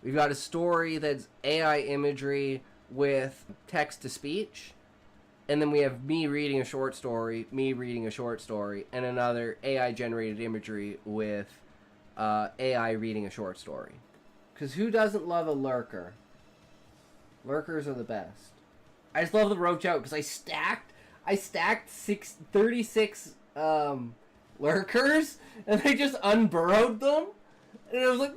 We've got a story that's AI imagery with text-to-speech. And then we have me reading a short story, and another AI-generated imagery with AI reading a short story. Because who doesn't love a lurker? Lurkers are the best. I just love the roach out because I stacked 36 lurkers, and I just unburrowed them. And it was like,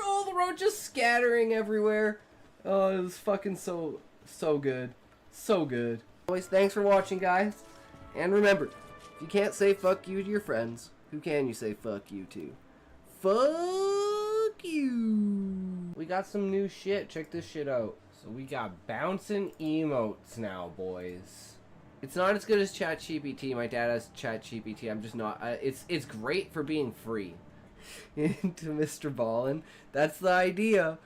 all the roaches scattering everywhere. Oh, it was fucking so good. So good. Always, thanks for watching, guys. And remember, if you can't say fuck you to your friends, who can you say fuck you to? Fuck you. We got some new shit. Check this shit out. So we got bouncing emotes now, boys. It's not as good as ChatGPT. My dad has ChatGPT. I'm just not. It's great for being free. Into Mr. Ballin. That's the idea.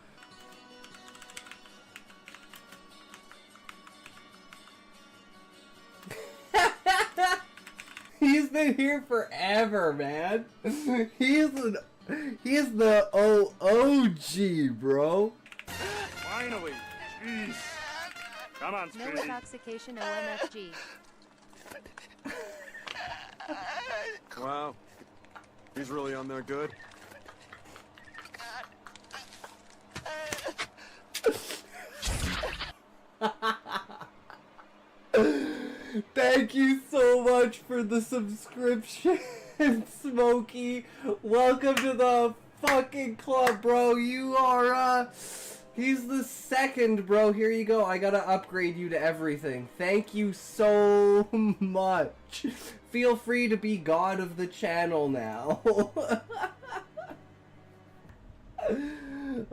He's been here forever, man. He's the OG, bro. Finally, jeez. Come on, No Speedy. intoxication OMFG. Wow. He's really on there good. Thank you so much for the subscription, Smokey. Welcome to the fucking club, bro. You are, he's the second, bro. Here you go. I gotta upgrade you to everything. Thank you so much. Feel free to be god of the channel now.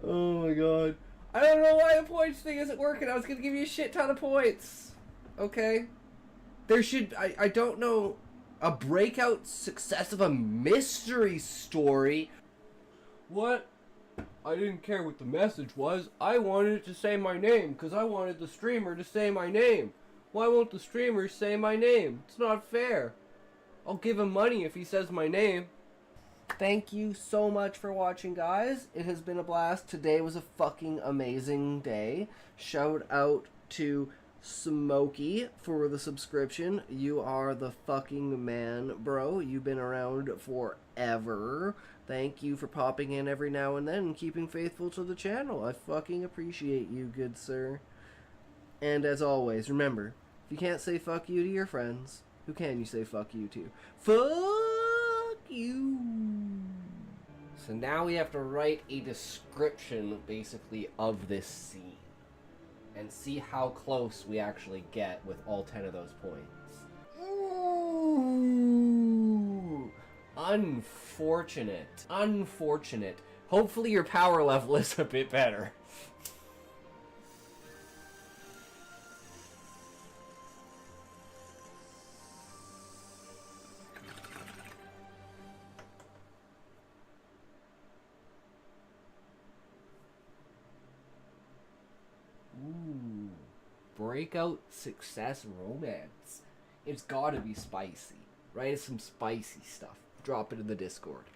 Oh my god. I don't know why the points thing isn't working. I was gonna give you a shit ton of points. Okay? There should, I don't know, a breakout success of a mystery story. What? I didn't care what the message was. I wanted it to say my name, because I wanted the streamer to say my name. Why won't the streamer say my name? It's not fair. I'll give him money if he says my name. Thank you so much for watching, guys. It has been a blast. Today was a fucking amazing day. Shout out to Smokey for the subscription. You are the fucking man, bro. You've been around forever. Thank you for popping in every now and then and keeping faithful to the channel. I fucking appreciate you, good sir. And as always, remember, if you can't say fuck you to your friends, who can you say fuck you to? Fuck you. So now we have to write a description, basically, of this scene. And see how close we actually get with all 10 of those points. Ooh, unfortunate. Unfortunate. Hopefully your power level is a bit better. Ooh, breakout success romance. It's gotta be spicy. Write us some spicy stuff. Drop it in the Discord.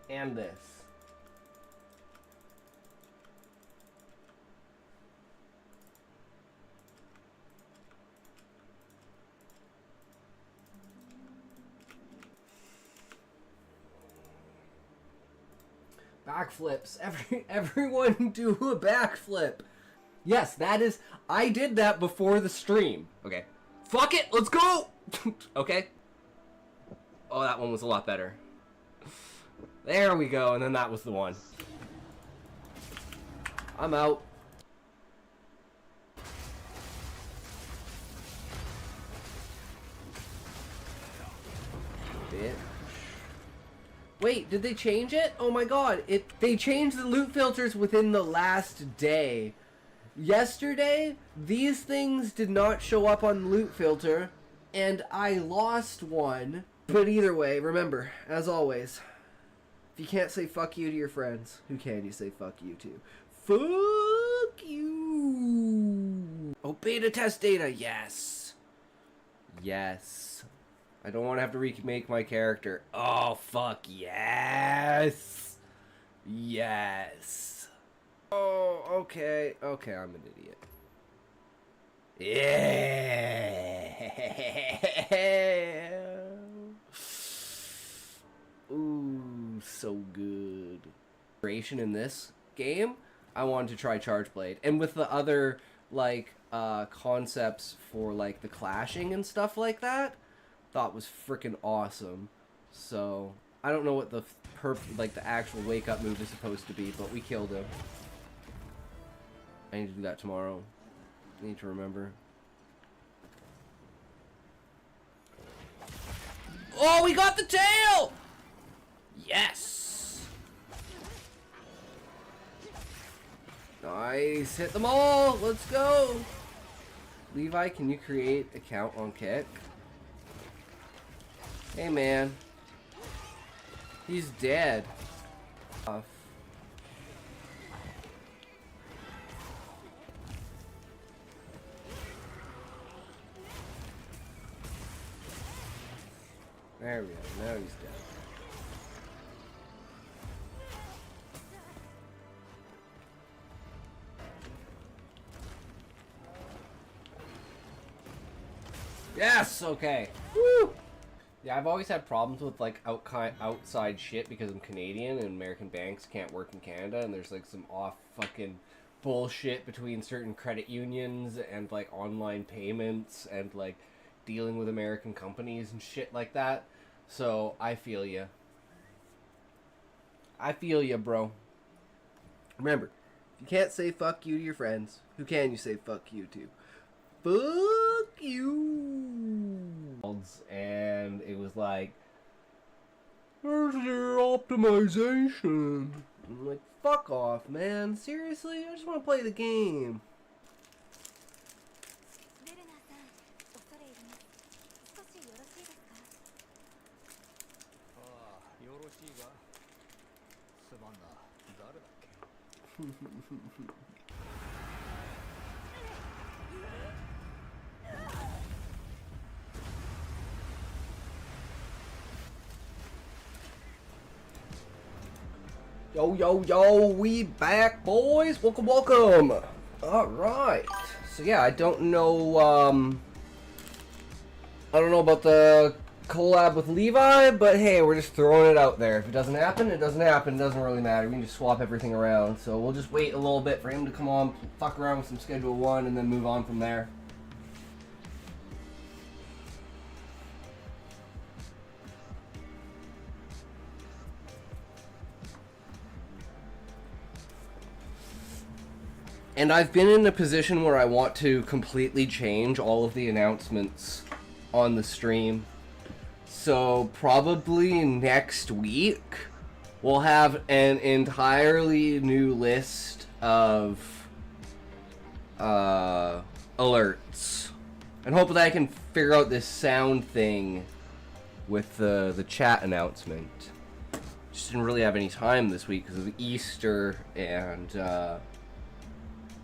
And this. Backflips. Everyone do a backflip. Yes, that is... I did that before the stream. Okay. Fuck it! Let's go! Okay. Oh, that one was a lot better. There we go, and then that was the one. I'm out. Bitch. Wait, did they change it? Oh my god, they changed the loot filters within the last day. Yesterday, these things did not show up on the loot filter, and I lost one. But either way, remember, as always, if you can't say fuck you to your friends, who can you say fuck you to? Fuck you! Oh, beta test data, yes! Yes. I don't want to have to remake my character. Oh, fuck yes! Yes. Oh, okay. Okay, I'm an idiot. Yeah. Ooh, so good. Creation in this game, I wanted to try Charge Blade. And with the other, like, concepts for, like, the clashing and stuff like that, thought was freaking awesome. So, I don't know what the the actual wake-up move is supposed to be, but we killed him. I need to do that tomorrow. I need to remember. Oh, we got the tail! Yes! Nice. Hit them all. Let's go. Levi, can you create a count on kick? Hey, man. He's dead. Off. There we go. Now he's dead. Yes! Okay. Woo! Yeah, I've always had problems with, like, outside shit because I'm Canadian and American banks can't work in Canada, and there's, like, some off fucking bullshit between certain credit unions and, like, online payments and, like, dealing with American companies and shit like that. So, I feel ya. I feel ya, bro. Remember, if you can't say fuck you to your friends, who can you say fuck you to? Fuck you. And it was like, where's your optimization? I'm like, fuck off, man. Seriously? I just want to play the game. Yo, yo, yo, we back, boys. Welcome, welcome. All right. So yeah, I don't know about the collab with Levi, but hey, we're just throwing it out there. If it doesn't happen, it doesn't happen. It doesn't really matter. We can just swap everything around. So we'll just wait a little bit for him to come on, fuck around with some Schedule 1, and then move on from there. And I've been in a position where I want to completely change all of the announcements on the stream. So probably next week, we'll have an entirely new list of alerts. And hopefully I can figure out this sound thing with the chat announcement. Just didn't really have any time this week because of Easter and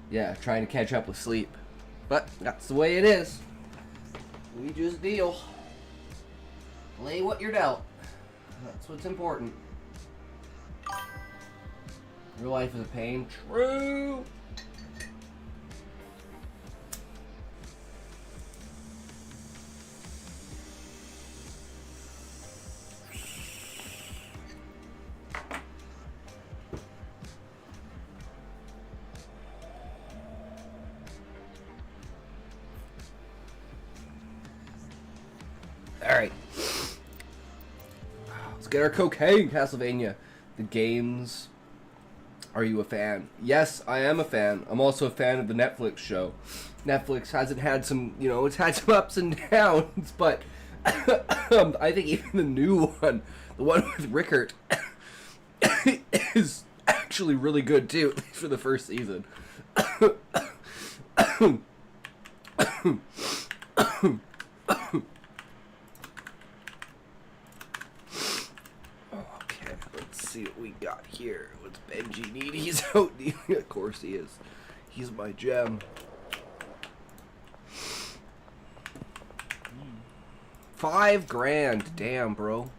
yeah, trying to catch up with sleep. But that's the way it is. We just deal. Play what you're dealt. That's what's important. Your life is a pain. True. Alright. Let's get our cocaine, Castlevania. The games. Are you a fan? Yes, I am a fan. I'm also a fan of the Netflix show. Netflix hasn't had some, you know, it's had some ups and downs, but I think even the new one, the one with Rickert, is actually really good too, at least for the first season. See what we got here. What's Benji need? He's out. Of course he is. He's my gem. $5 grand. Damn, bro.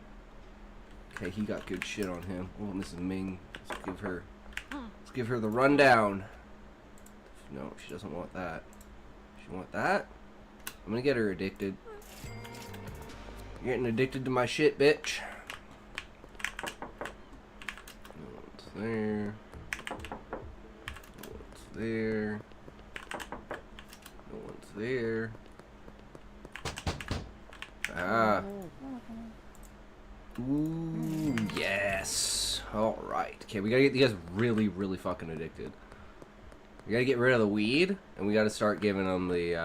Okay, he got good shit on him. Oh, Mrs. Ming. Let's give her the rundown. No, she doesn't want that. She want that? I'm gonna get her addicted. You're getting addicted to my shit, bitch. No one's there. No one's there. No one's there. Ah. Ooh, yes. Alright. Okay, we gotta get these guys really, really fucking addicted. We gotta get rid of the weed, and we gotta start giving them the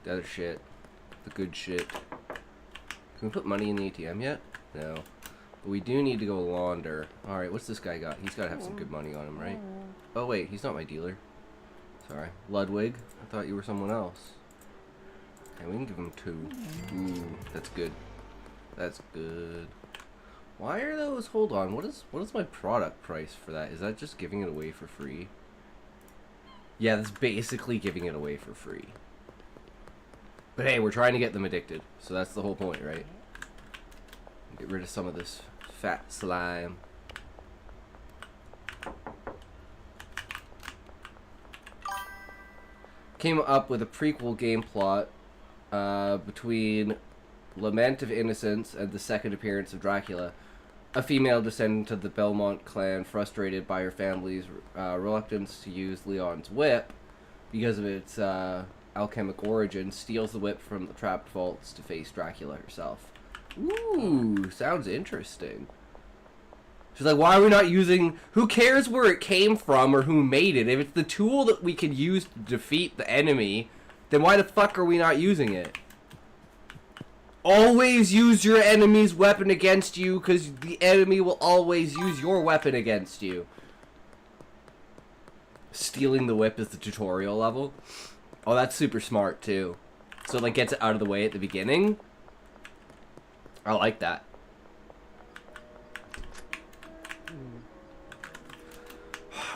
other shit. The good shit. Can we put money in the ATM yet? No. But we do need to go launder. Alright, what's this guy got? He's gotta have some good money on him, right? Oh, wait, he's not my dealer. Sorry. Ludwig, I thought you were someone else. Okay, we can give him 2. Ooh, that's good. That's good. Why are those? Hold on. What is my product price for that? Is that just giving it away for free? Yeah, that's basically giving it away for free. But hey, we're trying to get them addicted, so that's the whole point, right? Get rid of some of this fat slime. Came up with a prequel game plot between Lament of Innocence and the second appearance of Dracula. A female descendant of the Belmont clan, frustrated by her family's reluctance to use Leon's whip because of its alchemic origin, steals the whip from the trapped vaults to face Dracula herself. Ooh, sounds interesting. She's like, why are we not using... Who cares where it came from or who made it? If it's the tool that we can use to defeat the enemy, then why the fuck are we not using it? Always use your enemy's weapon against you, because the enemy will always use your weapon against you. Stealing the whip is the tutorial level. Oh, that's super smart, too. So, like, gets it out of the way at the beginning. I like that.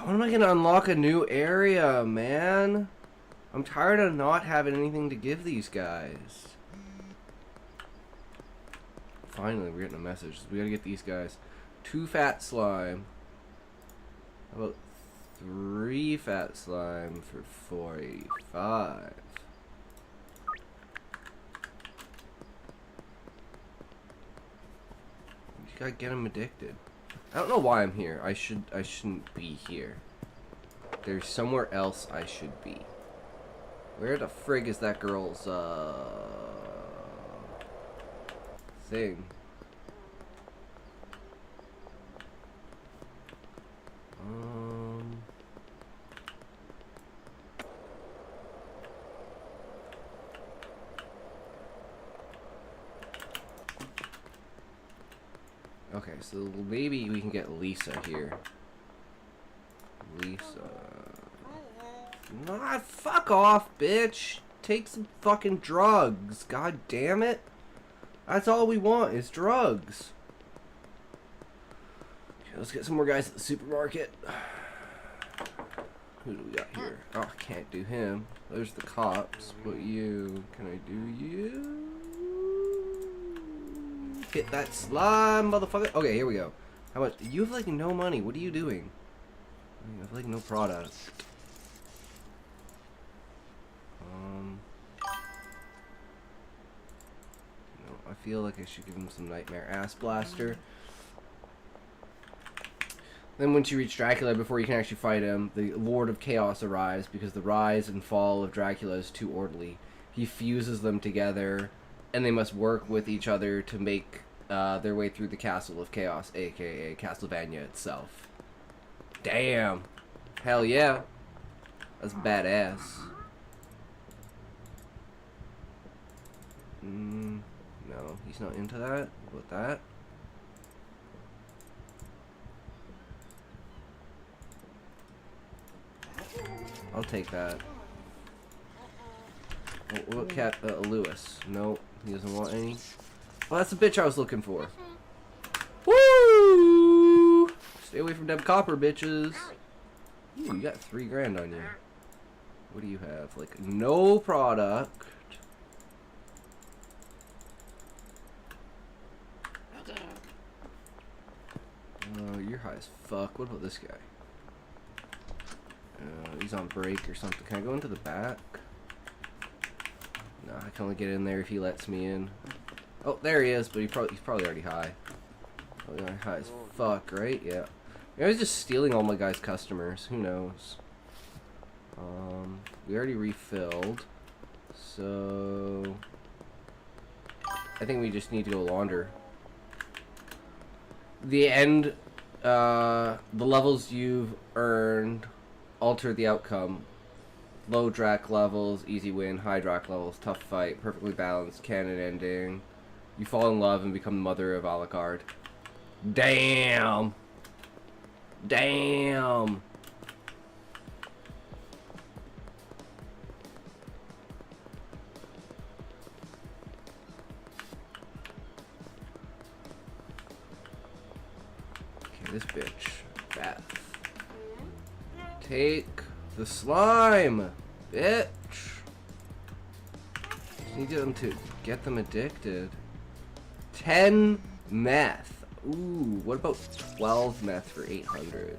When am I gonna unlock a new area, man? I'm tired of not having anything to give these guys. Finally, we're getting a message. We gotta get these guys. 2 fat slime. How about 3 fat slime for 485? You gotta get them addicted. I don't know why I'm here. I shouldn't be here. There's somewhere else I should be. Where the frig is that girl's thing? Okay, so maybe we can get Lisa here. Lisa. Nah, fuck off, bitch. Take some fucking drugs. God damn it. That's all we want is drugs. Okay, let's get some more guys at the supermarket. Who do we got here? Oh, I can't do him. There's the cops. But you, can I do you? Hit that slime, motherfucker. Okay, here we go. How much? You have like no money. What are you doing? You have like no product. No, I feel like I should give him some Nightmare Ass Blaster. Then once you reach Dracula, before you can actually fight him, the Lord of Chaos arrives because the rise and fall of Dracula is too orderly. He fuses them together, and they must work with each other to make their way through the Castle of Chaos, aka Castlevania itself. Damn. Hell yeah. That's badass. No, he's not into that. What about that? I'll take that. Oh, what cat? Lewis. Nope, he doesn't want any. Well, that's the bitch I was looking for. Woo! Stay away from them copper bitches. Ooh, you got 3 grand on you. What do you have? Like, no product. high as fuck. What about this guy? He's on break or something. Can I go into the back? No, I can only get in there if he lets me in. Oh, there he is, but he's probably already high. Oh, yeah, high as fuck, right? Yeah. I was just stealing all my guys' customers. Who knows? We already refilled. So... I think we just need to go launder. The end... the levels you've earned alter the outcome. Low drac levels, easy win. High drac levels, tough fight. Perfectly balanced, canon ending. You fall in love and become the mother of Alucard. Damn! Damn! Okay, this bitch. Beth. Take the slime! Bitch! Just need them to get them addicted. 10 meth. Ooh, what about 12 meth for 800?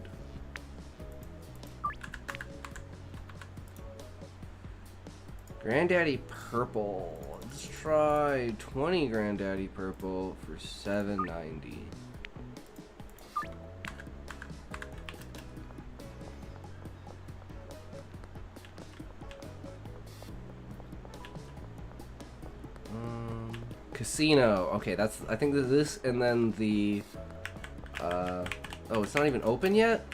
Granddaddy Purple. Let's try 20 Granddaddy Purple for 790. Casino. Okay, that's, I think this and then the, oh, it's not even open yet?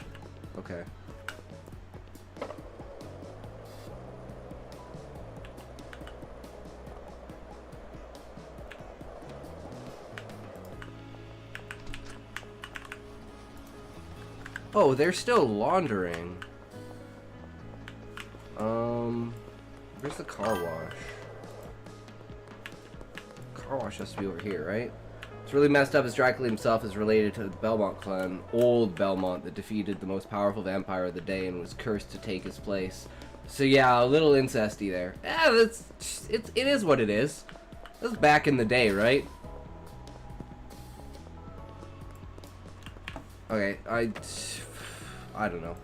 Okay. Oh, they're still laundering. Where's the car wash? Car wash has to be over here, right? It's really messed up as Dracula himself is related to the Belmont clan, old Belmont, that defeated the most powerful vampire of the day and was cursed to take his place. So yeah, a little incesty there. Yeah, it is what it is. That was back in the day, right? Okay, I don't know.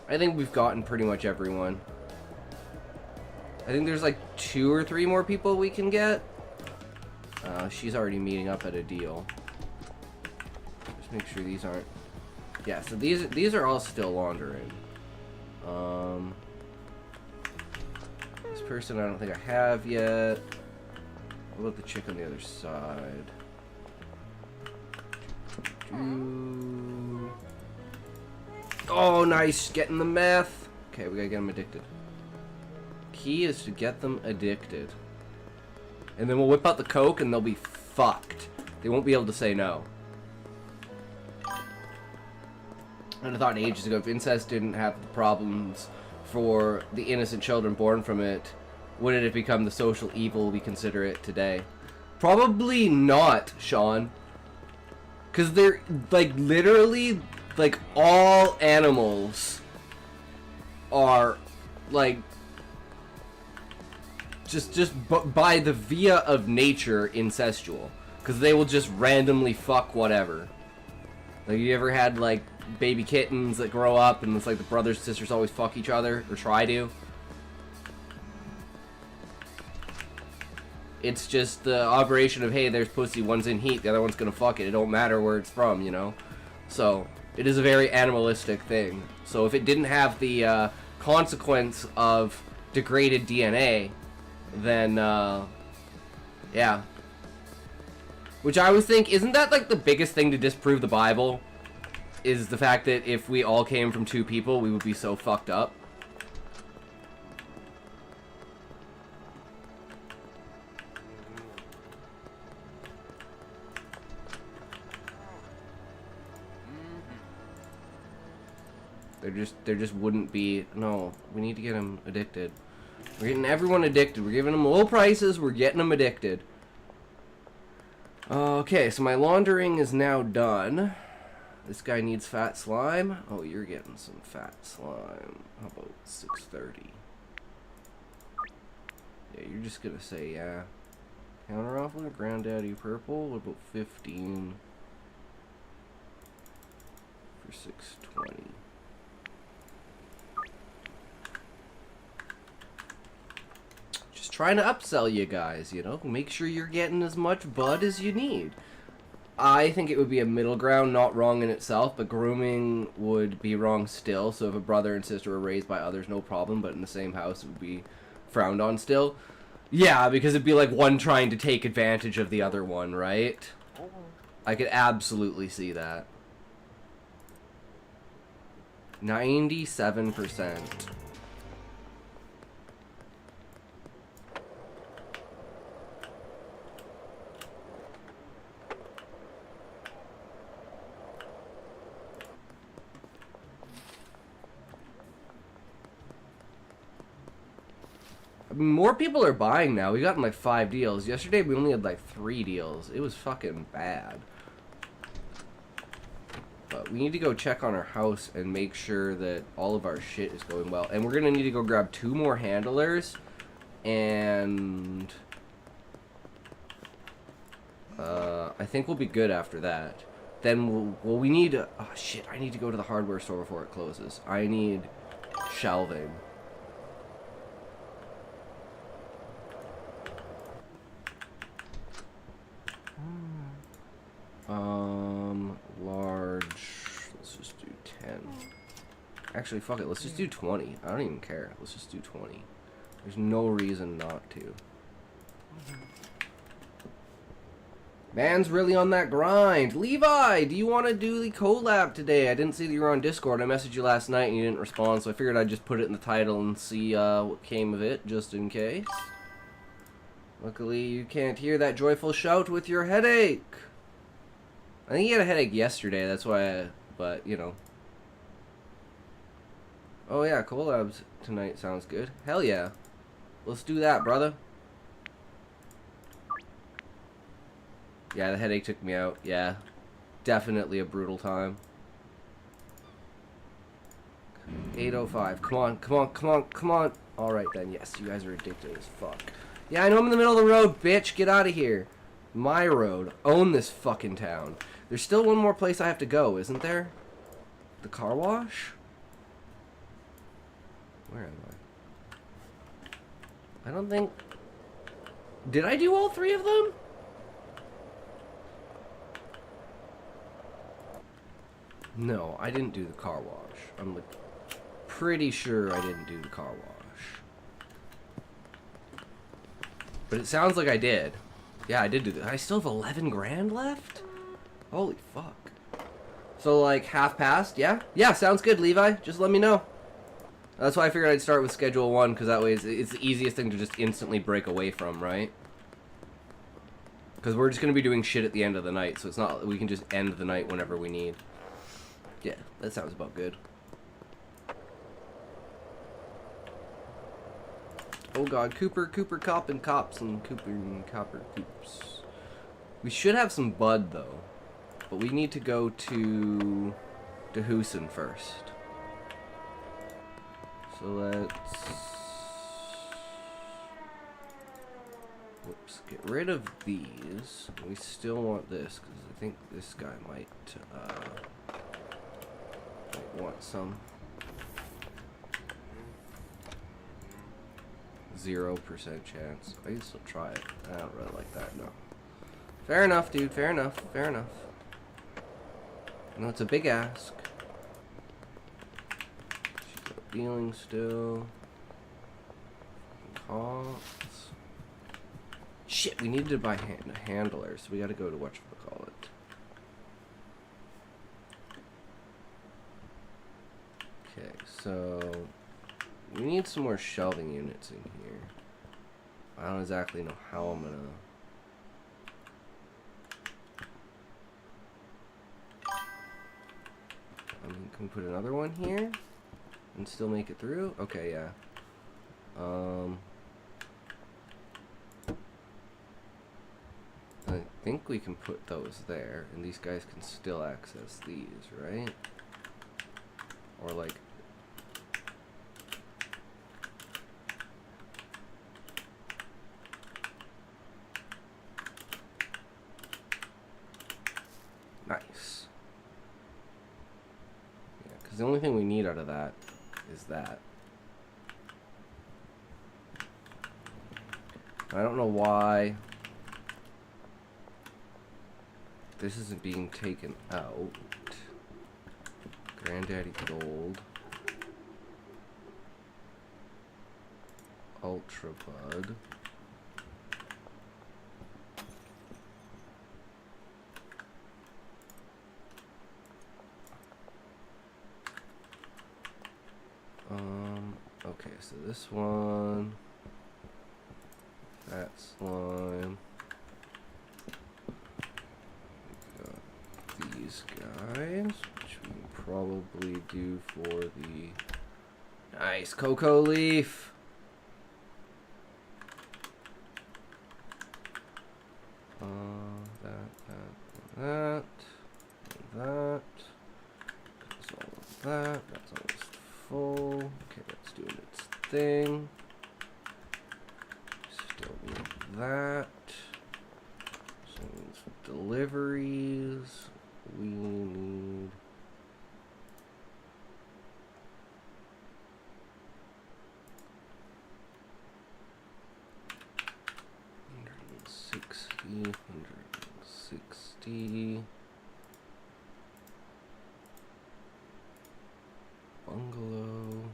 I think we've gotten pretty much everyone. I think there's like 2 or 3 more people we can get. She's already meeting up at a deal. Just make sure these aren't... Yeah, so these are all still laundering. This person I don't think I have yet. What about the chick on the other side? Oh, nice! Getting the meth! Okay, we gotta get them addicted. Key is to get them addicted. And then we'll whip out the coke and they'll be fucked. They won't be able to say no. And I thought ages ago, if incest didn't have the problems for the innocent children born from it, wouldn't it become the social evil we consider it today? Probably not, Sean. Because they're, like, literally, like, all animals are, like, just by the via of nature incestual. Because they will just randomly fuck whatever. Like, you ever had, like, baby kittens that grow up and it's like the brothers and sisters always fuck each other, or try to? It's just the operation of, hey, there's pussy, one's in heat, the other one's gonna fuck it. It don't matter where it's from, you know? So, it is a very animalistic thing. So if it didn't have the consequence of degraded DNA, then, yeah. Which I always think, isn't that like the biggest thing to disprove the Bible? Is the fact that if we all came from 2 people, we would be so fucked up. There just wouldn't be. No, we need to get them addicted. We're getting everyone addicted. We're giving them low prices. We're getting them addicted. Okay, so my laundering is now done. This guy needs fat slime. Oh, you're getting some fat slime. How about 630? Yeah, you're just gonna say yeah. Counteroffer, Granddaddy Purple. What about 15 for 620? Just trying to upsell you guys, you know? Make sure you're getting as much bud as you need. I think it would be a middle ground, not wrong in itself, but grooming would be wrong still. So if a brother and sister were raised by others, no problem, but in the same house, it would be frowned on still. Yeah, because it'd be like one trying to take advantage of the other one, right? I could absolutely see that. 97%. I mean, more people are buying now. We gotten like 5 deals. Yesterday we only had like 3 deals. It was fucking bad. But we need to go check on our house and make sure that all of our shit is going well. And we're gonna need to go grab 2 more handlers. And I think we'll be good after that. Then we need oh shit, I need to go to the hardware store before it closes. I need shelving. Large, let's just do 10. Actually, fuck it, let's just do 20. I don't even care. Let's just do 20. There's no reason not to. Man's really on that grind. Levi, do you want to do the CoLab today? I didn't see that you were on Discord. I messaged you last night and you didn't respond, so I figured I'd just put it in the title and see what came of it, just in case. Luckily, you can't hear that joyful shout with your headache. I think he had a headache yesterday, that's why but, you know. Oh yeah, collabs tonight sounds good. Hell yeah. Let's do that, brother. Yeah, the headache took me out. Yeah. Definitely a brutal time. 8:05. Come on, come on, come on, come on. Alright then, yes, you guys are addicted as fuck. Yeah, I know I'm in the middle of the road, bitch. Get out of here. My road. Own this fucking town. There's still one more place I have to go, isn't there? The car wash? Where am I? I don't think... Did I do all 3 of them? No, I didn't do the car wash. I'm like pretty sure I didn't do the car wash. But it sounds like I did. Yeah, I did do that. I still have 11 grand left? Holy fuck. So, like, half past? Yeah? Yeah, sounds good, Levi. Just let me know. That's why I figured I'd start with Schedule 1, because that way it's the easiest thing to just instantly break away from, right? Because we're just going to be doing shit at the end of the night, so it's not... We can just end the night whenever we need. Yeah, that sounds about good. Oh god, Cooper, Cop, and Cops, and Cooper and Copper Coops. We should have some bud, though. But we need to go to Huson first. So let's... Whoops, get rid of these. We still want this, because I think this guy might want some. 0% chance. I can still try it. I don't really like that, no. Fair enough, dude. Fair enough. Fair enough. No, it's a big ask. She's not dealing still. Cops. Shit, we needed to buy handlers, so we gotta go to whatchamacallit. Okay, so... We need some more shelving units in here. I don't exactly know how I'm gonna... Can we put another one here? And still make it through? Okay, yeah. I think we can put those there, and these guys can still access these, right? Or like... the only thing we need out of that is that. I don't know why this isn't being taken out. Granddaddy Gold. Ultra Bud. Okay, so this one, that slime, we got these guys, which we can probably do for the nice cocoa leaf. That. That's all of that. That's almost full. Okay, that's doing its thing. Still need that. So deliveries. We need. $160. Bungalow.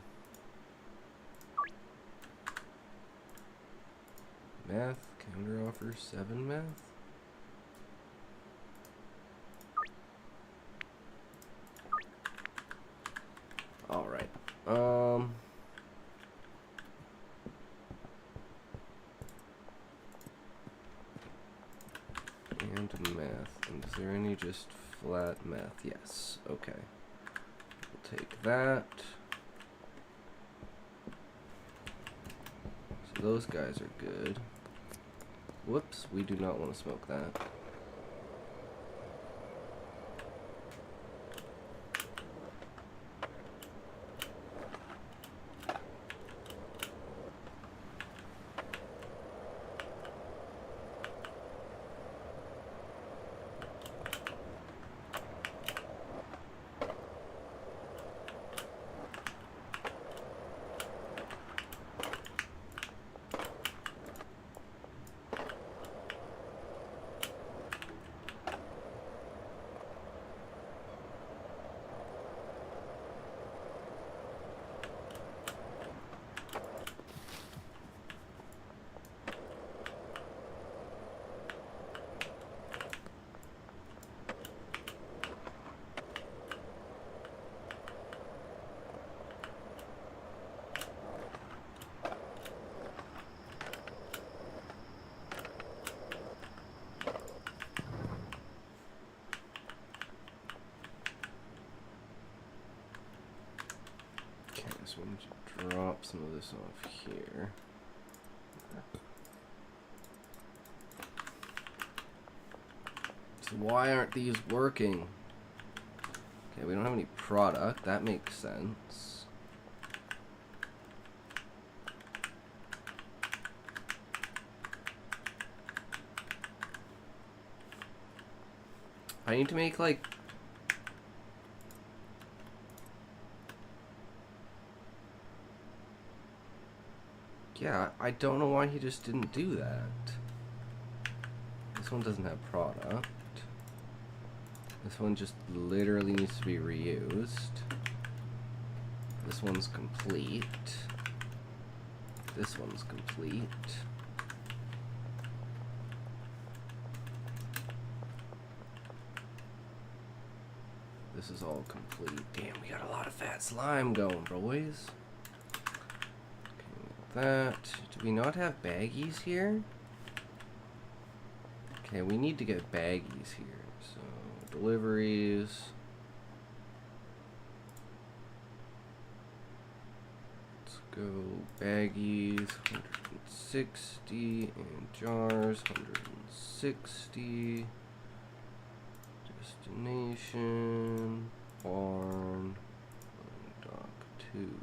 Math, counter offer, 7 math. Alright. And math. And is there any just flat math? Yes. Okay. We'll take that. So those guys are good. Whoops, we do not want to smoke that. So why don't you drop some of this off here. So why aren't these working? Okay, we don't have any product. That makes sense. I need to make like yeah, I don't know why he just didn't do that. This one doesn't have product. This one just literally needs to be reused. This one's complete. This one's complete. This is all complete. Damn, we got a lot of fat slime going, boys. That. Do we not have baggies here? Okay, we need to get baggies here. So, deliveries. Let's go baggies, 160, and jars, 160. Destination, barn, dock 2.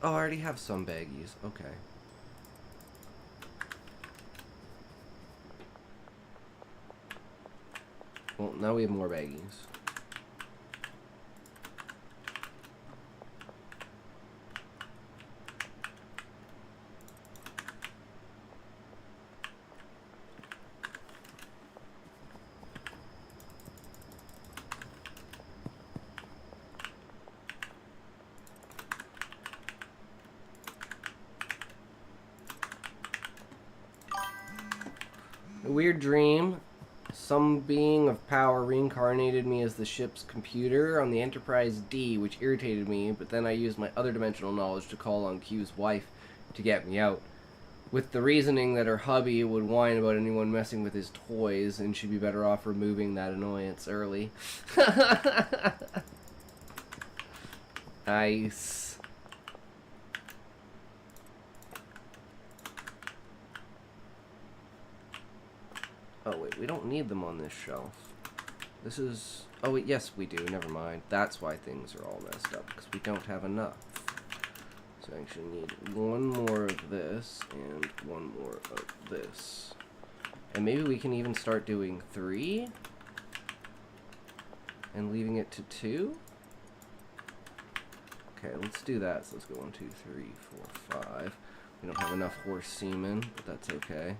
Oh, I already have some baggies. Okay. Well, now we have more baggies. A weird dream. Some being of power reincarnated me as the ship's computer on the Enterprise D, which irritated me, but then I used my other dimensional knowledge to call on Q's wife to get me out, with the reasoning that her hubby would whine about anyone messing with his toys, and she'd be better off removing that annoyance early. Nice. Oh wait, we don't need them on this shelf. This is... Oh wait, yes we do, never mind. That's why things are all messed up, because we don't have enough. So I actually need one more of this, and one more of this. And maybe we can even start doing 3? And leaving it to 2? Okay, let's do that. So let's go 1, 2, 3, 4, 5. We don't have enough horse semen, but that's okay.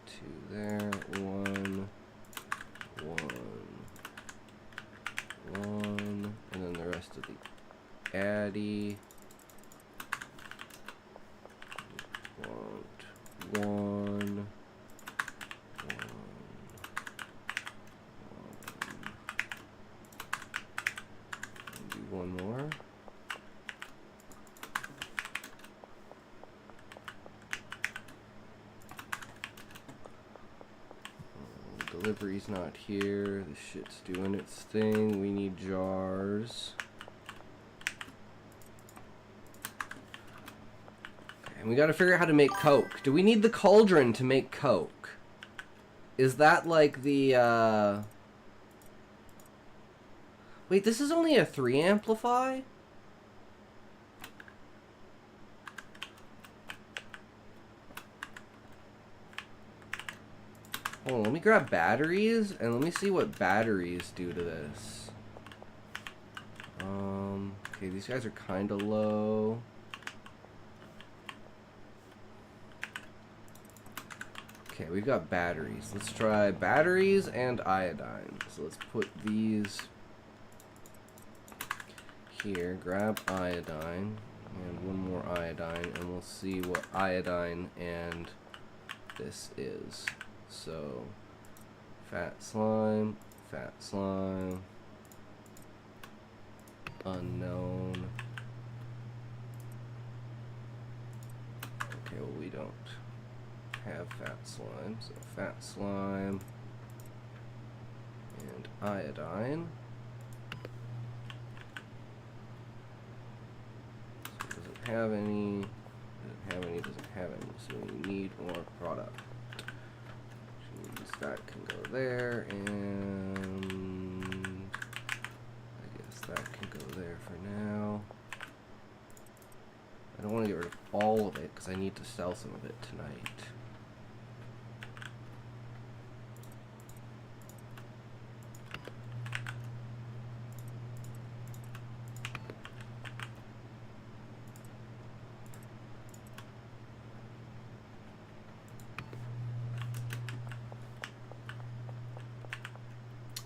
2 there, 1, 1, and then the rest of the Addy. Want 1, 1 more. Delivery's not here. This shit's doing its thing. We need jars. And we gotta figure out how to make Coke. Do we need the cauldron to make Coke? Is that like the, Wait, this is only a 3 amplify? Hold on, let me grab batteries, and let me see what batteries do to this. Okay, these guys are kinda low. Okay, we've got batteries. Let's try batteries and iodine. So let's put these here, grab iodine, and one more iodine, and we'll see what iodine and this is. So, fat slime, unknown. Okay, well we don't have fat slime, so fat slime and iodine. So it doesn't have any, doesn't have any, so we need more product. That can go there, and I guess that can go there for now. I don't want to get rid of all of it because I need to sell some of it tonight.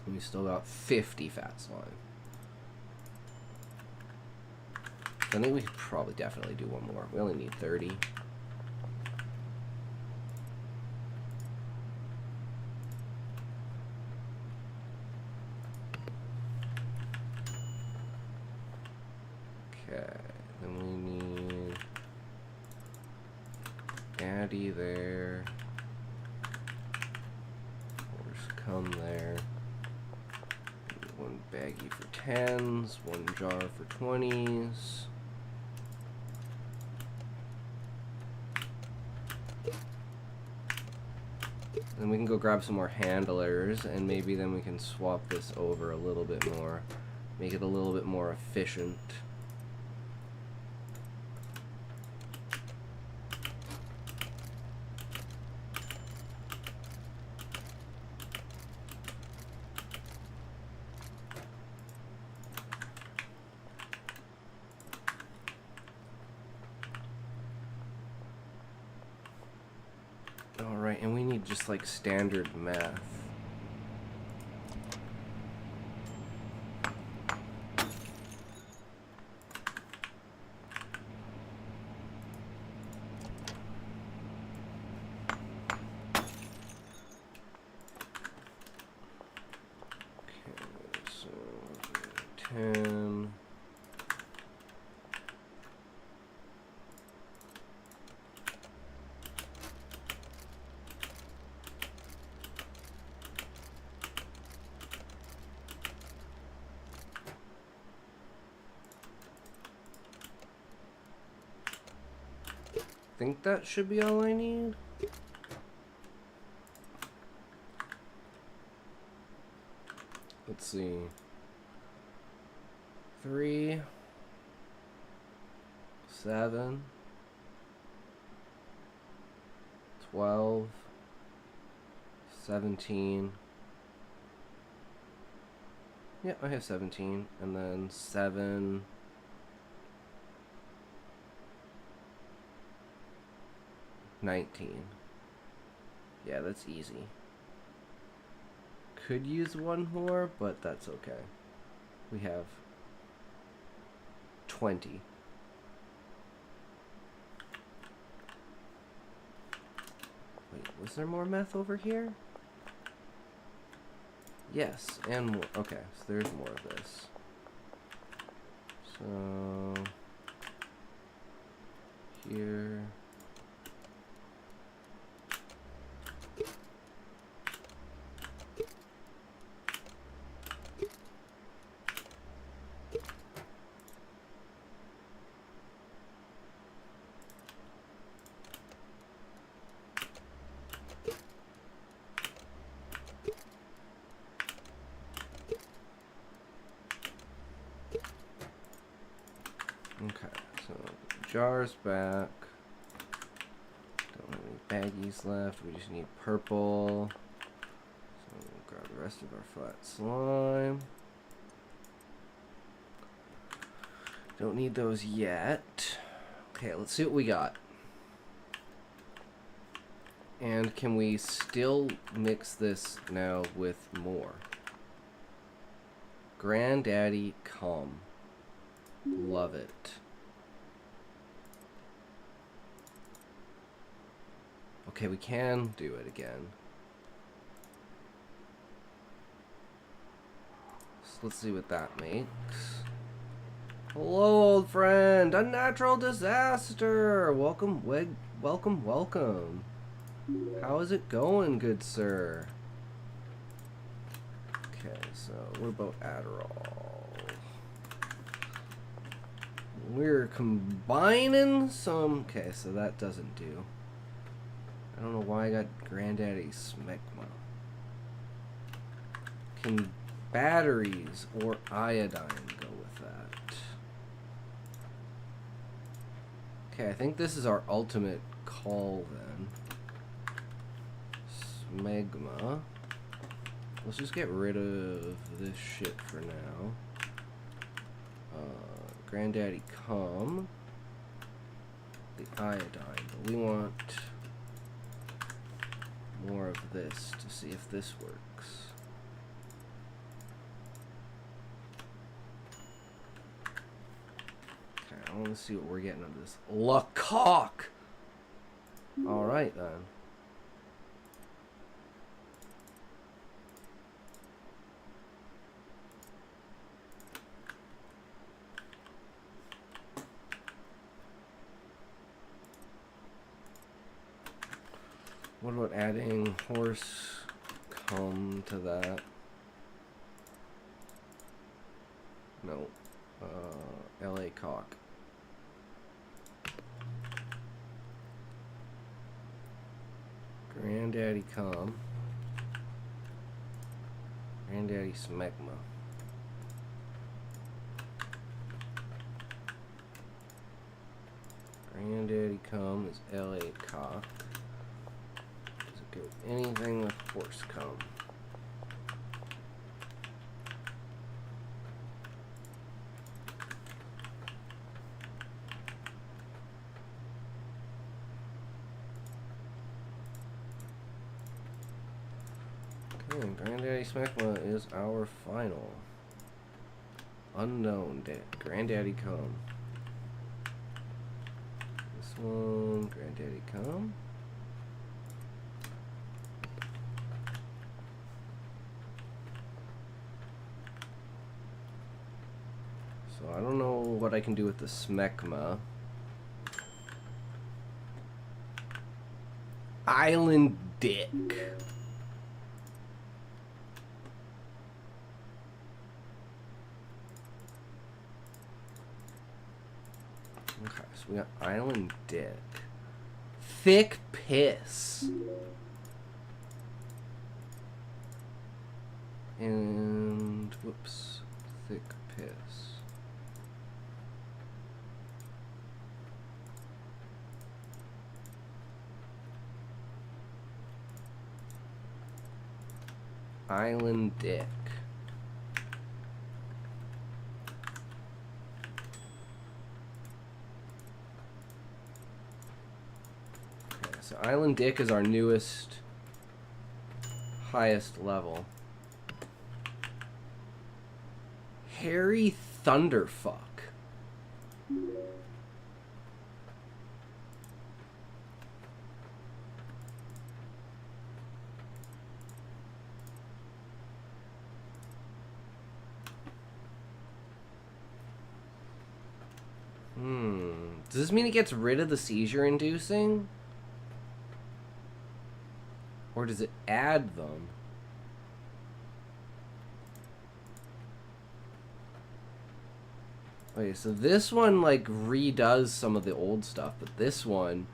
We still got 50 fat slime. I think we could probably definitely do one more. We only need 30. Okay, then we need Addy there. Horse come there. One baggie for 10s, one jar for 20s. Then we can go grab some more handlers, and maybe then we can swap this over a little bit more. Make it a little bit more efficient. just like standard math. Okay, so 10. I think that should be all I need. Let's see. 3, 7, 12, 17. Yeah, I have 17. And then 7. 19. Yeah, that's easy. Could use one more, but that's okay. We have 20. Wait, was there more meth over here? Yes, and more. Okay, so there's more of this. So here. Okay, so jars back. Don't have any baggies left. We just need purple. So we'll grab the rest of our flat slime. Don't need those yet. Okay, let's see what we got. And can we still mix this now with more? Granddaddy, come. Love it. Okay, we can do it again. So let's see what that makes. Hello, old friend. Unnatural disaster. Welcome, welcome, welcome. How is it going, good sir? Okay, so what about Adderall? We're combining some... Okay, so that doesn't do. I don't know why I got Granddaddy Smegma. Can batteries or iodine go with that? Okay, I think this is our ultimate call then. Smegma. Let's just get rid of this shit for now. Granddaddy, come. The iodine, but we want more of this to see if this works. Okay, I want to see what we're getting out of this. Lecoq! Alright then. What about adding horse cum to that? No. LA cock. Granddaddy cum. Granddaddy smegma. Granddaddy cum is LA cock. Go anything with horse cum. Granddaddy Smegma is our final. Unknown. Granddaddy come. This one, Granddaddy come. So I don't know what I can do with the Smegma. Island Dick. Okay, so we got Island Dick. Thick Piss. And, whoops, Thick Piss. Island Dick. Okay, so Island Dick is our newest, highest level. Harry Thunderfuck. Does this mean it gets rid of the seizure inducing? Or does it add them? Okay, so this one like redoes some of the old stuff, but this one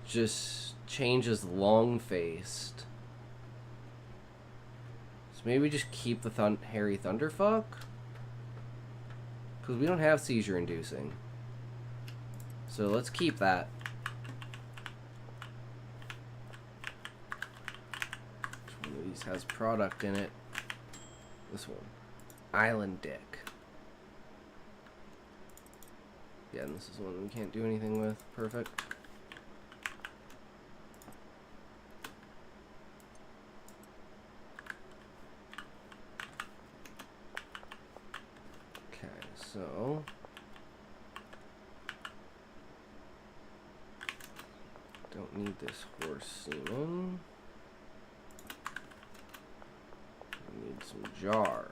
just changes long-faced. So maybe just keep the Harry Thunderfuck? Because we don't have seizure inducing. So let's keep that. Which one of these has product in it? This one. Island Dick. Yeah, and this is one we can't do anything with. Perfect. Okay, so don't need this horse semen. We need some jars.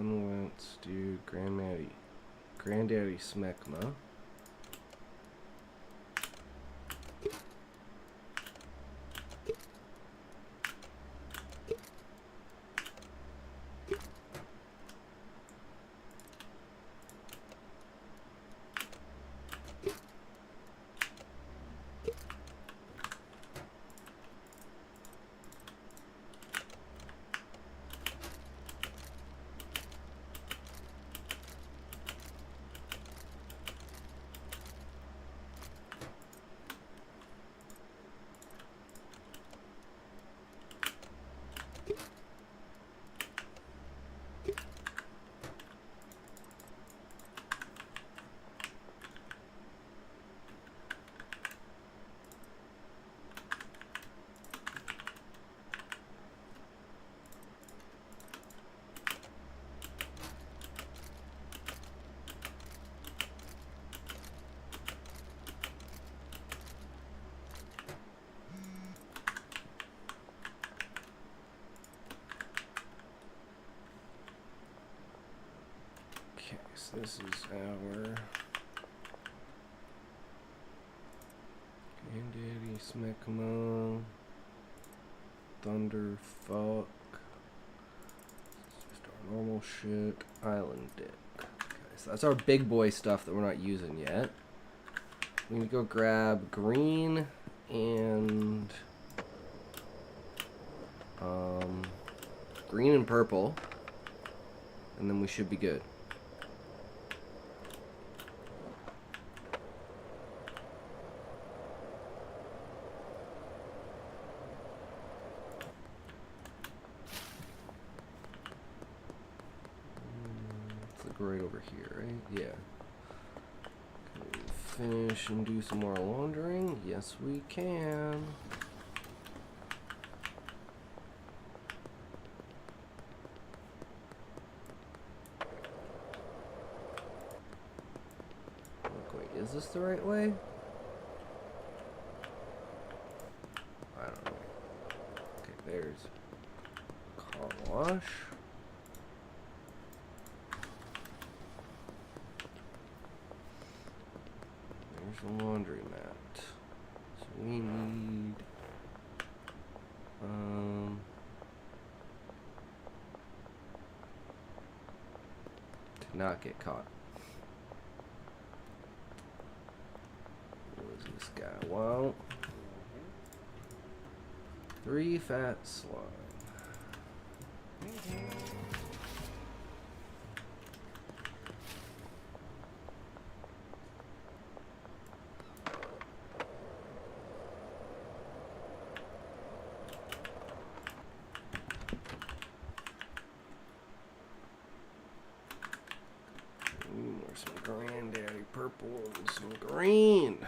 Let's do Granddaddy Smegma. Okay, so this is our Granddaddy Smekma Thunderfuck. This is just our normal shit. Island Dick. Okay, so that's our big boy stuff that we're not using yet. We need to go grab green and green and purple, and then we should be good. Let's look right over here, right? Yeah. Can we finish and do some more laundering? Yes, we can. Is this the right way? I don't know. Okay, there's car wash. There's a laundromat. So we need to not get caught. This guy won't. 3 fat slime. More some granddaddy purple and some green.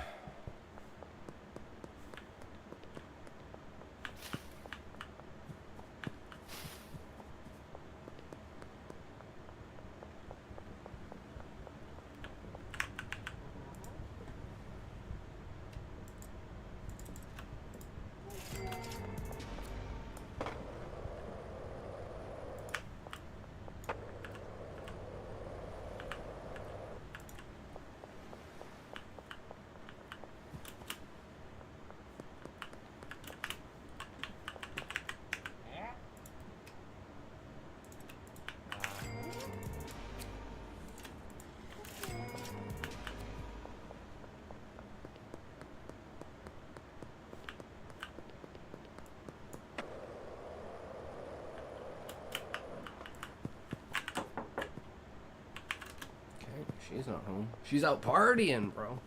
She's not home. She's out partying, bro.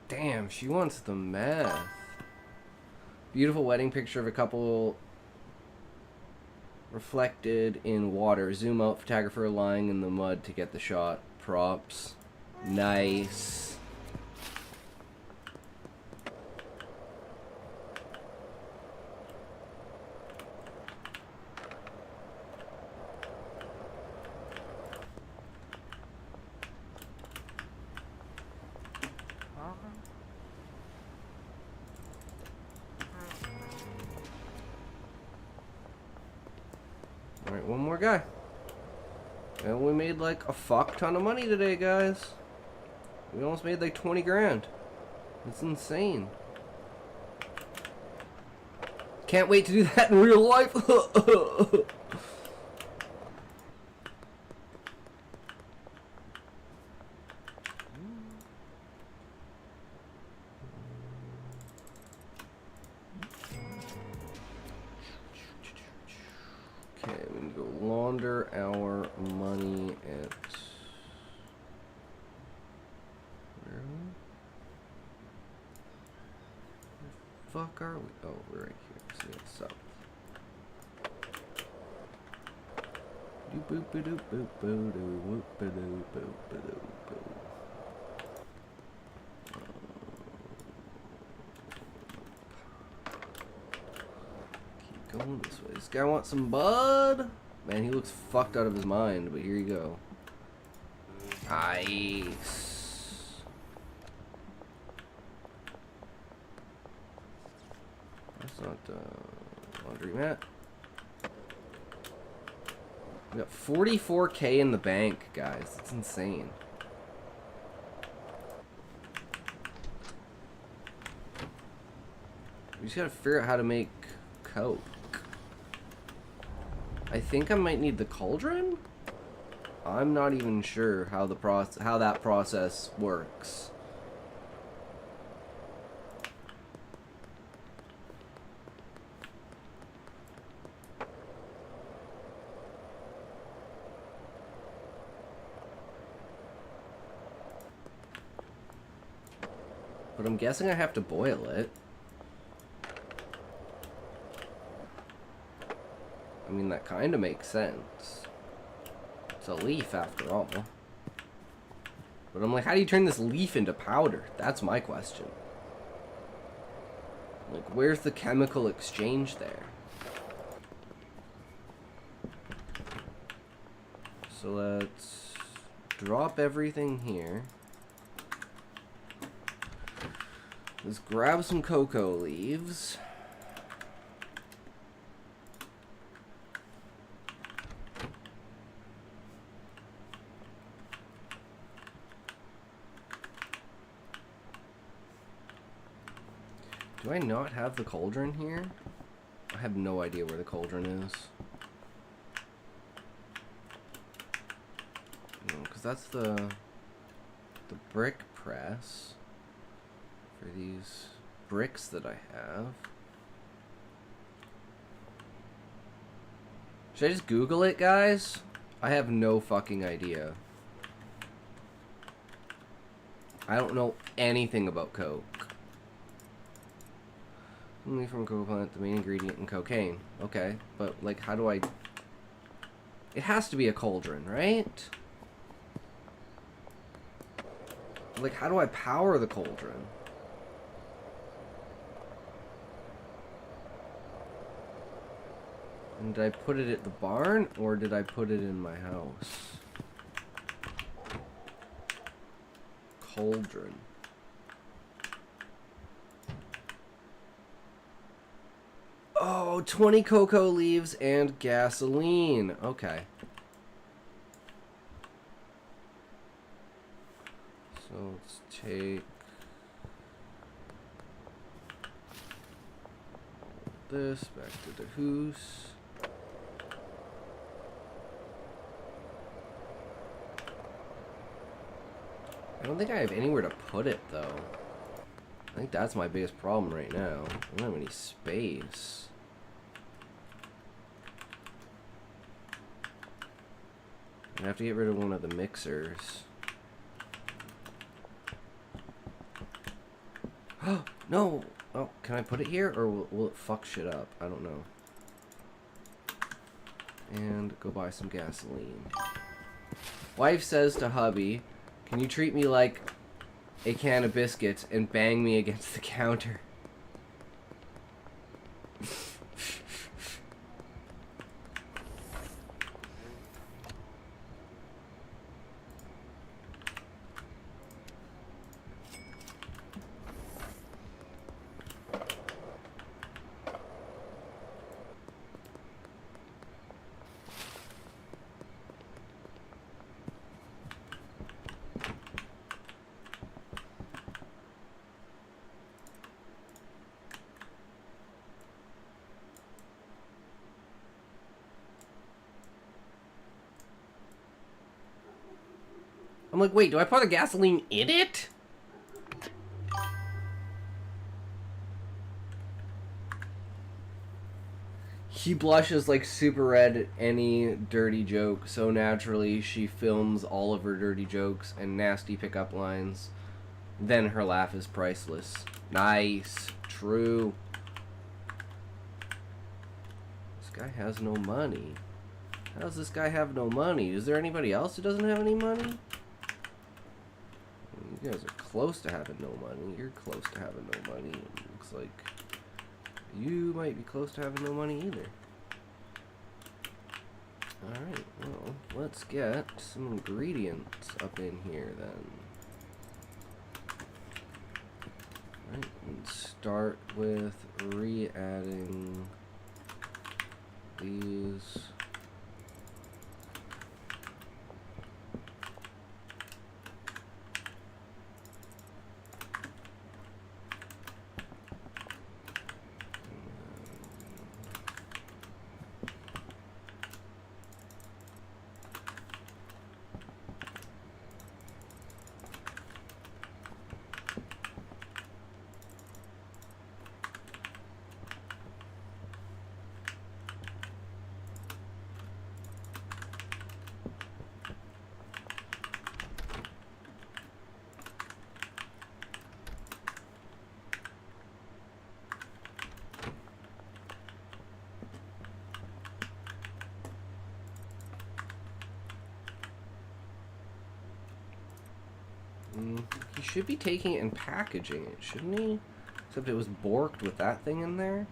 Damn, she wants the meth. Beautiful wedding picture of a couple reflected in water. Zoom out, photographer lying in the mud to get the shot. Props. Nice. Alright, one more guy. And we made like a fuck ton of money today, guys. We almost made like 20 grand. It's insane. Can't wait to do that in real life. Okay, we can go launder our money at... Where the fuck are we? Oh, we're right here. So yeah, south. Doop boop ba doop boop boo doo whoop ba doo boop ba doo boo. Keep going this way. This guy wants some bud. Man, he looks fucked out of his mind, but here you go. Nice. It's not laundry mat. We got 44K in the bank, guys. It's insane. We just gotta figure out how to make coke. I think I might need the cauldron? I'm not even sure how that process works. But I'm guessing I have to boil it. I mean, that kind of makes sense. It's a leaf after all. But I'm like, how do you turn this leaf into powder? That's my question. Like, where's the chemical exchange there? So let's drop everything here. Let's grab some cocoa leaves. Do I not have the cauldron here? I have no idea where the cauldron is. No, because that's the brick press for these bricks that I have. Should I just Google it, guys? I have no fucking idea. I don't know anything about coke. Only from cocoa plant, the main ingredient in cocaine. Okay, but like, how do I... It has to be a cauldron, right? Like, how do I power the cauldron? And did I put it at the barn, or did I put it in my house? Cauldron. Oh, 20 cocoa leaves and gasoline. Okay. So let's take this back to the house. I don't think I have anywhere to put it, though. I think that's my biggest problem right now. I don't have any space. I have to get rid of one of the mixers. Oh, no! Oh, can I put it here, or will it fuck shit up? I don't know. And go buy some gasoline. Wife says to hubby, "Can you treat me like a can of biscuits and bang me against the counter?" I'm like, wait, do I put the gasoline in it? He blushes like super red at any dirty joke, so naturally she films all of her dirty jokes and nasty pickup lines. Then her laugh is priceless. Nice. True. This guy has no money. How does this guy have no money? Is there anybody else who doesn't have any money? You guys are close to having no money. You're close to having no money. It looks like you might be close to having no money either. Alright, well, let's get some ingredients up in here then. Right, and start with re-adding these. He should be taking it and packaging it, shouldn't he? Except it was borked with that thing in there.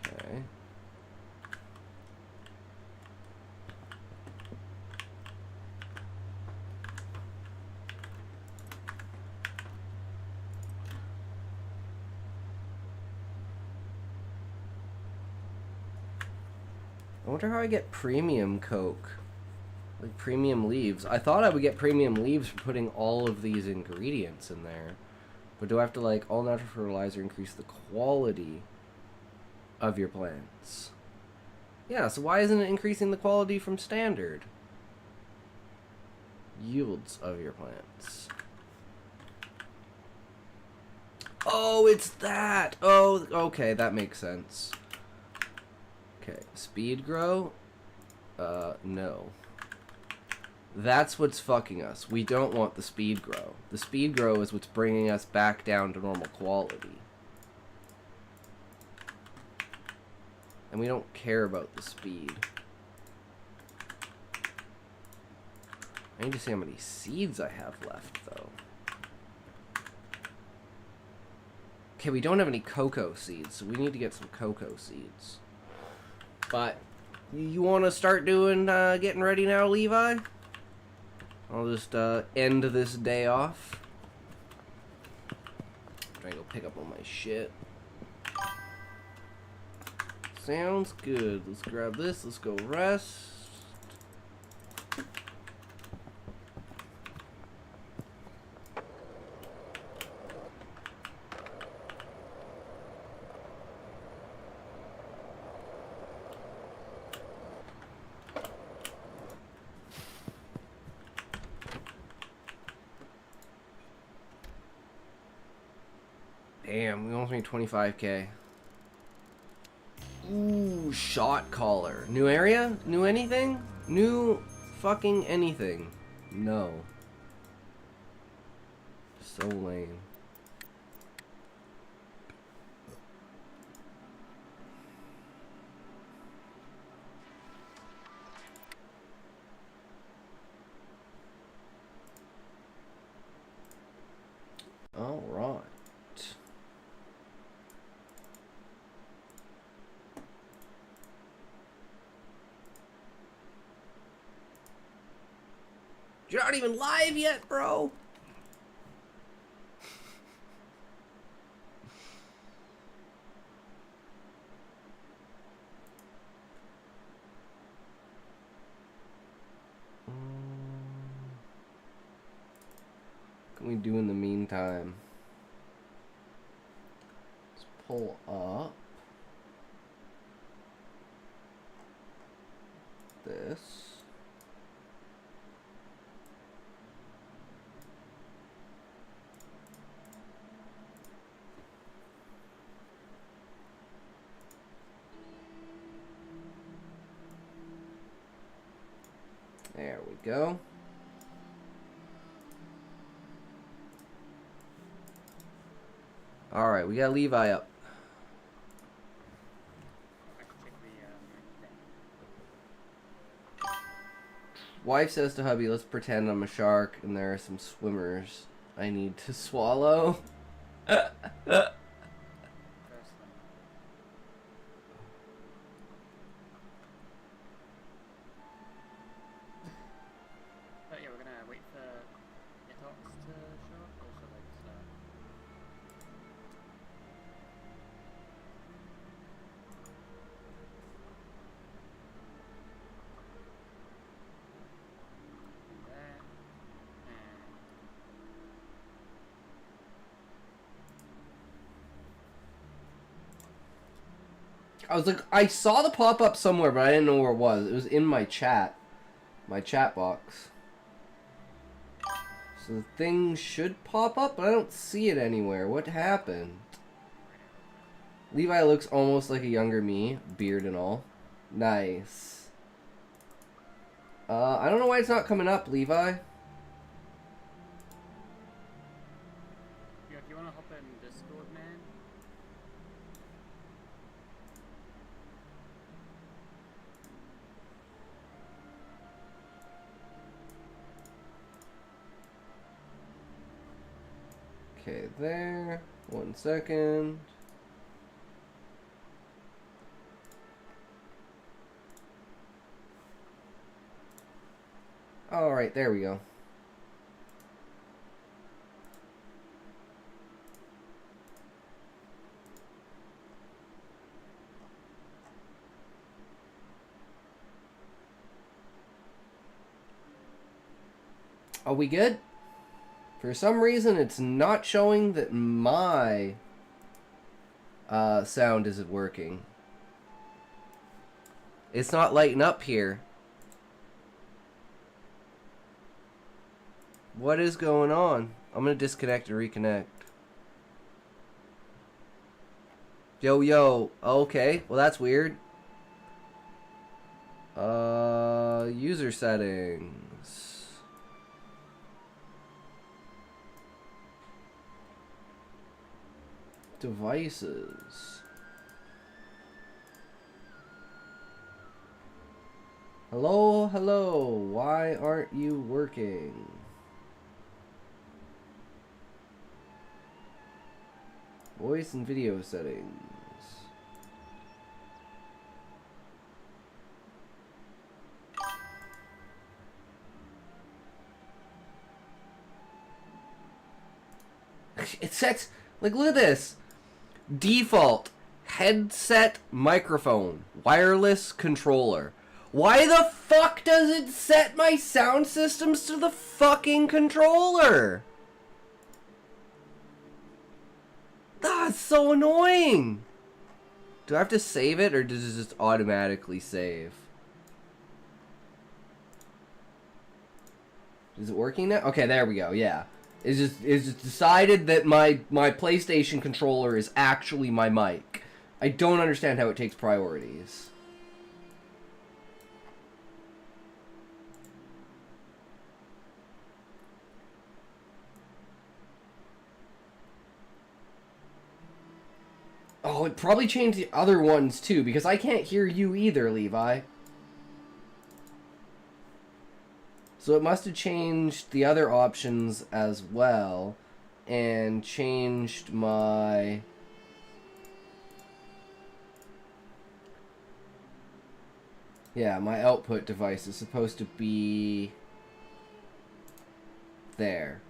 Okay. I wonder how I get premium Coke. Like premium leaves. I thought I would get premium leaves for putting all of these ingredients in there. But do I have to like all natural fertilizer increase the quality of your plants? Yeah, so why isn't it increasing the quality from standard? Yields of your plants. Oh, it's that! Oh, okay, that makes sense. Okay, speed grow? No. That's what's fucking us. We don't want the speed grow. The speed grow is what's bringing us back down to normal quality. And we don't care about the speed. I need to see how many seeds I have left, though. Okay, we don't have any cocoa seeds, so we need to get some cocoa seeds. But, you want to start doing, getting ready now, Levi? I'll just, end this day off. Try to go pick up all my shit. Sounds good. Let's grab this. Let's go rest. Damn, we almost made 25k. Ooh, shot caller. New area? New anything? New fucking anything. No. So lame. All right. You're not even live yet, bro. What can we do in the meantime? Let's pull up this. There we go. All right, we got Levi up. Wife says to hubby, let's pretend I'm a shark and there are some swimmers I need to swallow. I was like, I saw the pop-up somewhere, but I didn't know where it was. It was in my chat box. So the thing should pop up, but I don't see it anywhere. What happened? Levi looks almost like a younger me, beard and all. Nice. I don't know why it's not coming up, Levi. Yeah, if you want to hop in Discord, man. Okay, there. 1 second. Alright, there we go. Are we good? For some reason, it's not showing that my sound isn't working. It's not lighting up here. What is going on? I'm gonna disconnect and reconnect. Yo, yo. Okay, well that's weird. User settings. Devices. Hello, hello. Why aren't you working? Voice and video settings. It sets, like, look at this. Default headset microphone, wireless controller. Why the fuck does it set my sound systems to the fucking controller? That's so annoying. Do I have to save it, or does it just automatically save? Is it working now? Okay, there we go. Yeah, it's just decided that my PlayStation controller is actually my mic. I don't understand how it takes priorities. Oh, it probably changed the other ones too, because I can't hear you either, Levi. So it must have changed the other options as well, and changed my... Yeah, my output device is supposed to be... there.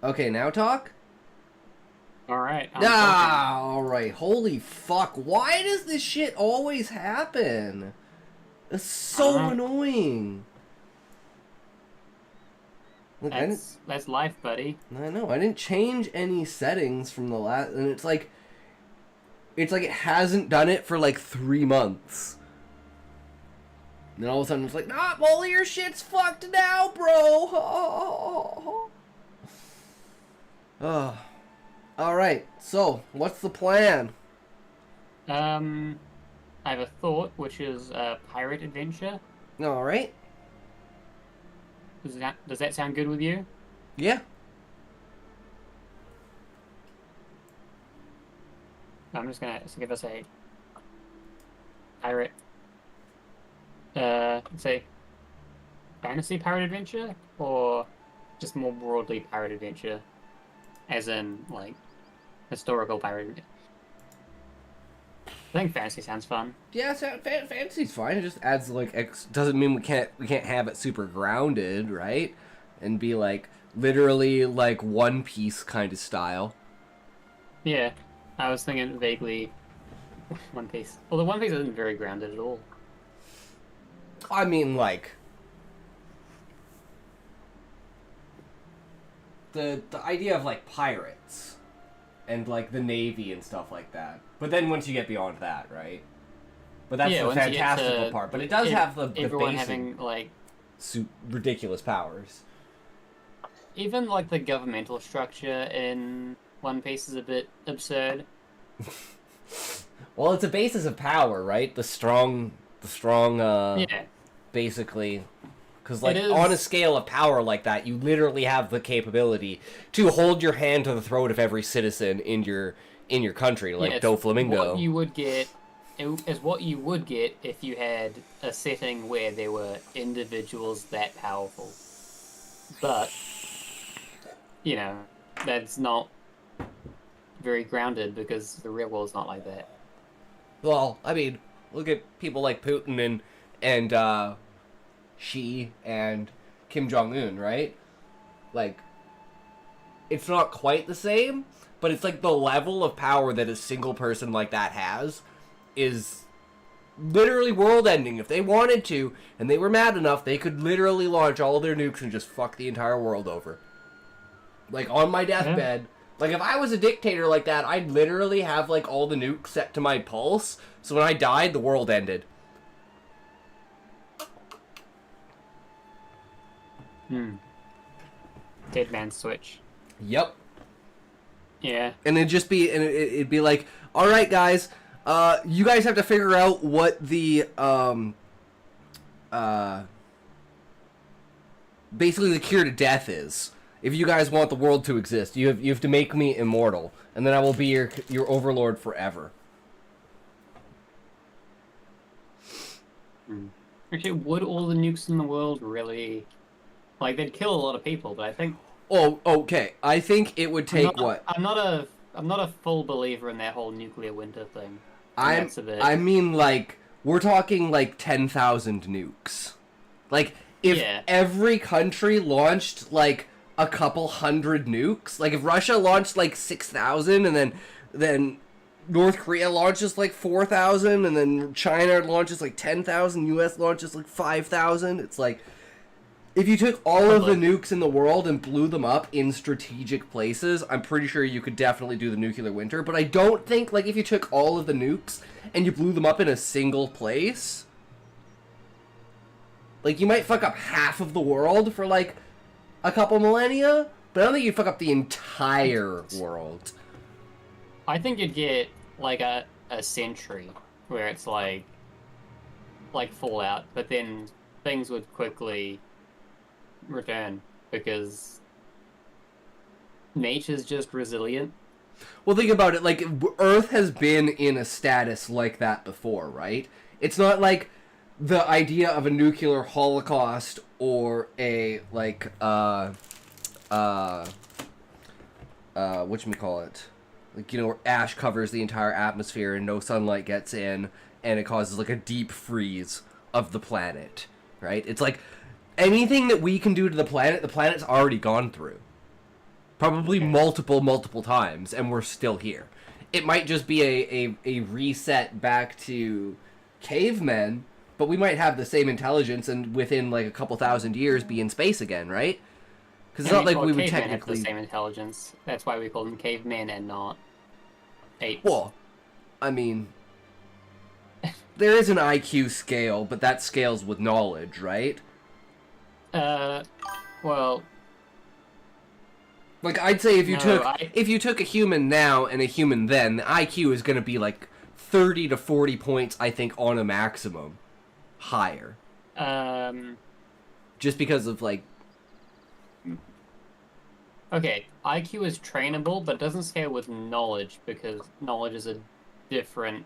Okay, now talk? Alright. Alright. Holy fuck. Why does this shit always happen? It's so annoying. Look, That's life, buddy. I know. I didn't change any settings from the last... And it's like it hasn't done it for like 3 months. And then all of a sudden it's like, nah, all of your shit's fucked now, bro. Oh. Alright, so, what's the plan? I have a thought, which is pirate adventure. Alright. Does that sound good with you? Yeah. I'm just gonna give us a pirate. Let's say fantasy pirate adventure, or just more broadly pirate adventure, as in like historical pirate. I think fantasy sounds fun. Yeah, fantasy's fine. It just adds like doesn't mean we can't have it super grounded, right? And be like literally like One Piece kind of style. Yeah, I was thinking vaguely One Piece. Although One Piece isn't very grounded at all. I mean, like the idea of like pirates and like the Navy and stuff like that. But then once you get beyond that, right? But that's Yeah, the once you get fantastical to part. But it does have the everyone basic having like ridiculous powers. even like the governmental structure in One Piece is a bit absurd. Well, it's a basis of power, right? The strong, Yeah, basically, because It is- on a scale of power like that, you literally have the capability to hold your hand to the throat of every citizen in your country, like it's Doflamingo. what you would get is what you would get if you had a setting where there were individuals that powerful. But you know, that's not very grounded because the real world's not like that. Well, I mean, look at people like Putin and Xi and Kim Jong-un, right? Like, it's not quite the same, but it's like the level of power that a single person like that has is literally world-ending. If they wanted to, and they were mad enough, they could literally launch all their nukes and just fuck the entire world over. Like, on my deathbed, like, if I was a dictator like that, I'd literally have, like, all the nukes set to my pulse, so when I died, the world ended. Dead man switch. Yep. Yeah. And it'd be like, alright, guys, you guys have to figure out what the, basically the cure to death is. If you guys want the world to exist, you have to make me immortal, and then I will be your overlord forever. Actually, would all the nukes in the world really, like, they'd kill a lot of people? But I think Oh, okay. I think it would take what? I'm not a full believer in that whole nuclear winter thing. I mean, like, we're talking like 10,000 nukes. Like, if every country launched like a couple hundred nukes, like if Russia launched like 6,000, and then North Korea launches like 4,000, and then China launches like 10,000, US launches like 5,000, it's like, if you took all of the nukes in the world and blew them up in strategic places, I'm pretty sure you could definitely do the nuclear winter. But I don't think, like, if you took all of the nukes and you blew them up in a single place, like, you might fuck up half of the world for, like, a couple millennia, but I don't think you'd fuck up the entire world. I think you'd get, like, a century where it's, like Fallout, but then things would quickly return because nature's just resilient. Well, think about it, like, Earth has been in a status like that before, right? It's not like the idea of a nuclear holocaust or a, like, whatchamacallit? Like, you know, where ash covers the entire atmosphere and no sunlight gets in, and it causes, like, a deep freeze of the planet, right? It's like, anything that we can do to the planet's already gone through. Probably multiple times, and we're still here. It might just be a reset back to cavemen, but we might have the same intelligence and within, like, a couple thousand years be in space again, right? Because it's not like we would technically... have the same intelligence. That's why we call them cavemen and not apes. Well, I mean... there is an IQ scale, but that scales with knowledge, right? Well... Like, I'd say if you took a human now and a human then, the IQ is going to be, like, 30 to 40 points, I think, on a maximum. Higher. Just because of, like... Okay, IQ is trainable, but it doesn't scale with knowledge, because knowledge is a different...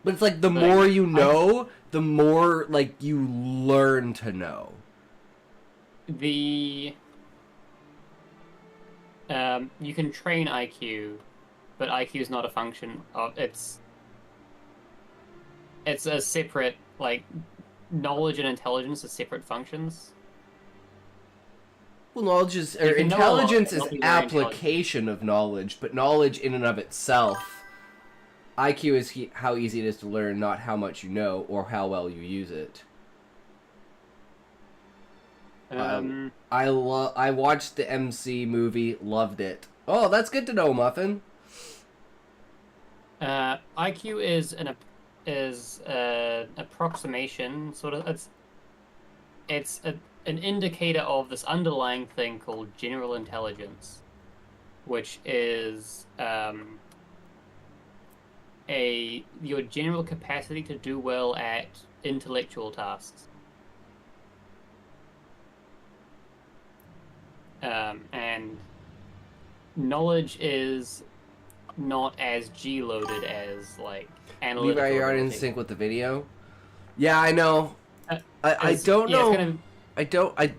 But it's like, the more you know, the more, like, you learn to know. You can train IQ, but IQ is not a function of... It's a separate, like, knowledge and intelligence are separate functions. Well, knowledge is... or intelligence is application of knowledge, but knowledge in and of itself... IQ is how easy it is to learn, not how much you know, or how well you use it. I watched the MC movie, loved it. Oh, that's good to know, Muffin. IQ is is an approximation, sort of. It's an indicator of this underlying thing called general intelligence, which is your general capacity to do well at intellectual tasks. And knowledge is not as G-loaded as, like, analytical. Levi, you're in sync with the video. Yeah, I know. I don't yeah, know. It's kind of...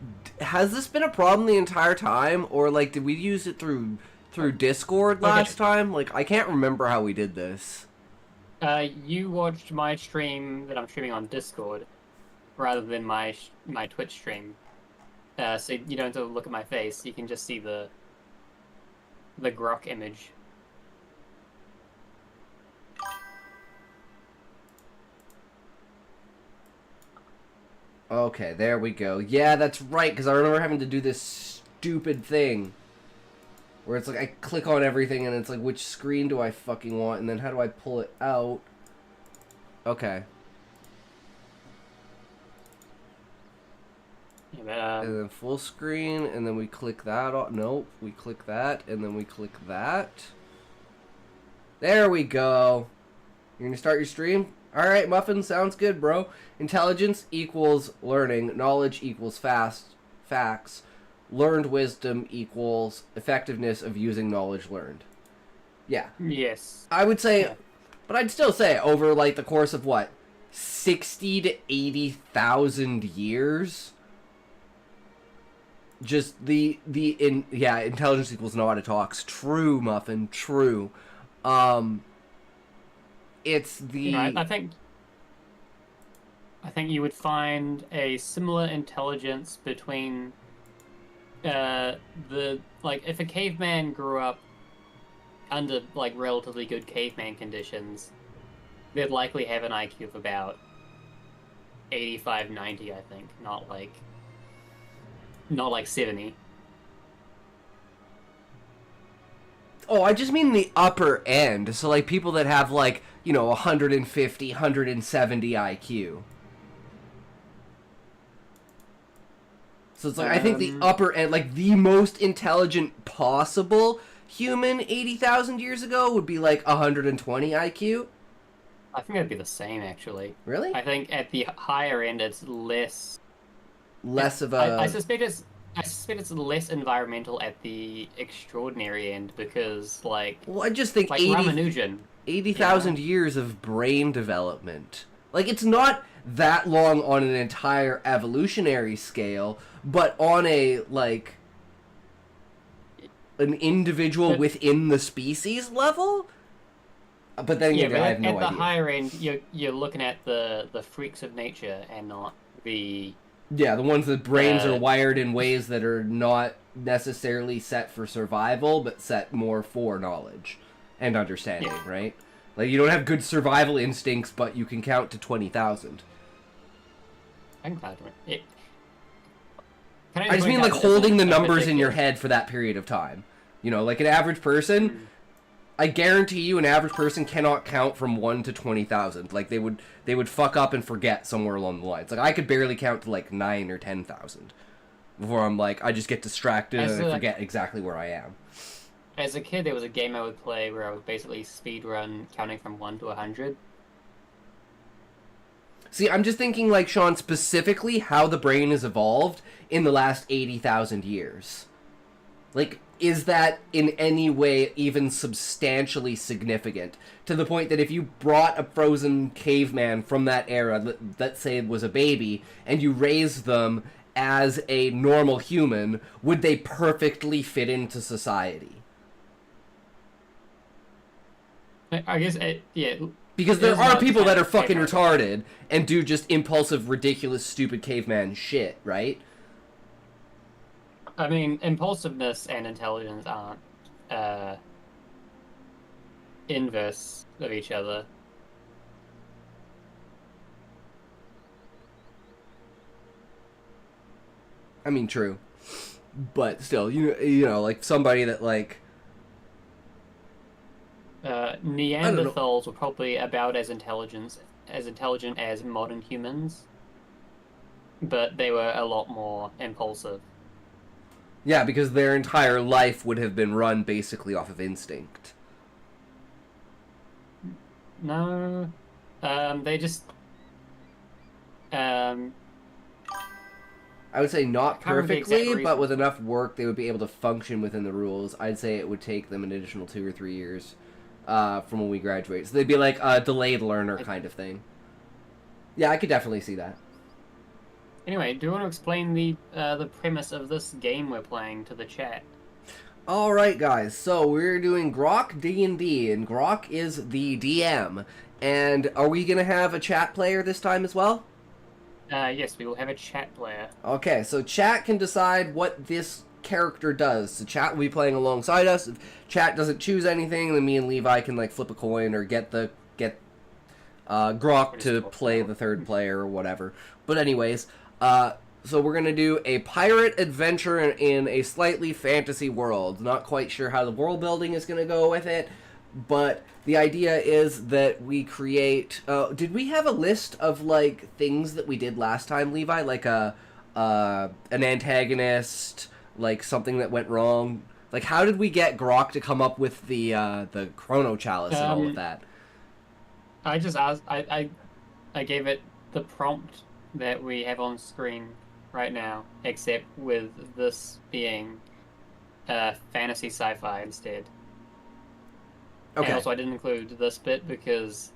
Has this been a problem the entire time, or like did we use it through Discord last time? Like I can't remember how we did this. You watched my stream that I'm streaming on Discord, rather than my Twitch stream. So you don't have to look at my face. You can just see the grok image. Okay, there we go. Yeah, that's right, because I remember having to do this stupid thing. Where it's like, I click on everything, and it's like, which screen do I fucking want, and then how do I pull it out? Okay. Yeah, but, And then full screen, and then we click that off. Nope, we click that, and then we click that. There we go. You're gonna start your stream? Alright, Muffin, sounds good, bro. Intelligence equals learning. Knowledge equals facts. Learned wisdom equals effectiveness of using knowledge learned. Yeah. yes. I would say, Yeah. but I'd still say over, like, the course of, what, 60 to 80,000 years? Just intelligence equals know how to talks. True, Muffin, true. It's the... I think you would find a similar intelligence between if a caveman grew up under like relatively good caveman conditions, they'd likely have an IQ of about 85, 90, I think, not like 70. Oh, I just mean the upper end. So, like, people that have, like, 150, 170 IQ. So it's like, I think the upper end, like, the most intelligent possible human 80,000 years ago would be, like, 120 IQ. I think that'd be the same, actually. Really? I think at the higher end, it's less... Less of a... I suspect it's less environmental at the extraordinary end because, like... Well, I just think like Ramanujan. 80,000 years of brain development. Like, it's not that long on an entire evolutionary scale, but on a, like, an individual within the species level? But then but I have no at the idea. higher end, you're looking at the freaks of nature and not the... Yeah, the ones that brains are wired in ways that are not necessarily set for survival, but set more for knowledge and understanding, right? Like, you don't have good survival instincts, but you can count to 20,000. I can count it. I just mean, like, holding the numbers in your head for that period of time. Like an average person... I guarantee you an average person cannot count from 1 to 20,000. Like, they would fuck up and forget somewhere along the lines. Like, I could barely count to, like, 9 or 10,000. Before I'm like, I just get distracted and I forget exactly where I am. As a kid, there was a game I would play where I would basically speedrun counting from 1 to 100. See, I'm just thinking, like, Sean, specifically how the brain has evolved in the last 80,000 years. Like... Is that in any way even substantially significant? To the point that if you brought a frozen caveman from that era, let's say it was a baby, and you raised them as a normal human, would they perfectly fit into society? I guess, yeah. Because there are people that are fucking retarded and do just impulsive, ridiculous, stupid caveman shit, right? I mean, impulsiveness and intelligence aren't inverse of each other. I mean, true. But still, like, somebody that, like... Neanderthals were probably about as intelligent as modern humans, but they were a lot more impulsive. Yeah, because their entire life would have been run basically off of instinct. No, they just I would say not can't remember the exact perfectly, but reason. with enough work, they would be able to function within the rules. I'd say it would take them an additional 2 or 3 years from when we graduate. So they'd be like a delayed learner kind of thing. Yeah, I could definitely see that. Anyway, do you want to explain the premise of this game we're playing to the chat? All right, guys. So we're doing Grok D&D, and Grok is the DM. And are we gonna have a chat player this time as well? Yes, we will have a chat player. Okay, so chat can decide what this character does. So chat will be playing alongside us. If chat doesn't choose anything, then me and Levi can like flip a coin or get Grok to play the third player or whatever. But anyways, so we're gonna do a pirate adventure in a slightly fantasy world. Not quite sure how the world building is gonna go with it, but the idea is that we create. Did we have a list of like things that we did last time, Levi? Like an antagonist, like something that went wrong. Like, how did we get Grok to come up with the Chrono Chalice and all of that? I just asked. I gave it the prompt that we have on screen right now, except with this being fantasy sci-fi instead. Okay. And also, I didn't include this bit because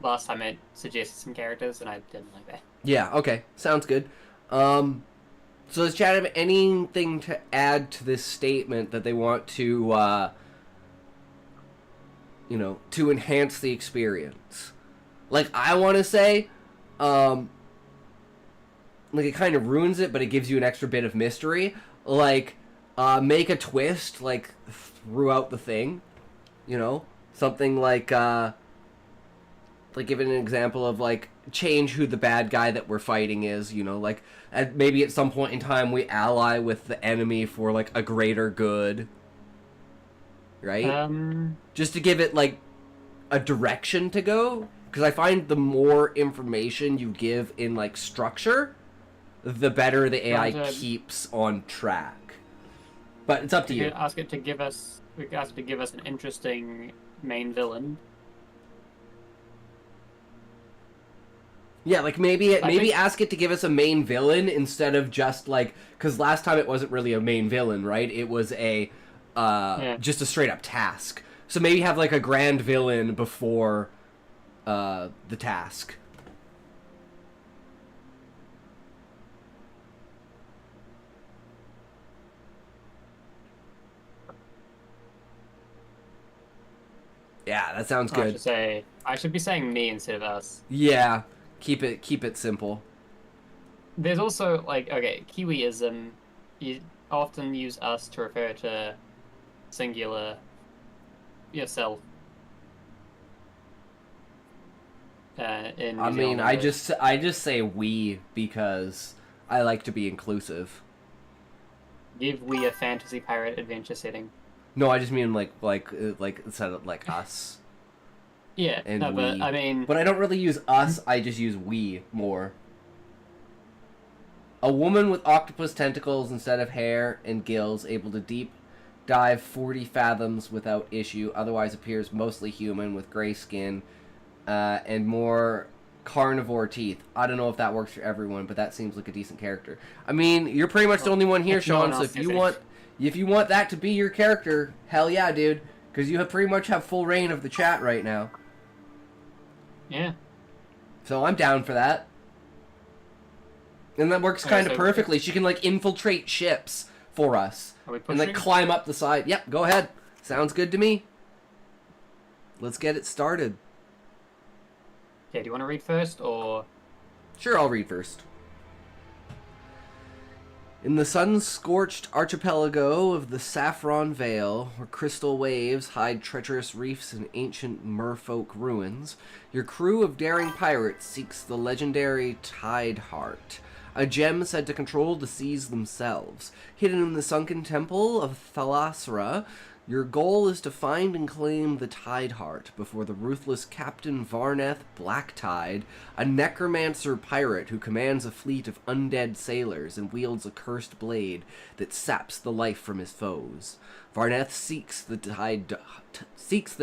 last time I suggested some characters and I didn't like that. Yeah. Okay. Sounds good. So does chat have anything to add to this statement that they want to, to enhance the experience? Like, I want to say, like, it kind of ruins it, but it gives you an extra bit of mystery. Like, make a twist, like, throughout the thing. Something like give it an example of, like, change who the bad guy that we're fighting is, like, maybe at some point in time we ally with the enemy for, like, a greater good. Right? Just to give it, like, a direction to go. Because I find the more information you give in, like, structure, the better the AI keeps on track. But it's up to you. We could ask it to give us an interesting main villain. Yeah, like maybe ask it to give us a main villain instead of just like, because last time it wasn't really a main villain, right? It was a just a straight up task. So maybe have like a grand villain before the task. Yeah, that sounds good. I should be saying me instead of us. Yeah, keep it simple. There's also Kiwiism. You often use us to refer to singular yourself. I just say we because I like to be inclusive. Give we a fantasy pirate adventure setting. No, I just mean like instead of like us. Yeah, and no, we. but I don't really use us. I just use we more. A woman with octopus tentacles instead of hair and gills, able to deep dive 40 fathoms without issue. Otherwise, appears mostly human with gray skin and more carnivore teeth. I don't know if that works for everyone, but that seems like a decent character. I mean, you're pretty much the only one here, Sean. So if you want that to be your character, hell yeah, dude. Because you pretty much have full reign of the chat right now. Yeah. So I'm down for that. And that works kind of perfectly. She can, like, infiltrate ships for us. And, like, climb up the side. Yep, go ahead. Sounds good to me. Let's get it started. Okay, do you want to read first, or...? Sure, I'll read first. In the sun-scorched archipelago of the Saffron Vale, where crystal waves hide treacherous reefs and ancient merfolk ruins, your crew of daring pirates seeks the legendary Tide Heart, a gem said to control the seas themselves. Hidden in the sunken temple of Thalasra, Your goal is to find and claim the Tide Heart before the ruthless Captain Varneth Blacktide, a necromancer pirate who commands a fleet of undead sailors and wields a cursed blade that saps the life from his foes. Varneth seeks the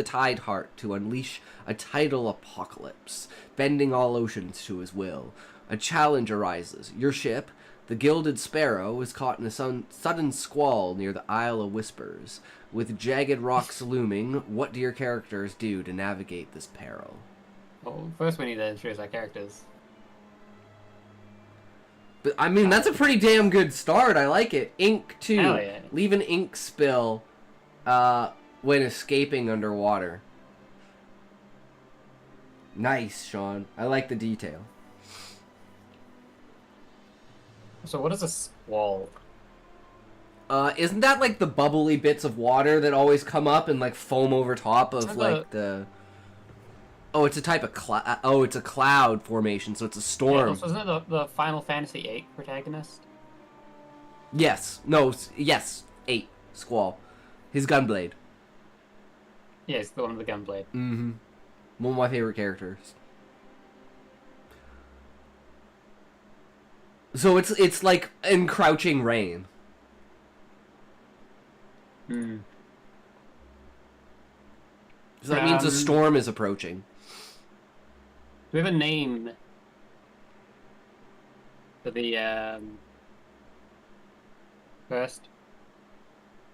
Tide Heart to unleash a tidal apocalypse, bending all oceans to his will. A challenge arises. Your ship, the Gilded Sparrow, is caught in a sudden squall near the Isle of Whispers. With jagged rocks looming, what do your characters do to navigate this peril? Well, first we need to introduce our characters. But, I mean, that's a pretty damn good start. I like it. Ink, too. Hell yeah. Leave an ink spill when escaping underwater. Nice, Sean. I like the detail. So what is a squall? Isn't that like the bubbly bits of water that always come up and like foam over top of like the... Oh, it's a type of cloud. Oh, it's a cloud formation, so it's a storm. Yeah, so isn't it the Final Fantasy VIII protagonist? Yes. No, yes. 8. Squall. His gunblade. Yeah, it's the one with the gunblade. Mm-hmm. One of my favorite characters. So it's like encroaching rain. Hmm. So that means a storm is approaching. Do we have a name for the first?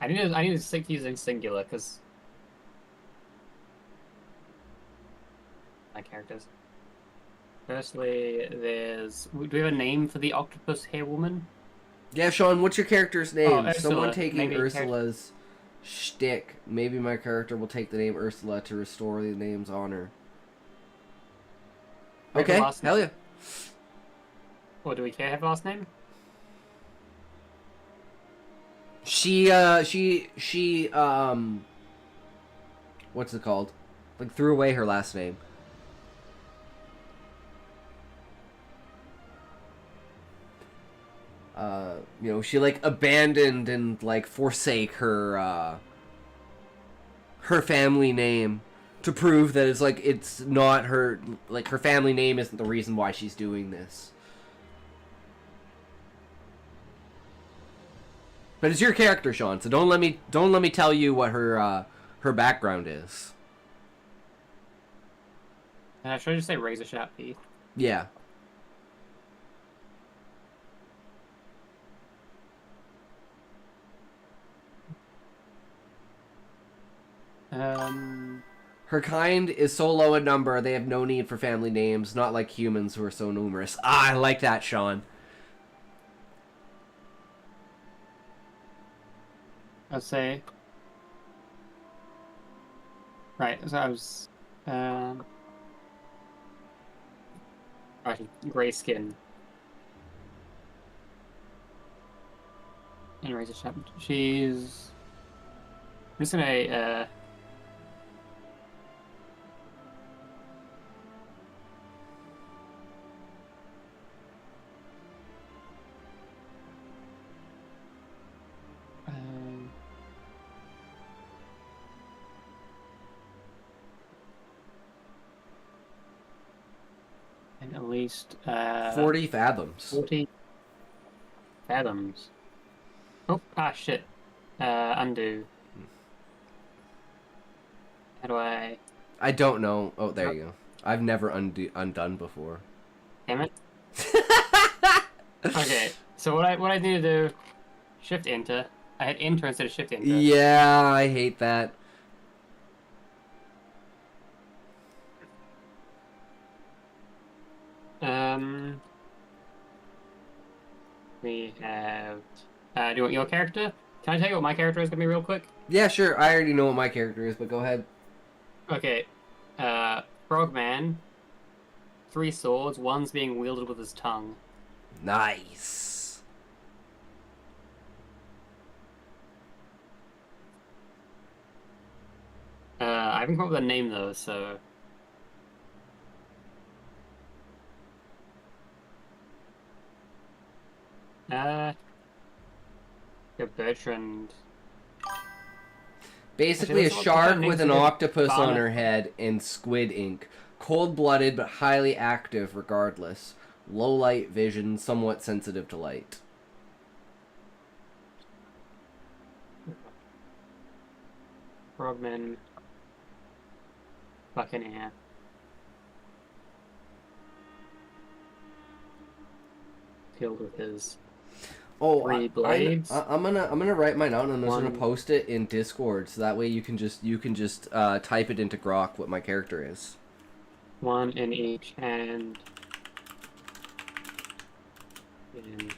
I need to stick using singular because my characters. Firstly, do we have a name for the octopus hair woman? Yeah, Sean, what's your character's name? Ursula. Someone taking Maybe Ursula's shtick. Maybe my character will take the name Ursula to restore the name's honor. Wait, the Okay, last hell name? yeah. Or do we care have a last name? She what's it called? Like, threw away her last name. You know, she like abandoned and like forsake her her family name to prove that it's like it's not her, like her family name isn't the reason why she's doing this. But it's your character, Sean, so don't let me tell you what her background is. Should I just say razor sharp teeth? Yeah. Her kind is so low in number, they have no need for family names, not like humans who are so numerous. Ah, I like that, Sean. I'll say. Right, so I was. Right, grey skin. And razor sharp. She's. I'm just gonna. And at least 40 fathoms. 40 fathoms. Oh, shit. Undo. How do I... I don't know. Oh, there you go. I've never undone before. Damn it. Okay, so what I need to do... Shift Enter. I had Enter instead of Shift Enter. Yeah, I hate that. We have... do you want your character? Can I tell you what my character is going to be real quick? Yeah, sure. I already know what my character is, but go ahead. Okay. Frogman. 3 swords. One's being wielded with his tongue. Nice. I haven't come up with a name though, so... Bertrand. Basically, Actually, a let's look at shark names with an of the octopus on fauna. her head and squid ink. Cold-blooded but highly active regardless. Low light vision, somewhat sensitive to light. Frogman. Buccaneer. Killed with his Oh, 3 blades. I'm gonna write mine out and I'm just gonna One. post it in Discord so that way you can just type it into Grok what my character is. 1 in each hand. And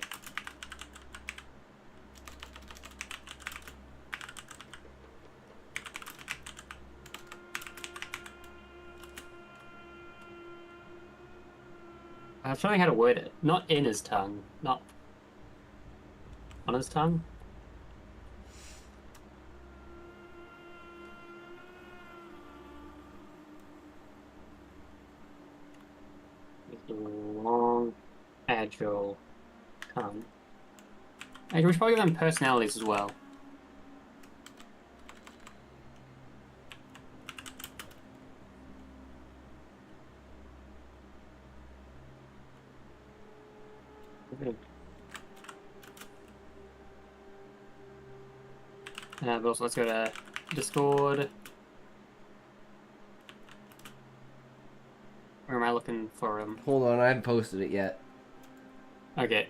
I was trying how to word it. Not in his tongue. Not on his tongue. With the long, agile tongue. Actually, we should probably give them personalities as well. But also, let's go to Discord. Where am I looking for him? Hold on, I haven't posted it yet. Okay.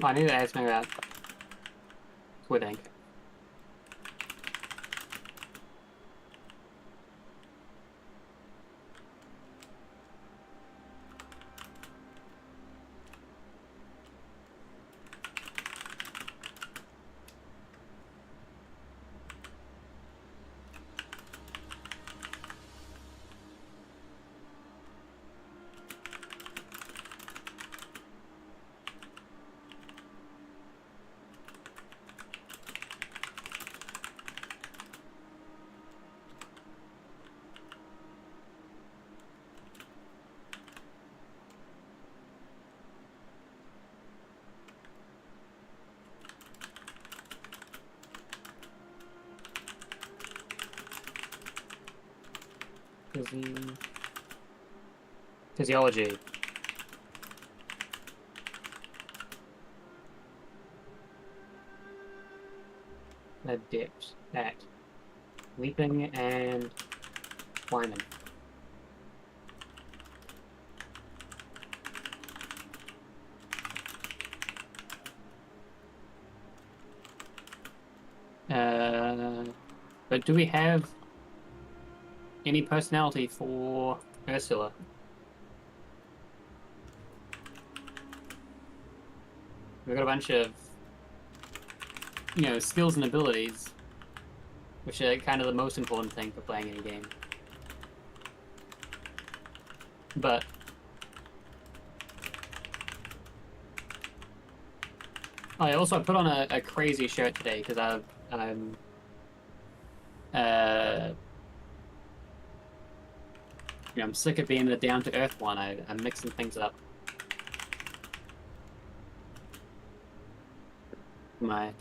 I need to ask me about Squid Ink. Physiology. Adept at leaping and climbing. But do we have any personality for Ursula? We've got a bunch of, skills and abilities, which are kind of the most important thing for playing any game. But I put on a crazy shirt today because I'm sick of being the down to earth one. I'm mixing things up. My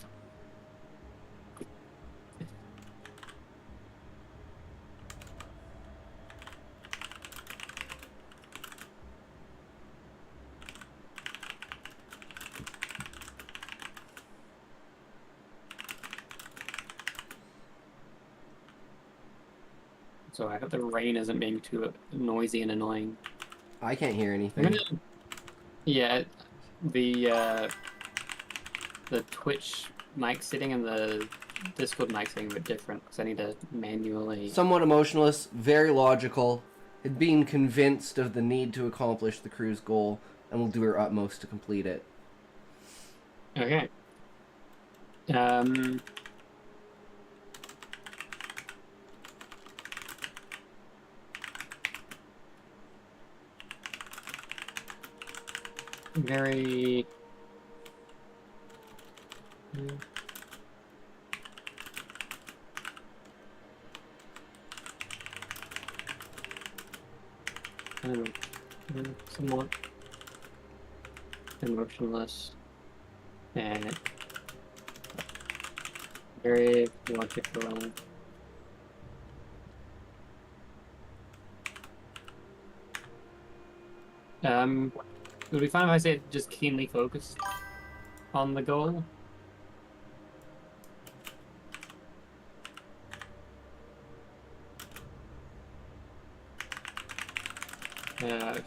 So I hope the rain isn't being too noisy and annoying. I can't hear I'm anything. gonna, yeah, the Twitch mic setting and the Discord mic setting are a bit different because I need to manually. Somewhat emotionless, very logical, had been convinced of the need to accomplish the crew's goal, and will do her utmost to complete it. Okay. Very. Somewhat emotionless and very logical. It would be fine if I said just keenly focused on the goal.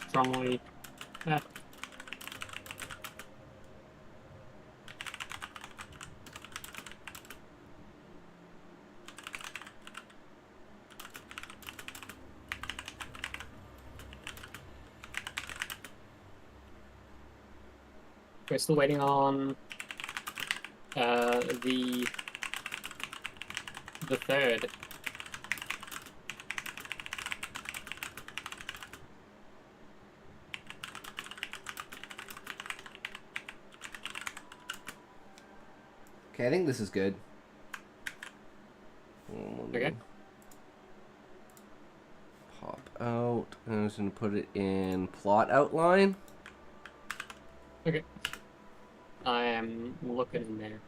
Strongly. We're still waiting on the third. Okay, I think this is good. Okay. Pop out. I'm just going to put it in plot outline. Okay. I am looking in there.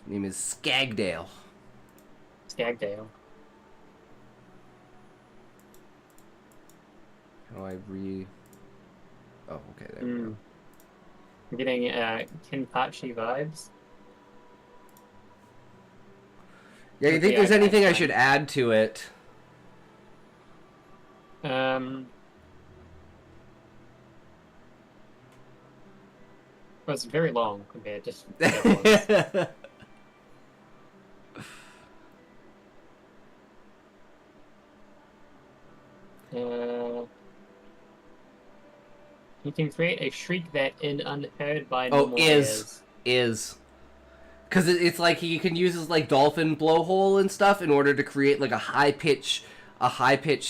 His name is Skagdale. Skagdale. How I re... Oh, okay, there we go. I'm getting Kinpachi vibes. Yeah, you think there's anything I should add to it? Well, it's very long compared to the other ones. You can create a shriek that is unheard by normal ears. Is. Because it's like you can use his like dolphin blowhole and stuff in order to create like a high pitch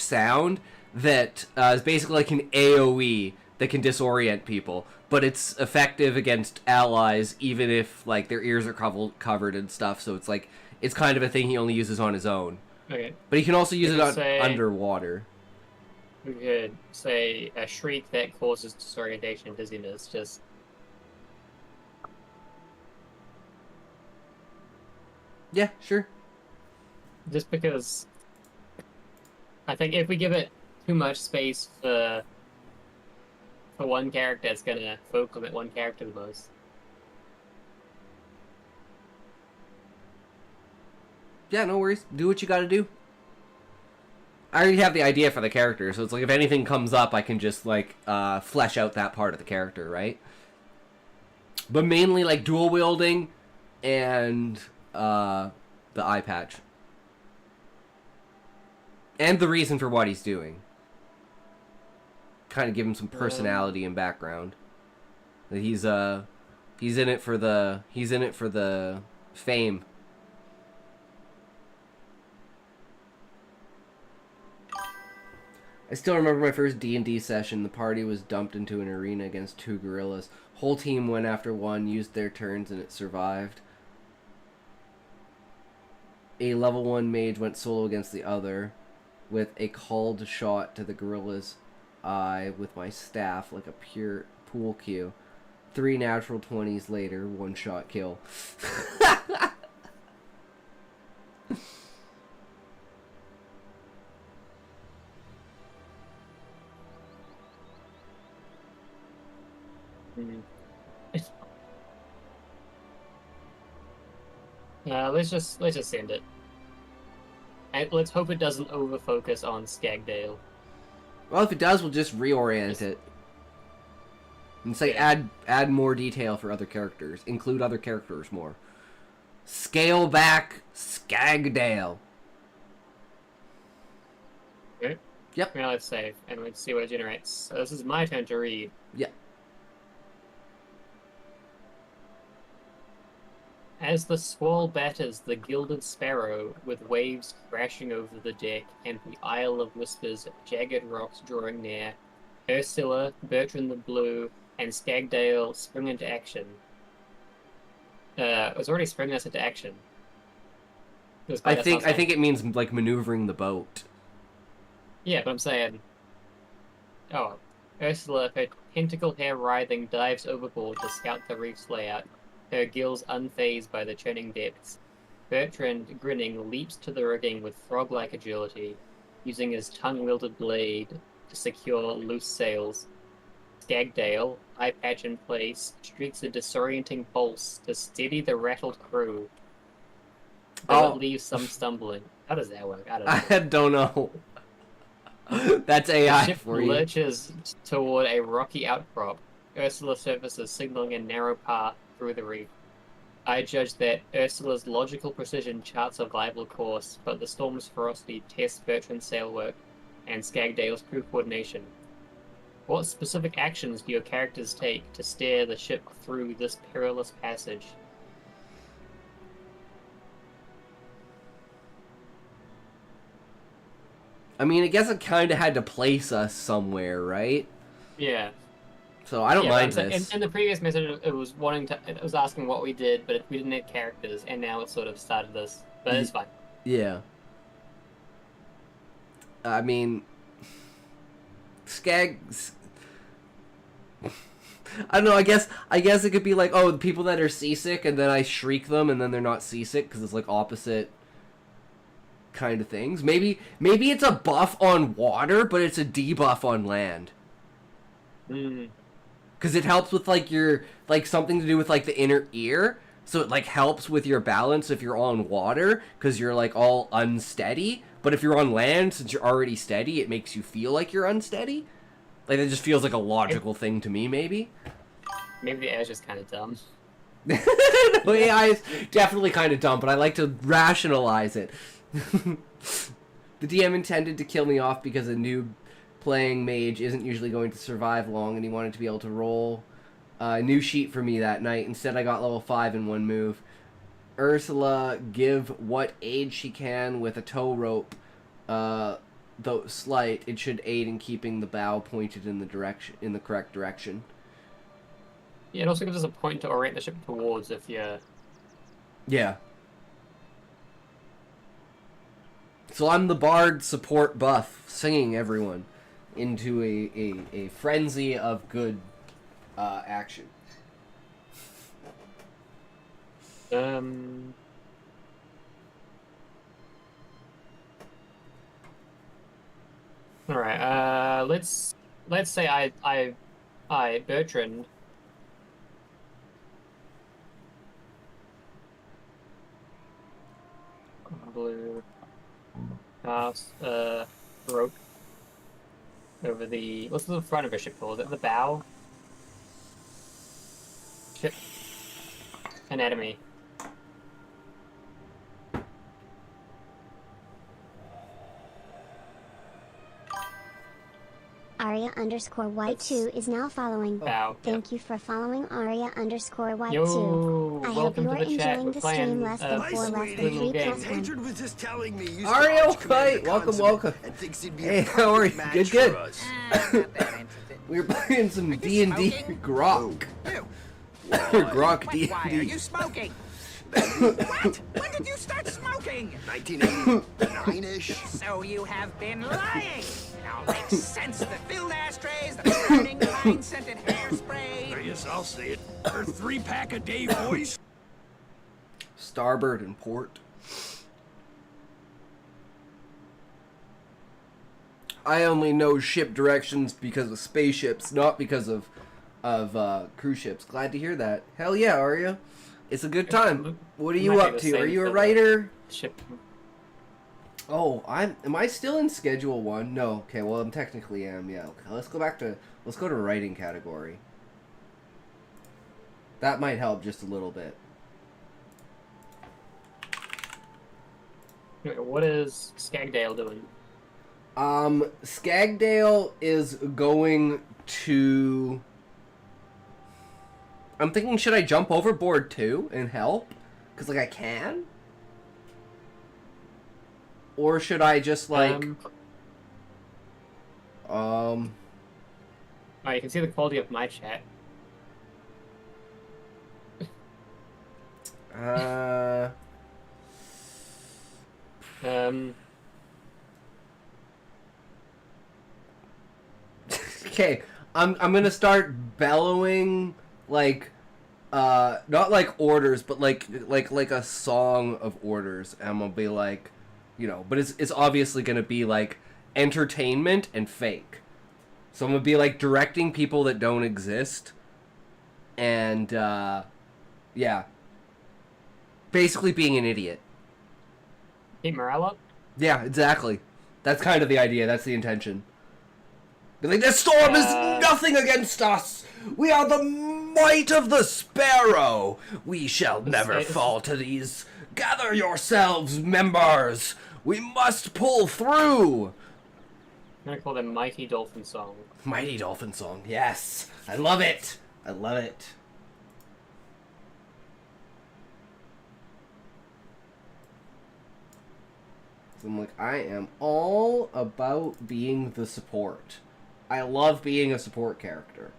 sound that is basically like an AOE that can disorient people, but it's effective against allies even if like their ears are covered and stuff. So it's like it's kind of a thing he only uses on his own. Okay. But he can also use it underwater. We could say a shriek that causes disorientation and dizziness. Just. Yeah, sure. Just because I think if we give it too much space for one character, it's gonna focus on that one character the most. Yeah, no worries. Do what you gotta do. I already have the idea for the character, so it's like if anything comes up, I can just like flesh out that part of the character, right? But mainly like dual wielding and the eye patch. And the reason for what he's doing. Kind of give him some personality and background. That he's in it for the fame. I still remember my first D&D session. The party was dumped into an arena against 2 gorillas. Whole team went after one, used their turns, and it survived. A level 1 mage went solo against the other with a called shot to the gorilla's eye with my staff like a pure pool cue. 3 natural 20s later, 1-shot kill. Let's just send it. And let's hope it doesn't over-focus on Skagdale. Well, if it does, we'll just reorient it. And say add more detail for other characters. Include other characters more. Scale back Skagdale. Okay. Yep. Now let's save, and let's see what it generates. So this is my turn to read. Yeah. As the squall batters the gilded sparrow, with waves crashing over the deck, and the Isle of Whispers, jagged rocks drawing near, Ursula, Bertrand the Blue, and Skagdale spring into action. It was already springing us into action. I think it means like maneuvering the boat. Yeah, but I'm saying. Oh, Ursula, her tentacle hair writhing, dives overboard to scout the reef's layout, her gills unfazed by the churning depths. Bertrand, grinning, leaps to the rigging with frog-like agility, using his tongue-wielded blade to secure loose sails. Skagdale, eye patch in place, streaks a disorienting pulse to steady the rattled crew. Though it leaves some stumbling. How does that work? I don't know. I don't know. That's AI The ship for you. lurches toward a rocky outcrop. Ursula surfaces, signaling a narrow path through the reef. I judge that Ursula's logical precision charts a viable course, but the storm's ferocity tests Bertrand's sail work and Skagdale's crew coordination. What specific actions do your characters take to steer the ship through this perilous passage? I mean, I guess it kind of had to place us somewhere, right? Yeah. So I don't mind but this. In the previous message, it was asking what we did, but we didn't have characters, and now it sort of started this. But it's fine. Yeah. I mean, I don't know. I guess it could be like, oh, the people that are seasick, and then I shriek them, and then they're not seasick because it's like opposite kind of things. Maybe it's a buff on water, but it's a debuff on land. Because it helps with like your something to do with like the inner ear. So it like helps with your balance if you're on water, because you're like all unsteady. But if you're on land, since you're already steady, it makes you feel like you're unsteady. Like it just feels like a logical thing to me, maybe. Maybe the AI is just kind of dumb. The AI is definitely kind of dumb, but I like to rationalize it. The DM intended to kill me off because a noob playing mage isn't usually going to survive long, and he wanted to be able to roll a new sheet for me that night. Instead, I got level 5 in one move. Ursula, give what aid she can with a tow rope. Though slight, it should aid in keeping the bow pointed in the correct direction. Yeah, it also gives us a point to orient the ship towards if you're... Yeah. So I'm the bard support buff, singing everyone into a frenzy of good action. All right. Let's say I Bertrand. Blue. Rope over the... What's the front of a ship called? Is it the bow? Ship anatomy. Aria_Y2 is now following. Bow. Thank you for following Aria_Y2. Yo, I hope welcome you are to the chat. enjoying We're the playing stream less than 4 less than 3 game. plus 1. Hatred was just telling me you Ariel, hi, welcome. Hey, how are you? Good. We were playing some D&D Grok. Grok D&D. Why are you smoking? What? When did you start smoking? 1989-ish. So you have been lying. It all makes sense. The filled ashtrays, the burning pine-scented hairspray. Yes, I'll say it. Her 3-pack a day voice. Starboard and port. I only know ship directions because of spaceships, not because of cruise ships. Glad to hear that. Hell yeah, Arya. It's a good time. What are you Might be up the to? same Are you a for the writer? Ship. Oh, am I still in schedule 1? No. Okay, well, I'm technically am. Yeah. Okay, let's go to writing category. That might help just a little bit. Okay, what is Skagdale doing? Skagdale is going to... I'm thinking, should I jump overboard too and help? Because, like, I can? Or should I just, like... Oh, you can see the quality of my chat. Okay, I'm gonna start bellowing, like, not like orders, but like a song of orders. And I'm gonna be like, you know, but it's obviously gonna be like entertainment and fake. So I'm gonna be like directing people that don't exist, and yeah, basically being an idiot. Keep morale up? Yeah, exactly. That's kind of the idea. That's the intention. Be like, this storm is nothing against us. We are the might of the sparrow. We shall never fall to these. Gather yourselves, members. We must pull through. I'm gonna call them Mighty Dolphin Song. Mighty Dolphin Song. Yes. I love it. I love it. So I'm like, I am all about being the support. I love being a support character.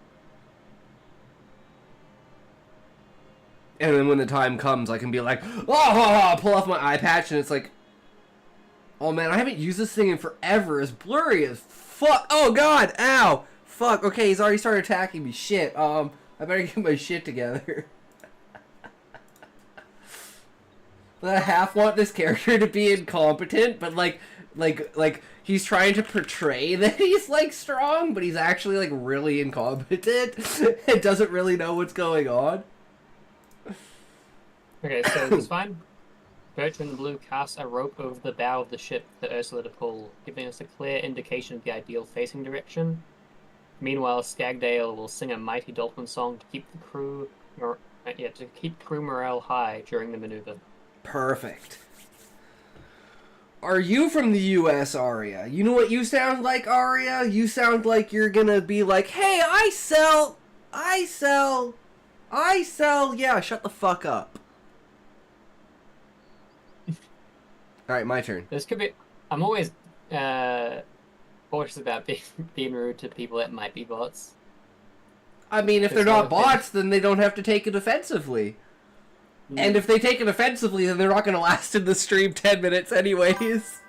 And then when the time comes, I can be like, oh, pull off my eye patch, and it's like, oh man, I haven't used this thing in forever. It's blurry as fuck. Oh god, ow, fuck. Okay, he's already started attacking me. Shit. I better get my shit together. I half want this character to be incompetent, but like he's trying to portray that he's like strong, but he's actually like really incompetent and doesn't really know what's going on. Okay, so this is fine. Bertrand the Blue casts a rope over the bow of the ship for Ursula to pull, giving us a clear indication of the ideal facing direction. Meanwhile, Skagdale will sing a Mighty Dolphin Song to keep the crew morale high during the maneuver. Perfect. Are you from the U.S., Arya? You know what you sound like, Arya? You sound like you're gonna be like, hey, I sell. Yeah, shut the fuck up. Alright, my turn. This could be... I'm always cautious about being rude to people that might be bots. I mean, if they're not bots, then they don't have to take it offensively. And if they take it offensively, then they're not going to last in the stream 10 minutes anyways.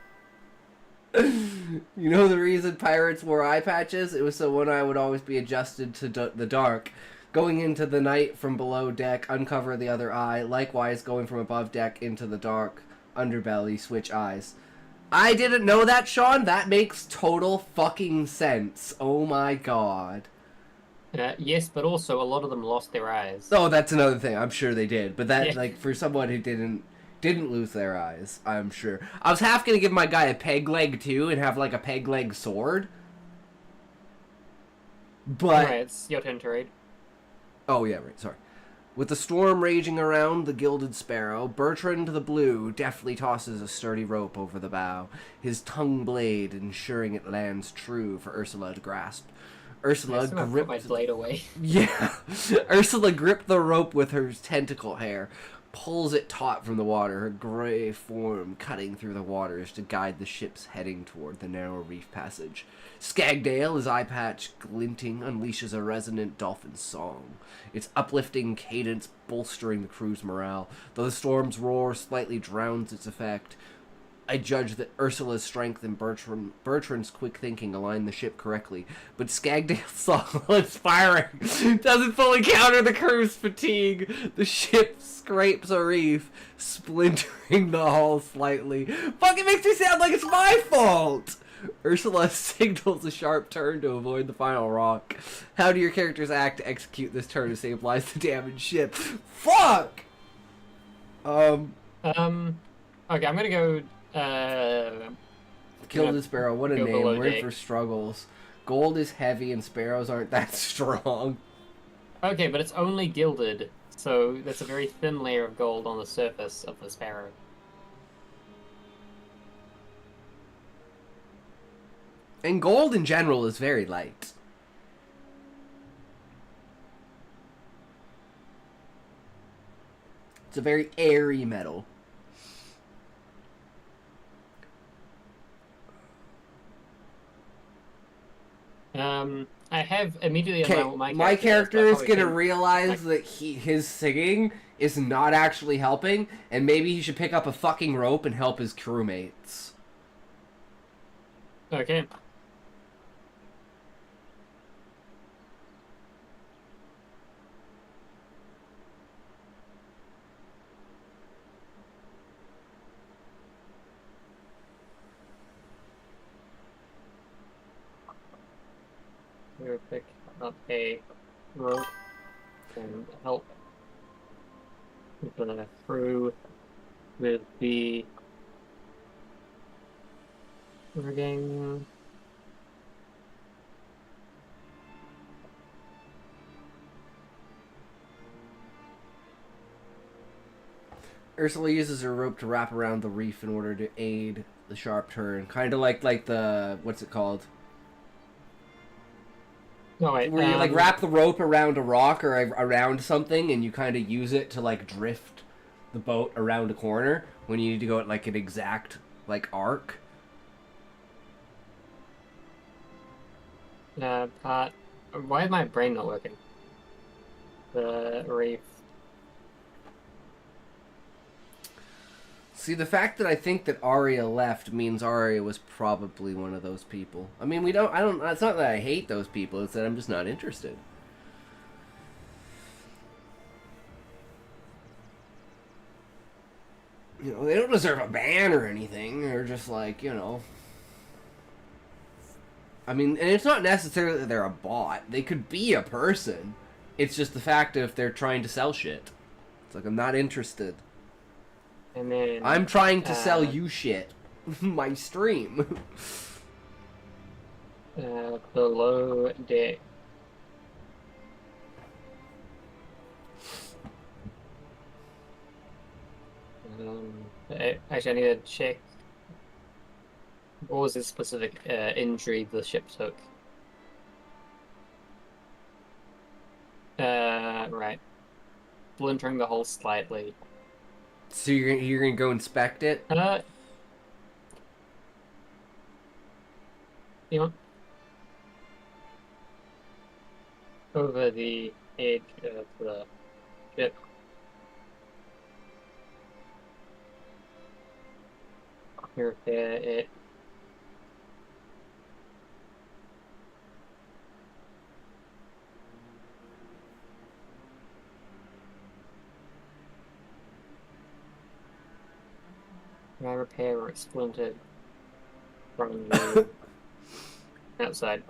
You know the reason pirates wore eye patches? It was so one eye would always be adjusted to the dark. Going into the night from below deck, uncover the other eye. Likewise, going from above deck into the dark underbelly, switch eyes. I didn't know that, Sean. That makes total fucking sense. Oh my god. Yes, but also a lot of them lost their eyes. Oh, that's another thing. I'm sure they did. But that, like, for someone who didn't lose their eyes, I'm sure. I was half gonna give my guy a peg leg, too, and have, like, a peg leg sword. But... Alright, it's your turn to read. Oh, yeah, right, sorry. With the storm raging around the gilded sparrow, Bertrand the Blue deftly tosses a sturdy rope over the bow, his tongue blade ensuring it lands true for Ursula to grasp. Ursula gripped my blade away. Yeah. Ursula gripped the rope with her tentacle hair, pulls it taut from the water, her gray form cutting through the waters to guide the ship's heading toward the narrow reef passage. Skagdale, his eye patch glinting, unleashes a resonant dolphin song, its uplifting cadence bolstering the crew's morale. Though the storm's roar slightly drowns its effect, I judge that Ursula's strength and Bertrand's quick thinking align the ship correctly, but Skagdale's song, while inspiring, doesn't fully counter the crew's fatigue. The ship scrapes a reef, splintering the hull slightly. Fucking makes me sound like it's my fault! Ursula signals a sharp turn to avoid the final rock. How do your characters act to execute this turn to stabilize the damaged ship? Fuck! Okay, I'm gonna go. Kill the sparrow. What a go name. below We're in deck. for struggles. Gold is heavy and sparrows aren't that strong. Okay, but it's only gilded, so there's a very thin layer of gold on the surface of the sparrow. And gold in general is very light. It's a very airy metal. I have immediately Okay, on my my character is but I gonna probably realize that his singing is not actually helping, and maybe he should pick up a fucking rope and help his crewmates. shouldn't- Okay. We'll pick up a rope and help the crew with the rigging. Ursula uses her rope to wrap around the reef in order to aid the sharp turn. Kind of like the... what's it called? No, wait. Where you like wrap the rope around a rock or around something, and you kind of use it to like drift the boat around a corner when you need to go at like an exact like arc. Part. Why is my brain not working? The reef. See, the fact that I think that Arya left means Arya was probably one of those people. I mean, I don't, it's not that I hate those people, it's that I'm just not interested. You know, they don't deserve a ban or anything, they're just like, you know... I mean, and it's not necessarily that they're a bot, they could be a person. It's just the fact of if they're trying to sell shit. It's like, I'm not interested. And then I'm trying to sell you shit. My stream. below deck. Actually, I need to check. What was the specific injury the ship took? Right. Splintering the hull slightly. So you're gonna go inspect it? You know, over the edge of the ship. Repair it. Can I repair where it's splintered from the outside?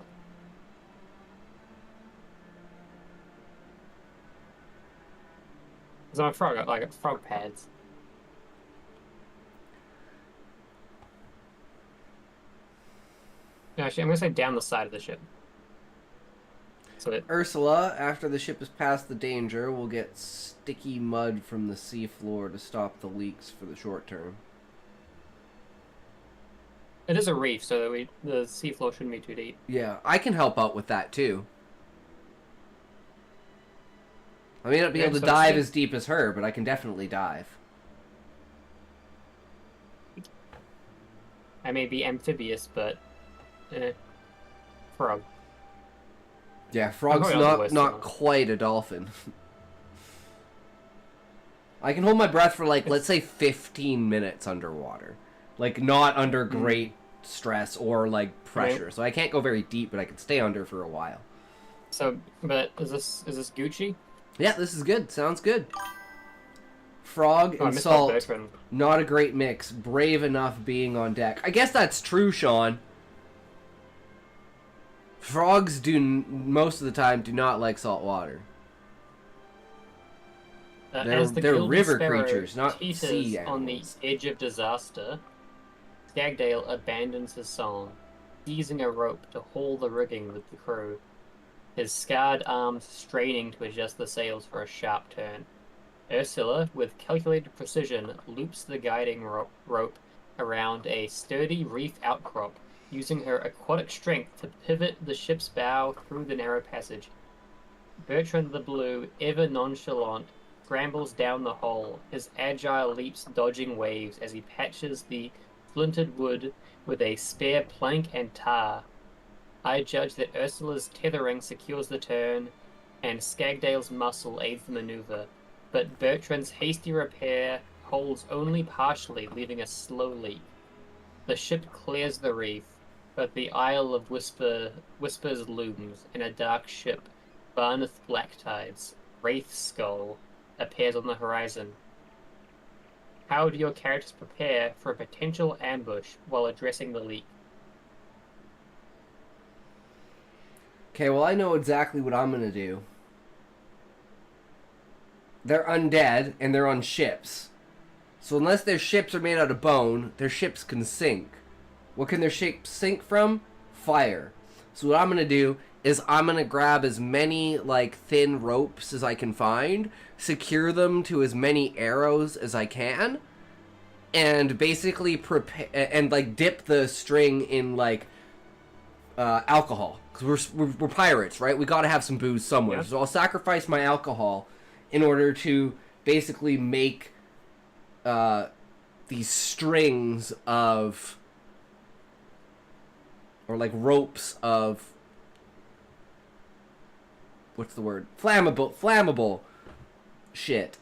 Because I'm a frog, I got frog pads. Actually, I'm gonna say down the side of the ship. So it... Ursula, after the ship has passed the danger, will get sticky mud from the seafloor to stop the leaks for the short term. It is a reef, so that the seafloor shouldn't be too deep. Yeah, I can help out with that too. I may not be able to dive as deep as her, but I can definitely dive. I may be amphibious, but frog. Yeah, frog's not quite a dolphin. I can hold my breath for like, let's say 15 minutes underwater. Like, not under great stress or like pressure. So I can't go very deep, but I can stay under for a while. So, but is this Gucci? Yeah, this is good. Sounds good. Frog and salt, not a great mix. Brave enough being on deck. I guess that's true, Sean. Frogs most of the time do not like salt water. As the They're gilded river sparrow creatures, not teeters sea on the animals. edge of disaster, Skagdale abandons his song, seizing a rope to haul the rigging with the crew, his scarred arms straining to adjust the sails for a sharp turn. Ursula, with calculated precision, loops the guiding rope around a sturdy reef outcrop, using her aquatic strength to pivot the ship's bow through the narrow passage. Bertrand the Blue, ever nonchalant, scrambles down the hole, his agile leaps dodging waves as he patches the splintered wood with a spare plank and tar. I judge that Ursula's tethering secures the turn, and Skagdale's muscle aids the maneuver, but Bertrand's hasty repair holds only partially, leaving a slow leak. The ship clears the reef, but the Isle of Whispers looms, and a dark ship, Barneth Black Tides, Wraith Skull, appears on the horizon. How do your characters prepare for a potential ambush while addressing the leak? Okay, well, I know exactly what I'm gonna do. They're undead, and they're on ships. So unless their ships are made out of bone, their ships can sink. What can their ships sink from? Fire. So what I'm gonna do is I'm gonna grab as many, like, thin ropes as I can find, secure them to as many arrows as I can, and basically prepare, and, like, dip the string in, like, alcohol. Because we're pirates, right? We gotta have some booze somewhere. Yep. So I'll sacrifice my alcohol in order to basically make these strings of, or like ropes of, what's the word? Flammable shit.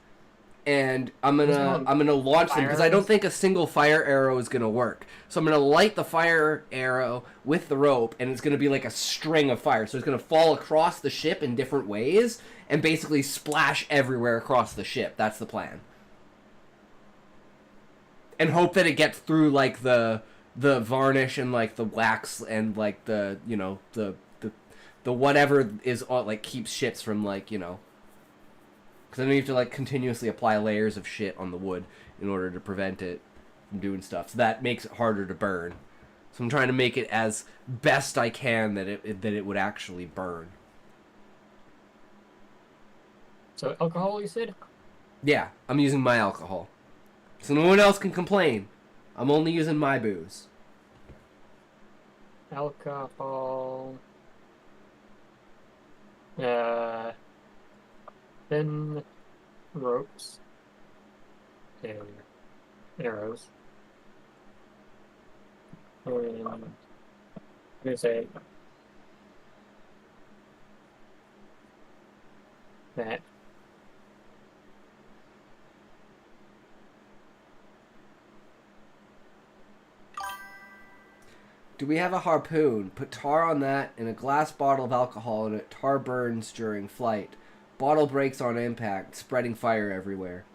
And I'm gonna launch them because I don't think a single fire arrow is gonna work. So I'm gonna light the fire arrow with the rope, and it's gonna be like a string of fire. So it's gonna fall across the ship in different ways and basically splash everywhere across the ship. That's the plan. And hope that it gets through like the varnish and like the wax and like the, you know, the whatever is like keeps ships from, like, you know. Because I know you have to, like, continuously apply layers of shit on the wood in order to prevent it from doing stuff. So that makes it harder to burn. So I'm trying to make it as best I can that it would actually burn. So alcohol, you said? Yeah, I'm using my alcohol. So no one else can complain. I'm only using my booze. Alcohol. Thin ropes and arrows. And I'm gonna say that. Do we have a harpoon? Put tar on that and a glass bottle of alcohol in it. Tar burns during flight. Bottle breaks on impact, spreading fire everywhere.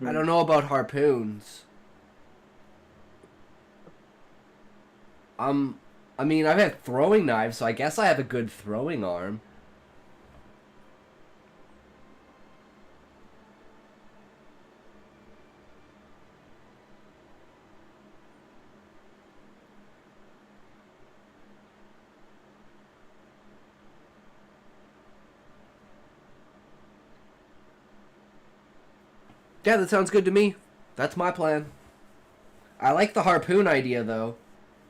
I don't know about harpoons. I mean, I've had throwing knives, so I guess I have a good throwing arm. Yeah, that sounds good to me. That's my plan. I like the harpoon idea, though.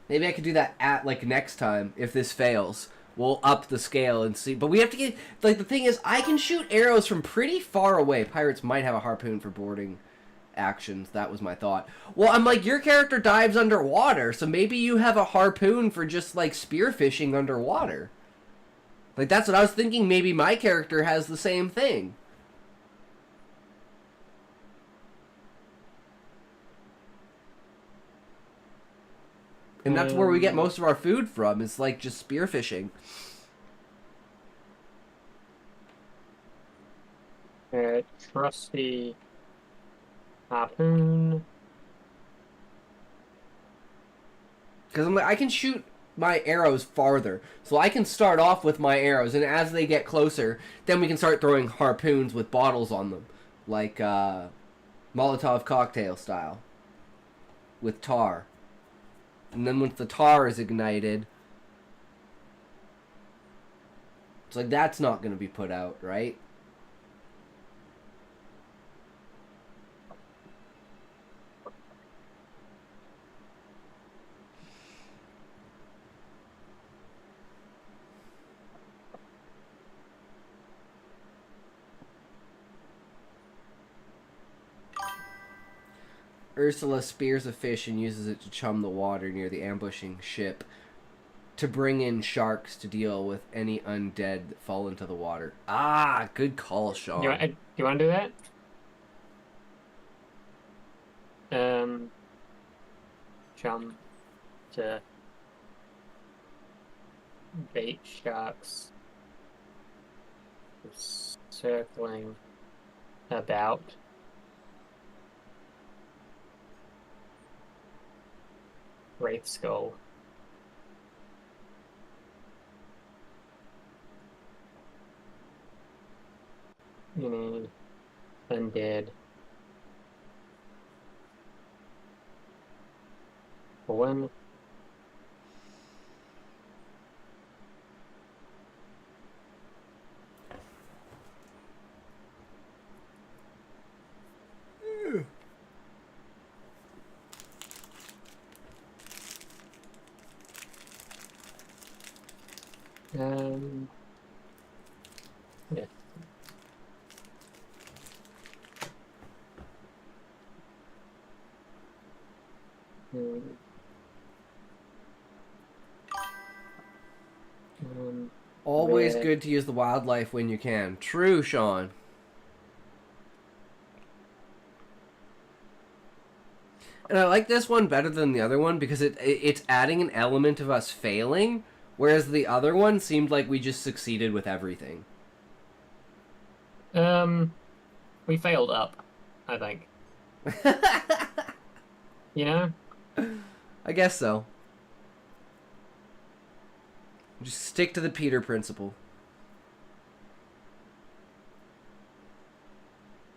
Maybe I could do that at, like, next time, if this fails. We'll up the scale and see. But we have to get... Like, the thing is, I can shoot arrows from pretty far away. Pirates might have a harpoon for boarding actions. That was my thought. Well, I'm like, your character dives underwater, so maybe you have a harpoon for just, like, spearfishing underwater. Like, that's what I was thinking. Maybe my character has the same thing. And that's where we get most of our food from. It's like just spearfishing. Trusty harpoon. Because I'm like, I can shoot my arrows farther. So I can start off with my arrows, and as they get closer, then we can start throwing harpoons with bottles on them. Like Molotov cocktail style. With tar. And then once the tar is ignited, it's like that's not going to be put out, right? Ursula spears a fish and uses it to chum the water near the ambushing ship to bring in sharks to deal with any undead that fall into the water. Ah, good call, Sean. Do you want to do that? Chum to bait sharks circling about. Wraith Skull. You need undead. For one. Yeah. Always red. good to use the wildlife when you can. True, Sean. And I like this one better than the other one because it's adding an element of us failing, whereas the other one seemed like we just succeeded with everything. We failed up, I think. You know? I guess so. Just stick to the Peter principle.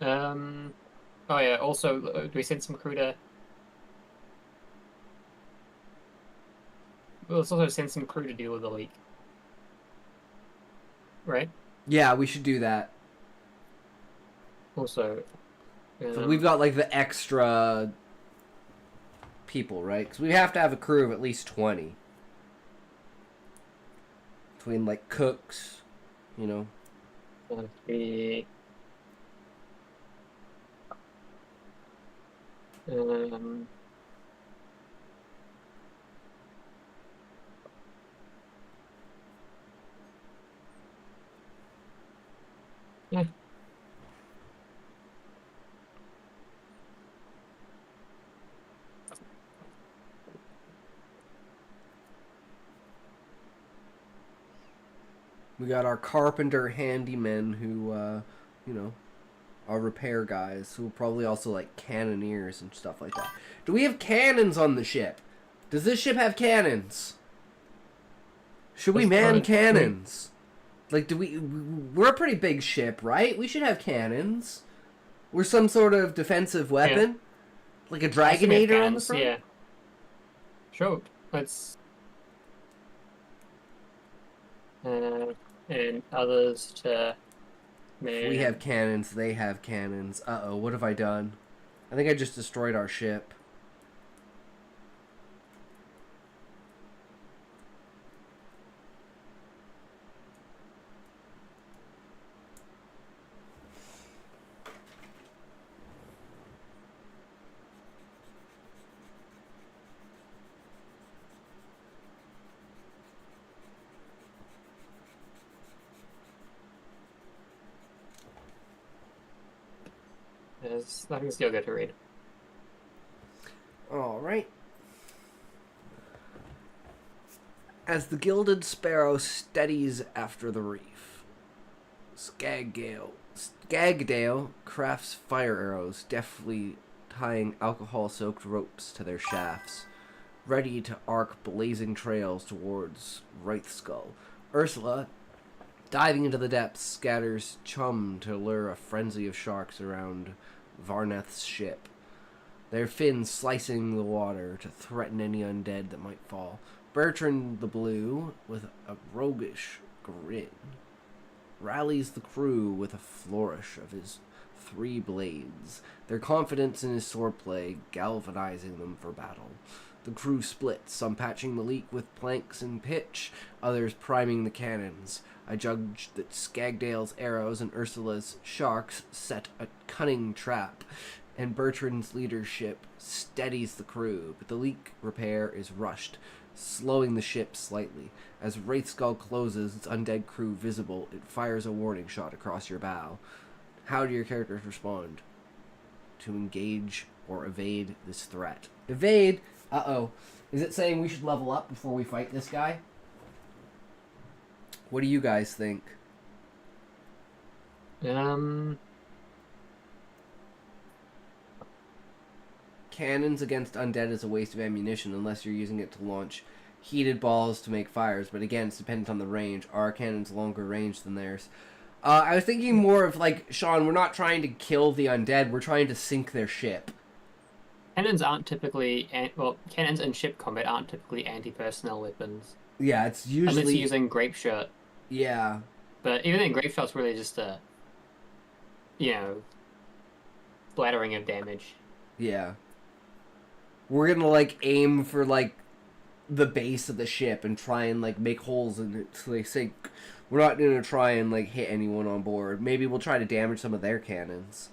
Oh yeah, also, do we send some crew to... Let's also send some crew to deal with the leak. Right? Yeah, we should do that. Also... So we've got, like, the extra people, right? Because we have to have a crew of at least 20. Between, like, cooks, you know. Be... Yeah. We got our carpenter handymen who, you know, are repair guys who are probably also, like, cannoneers and stuff like that. Do we have cannons on the ship? Does this ship have cannons? Should we man cannons? Like, we're a pretty big ship, right? We should have cannons. We're some sort of defensive weapon. Yeah. Like a Dragonator on the front? Yeah. Sure. Let's... and others to... Man. We have cannons, they have cannons. Uh-oh, what have I done? I think I just destroyed our ship. I can still get to read. Alright. As the gilded sparrow steadies after the reef, Skagdale crafts fire arrows, deftly tying alcohol-soaked ropes to their shafts. ready to arc blazing trails towards Wraithskull. Ursula, diving into the depths, scatters chum to lure a frenzy of sharks around Varneth's ship, their fins slicing the water to threaten any undead that might fall. Bertrand the Blue, with a roguish grin, rallies the crew with a flourish of his 3 blades, their confidence in his swordplay galvanizing them for battle. The crew splits, some patching the leak with planks and pitch, others priming the cannons. I judge that Skagdale's arrows and Ursula's sharks set a cunning trap, and Bertrand's leadership steadies the crew, but the leak repair is rushed, slowing the ship slightly. As Wraithskull closes, its undead crew visible, it fires a warning shot across your bow. How do your characters respond to engage or evade this threat? Evade? Uh-oh. Is it saying we should level up before we fight this guy? What do you guys think? Cannons against undead is a waste of ammunition unless you're using it to launch heated balls to make fires, but again, it's dependent on the range. Are cannons longer range than theirs? I was thinking more of, like, Sean, we're not trying to kill the undead, we're trying to sink their ship. Cannons aren't typically... cannons in ship combat aren't typically anti-personnel weapons. Yeah, it's usually... Unless you're using grape shot. Yeah. But even then, grape shot's really just a... splattering of damage. Yeah. We're gonna, like, aim for, like, the base of the ship and try and, like, make holes in it so they sink. We're not gonna try and, like, hit anyone on board. Maybe we'll try to damage some of their cannons.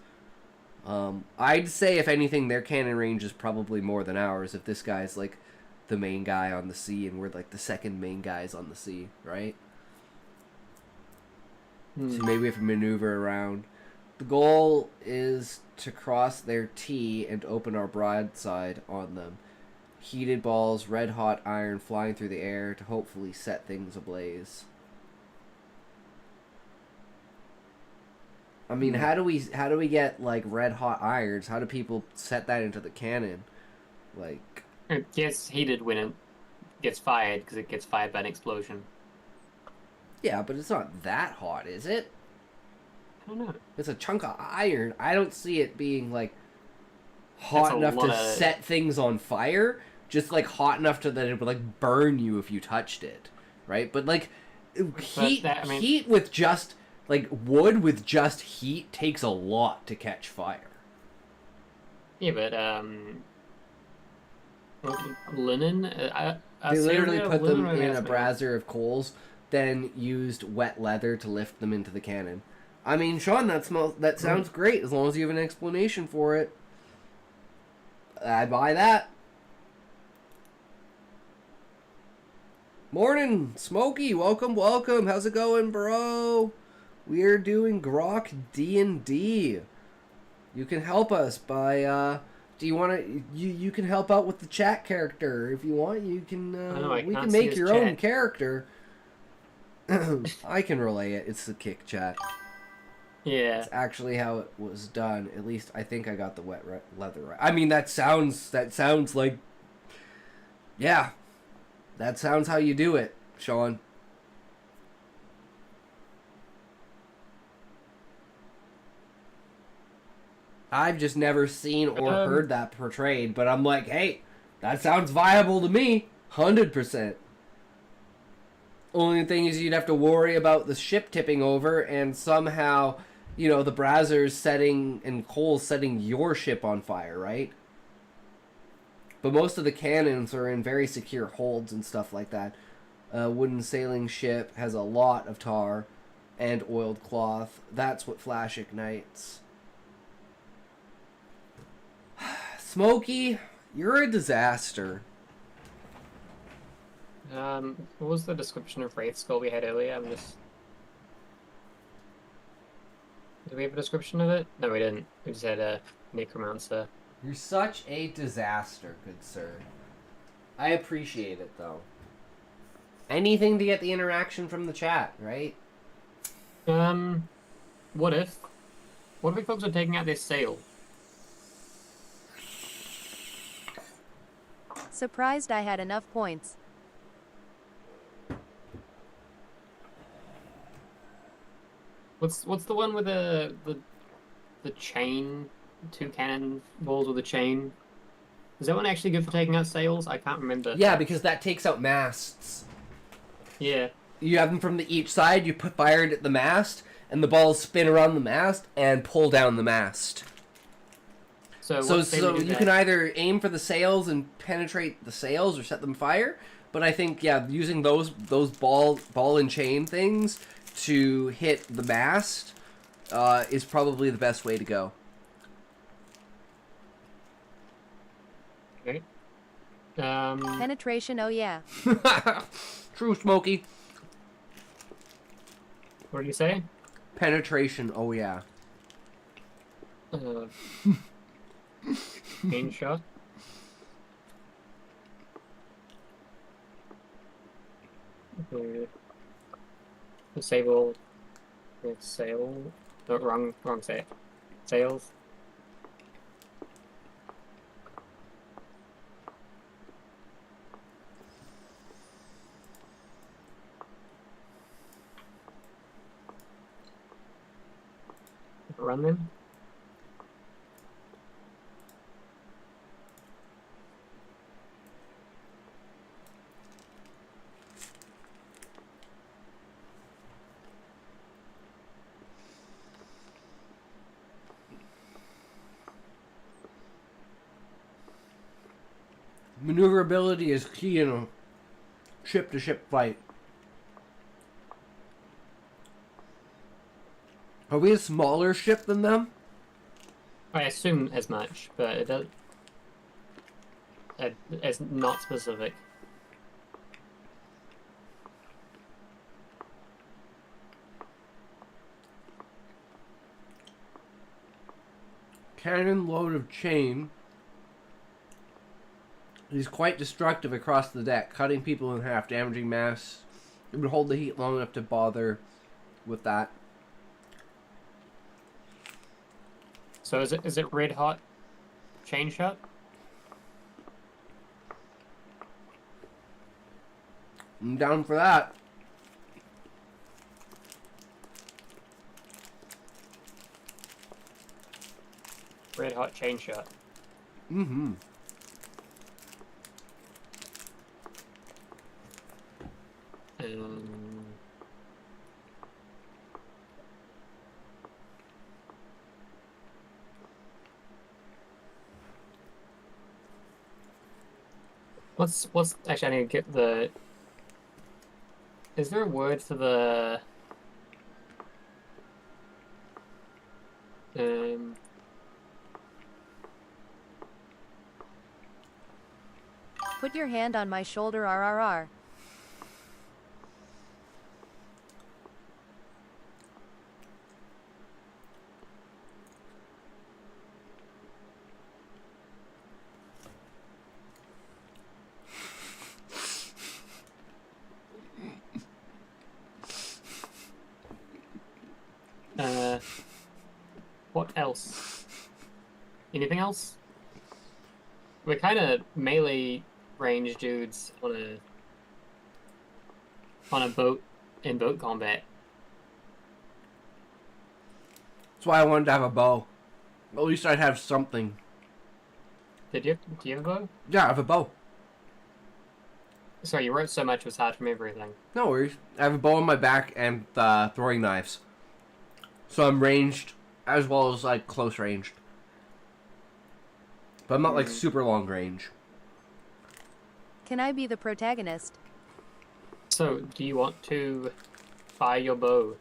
I'd say, if anything, their cannon range is probably more than ours if this guy's, like, the main guy on the sea and we're, like, the second main guys on the sea, right? So maybe we have to maneuver around. The goal is to cross their T and open our broadside on them. Heated balls, red-hot iron flying through the air to hopefully set things ablaze. I mean, how do we get, like, red-hot irons? How do people set that into the cannon? Like... It gets heated when it gets fired, because it gets fired by an explosion. Yeah, but it's not that hot, is it? I don't know. It's a chunk of iron. I don't see it being, like, hot enough to set things on fire. Just, like, hot enough to that it would, like, burn you if you touched it. Right? But, like, heat with just... Like, wood with just heat takes a lot to catch fire. Yeah, but, linen? They literally put them in a brazier of coals, then used wet leather to lift them into the cannon. I mean, Sean, that sounds great, as long as you have an explanation for it. I buy that. Morning, Smokey. Welcome, welcome. How's it going, bro? We're doing Grok D&D. You can help us by, do you want to, you can help out with the chat character. If you want, you can, we can make your own character. I can relay it. It's the kick chat. Yeah. It's actually how it was done. At least I think I got the wet leather right. I mean, that sounds like, yeah. That sounds how you do it, Sean. I've just never seen or heard that portrayed, but I'm like, hey, that sounds viable to me. 100%. Only thing is you'd have to worry about the ship tipping over and somehow, you know, the braziers setting and coals setting your ship on fire, right? But most of the cannons are in very secure holds and stuff like that. A wooden sailing ship has a lot of tar and oiled cloth. That's what flash ignites. Smokey, you're a disaster. What was the description of Wraithskull we had earlier? Did we have a description of it? No, we didn't. We just had a necromancer. You're such a disaster, good sir. I appreciate it, though. Anything to get the interaction from the chat, right? What if folks are taking out their sail? Surprised I had enough points. What's the one with the chain? 2 cannonballs with a chain. Is that one actually good for taking out sails? I can't remember. Yeah, because that takes out masts. Yeah. You have them from each side, you put fire at the mast, and the balls spin around the mast and pull down the mast. So you can either aim for the sails and penetrate the sails or set them fire, but I think, yeah, using those ball and chain things to hit the mast is probably the best way to go. Okay. Penetration, oh yeah. True, Smokey. What did you say? Penetration, oh yeah. Main shot. Disable the sail. No, wrong sail. Sails. Run them. Maneuverability is key in a ship-to-ship fight. Are we a smaller ship than them? I assume as much, but it does. It's not specific. Cannon load of chain is quite destructive across the deck, cutting people in half, damaging masts. It would hold the heat long enough to bother with that. So is it red hot chain shot? I'm down for that. Red hot chain shot. Mm-hmm. What's actually I need to get the. Is there a word for the? Put your hand on my shoulder, RRR. What else? Anything else? We're kind of melee range dudes on a boat in boat combat. That's why I wanted to have a bow. At least I'd have something. Do you have a bow? Yeah, I have a bow. Sorry, you wrote so much it was hard to remember everything. No worries. I have a bow on my back and throwing knives. So I'm ranged as well as like close ranged. But I'm not like super long range. Can I be the protagonist? So, do you want to fire your bow?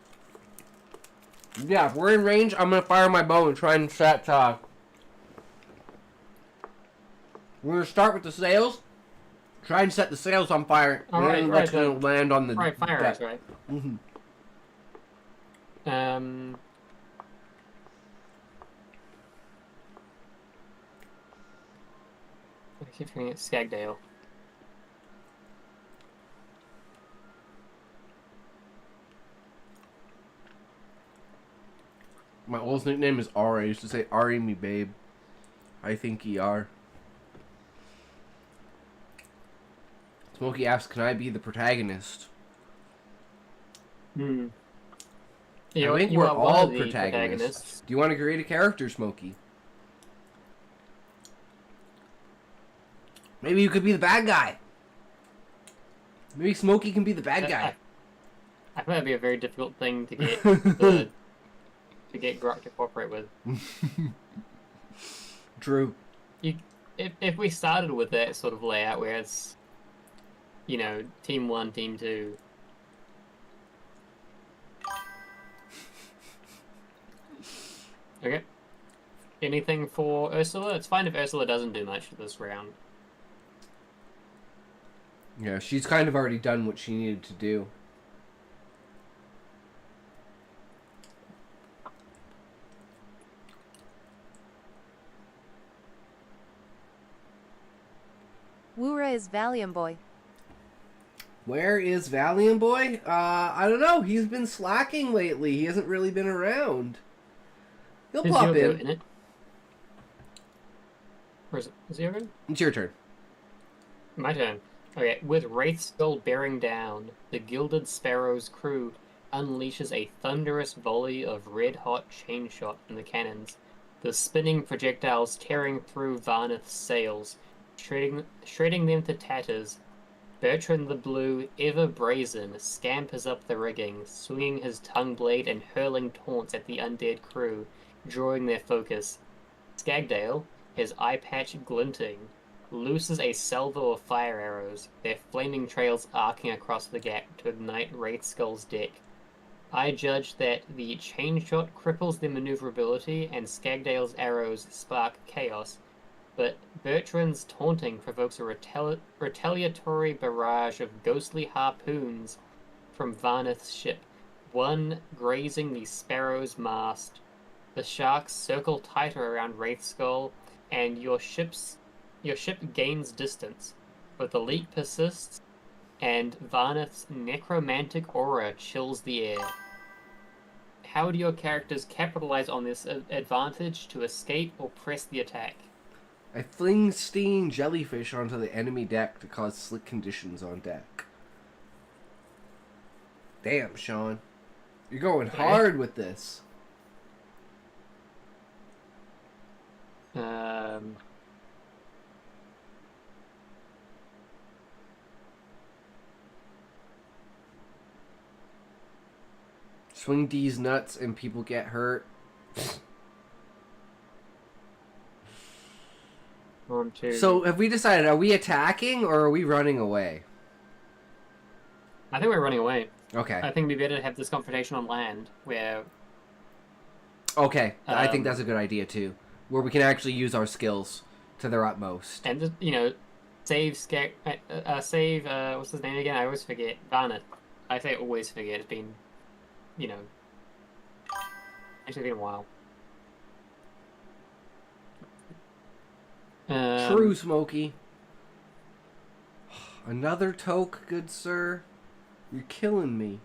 Yeah, if we're in range, I'm gonna fire my bow and try and set. We're gonna start with the sails. Try and set the sails on fire. All and right, then right, that's gonna land on the Right, fire deck. us, right? Mm-hmm. I keep forgetting it's Skagdale. My old nickname is Ari. I used to say Ari me babe. I think ye are. Smokey asks, can I be the protagonist? Hmm. I think we're are one all of the protagonists. Do you want to create a character, Smokey? Maybe you could be the bad guy. Maybe Smokey can be the bad guy. I think that'd be a very difficult thing to get to get Grok to cooperate with. True. If we started with that sort of layout where it's, you know, team 1, team 2. Okay. Anything for Ursula? It's fine if Ursula doesn't do much this round. Yeah, she's kind of already done what she needed to do. Wura is Valium Boy. Where is Valiant Boy? I don't know. He's been slacking lately. He hasn't really been around. He'll Is pop Yogo in. in it? Or is he over? It's your turn. My turn. Okay, with Wraith Skull bearing down, the Gilded Sparrow's crew unleashes a thunderous volley of red-hot chain shot from the cannons, the spinning projectiles tearing through Varnith's sails, shredding them to tatters. Bertrand the Blue, ever brazen, scampers up the rigging, swinging his tongue blade and hurling taunts at the undead crew, drawing their focus. Skagdale, his eye patch glinting, looses a salvo of fire arrows, their flaming trails arcing across the gap to ignite Wraith Skull's deck. I judge that the chain shot cripples their maneuverability and Skagdale's arrows spark chaos, but Bertrand's taunting provokes a retaliatory barrage of ghostly harpoons from Varnith's ship, one grazing the Sparrow's mast. The sharks circle tighter around Wraith Skull, and your ship gains distance, but the leak persists, and Varnith's necromantic aura chills the air. How do your characters capitalize on this advantage to escape or press the attack? I fling stinging jellyfish onto the enemy deck to cause slick conditions on deck. Damn, Sean. You're going hard with this. Swing these nuts and people get hurt. So, have we decided, are we attacking or are we running away? I think we're running away. Okay. I think it'd be better to have this confrontation on land, where... Okay, I think that's a good idea too. Where we can actually use our skills to their utmost. And, you know, save, what's his name again? I always forget. Varnith. I say always forget. It's been, you know... Actually, been a while. True, Smokey. Another toke, good sir. You're killing me.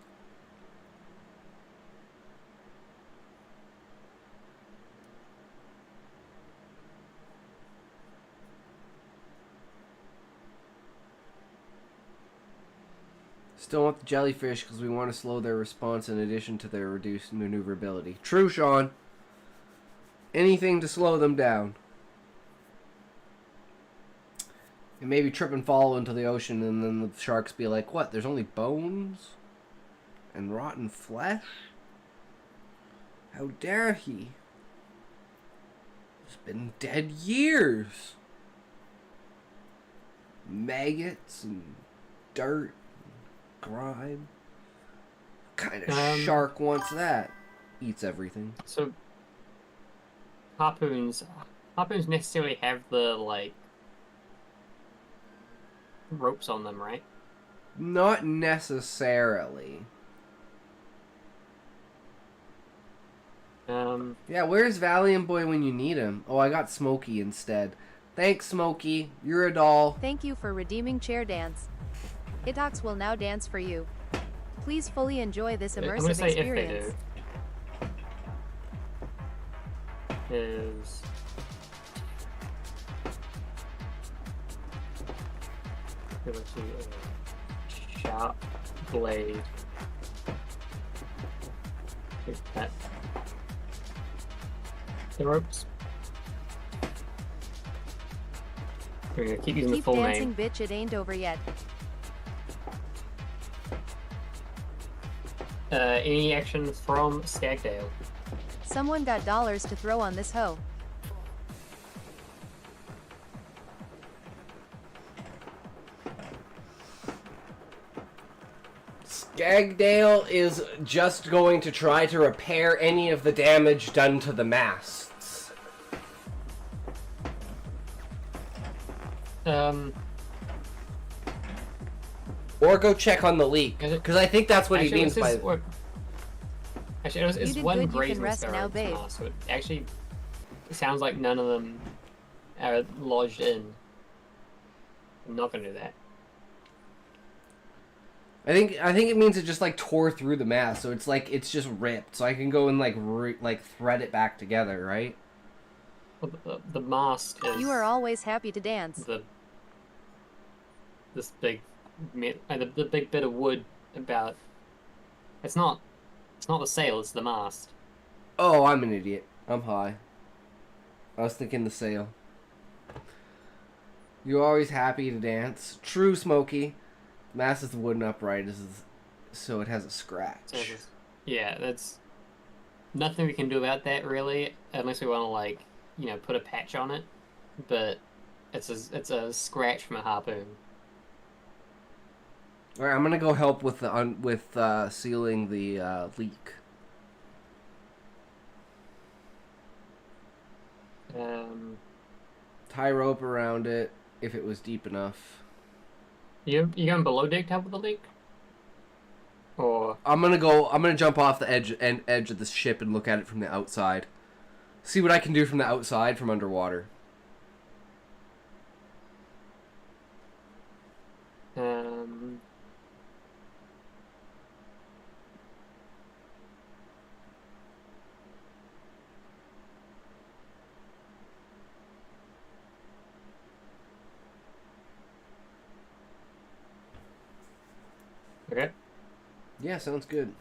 Still want the jellyfish because we want to slow their response in addition to their reduced maneuverability. True, Sean. Anything to slow them down. And maybe trip and fall into the ocean and then the sharks be like, what, there's only bones? And rotten flesh? How dare he? It's been dead years. Maggots and dirt and grime. What kind of shark wants that? Eats everything. So, harpoons necessarily have the, like, ropes on them, right? Not necessarily. Yeah, where's Valiant Boy when you need him? Oh, I got Smokey instead. Thanks, Smokey. You're a doll. Thank you for redeeming Chair Dance. Itox will now dance for you. Please fully enjoy this immersive I'm gonna say experience. if they do. Is... Give it to a sharp blade. Take that. The ropes. We're gonna keep using the Keep full dancing, name. bitch, it ain't over yet. Any action from Skagdale? Someone got dollars to throw on this hoe. Skagdale is just going to try to repair any of the damage done to the masts. Or go check on the leak, because I think that's what he means by... Actually, it's did one good, you can brazen rest now, babe. so it actually sounds like none of them are lodged in. I'm not gonna do that. I think it means it just like tore through the mast, so it's just ripped. So I can go and like thread it back together, right? Well, the mast is. You are always happy to dance. This big, the big bit of wood about. It's not the sail. It's the mast. Oh, I'm an idiot. I'm high. I was thinking the sail. You're always happy to dance. True, Smokey. Mast is the wooden upright, so it has a scratch. Yeah, that's nothing we can do about that really, unless we want to like, put a patch on it. But it's a scratch from a harpoon. All right, I'm gonna go help with sealing the leak. Tie rope around it if it was deep enough. You going below deck to help with the leak? Or I'm gonna jump off the edge of the ship and look at it from the outside. See what I can do from the outside from underwater. Okay. Yeah, sounds good.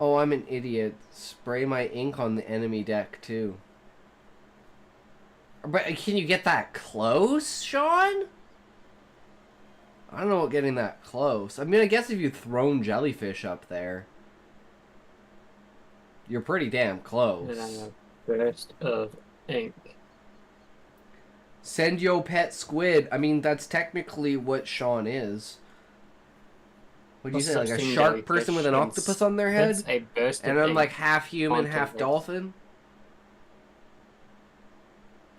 Oh, I'm an idiot. Spray my ink on the enemy deck, too. But can you get that close, Sean? I don't know what getting that close. I mean, I guess if you've thrown jellyfish up there, you're pretty damn close. Burst of ink. Send yo pet squid. I mean, that's technically what Sean is. What do you say, like a shark person with an octopus on their head? A burst of and I'm ink like half human, onto half this. dolphin?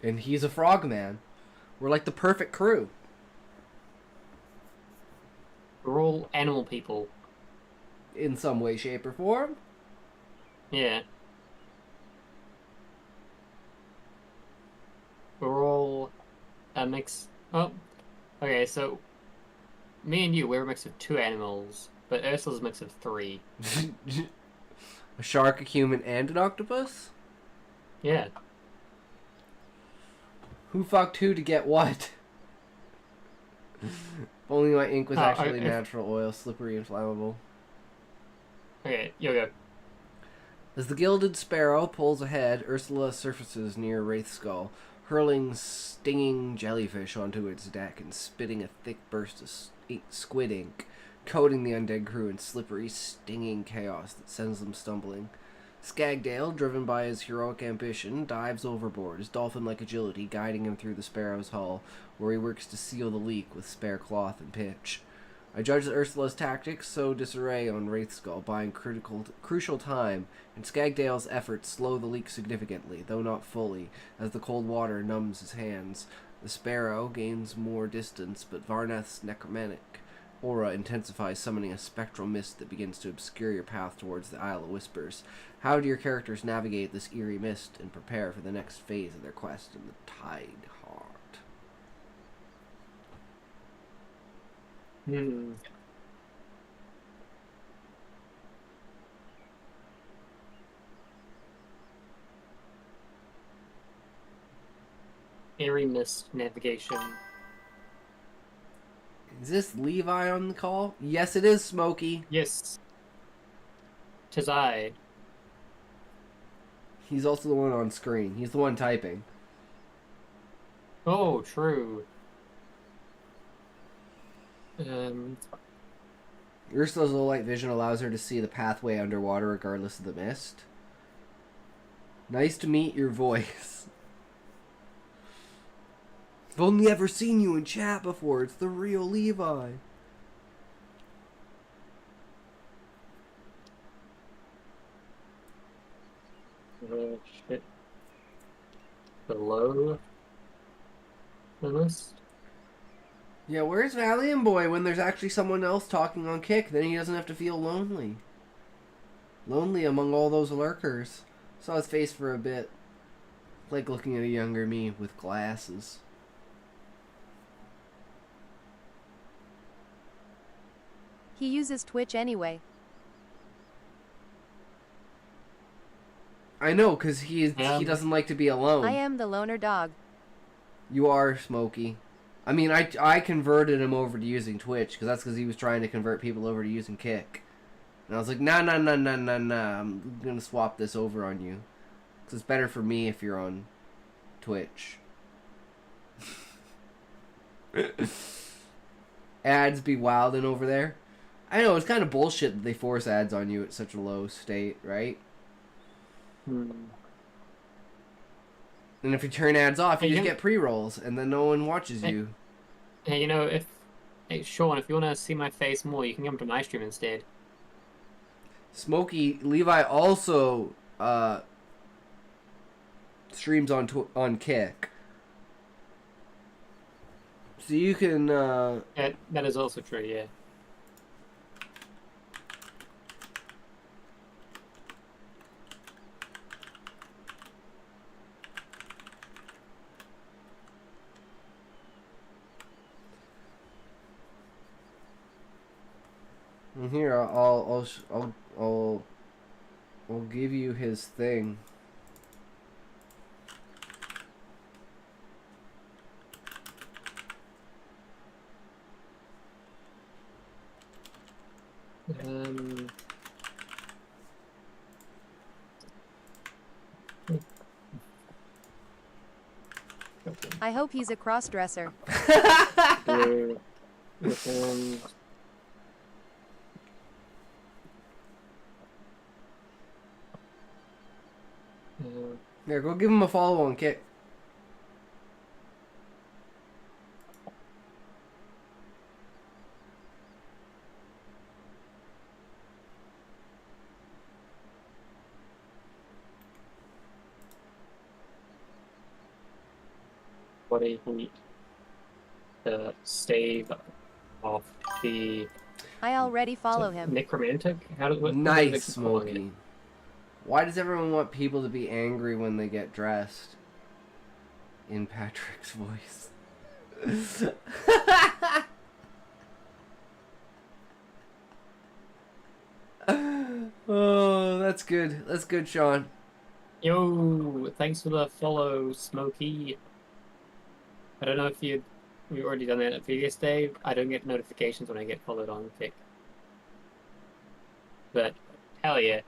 And he's a frogman. We're like the perfect crew. We're all animal people. In some way, shape, or form. Yeah. We're all a mix. Oh, okay. So, me and you, we're a mix of two animals, but Ursula's a mix of three. A shark, a human, and an octopus? Yeah. Who fucked who to get what? If only my ink was actually natural oil, slippery and flammable. Okay, you go. As the gilded sparrow pulls ahead, Ursula surfaces near Wraith's skull, hurling stinging jellyfish onto its deck and spitting a thick burst of squid ink, coating the undead crew in slippery, stinging chaos that sends them stumbling. Skagdale, driven by his heroic ambition, dives overboard, his dolphin-like agility guiding him through the sparrow's hull, where he works to seal the leak with spare cloth and pitch. I judge that Ursula's tactics sow disarray on Wraithskull, buying crucial time, and Skagdale's efforts slow the leak significantly, though not fully, as the cold water numbs his hands. The sparrow gains more distance, but Varnath's necromantic aura intensifies, summoning a spectral mist that begins to obscure your path towards the Isle of Whispers. How do your characters navigate this eerie mist and prepare for the next phase of their quest in the Tide Heart? airy mist navigation. Is this Levi on the call? Yes, it is, Smokey. Yes. 'Tis I. He's also the one on screen. He's the one typing. Oh, true. Ursula's low light vision allows her to see the pathway underwater regardless of the mist. Nice to meet your voice. I've only ever seen you in chat before. It's the real Levi. Shit. Below the list? Yeah, where's Valiant Boy when there's actually someone else talking on Kick? Then he doesn't have to feel lonely. Lonely among all those lurkers. Saw his face for a bit. Like looking at a younger me with glasses. He uses Twitch anyway. I know, because he doesn't like to be alone. I am the loner dog. You are, Smokey. I mean, I converted him over to using Twitch, because that's because he was trying to convert people over to using Kick. And I was like, nah, I'm going to swap this over on you. Because it's better for me if you're on Twitch. Ads be wildin' over there. I know, it's kind of bullshit that they force ads on you at such a low state, right? And if you turn ads off, you just get pre-rolls, and then no one watches you. Hey, you know, hey, Sean, if you want to see my face more, you can come to my stream instead. Smokey, Levi also streams on Kick. So you can... That is also true, yeah. And here, I'll give you his thing. I hope he's a cross-dresser. Yeah, go give him a follow on Kick. What do you need to stave off the... I already follow him. Necromantic? Nice, Smokey. Why does everyone want people to be angry when they get dressed? In Patrick's voice. Oh, that's good. That's good, Sean. Yo, thanks for the follow, Smokey. I don't know if you've already done that a previous day. I don't get notifications when I get followed on Kick. But, hell yeah.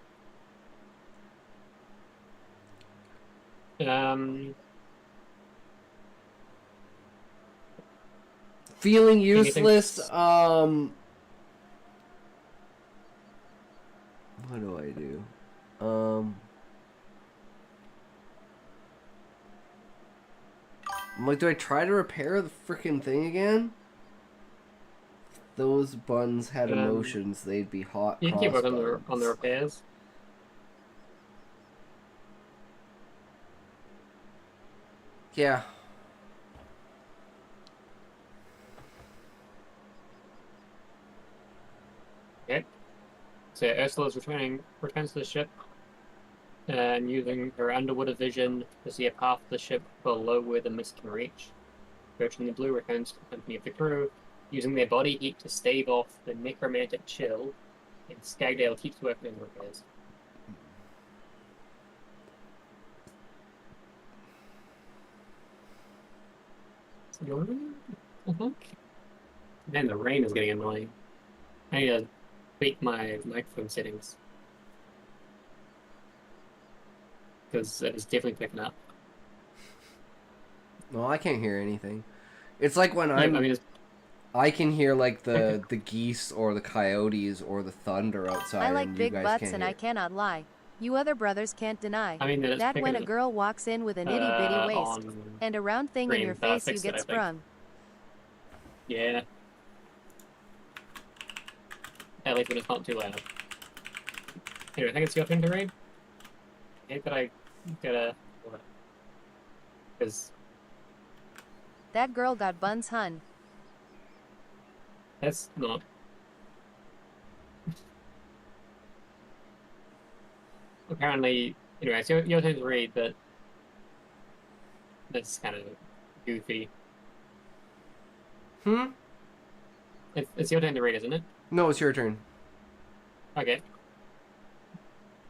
Feeling useless, what do I do? I'm like, do I try to repair the freaking thing again? If those buns had emotions, they'd be hot. You can keep working on the repairs. Yeah. Okay. So yeah, Ursula's returns to the ship, and using her underwater vision to see a path of the ship below where the mist can reach. Bertrand the Blue returns to the company of the crew, using their body heat to stave off the necromantic chill, and Skagdale keeps working on the repairs. I think. Man, the rain is getting annoying. I need to tweak my microphone settings. Because it's definitely picking up. Well, I can't hear anything. It's like when Yeah, I'm... I mean, it's, I can hear like the geese or the coyotes or the thunder outside, I like and you big guys butts can't and hear. I cannot lie. You other brothers can't deny. I mean, that it's That picking when a up girl walks in with an itty bitty waist on and a round thing in screen, your but I face, you fixed it, get I think. sprung. Yeah. At least when it's not too loud. Anyway, I think it's your turn to read. I hate that I gotta... Because That girl got buns, hun. that's not... Apparently... Anyway, it's your turn to read, but... That's kind of goofy. It's your turn to read, isn't it? No, it's your turn. Okay.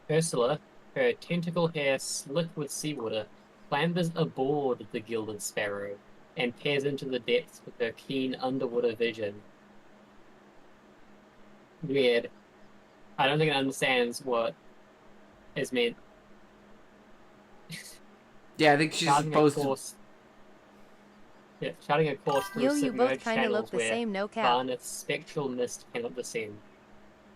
Ursula, her tentacle hair slick with seawater, clambers aboard the gilded sparrow and peers into the depths with her keen underwater vision. Weird. I don't think it understands what is meant. Yeah, I think she's Charting a supposed to. course. Yeah, charting a course through Yo, you both submerged kinda look channels the where same, no cap. Barneth's spectral mist cannot descend.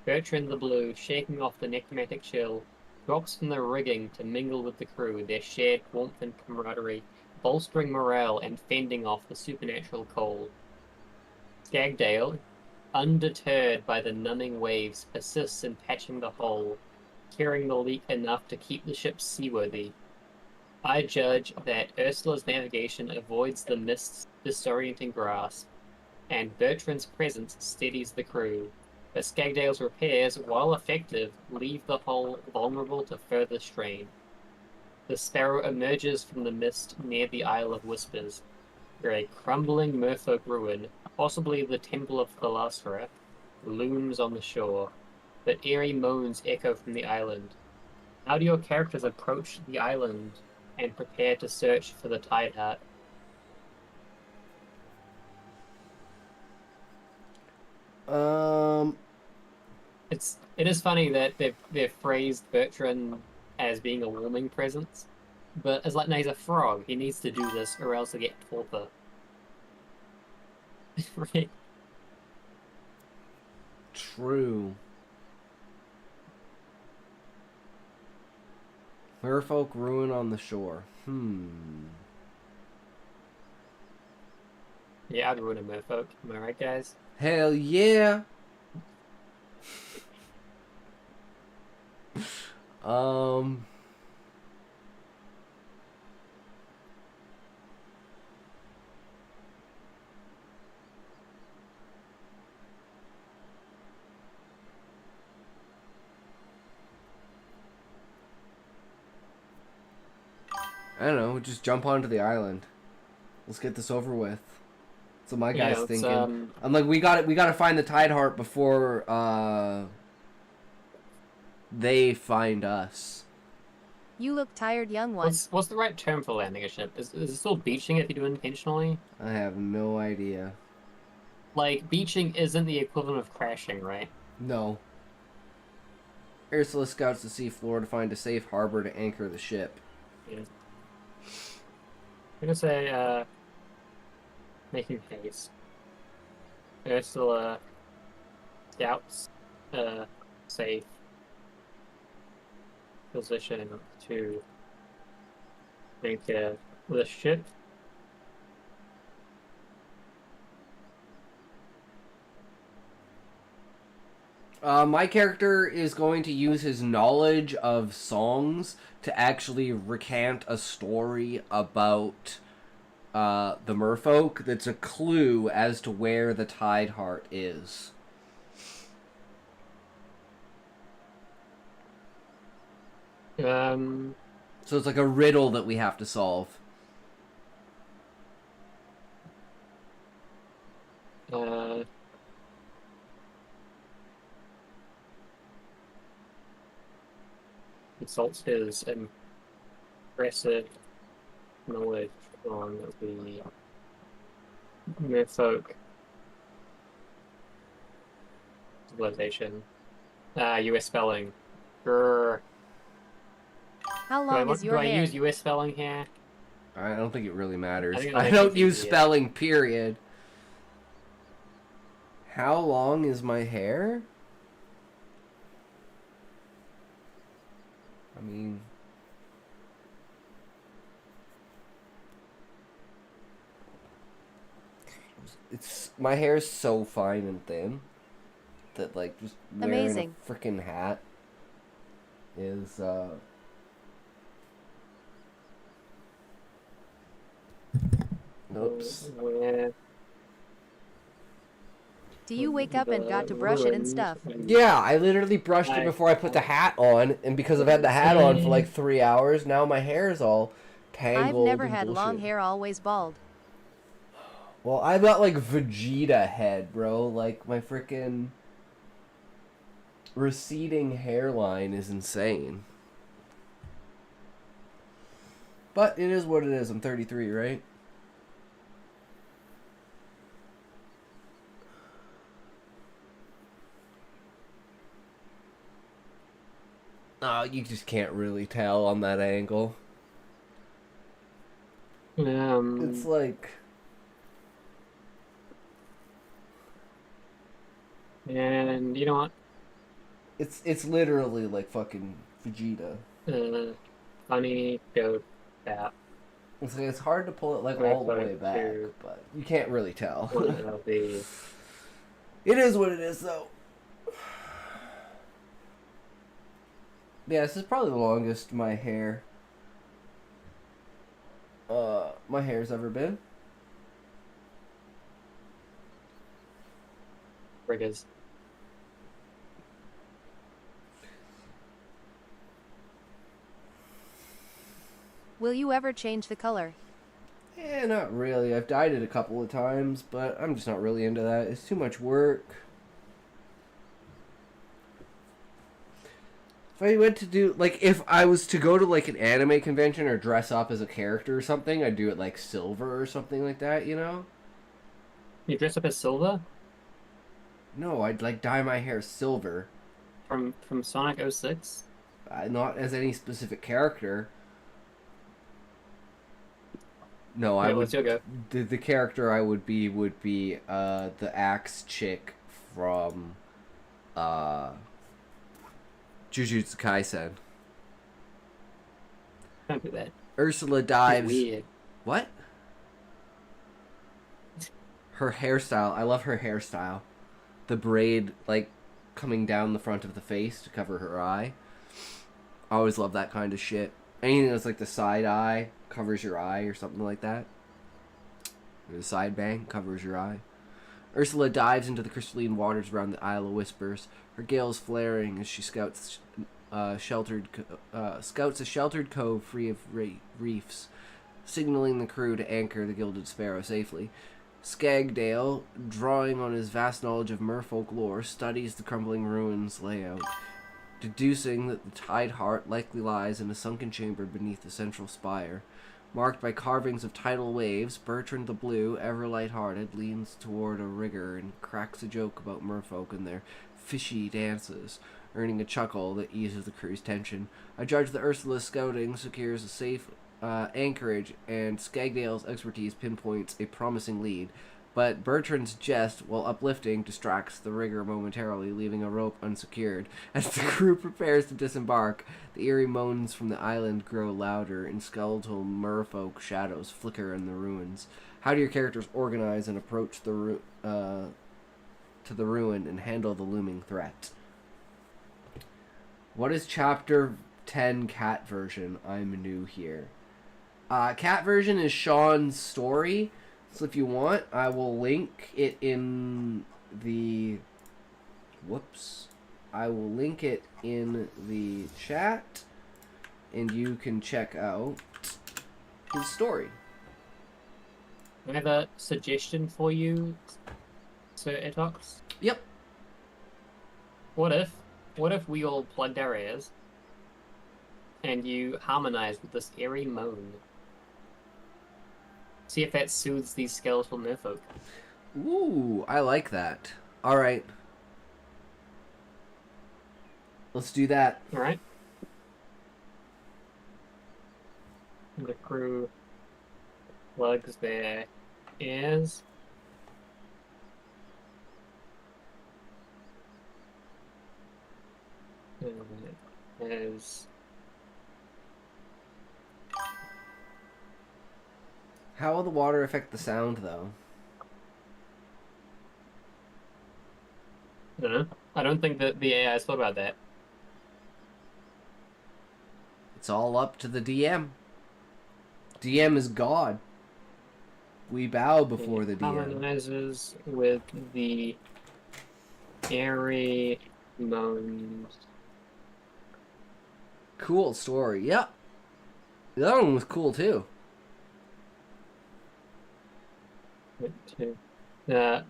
Bertrand the Blue, shaking off the necromantic chill, drops from the rigging to mingle with the crew, their shared warmth and camaraderie, bolstering morale and fending off the supernatural cold. Skagdale, undeterred by the numbing waves, persists in patching the hole, curing the leak enough to keep the ship seaworthy. I judge that Ursula's navigation avoids the mist's disorienting grasp, and Bertrand's presence steadies the crew. But Skagdale's repairs, while effective, leave the hull vulnerable to further strain. The Sparrow emerges from the mist near the Isle of Whispers, where a crumbling merfolk ruin, possibly the Temple of Thalasra, looms on the shore. But eerie moans echo from the island. How do your characters approach the island and prepare to search for the Tideheart? It is funny that they've phrased Bertrand as being a warming presence, but it's like, no, he's a frog. He needs to do this or else he'll get torpor. Right? True. Merfolk ruin on the shore. Yeah, I'd ruin a merfolk. Am I right, guys? Hell yeah. I don't know, just jump onto the island. Let's get this over with. So my guy's thinking. I'm like, we gotta find the Tideheart before they find us. You look tired, young one. What's the right term for landing a ship? Is it still beaching if you do it intentionally? I have no idea. Like, beaching isn't the equivalent of crashing, right? No. Ursula scouts the seafloor to find a safe harbor to anchor the ship. Yeah. I'm gonna say, making haste. Ursula scouts safe position to anchor the ship. My character is going to use his knowledge of songs to actually recant a story about the merfolk that's a clue as to where the Tideheart is. So it's like a riddle that we have to solve. Consults his impressive knowledge on the Merfolk. Civilization. US spelling. Grr. How long is your do I hair? use US spelling here? I don't think it really matters. I I think don't it's use easier. spelling, period. How long is my hair? I mean... My hair is so fine and thin that, like, just wearing Amazing. a freaking hat is, Oops. Where Do you wake up and got to brush it and stuff? Yeah, I literally brushed it before I put the hat on, and because I've had the hat on for like 3 hours, now my hair is all tangled. I've never and had long bullshit. hair, always bald. Well, I've got like Vegeta head, bro. Like my freaking receding hairline is insane. But it is what it is. I'm 33, right? Oh, you just can't really tell on that angle. It's like... And you know what? It's literally like fucking Vegeta. Funny joke that It's like, it's hard to pull it like Right, all the way but back, to- but you can't really tell. one of the It is what it is, though. Yeah, this is probably the longest my hair's ever been. riggers. Will you ever change the color? Eh, not really. I've dyed it a couple of times, but I'm just not really into that. It's too much work. If I went to do, like, if I was to go to, like, an anime convention or dress up as a character or something, I'd do it, like, silver or something like that, you know? You dress up as Silver No, I'd, like, dye my hair silver. from Sonic 06? Not as any specific character. No, I Yeah, would. what's your go? The character I would be the axe chick from Jujutsu Kaisen. Don't do that. Ursula dives. Weird. What? Her hairstyle. I love her hairstyle. The braid, like, coming down the front of the face to cover her eye. I always love that kind of shit. Anything that's like the side eye covers your eye or something like that. Or the side bang covers your eye. Ursula dives into the crystalline waters around the Isle of Whispers. Her gales flaring as she scouts a sheltered cove free of reefs, signaling the crew to anchor the Gilded Sparrow safely. Skagdale, drawing on his vast knowledge of merfolk lore, studies the crumbling ruins layout, deducing that the Tide Heart likely lies in a sunken chamber beneath the central spire. Marked by carvings of tidal waves, Bertrand the Blue, ever light-hearted, leans toward a rigger and cracks a joke about merfolk and their fishy dances, earning a chuckle that eases the crew's tension. I judge that Ursula's scouting secures a safe anchorage, and Skagdale's expertise pinpoints a promising lead. But Bertrand's jest, while uplifting, distracts the rigger momentarily, leaving a rope unsecured. As the crew prepares to disembark, the eerie moans from the island grow louder, and skeletal merfolk shadows flicker in the ruins. How do your characters organize and approach to the ruin and handle the looming threat? What is Chapter 10 Catversion? I'm new here. Catversion is Sean's story. So if you want, I will link it in the... Whoops. I will link it in the chat, and you can check out his story. I have a suggestion for you, Sir Etox. Yep. What if we all plugged our ears and you harmonized with this eerie moan? See if that soothes these skeletal merfolk. Ooh, I like that. All right. Let's do that. Alright. The crew plugs their ears. As How will the water affect the sound, though? I don't know. I don't think that the AI has thought about that. It's all up to the DM. DM is God. We bow before the DM. Harmonizes with the airy moans. Cool story. Yep. The other one was cool, too. Right.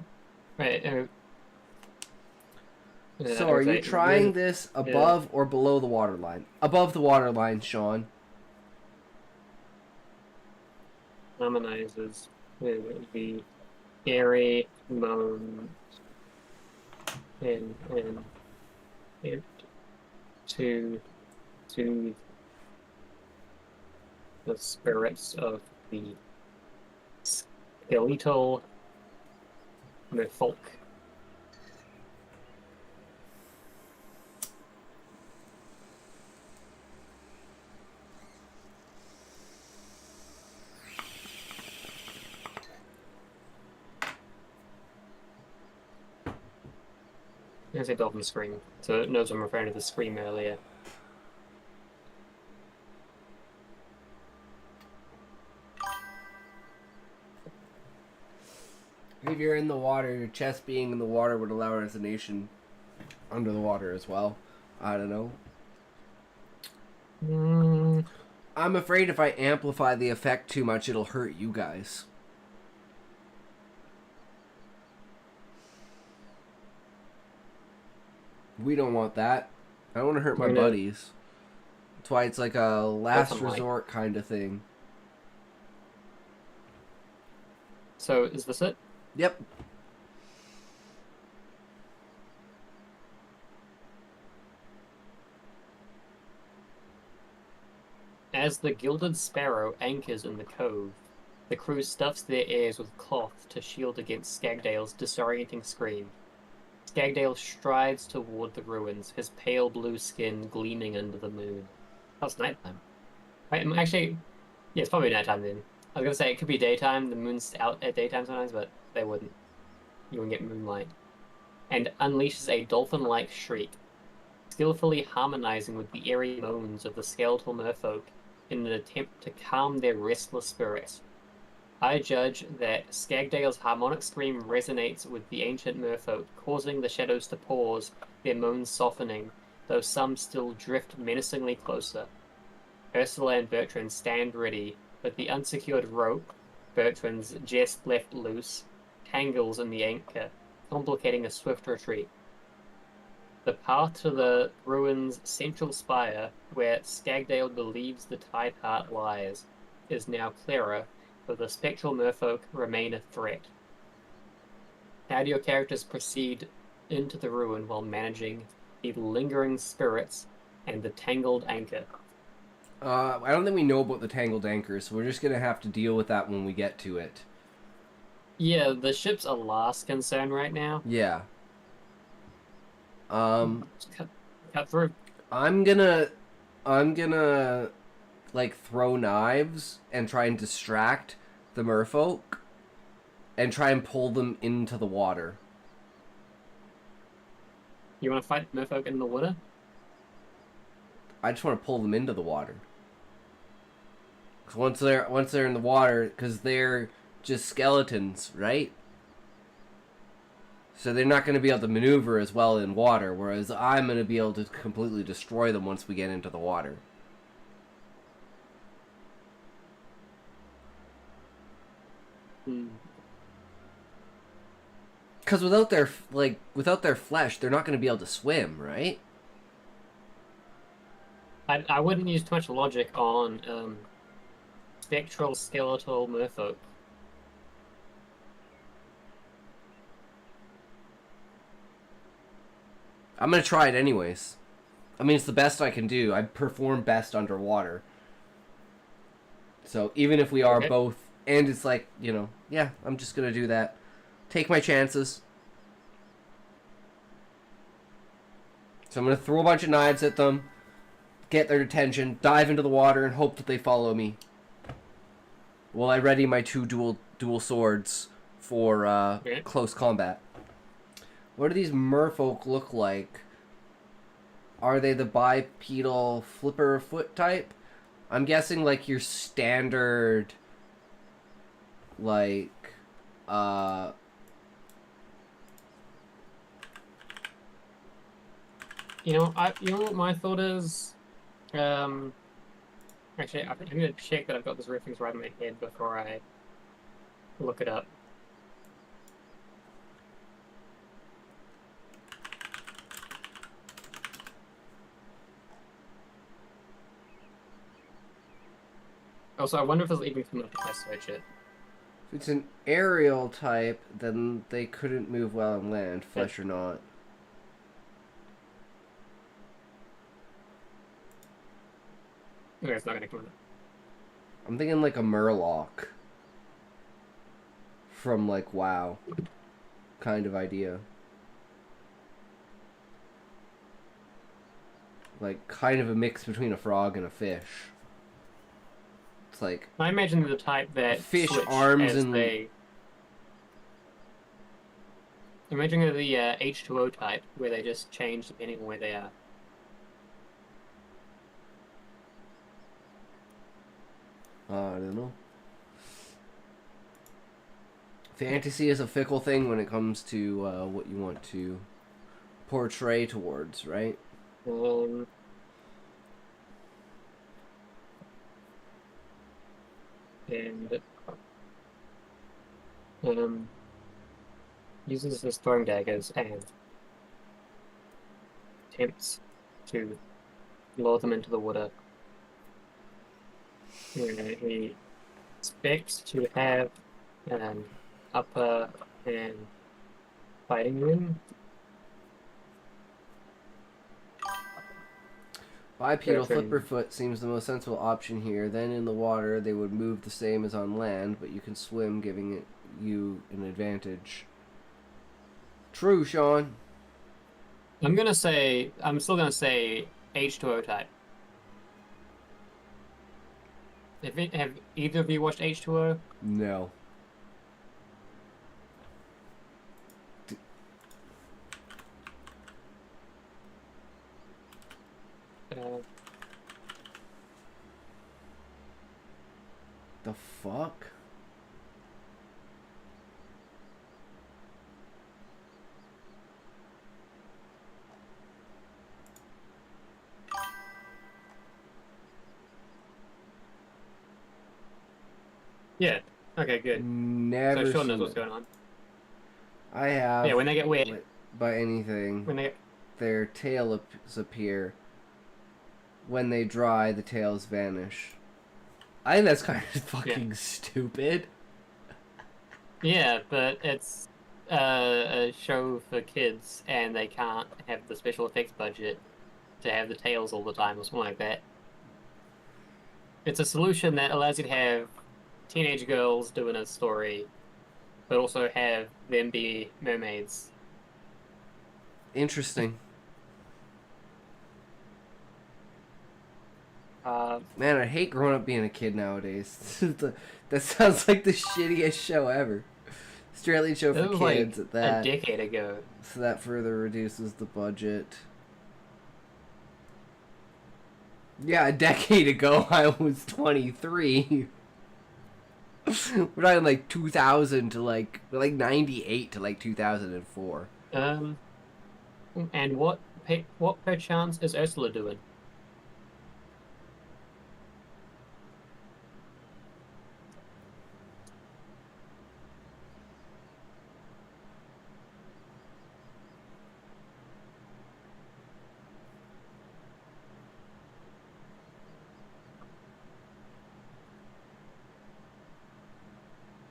So are you trying this above or below the water line? Above the water line, Sean. Harmonizes with the airy moans and it to the spirits of the skeletal merfolk. I say dolphin scream, so it knows I'm referring to the scream earlier. If you're in the water, your chest being in the water would allow resonation under the water as well. I don't know. I'm afraid if I amplify the effect too much, it'll hurt you guys. We don't want that. I don't want to hurt my buddies. That's why it's like a last resort kind of thing. So, is this it? Yep. As the gilded sparrow anchors in the cove, the crew stuffs their ears with cloth to shield against Skagdale's disorienting scream. Skagdale strides toward the ruins, his pale blue skin gleaming under the moon. That's nighttime. Right, actually, yeah, it's probably nighttime then. I was gonna say it could be daytime, the moon's out at daytime sometimes, but they wouldn't. You wouldn't get moonlight. And unleashes a dolphin-like shriek, skillfully harmonizing with the eerie moans of the skeletal merfolk in an attempt to calm their restless spirits. I judge that Skagdale's harmonic scream resonates with the ancient merfolk, causing the shadows to pause, their moans softening, though some still drift menacingly closer. Ursula and Bertrand stand ready, but the unsecured rope, Bertrand's just left loose, tangles in the anchor, complicating a swift retreat. The path to the ruins' central spire, where Skagdale believes the Tide Heart lies, is now clearer, but the spectral merfolk remain a threat. How do your characters proceed into the ruin while managing the lingering spirits and the tangled anchor? I don't think we know about the tangled anchor, so we're just gonna have to deal with that when we get to it. Yeah, the ship's a last concern right now. Yeah. Just cut through. I'm gonna like throw knives and try and distract the merfolk and try and pull them into the water. You want to fight merfolk in the water? I just want to pull them into the water. 'Cause once they're in the water, because they're just skeletons, right? So they're not going to be able to maneuver as well in water, whereas I'm going to be able to completely destroy them once we get into the water. Because without their flesh, they're not going to be able to swim, right? I wouldn't use too much logic on spectral skeletal merfolk. I'm gonna try it anyways. I mean, it's the best I can do. I perform best underwater. So even if we are both, and it's like, you know, yeah, I'm just gonna do that. Take my chances. So I'm gonna throw a bunch of knives at them, get their attention, dive into the water, and hope that they follow me. While I ready my 2 dual swords for close combat. What do these merfolk look like? Are they the bipedal flipper foot type? I'm guessing like your standard, like, You know what my thought is? Actually, I'm gonna check that I've got this reference right in my head before I look it up. Also, I wonder if it'll even come up if I search it. If it's an aerial type, then they couldn't move well on land, flesh or not. Okay, it's not gonna come up. I'm thinking like a Murloc. From like WoW. Kind of idea. Like kind of a mix between a frog and a fish. It's like I imagine they're the type that fish switch arms as and they. Imagine they're the H2O type, where they just change depending on where they are. I don't know. Fantasy is a fickle thing when it comes to what you want to portray towards, right? And uses his throwing daggers and attempts to lure them into the water. He expects to have upper and fighting room. Bipedal flipperfoot seems the most sensible option here. Then in the water, they would move the same as on land, but you can swim, giving you an advantage. True, Sean. I'm still gonna say H2O type. Have either of you watched H2O? No. The fuck? Yeah. Okay, good. Never So Sean seen knows what's it. going on. I have. Yeah, when they get wet. By anything. When they Their tails appear. When they dry, the tails vanish. I think that's kind of fucking stupid. Yeah, but it's a show for kids, and they can't have the special effects budget to have the tails all the time or something like that. It's a solution that allows you to have teenage girls doing a story, but also have them be mermaids. Interesting. Man, I hate growing up being a kid nowadays. That sounds like the shittiest show ever. Straight show for kids like at that. a decade ago. So that further reduces the budget. Yeah, a decade ago I was 23. We're talking like 2000 to like 98 to like 2004. And what perchance is Ursula doing?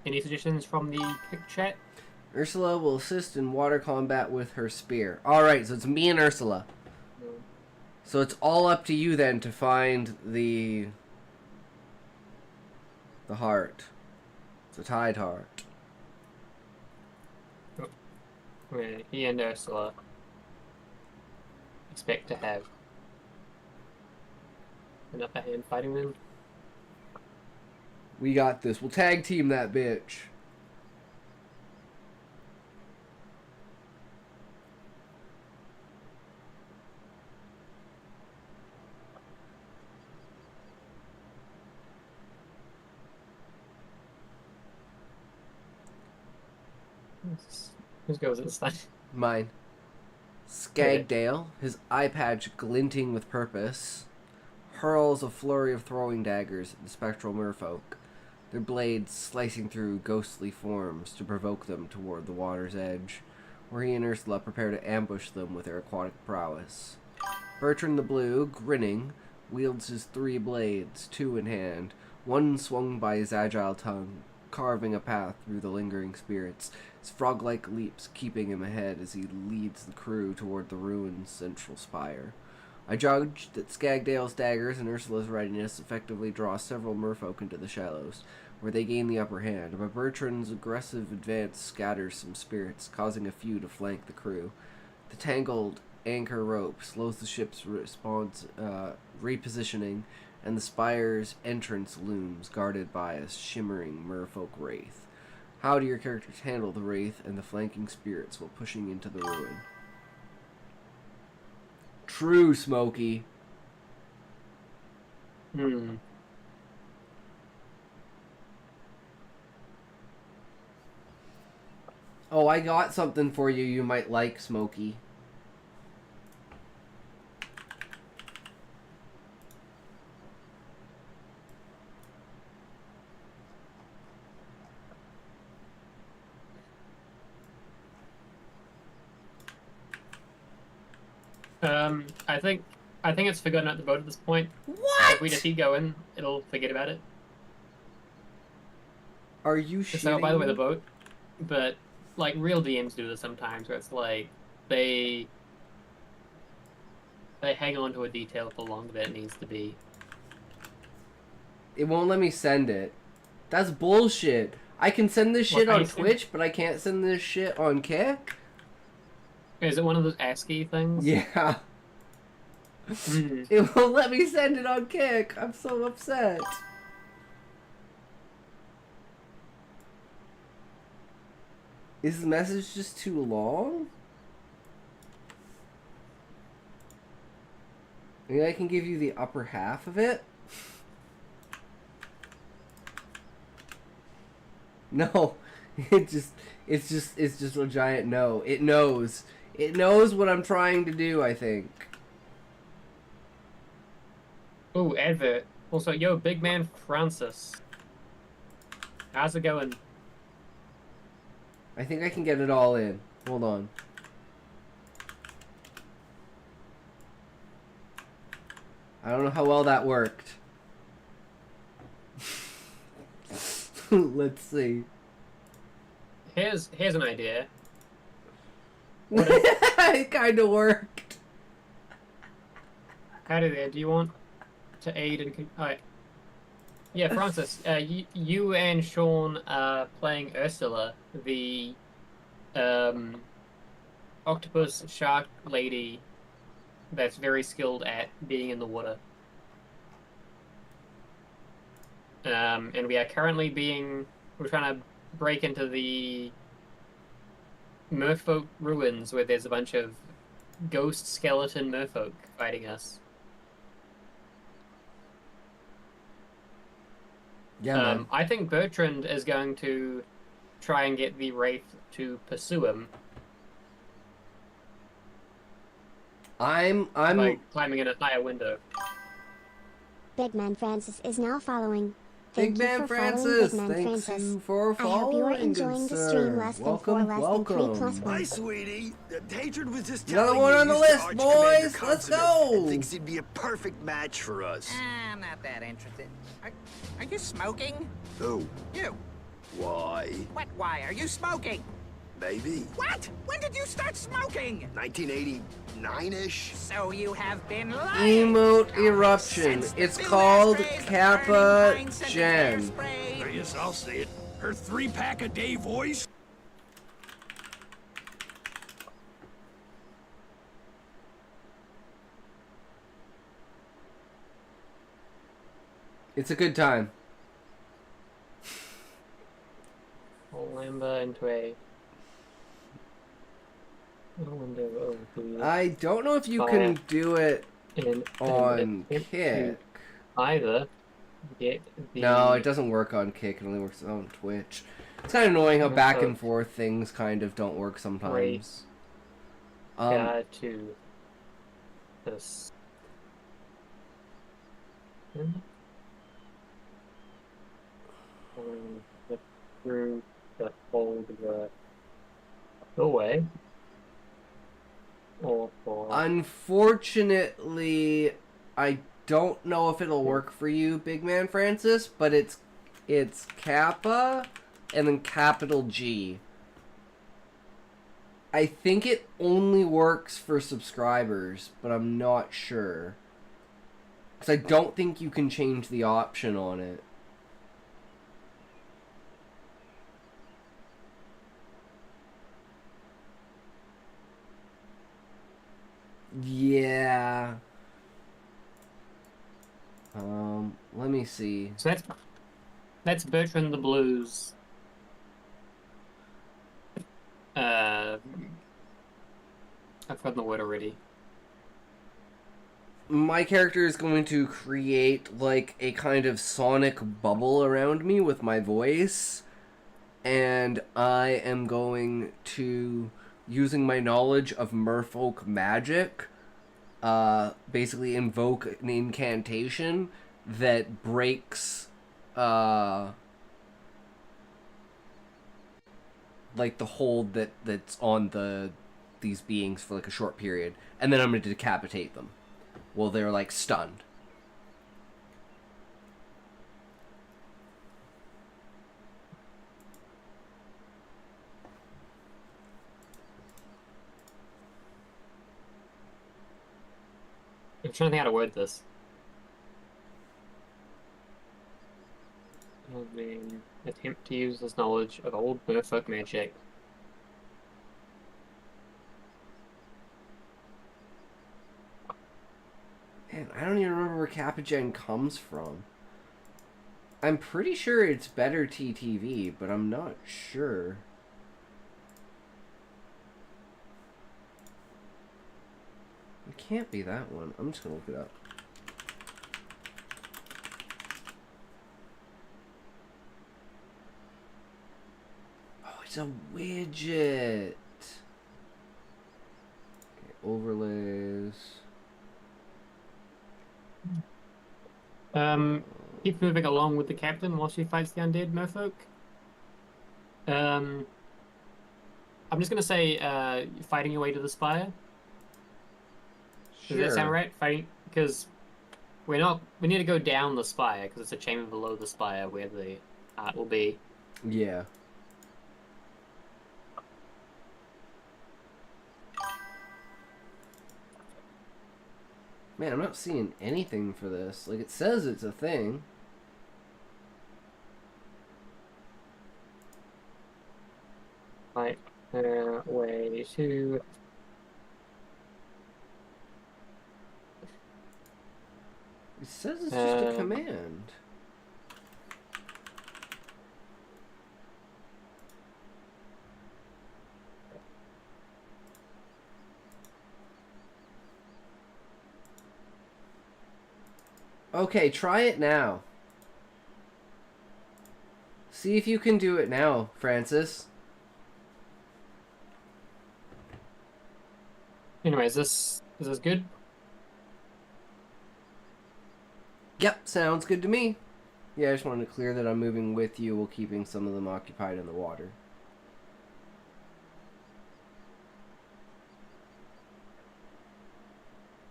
Any suggestions from the quick chat? Ursula will assist in water combat with her spear. Alright, so it's me and Ursula. So it's all up to you then to find the heart. It's a tide heart. Where he and Ursula expect to have an upper hand fighting them. We got this. We'll tag team that bitch. Whose goes it this time? Mine. Skagdale, his eye patch glinting with purpose, hurls a flurry of throwing daggers at the spectral merfolk, their blades slicing through ghostly forms to provoke them toward the water's edge, where he and Ursula prepare to ambush them with their aquatic prowess. Bertrand the Blue, grinning, wields his 3 blades, 2 in hand, one swung by his agile tongue, carving a path through the lingering spirits, his frog-like leaps keeping him ahead as he leads the crew toward the ruin's central spire. I judge that Skagdale's daggers and Ursula's readiness effectively draw several merfolk into the shallows, where they gain the upper hand, but Bertrand's aggressive advance scatters some spirits, causing a few to flank the crew. The tangled anchor rope slows the ship's repositioning, and the spire's entrance looms, guarded by a shimmering merfolk wraith. How do your characters handle the wraith and the flanking spirits while pushing into the ruin? True, Smokey. Oh, I got something for you you might like, Smokey. I think it's forgotten at the boat at this point. What? If we just keep going, it'll forget about it. Are you shitting So, by the way, me? the boat. But, like, real DMs do this sometimes, where it's like, they hang on to a detail for longer than it needs to be. It won't let me send it. That's bullshit. I can send this shit What, on I see. Twitch, but I can't send this shit on Kick? Is it one of those ASCII things? Yeah. Mm. It won't let me send it on Kick. I'm so upset. Is the message just too long? Maybe I can give you the upper half of it? No. It's just a giant no. It knows. It knows what I'm trying to do, I think. Ooh, advert. Also, yo, big man Francis. How's it going? I think I can get it all in. Hold on. I don't know how well that worked. Let's see. Here's an idea. It kind of worked. Howdy there, do you want to aid in... Alright. Yeah, Francis, you and Sean are playing Ursula, the octopus shark lady that's very skilled at being in the water. And we are currently we're trying to break into the merfolk ruins where there's a bunch of ghost skeleton merfolk fighting us. Yeah, man. I think Bertrand is going to try and get the Wraith to pursue him I'm by climbing in a higher window. Big Man Francis is now following. Big Thank you Man for following Francis. Big Man Thanks Francis. you for I hope you are following, enjoying good the sir. stream less than 4, Welcome, less than 3 plus welcome. 1. Hi, sweetie. Hatred was just Another telling one me on the he's list, Arch boys. Commander Let's Consummate go. and thinks he'd be a perfect match for us. I'm not that interested. Are you smoking? Who? You. Why? What? Why are you smoking? Maybe. What? When did you start smoking? 1989-ish? So you have been lying. Emote Now, eruption. since the It's film called ashtrays, the burning pine-scented Catversion. hairspray- Yes, I'll say it. Her 3-pack-a-day voice? It's a good time. Lamba into a window of the I don't know if you can do it in on attempt to Kick. either get the No, it doesn't work on Kick. It only works on Twitch. It's kind of annoying how back and forth things kind of don't work sometimes. guide to this. Look through the whole doorway. Or for Unfortunately, I don't know if it'll work for you, Big Man Francis, but it's Kappa and then capital G. I think it only works for subscribers, but I'm not sure. Because I don't think you can change the option on it. Yeah. Let me see. so that's Bertrand the Blues. I've forgotten the word already. My character is going to create like a kind of sonic bubble around me with my voice, and I am going to, using my knowledge of merfolk magic, basically invoke an incantation that breaks like the hold that's on these beings for like a short period, and then I'm going to decapitate them while they're like stunned. I'm trying to think how to word this. Attempt to use this knowledge of old merfolk magic. Man, I don't even remember where Capagen comes from. I'm pretty sure it's better TTV, but I'm not sure. It can't be that one. I'm just gonna look it up. Oh, it's a widget. Okay, overlays. Keep moving along with the captain while she fights the undead merfolk. I'm just gonna say, fighting your way to the spire. Does that sound right? Fighting, because we need to go down the spire because it's a chamber below the spire where the art will be. Yeah. Man, I'm not seeing anything for this. Like, it says it's a thing. Fight way to. It says it's just a command. Okay, try it now. See if you can do it now, Francis. Anyway, is this good? Yep, sounds good to me. Yeah, I just wanted to clear that I'm moving with you while keeping some of them occupied in the water.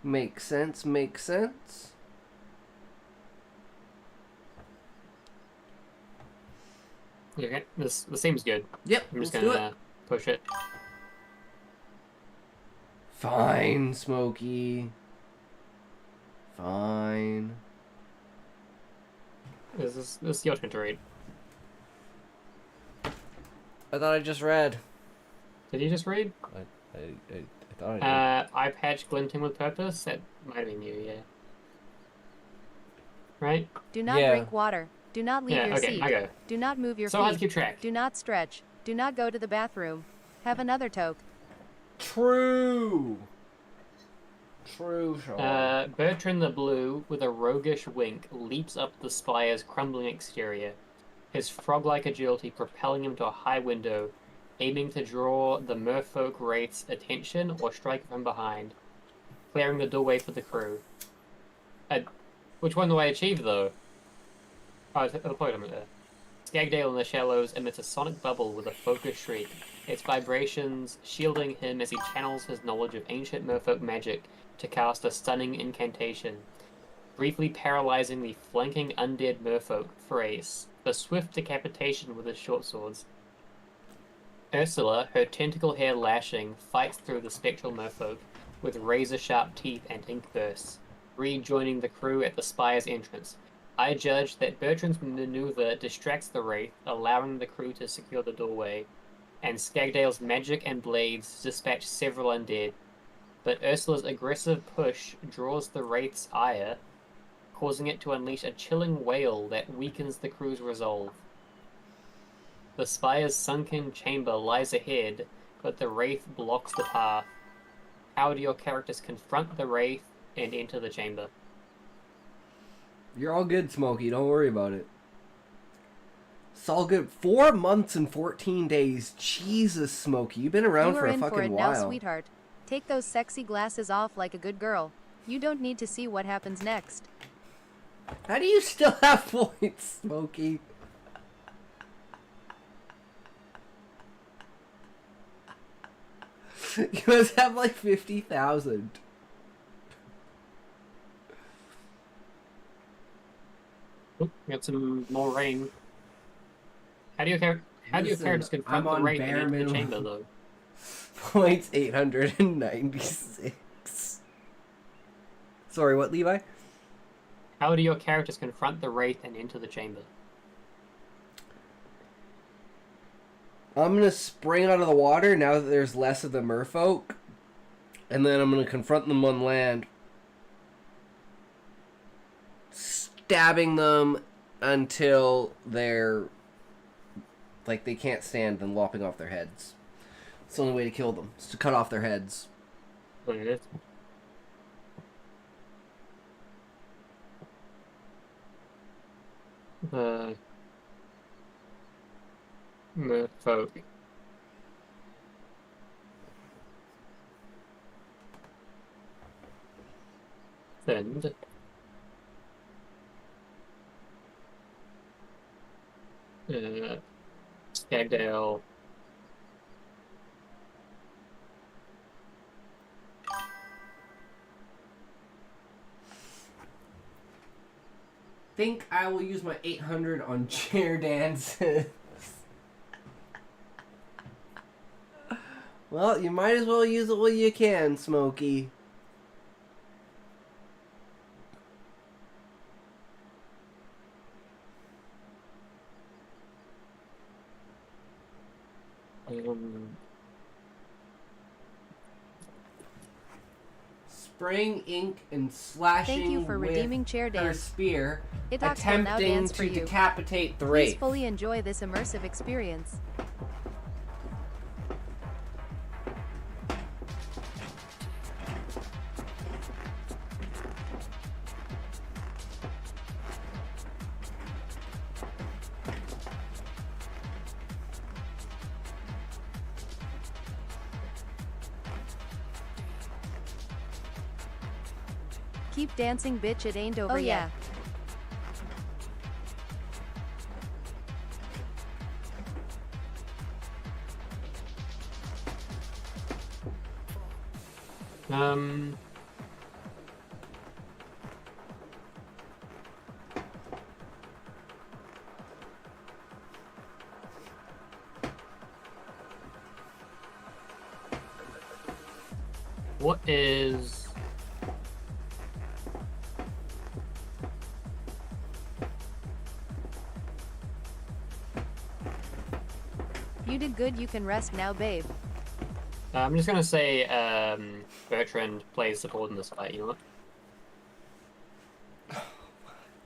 Makes sense, makes sense. Okay, this seems good. Yep, I'm just let's do gonna it. Push it. Fine, Smokey. Fine. This is your turn to read. I thought I just read. Did you just read? I thought I did. Eye patch glinting with purpose? That might have been you, yeah. Right? Do not Yeah. drink water. Do not leave Yeah, your okay, seat. I go. Do not move your So I have to feet. keep track. Do not stretch. Do not go to the bathroom. Have another toke. True. True, Sean. Bertrand the Blue, with a roguish wink, leaps up the spire's crumbling exterior, his frog-like agility propelling him to a high window, aiming to draw the merfolk wraith's attention or strike from behind, clearing the doorway for the crew. Which one do I achieve, though? Oh, the point I'm there. Skagdale in the shallows emits a sonic bubble with a focused shriek, its vibrations shielding him as he channels his knowledge of ancient merfolk magic to cast a stunning incantation, briefly paralyzing the flanking undead merfolk for a swift decapitation with his short swords. Ursula, her tentacle hair lashing, fights through the spectral merfolk with razor-sharp teeth and ink bursts, rejoining the crew at the spire's entrance. I judge that Bertrand's maneuver distracts the wraith, allowing the crew to secure the doorway, and Skagdale's magic and blades dispatch several undead. But Ursula's aggressive push draws the wraith's ire, causing it to unleash a chilling wail that weakens the crew's resolve. The spire's sunken chamber lies ahead, but the wraith blocks the path. How do your characters confront the wraith and enter the chamber? You're all good, Smokey. Don't worry about it. It's all good. 4 months and 14 days. Jesus, Smokey. You've been around You for are a in for fucking it while. now, sweetheart. Take those sexy glasses off like a good girl. You don't need to see what happens next. How do you still have points, Smokey? You must have like 50,000. Oop, got some more rain. How do your Listen, characters confront I'm the on wraith bare and enter the minimum. chamber, though? Points 896. Sorry, what, Levi? How do your characters confront the wraith and enter the chamber? I'm gonna spring out of the water now that there's less of the merfolk, and then I'm gonna confront them on land, stabbing them until they're like they can't stand, and lopping off their heads. It's the only way to kill them, is to cut off their heads. Look at it. Merfolk. Send. Skagdale. Think I will use my 800 on chair dances. Well, you might as well use it while you can, Smokey. Spraying ink and slashing Thank you for with redeeming chair her dance. spear, Itox will now attempting dance for to you. decapitate the Please wraith. fully enjoy this immersive experience. Keep dancing, bitch, it ain't over yet. What is... You did good, you can rest now, babe. I'm just gonna say Bertrand plays support in this fight, you know what?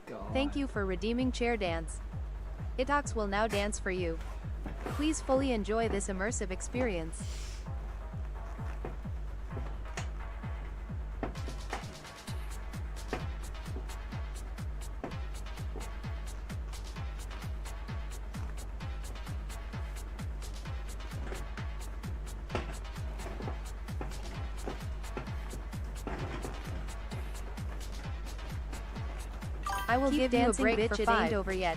God. Thank you for redeeming chair dance. Itox will now dance for you. Please fully enjoy this immersive experience. I will give you a break, bitch, it ain't over yet.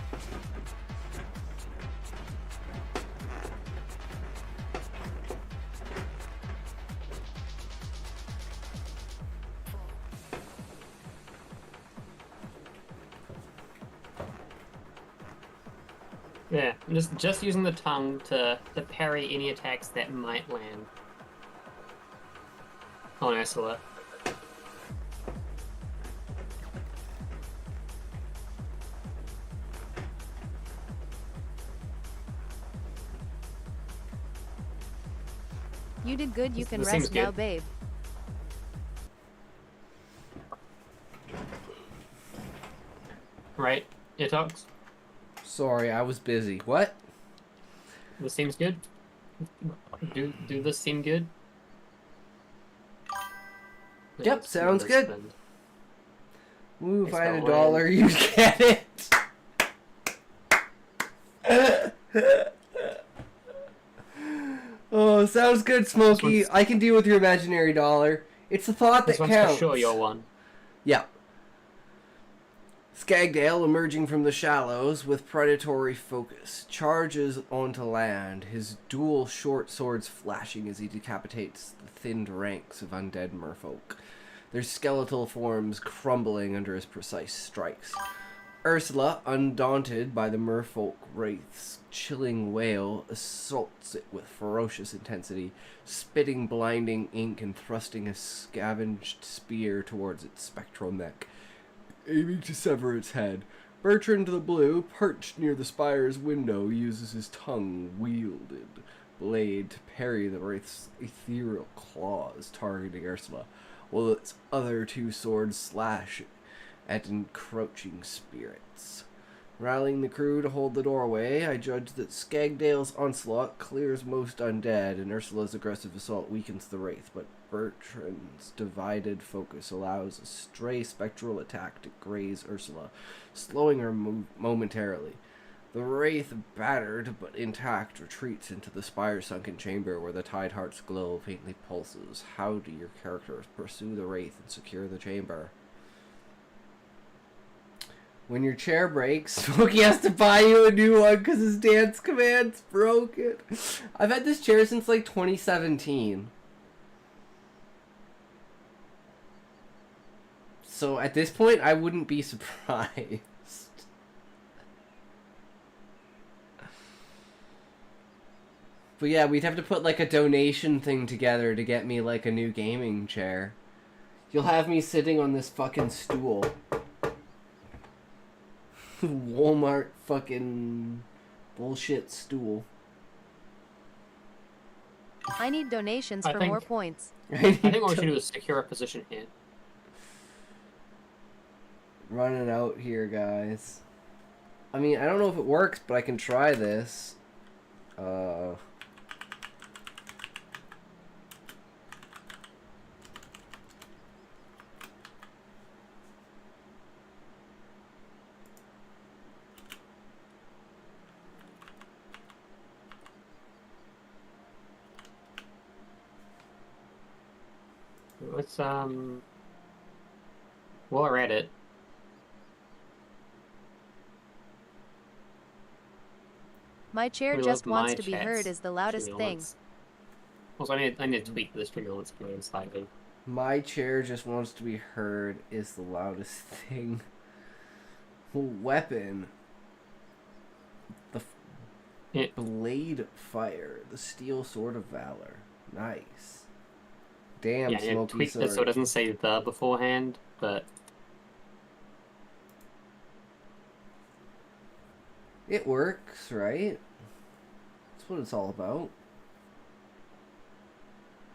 Yeah, I'm just using the tongue to parry any attacks that might land on Ursula. You did good, you can This seems rest now, good. babe. Right? It talks. Sorry, I was busy. What? This seems good. Do this seem good? Yep, Let's sounds do good. this then. Ooh, if I had It's a got dollar, you'd get it. Oh, sounds good, Smokey. This one's- I can deal with your imaginary dollar. It's the thought that This one's counts. for sure your one. Yeah. Skagdale, emerging from the shallows with predatory focus, charges onto land, his dual short swords flashing as he decapitates the thinned ranks of undead merfolk, their skeletal forms crumbling under his precise strikes. Ursula, undaunted by the merfolk wraith's chilling wail, assaults it with ferocious intensity, spitting blinding ink and thrusting a scavenged spear towards its spectral neck, aiming to sever its head. Bertrand the Blue, perched near the spire's window, uses his tongue-wielded blade to parry the wraith's ethereal claws, targeting Ursula, while its other two swords slash at encroaching spirits. Rallying the crew to hold the doorway, I judge that Skagdale's onslaught clears most undead, and Ursula's aggressive assault weakens the wraith, but Bertrand's divided focus allows a stray spectral attack to graze Ursula, slowing her momentarily. The wraith, battered but intact, retreats into the spire-sunken chamber where the Tide Heart's glow faintly pulses. How do your characters pursue the wraith and secure the chamber? When your chair breaks, Smokey has to buy you a new one because his dance command's broken. I've had this chair since like 2017. So at this point, I wouldn't be surprised. But yeah, we'd have to put like a donation thing together to get me like a new gaming chair. You'll have me sitting on this fucking stool. Walmart fucking bullshit stool. I need donations I for think- more points. I think what we should do is secure a position here. Running out here, guys. I mean, I don't know if it works, but I can try this. Let's while we're at it, My chair we just love wants my to be chat's heard as the loudest thing. trigger. Also, I need to tweak this trigger experience slightly. My chair just wants to be heard is the loudest thing. Weapon. The It, blade fire. The steel sword of valor. Nice. Damn, Yeah, you smoky tweak this so it doesn't say the beforehand, but It works, right? That's what it's all about.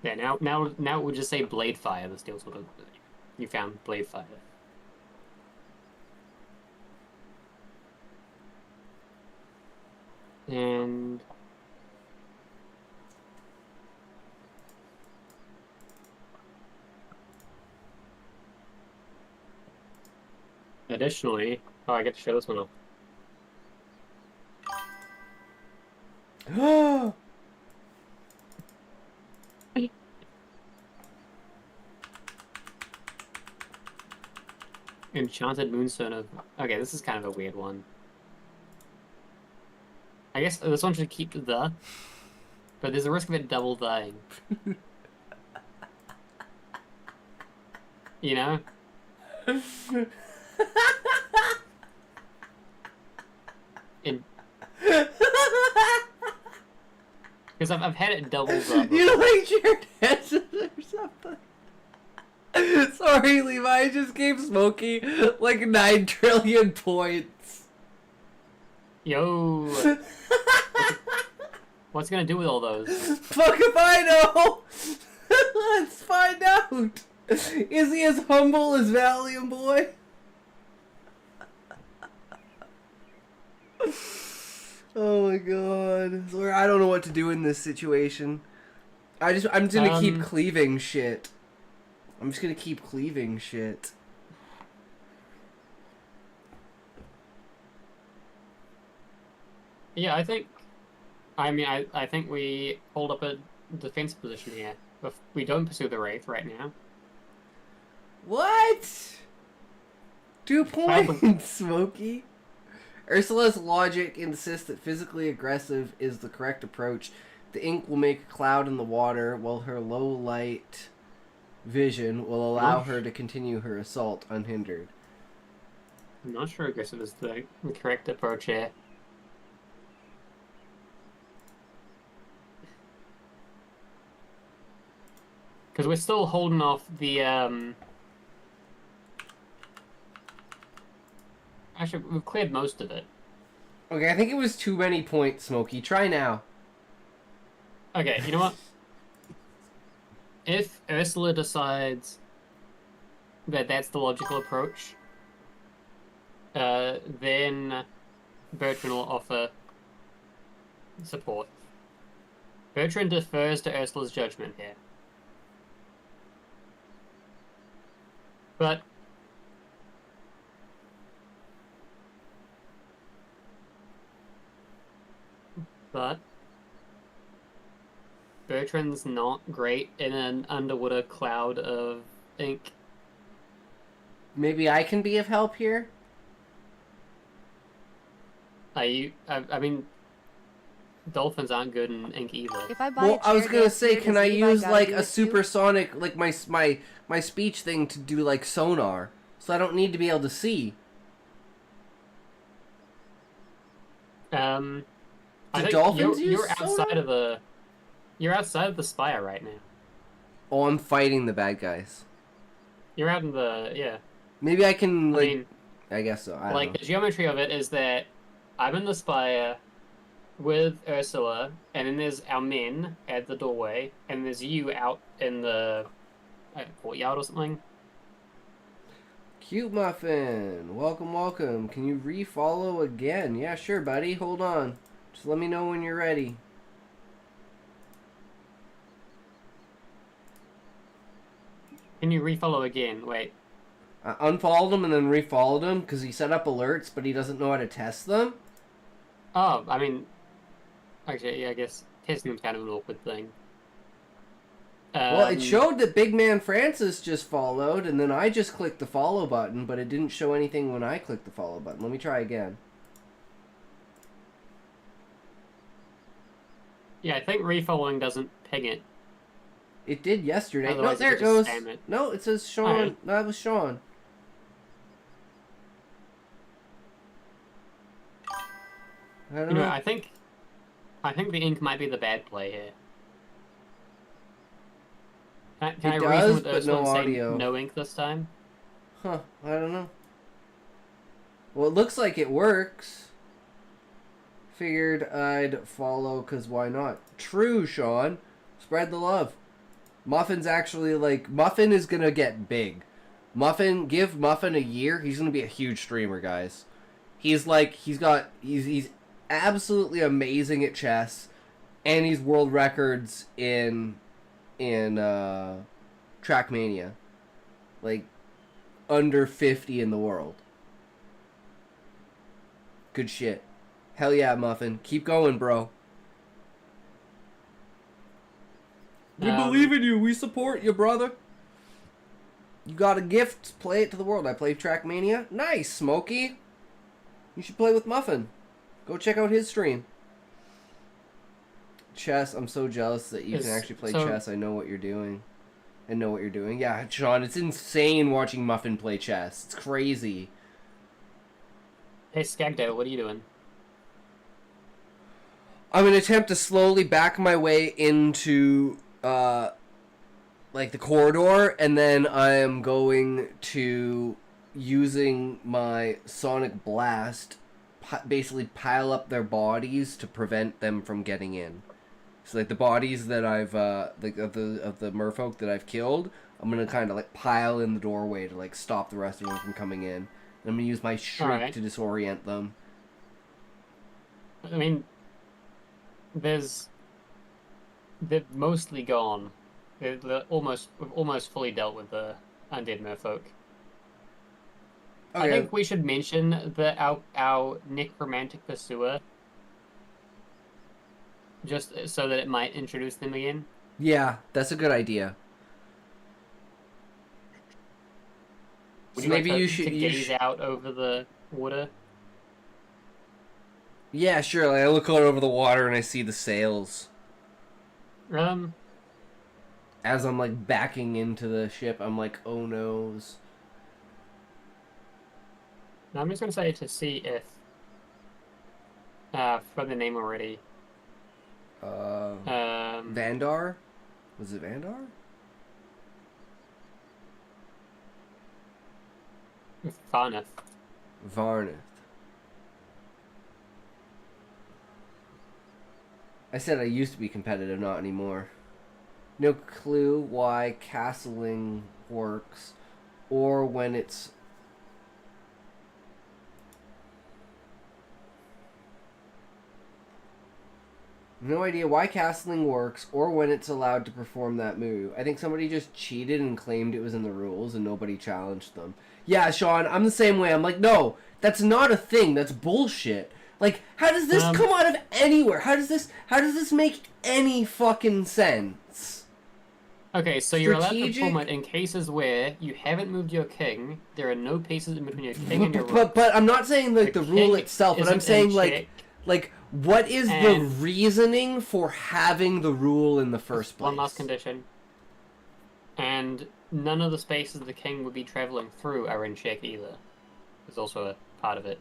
yeah, now it would just say blade fire. The steel sword. You found blade fire. And additionally, oh, I get to show this one off. Enchanted Moonstone of... Okay, this is kind of a weird one. I guess this one should keep the... But there's a risk of it double dying. You know? Because I've had it doubles up. You like your dances or something? Sorry, Levi, I just gave Smokey like 9 trillion points. Yo! What's it gonna do with all those? Fuck if I know! Let's find out! Is he as humble as Valium Boy? Oh my god. Sorry, I don't know what to do in this situation. I'm just gonna keep cleaving shit. I'm just gonna keep cleaving shit. Yeah, I think we hold up a defense position here. If we don't pursue the Wraith right now. What? 2 points, Smokey. Ursula's logic insists that physically aggressive is the correct approach. The ink will make a cloud in the water, while her low light vision will allow her to continue her assault unhindered. I'm not sure aggressive is the correct approach here. Because we're still holding off the, Actually, we've cleared most of it. Okay, I think it was too many points, Smokey. Try now. Okay, you know what? If Ursula decides that that's the logical approach, then Bertrand will offer support. Bertrand defers to Ursula's judgment here. But Bertrand's not great in an underwater cloud of ink. Maybe I can be of help here? I mean, dolphins aren't good in ink either. If I buy Well, a I was chair gonna dance say, here, can does I Levi use gotta like do a it too? supersonic, like my speech thing to do like sonar, so I don't need to be able to see. I think dolphins use you're outside sonar? of the spire right now. Oh, I'm fighting the bad guys. You're out in the Maybe I can I like. mean, I guess so. I don't like know. the geometry of it is that I'm in the spire with Ursula, and then there's our men at the doorway, and there's you out in the courtyard or something. Cute Muffin, welcome, welcome. Can you refollow again? Yeah, sure, buddy. Hold on. Just let me know when you're ready. Can you refollow again? Wait. I unfollowed him and then refollowed him because he set up alerts, but he doesn't know how to test them. Oh, I mean, actually, yeah, I guess testing them's kind of an awkward thing. Well, it showed that Big Man Francis just followed, and then I just clicked the follow button, but it didn't show anything when I clicked the follow button. Let me try again. Yeah, I think refollowing doesn't ping it. It did yesterday. No, Otherwise, there it it would just goes. spam it. No, it says Sean. Alright. No, that was Sean. I don't You know, know. I think the ink might be the bad play here. Can I It reason does, with but Ursula no and say audio. no ink this time? Huh, I don't know. Well, it looks like it works. Figured I'd follow, because why not? True, Sean. Spread the love. Muffin's actually, like... Muffin is going to get big. Give Muffin a year. He's going to be a huge streamer, guys. He's like... He's absolutely amazing at chess. And he's world records in Trackmania. Like, under 50 in the world. Good shit. Hell yeah, Muffin. Keep going, bro. We believe in you. We support you, brother. You got a gift. Play it to the world. I play Trackmania. Nice, Smokey. You should play with Muffin. Go check out his stream. Chess. I'm so jealous that you can actually play chess. I know what you're doing. Yeah, Sean, it's insane watching Muffin play chess. It's crazy. Hey, Skagdale, what are you doing? I'm going to attempt to slowly back my way into, like, the corridor, and then I am going to, using my Sonic Blast, basically pile up their bodies to prevent them from getting in. So, like, the bodies that I've, like, of the merfolk that I've killed, I'm going to kind of, like, pile in the doorway to, like, stop the rest of them from coming in. And I'm going to use my shriek to disorient them. I mean... They're mostly gone. We've almost fully dealt with the undead merfolk. I think we should mention that our necromantic pursuer, just so that it might introduce them again. Yeah, that's a good idea. Would So maybe like you should gaze out over the water. Yeah, sure. Like, I look out over the water and I see the sails. As I'm, like, backing into the ship, I'm like, oh noes. Now I'm just going to say to see if... from the name already. Vandar? Was it Vandar? Varnith. Varnith. I said I used to be competitive, not anymore. No clue why castling works, or when it's... No idea why castling works, or when it's allowed to perform that move. I think somebody just cheated and claimed it was in the rules, and nobody challenged them. Yeah, Sean, I'm the same way. I'm like, no, that's not a thing. That's bullshit. Like, how does this come out of anywhere? How does this make any fucking sense? Okay, so you're allowed to perform it in cases where you haven't moved your king, there are no pieces in between your king and your rook. But I'm not saying, like, the rule itself, but I'm saying, like, what is the reasoning for having the rule in the first place? One last condition. And none of the spaces the king would be traveling through are in check either. There's also a part of it.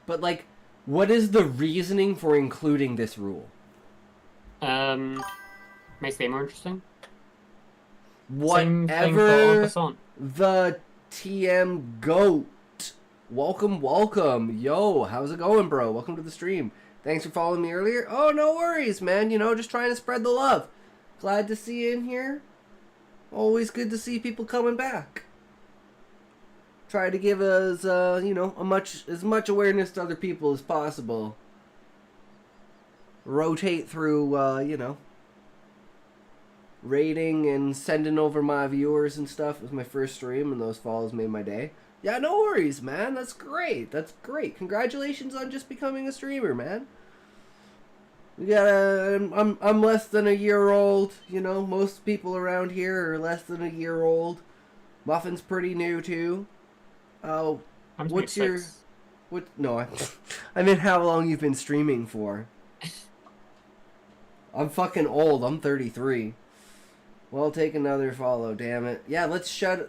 But, like, what is the reasoning for including this rule? Makes the game more interesting. Whatever the TM GOAT. Welcome. Yo, how's it going, bro? Welcome to the stream. Thanks for following me earlier. Oh, no worries, man. You know, just trying to spread the love. Glad to see you in here. Always good to see people coming back. Try to give us, you know, as much awareness to other people as possible. Rotate through, you know, rating and sending over my viewers and stuff. It was my first stream, and those follows made my day. Yeah, no worries, man. That's great. That's great. Congratulations on just becoming a streamer, man. We got I'm less than a year old. You know, most people around here are less than a year old. Muffin's pretty new too. Oh, what's your... What? No, I meant how long you've been streaming for. I'm fucking old. I'm 33. Well, take another follow, damn it. Yeah, let's shout.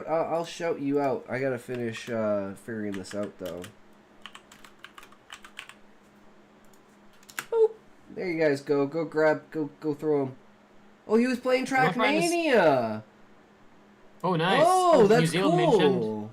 I'll shout you out. I gotta finish figuring this out though. Oh, there you guys go. Go grab. Go throw them. Oh, he was playing Am I trying to Trackmania. Oh, nice. Oh, New that's Zealand cool. mentioned.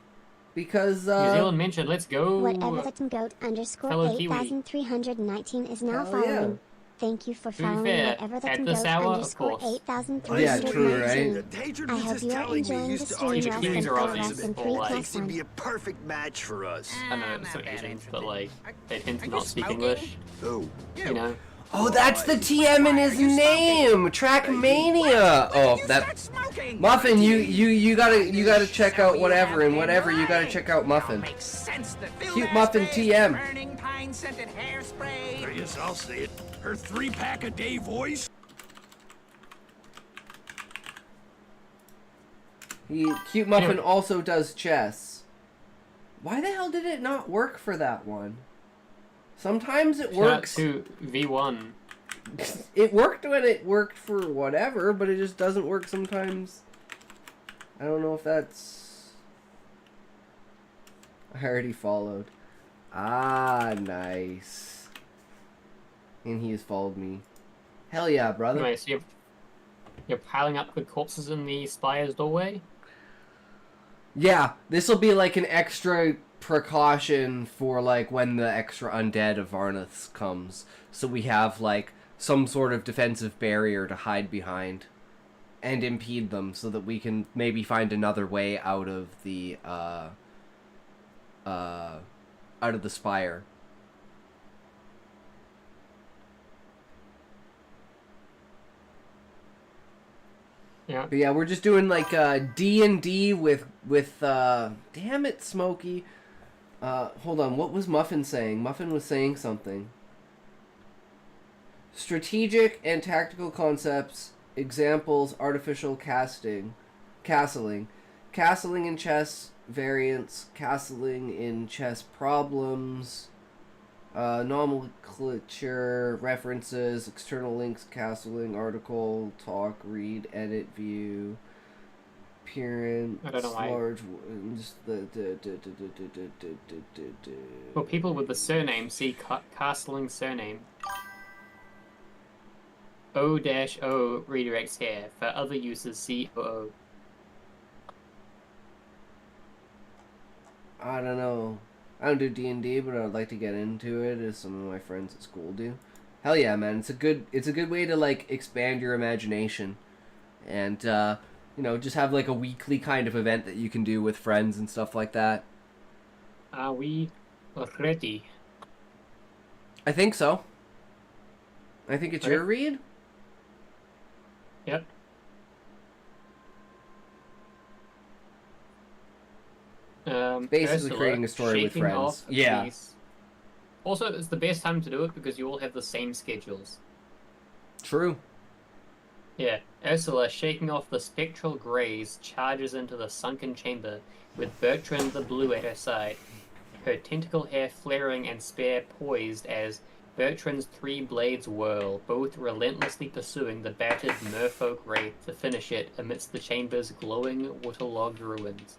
Because New Zealand mentioned. Let's go. Whatever the goat underscore Fellow Kiwi. 8319 is now Hell following. yeah. Thank you for To be following fair, whatever the at this goat hour, of underscore course. 8319. Yeah, true, right? Hadrian I was hope just you're telling me enjoying he the used to stream argue less Kiwis than are 4 Aussies, less than or 3 like- plus thinks he'd 1. be a perfect match for us. I know I'm some not that Asians, but interested. like they tend Are to you not speak smoking? English. Who? You know. Oh, that's the TM in his Why are you name. Trackmania. When Oh, did you that start smoking? Muffin. You gotta check out whatever and whatever. You gotta check out Muffin. Makes sense. The filled Cute Muffin ashtrays, TM. the burning pine-scented hairspray. Yes, I'll say it. Her 3-pack-a-day voice. Cute Muffin Anyway. also does chess. Why the hell did it not work for that one? Sometimes it Shout out works. to V1. It worked when it worked for whatever, but it just doesn't work sometimes. I don't know if that's... I already followed. Ah, nice. And he has followed me. Hell yeah, brother. Anyway, so you're piling up the corpses in the spire's doorway. Yeah, this will be like an extra precaution for like when the extra undead of Varnath comes. So we have like some sort of defensive barrier to hide behind and impede them so that we can maybe find another way out of the spire. Yeah. But yeah, we're just doing like D&D with damn it, Smokey. Hold on, what was Muffin saying? Muffin was saying something. Strategic and tactical concepts, examples, artificial castling, castling in chess variants, castling in chess problems, nomenclature, references, external links, castling, article, talk, read, edit, view, appearance, I don't know why. large, just For people with the surname, see castling surname. O-O redirects here. For other uses, see O-O. I don't know. I don't do D&D, but I'd like to get into it as some of my friends at school do. Hell yeah, man. It's a good way to like expand your imagination. And you know, just have like a weekly kind of event that you can do with friends and stuff like that. Are we ready? I think so. I think it's Okay. your read. Yep. Basically Ursula, creating a story with shaking friends. off Yeah. these- Also, it's the best time to do it because you all have the same schedules. True. Yeah, Ursula, shaking off the spectral greys, charges into the sunken chamber with Bertrand the Blue at her side, her tentacle hair flaring and spear poised as Bertrand's 3 blades whirl, both relentlessly pursuing the battered merfolk wraith to finish it amidst the chamber's glowing, waterlogged ruins.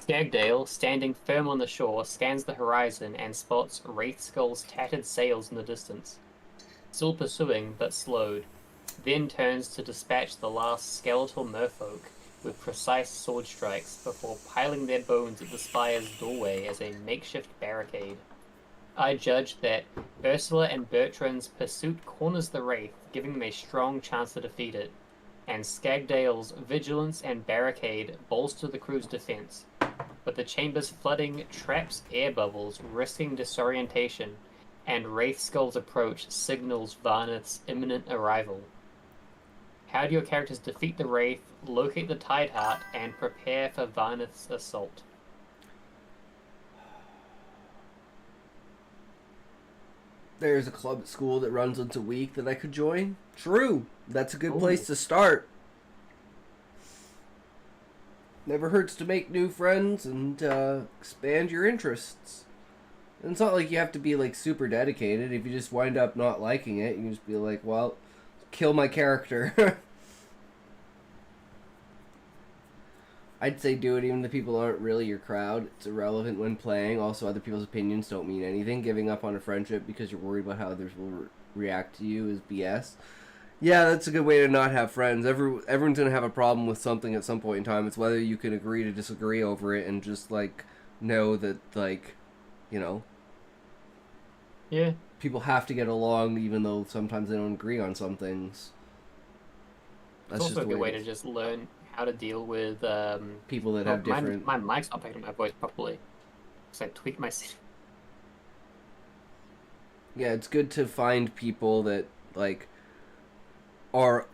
Skagdale, standing firm on the shore, scans the horizon and spots Wraithskull's tattered sails in the distance. Still pursuing, but slowed, then turns to dispatch the last skeletal merfolk with precise sword strikes before piling their bones at the spire's doorway as a makeshift barricade. I judge that Ursula and Bertrand's pursuit corners the Wraith, giving them a strong chance to defeat it, and Skagdale's vigilance and barricade bolster the crew's defense, but the chamber's flooding traps air bubbles, risking disorientation, and Wraithskull's approach signals Varnath's imminent arrival. How do your characters defeat the Wraith, locate the Tideheart, and prepare for Varnath's assault? There's a club at school that runs once a week that I could join. True. That's a good Ooh. place to start. Never hurts to make new friends and expand your interests. And it's not like you have to be like super dedicated. If you just wind up not liking it, you can just be like, well, kill my character. I'd say do it even if the people aren't really your crowd. It's irrelevant when playing. Also, other people's opinions don't mean anything. Giving up on a friendship because you're worried about how others will react to you is BS. Yeah, that's a good way to not have friends. Everyone's gonna have a problem with something at some point in time. It's whether you can agree to disagree over it and just like know that like, you know, Yeah. people have to get along even though sometimes they don't agree on some things. It's also a good way to just learn how to deal with people that have different. My mic's not picking up my voice properly because I tweaked my. Yeah, it's good to find people that like are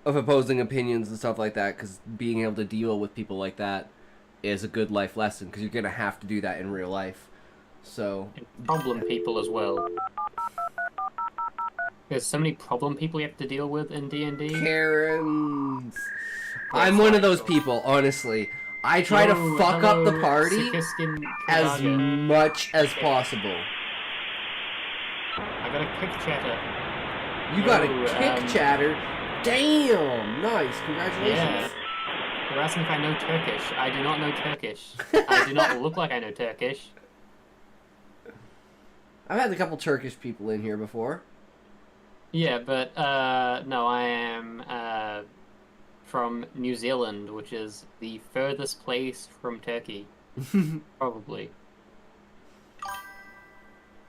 of opposing opinions and stuff like that, because being able to deal with people like that is a good life lesson, because you're gonna have to do that in real life. So And problem people as well. There's so many problem people you have to deal with in D&D. Karens. I'm one of those people, honestly. I try to fuck up the party as much as possible. I got a kick chatter. You got a kick chatter? Damn! Nice, congratulations. Yeah. You're asking if I know Turkish. I do not know Turkish. I do not look like I know Turkish. I've had a couple Turkish people in here before. Yeah, but no, I am from New Zealand, which is the furthest place from Turkey. Probably.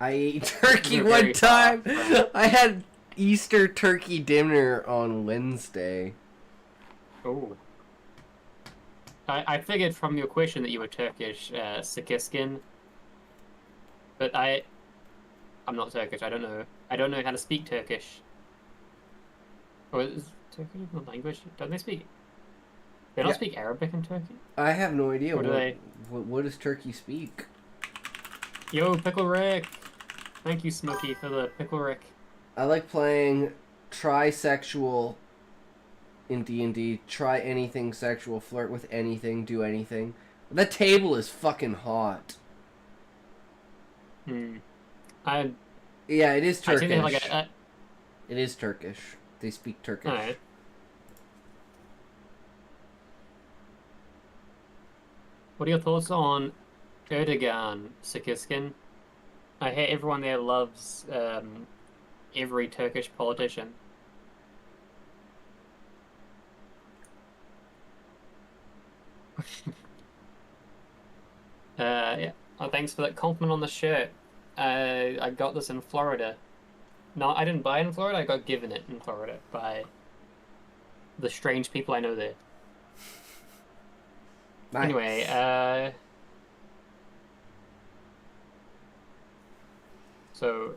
I ate turkey You're one very time. far from- I had Easter turkey dinner on Wednesday. Oh. I figured from your question that you were Turkish, Sikiskin. But I'm not Turkish. I don't know how to speak Turkish. Or is Turkish a language? Don't they speak? They don't speak Arabic in Turkey? I have no idea. Or do they? What does Turkey speak? Yo, Pickle Rick! Thank you, Smokey, for the Pickle Rick. I like playing trisexual in D&D. Try anything sexual, flirt with anything, do anything. That table is fucking hot. Yeah, it is Turkish. I think they have like It is Turkish. They speak Turkish. Alright. What are your thoughts on Erdogan, Sikiskin? I hear everyone there loves every Turkish politician. Yeah. Oh, thanks for that compliment on the shirt. I got this in Florida. No, I didn't buy it in Florida. I got given it in Florida by the strange people I know there. Nice. Anyway, so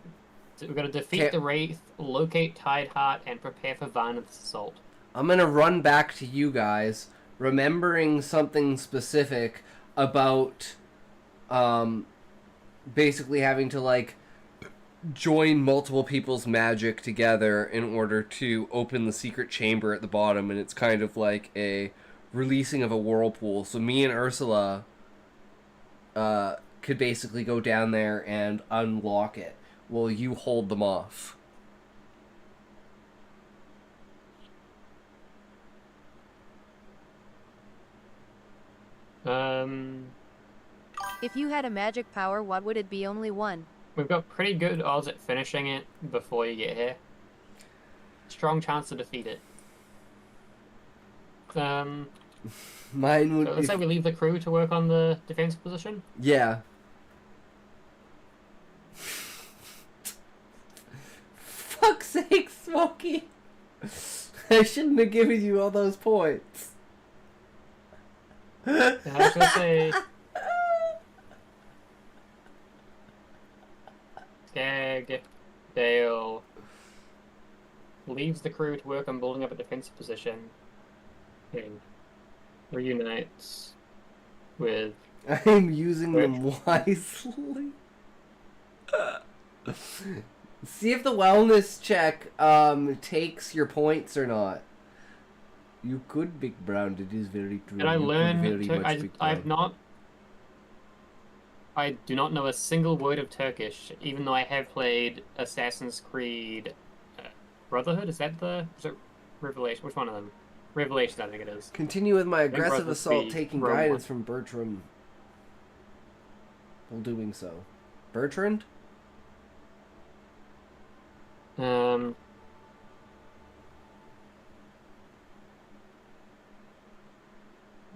we've got to defeat the Wraith, locate Tideheart, and prepare for Varnith's assault. I'm gonna run back to you guys, remembering something specific about basically having to like join multiple people's magic together in order to open the secret chamber at the bottom, and it's kind of like a releasing of a whirlpool. So me and Ursula could basically go down there and unlock it while you hold them off. If you had a magic power, what would it be? Only one. We've got pretty good odds at finishing it before you get here. Strong chance to defeat it. Mine would So let's say we leave the crew to work on the defensive position. Yeah. Fuck's sake, Smokey! I shouldn't have given you all those points. I was gonna say... Skag, Dale leaves the crew to work on building up a defensive position and reunites with... I am using them wisely. See if the wellness check takes your points or not. You could, Big Brown. It is very true. And I You could learned very much, Big Brown. I do not know a single word of Turkish, even though I have played Assassin's Creed Brotherhood. Is it Revelation? Which one of them? Revelation, I think it is. Continue with my aggressive Brotherhood assault, 3, taking Rome guidance 1. from Bertram. While doing so. Bertrand?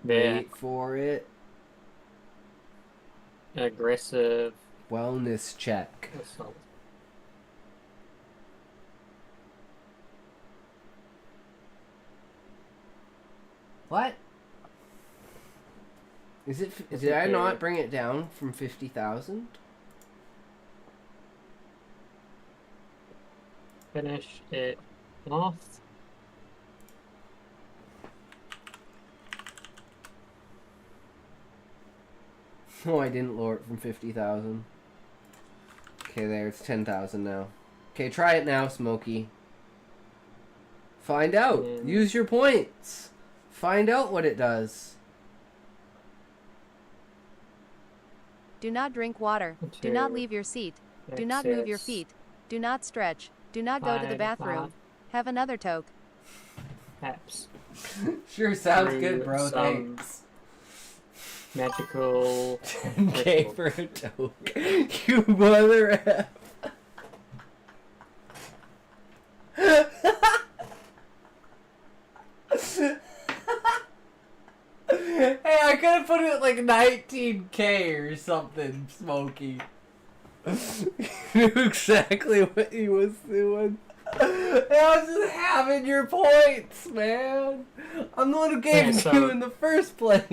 Yeah. Wait for it. Aggressive Wellness check. assault. What? Is it? Did I not bring it down from 50,000? Finish it off. Oh, I didn't lower it from 50,000. Okay, there, it's 10,000 now. Okay, try it now, Smokey. Find out. Use your points. Find out what it does. Do not drink water. Do not leave your seat. Do not move your feet. Do not stretch. Do not go to the bathroom. Have another toke. Perhaps. Sure sounds good, bro. Some Thanks. Magical. 10K for a toke. You mother F. Hey, I could have put it at like 19K or something, Smokey. You knew exactly what he was doing. I was just having your points, man. I'm the one who gave it to you in the first place.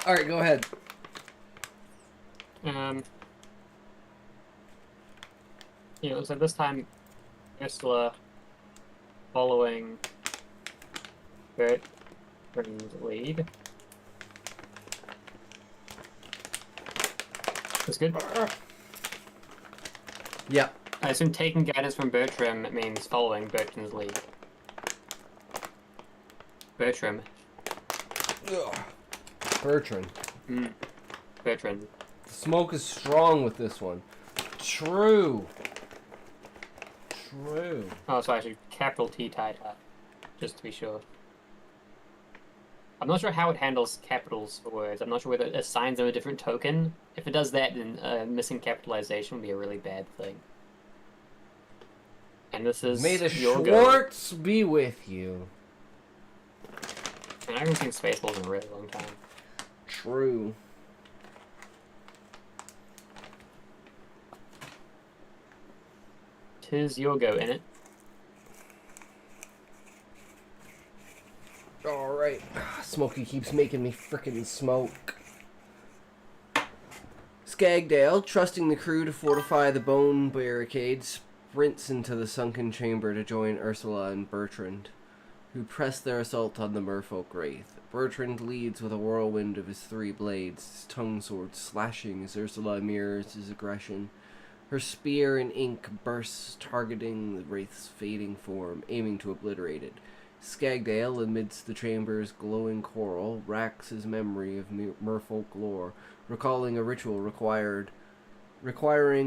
Alright, go ahead. So this time, Ursula, following Bertrand's lead. That's good. Yep. I assume taking guidance from Bertram means following Bertrand's lead. Bertram. Ugh. Bertrand. Bertrand. The smoke is strong with this one. True. True. Oh, so actually, capital T tied up, just to be sure. I'm not sure how it handles capitals for words. I'm not sure whether it assigns them a different token. If it does that, then missing capitalization would be a really bad thing. And this is May the your Schwartz be with you. And I haven't seen Spaceballs in a really long time. True. Tis your go in it. Alright. Smokey keeps making me frickin' smoke. Skagdale, trusting the crew to fortify the bone barricade, sprints into the sunken chamber to join Ursula and Bertrand, who press their assault on the merfolk wraith. Bertrand leads with a whirlwind of his three blades, his tongue sword slashing as Ursula mirrors his aggression. Her spear in ink bursts, targeting the wraith's fading form, aiming to obliterate it. Skagdale, amidst the chamber's glowing coral, racks his memory of merfolk lore, recalling a ritual requiring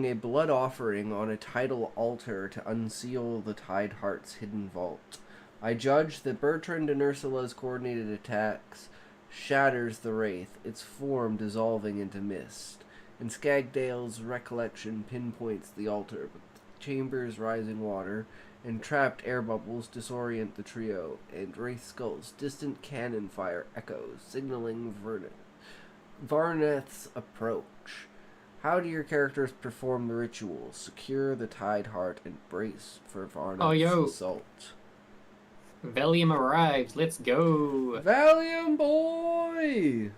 a blood offering on a tidal altar to unseal the Tide Heart's hidden vault. I judge that Bertrand and Ursula's coordinated attacks shatters the wraith, its form dissolving into mist. And Skagdale's recollection pinpoints the altar, but the chamber's rising water and trapped air bubbles disorient the trio, and Wraith Skull's distant cannon fire echoes, signaling Varneth's approach. How do your characters perform the ritual? Secure the Tide Heart and brace for Varneth's assault. Valium arrives. Let's go. Valium boy!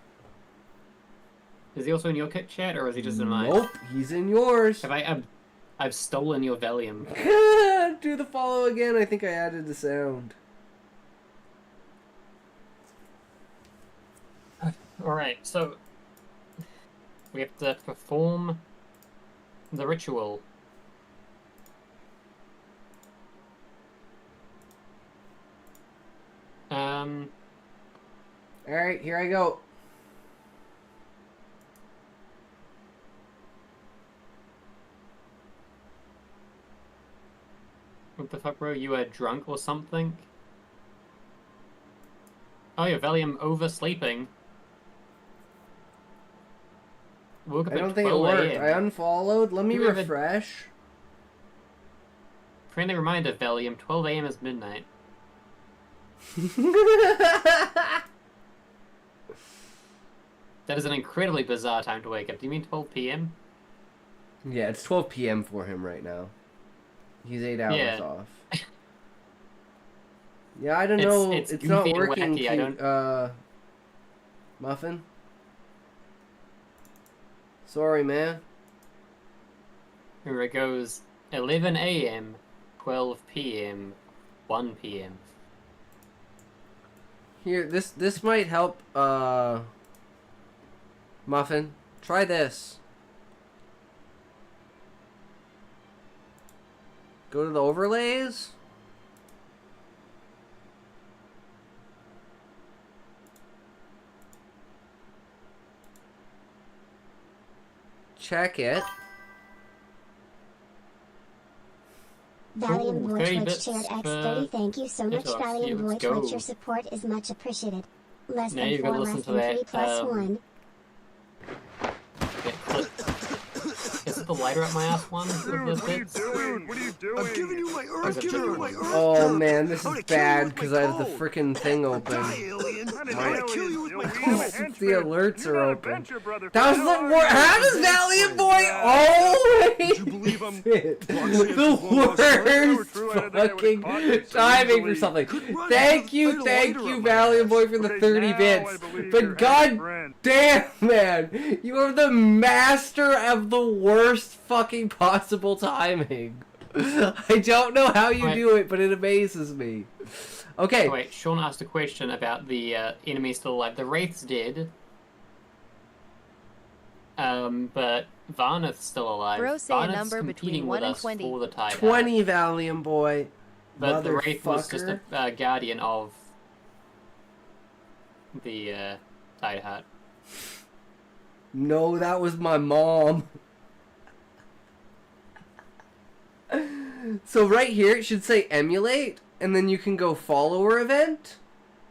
Is he also in your kit chat, or is he just in mine? Nope, he's in yours. I've stolen your Valium. Do the follow again. I think I added the sound. Alright, so we have to perform the ritual. Alright, here I go. What the fuck, bro? You are drunk or something? Oh, yeah, Valium oversleeping. Woke up I don't at think it 12 worked. AM. I unfollowed. Let me You have a- refresh. Friendly reminder, Valium, 12 a.m. is midnight. That is an incredibly bizarre time to wake up. Do you mean 12 p.m.? Yeah, it's 12 p.m. for him right now. He's 8 hours Yeah. off. Yeah, I don't know. It's It's not goofy and working. wacky, I don't- Muffin? Sorry, man. Here it goes. 11 a.m., 12 p.m., 1 p.m. Here, this might help, Muffin. Try this. Go to the overlays. Check it. Valium Boy 30 Twitch bits shared for X30. Thank you so much, TikTok. Valium Yeah, Boy let's go. Twitch. Your support is much appreciated. Less Now than you've got 4, to listen less to than that, 3, plus 1. Get clipped. Is it the lighter up my ass one? Dude, what are you doing? What are you doing? I'm giving you my Earth I'm giving you my germ. Oh man, this I'm is gonna kill you bad with my because I have the cold. freaking thing open. Die, alien. Not an I'm gonna alien, kill you with my Dilweed. I'm a cold. Since the henchman. alerts You're are not a open. venture brother That was from the now on. worst. How does Valiant Boy always Would you believe I'm the worst fucking timing for something? Thank you, Valiant Boy, for the 30 bits. But god damn, man, you are the master of the worst fucking possible timing. I don't know how you do it, but it amazes me. Okay. Oh, wait, Sean asked a question about the enemies still alive. The Wraith's dead. But Varnath's still alive. Bro, say a Varnath's number between competing 1 with and us 20. for the Tide 20 Valiant Boy. But the Wraith was just Motherfucker. a guardian of the Tide Hat. No, that was my mom. So right here it should say emulate, and then you can go follower event.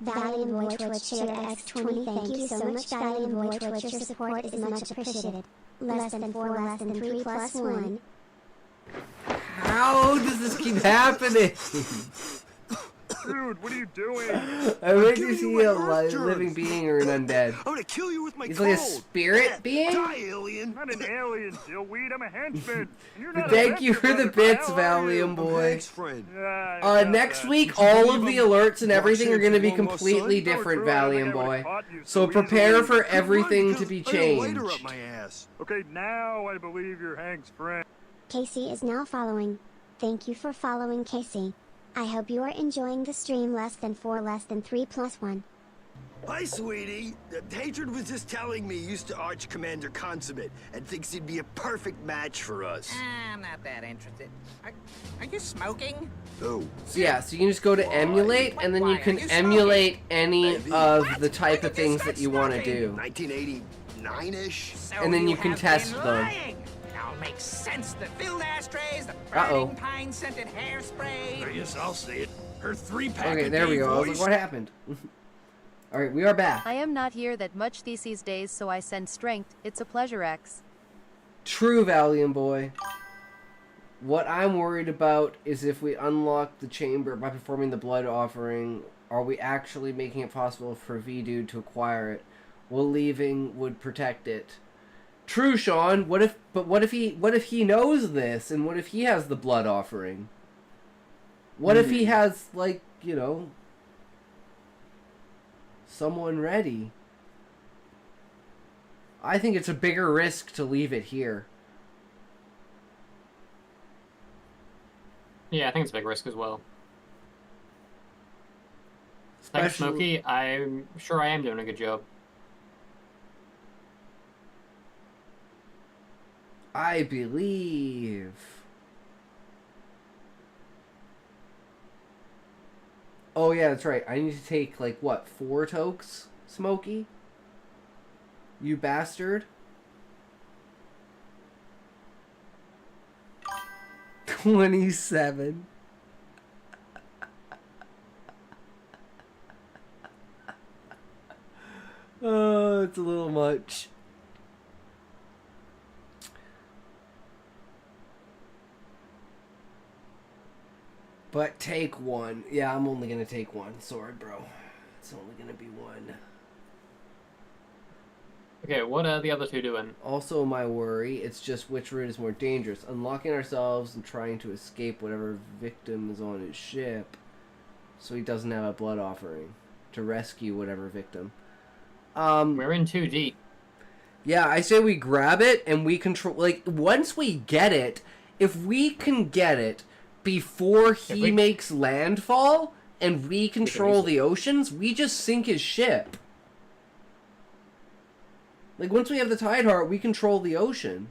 Valium Boy Twitch shared X20. Thank you so much, Valium Boy Twitch. Your support is much appreciated. Less than 4, less than 3, plus 1. How does this keep happening? Dude, what are you doing? I wait to giving see you a my Earth germs. living being or an undead. I'm gonna kill you with my He's cold. like a spirit being? Die, alien. I'm not an alien, Dillweed. I'm a henchman. And you're not a Thank you venture for the brother. bits, How are you? Valium Boy. Thanks, friend. Yeah, I got Next that. week, Would you all of believe the I'm alerts and everything are going to be watching for completely long, son? different, No, true, I don't think Valium I would've Boy. caught you So so prepare easily. for Run, everything to because be I got a lighter up changed. my ass. Okay, now I believe you're Hank's friend. Casey is now following. Thank you for following, Casey. I hope you are enjoying the stream. Less than 4, less than 3, plus 1. Hi, sweetie. Hatred was just telling me you used to Arch Commander Consummate and thinks he'd be a perfect match for us. I'm not that interested. Are you smoking? Oh, So yeah, so you can just go to emulate, and then you can emulate any of the type of things that you want to do. 1989-ish? So And then you can have test been them. lying. It all makes sense. The filled ashtrays, the Uh-oh. burning pine-scented hairspray. I guess I'll say it. Her 3-pack Okay, a there we day go. I was voice. like, what happened? Alright, we are back. I am not here that much these days, so I send strength. It's a pleasure, X. True, Valiant Boy. What I'm worried about is if we unlock the chamber by performing the blood offering, are we actually making it possible for V-Dude to acquire it, while leaving would protect it? True, Sean. What if he knows this, and what if he has the blood offering? What if he has, like, you know, someone ready? I think it's a bigger risk to leave it here. Yeah, I think it's a big risk as well. Thanks, Smokey. I'm sure I am doing a good job. I believe. Oh yeah, that's right. I need to take, like, what, 4 tokes, Smokey? You bastard. 27. Oh, it's a little much. But take one. Yeah, I'm only gonna take one sword, bro. It's only gonna be one. Okay, what are the other two doing? Also, my worry, it's just which route is more dangerous. Unlocking ourselves and trying to escape whatever victim is on his ship so he doesn't have a blood offering to rescue whatever victim. We're in too deep. Yeah, I say we grab it and we control... Like, once we get it, if we can get it before he makes landfall and we control the oceans, we just sink his ship. Like, once we have the Tide Heart, we control the ocean.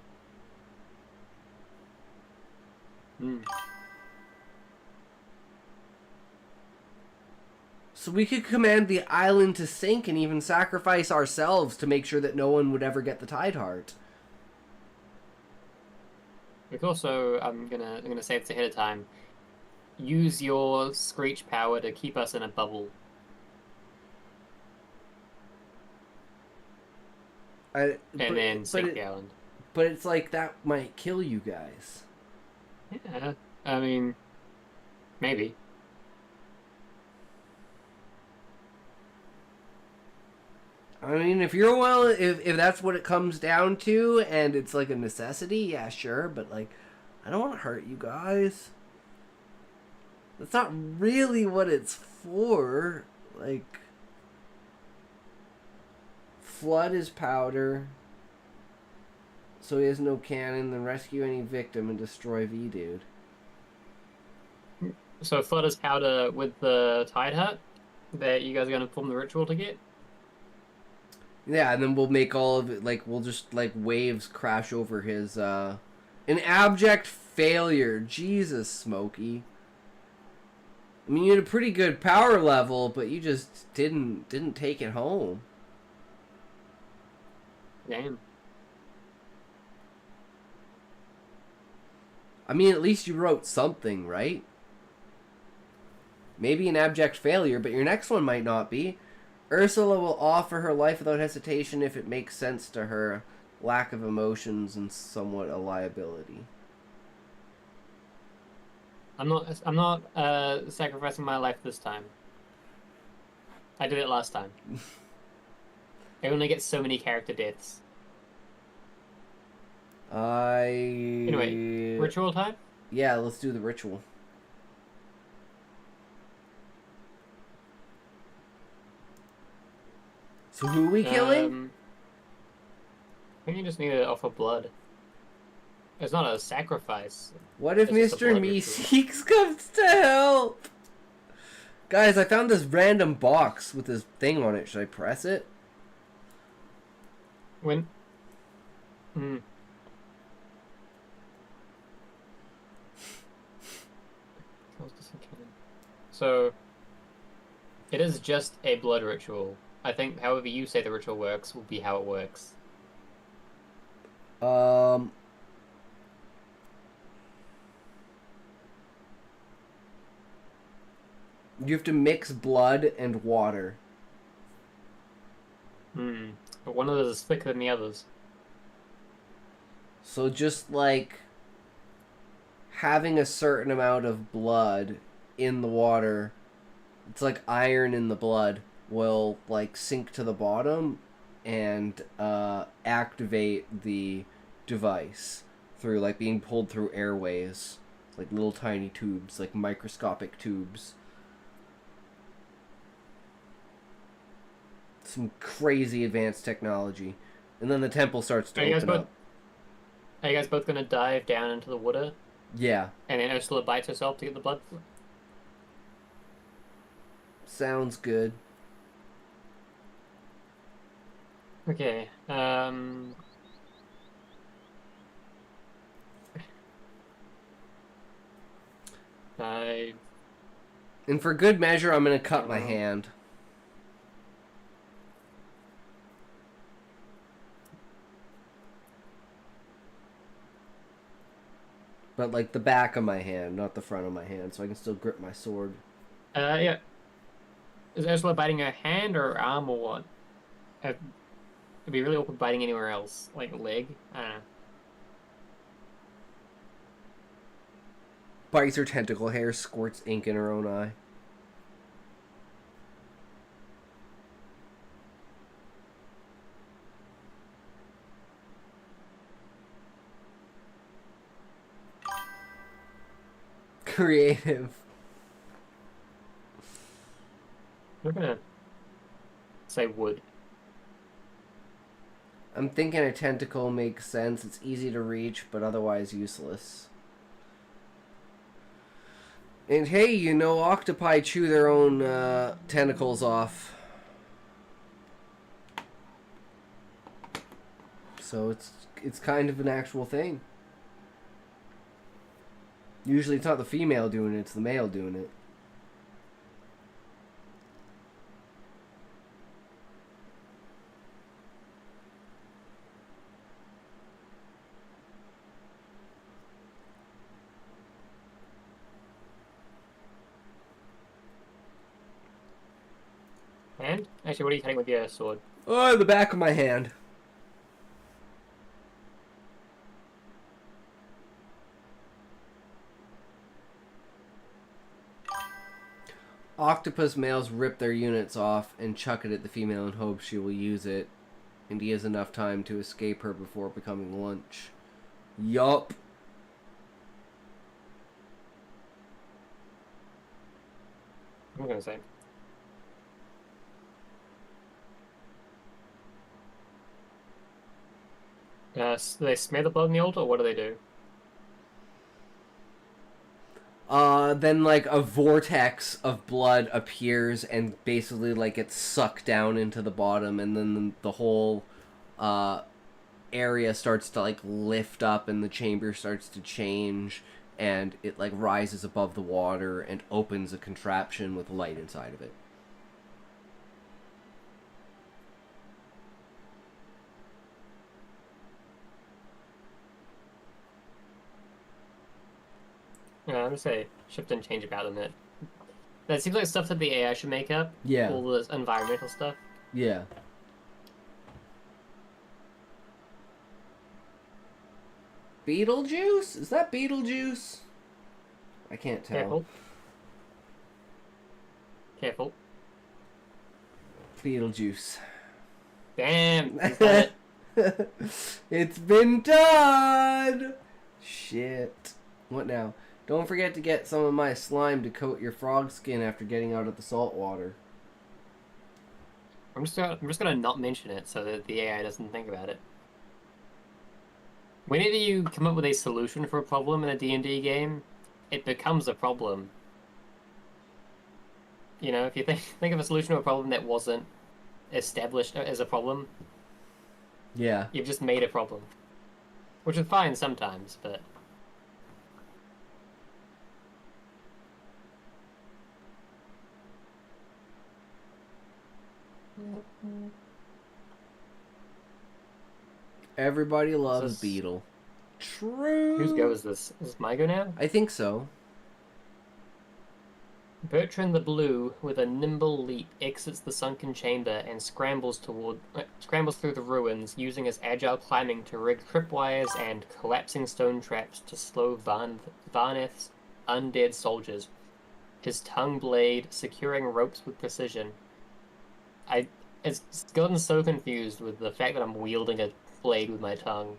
So we could command the island to sink and even sacrifice ourselves to make sure that no one would ever get the Tide Heart. We could also, I'm gonna say this ahead of time, use your screech power to keep us in a bubble. Then sink the island. But it's like, that might kill you guys. Yeah, I mean, maybe. I mean, if you're if that's what it comes down to, and it's like a necessity, yeah, sure, but like, I don't want to hurt you guys. That's not really what it's for. Like, flood his powder, so he has no cannon, then rescue any victim and destroy V-Dude. So flood his powder with the Tide Heart that you guys are going to perform the ritual to get? Yeah, and then we'll make all of it, like, we'll just, like, waves crash over his, an abject failure. Jesus, Smokey. I mean, you had a pretty good power level, but you just didn't take it home. Damn. I mean, at least you wrote something, right? Maybe an abject failure, but your next one might not be. Ursula will offer her life without hesitation if it makes sense to her. Lack of emotions and somewhat a liability. I'm not sacrificing my life this time. I did it last time. I only get so many character deaths. Anyway, ritual time? Yeah, let's do the ritual. So who are we killing? I think you just need to offer blood. It's not a sacrifice. What if It's just a Mr. blood Meeseeks comes to help? Guys, I found this random box with this thing on it. Should I press it? When? So, it is just a blood ritual. I think however you say the ritual works will be how it works. You have to mix blood and water. But one of those is thicker than the others. So just like having a certain amount of blood in the water, it's like iron in the blood, will like sink to the bottom and activate the device through like being pulled through airways, like little tiny tubes, like microscopic tubes. Some crazy advanced technology. And then the temple starts to open up. Are you guys both gonna dive down into the water? Yeah. And then Ursula bites herself to get the blood? Sounds good. Okay, And for good measure, I'm gonna cut my hand. But like the back of my hand, not the front of my hand, so I can still grip my sword. yeah. Is Ursula biting her hand or her arm or what? It'd be really awkward biting anywhere else, like leg. I don't know. Bites her tentacle hair, squirts ink in her own eye. Creative. I'm gonna say wood. I'm thinking a tentacle makes sense. It's easy to reach, but otherwise useless. And hey, you know, octopi chew their own tentacles off. So it's kind of an actual thing. Usually it's not the female doing it, it's the male doing it. And? Actually, what are you cutting with your sword? Oh, the back of my hand. Octopus males rip their units off and chuck it at the female in hopes she will use it, and he has enough time to escape her before becoming lunch. Yup. I'm gonna say. Do they smear the blood in the altar, or what do they do? Then like a vortex of blood appears and basically like gets sucked down into the bottom, and then the whole area starts to like lift up and the chamber starts to change, and it like rises above the water and opens a contraption with light inside of it. Yeah, I'm gonna say shift and change about them. That seems like stuff that the AI should make up. Yeah. All the environmental stuff. Yeah. Beetlejuice? Is that Beetlejuice? I can't tell. Careful. Careful. Beetlejuice. Damn! He's done it. It's been done! Shit. What now? Don't forget to get some of my slime to coat your frog skin after getting out of the salt water. I'm just gonna not mention it so that the AI doesn't think about it. Whenever you come up with a solution for a problem in a D&D game, it becomes a problem. You know, if you think of a solution to a problem that wasn't established as a problem, Yeah. you've just made a problem. Which is fine sometimes, but... Everybody loves This- Beetle. True. Whose go is this? Is this my go now? I think so. Bertrand the Blue, with a nimble leap, exits the sunken chamber and scrambles through the ruins, using his agile climbing to rig tripwires and collapsing stone traps to slow Varneth's undead soldiers. His tongue blade securing ropes with precision. It's gotten so confused with the fact that I'm wielding a blade with my tongue.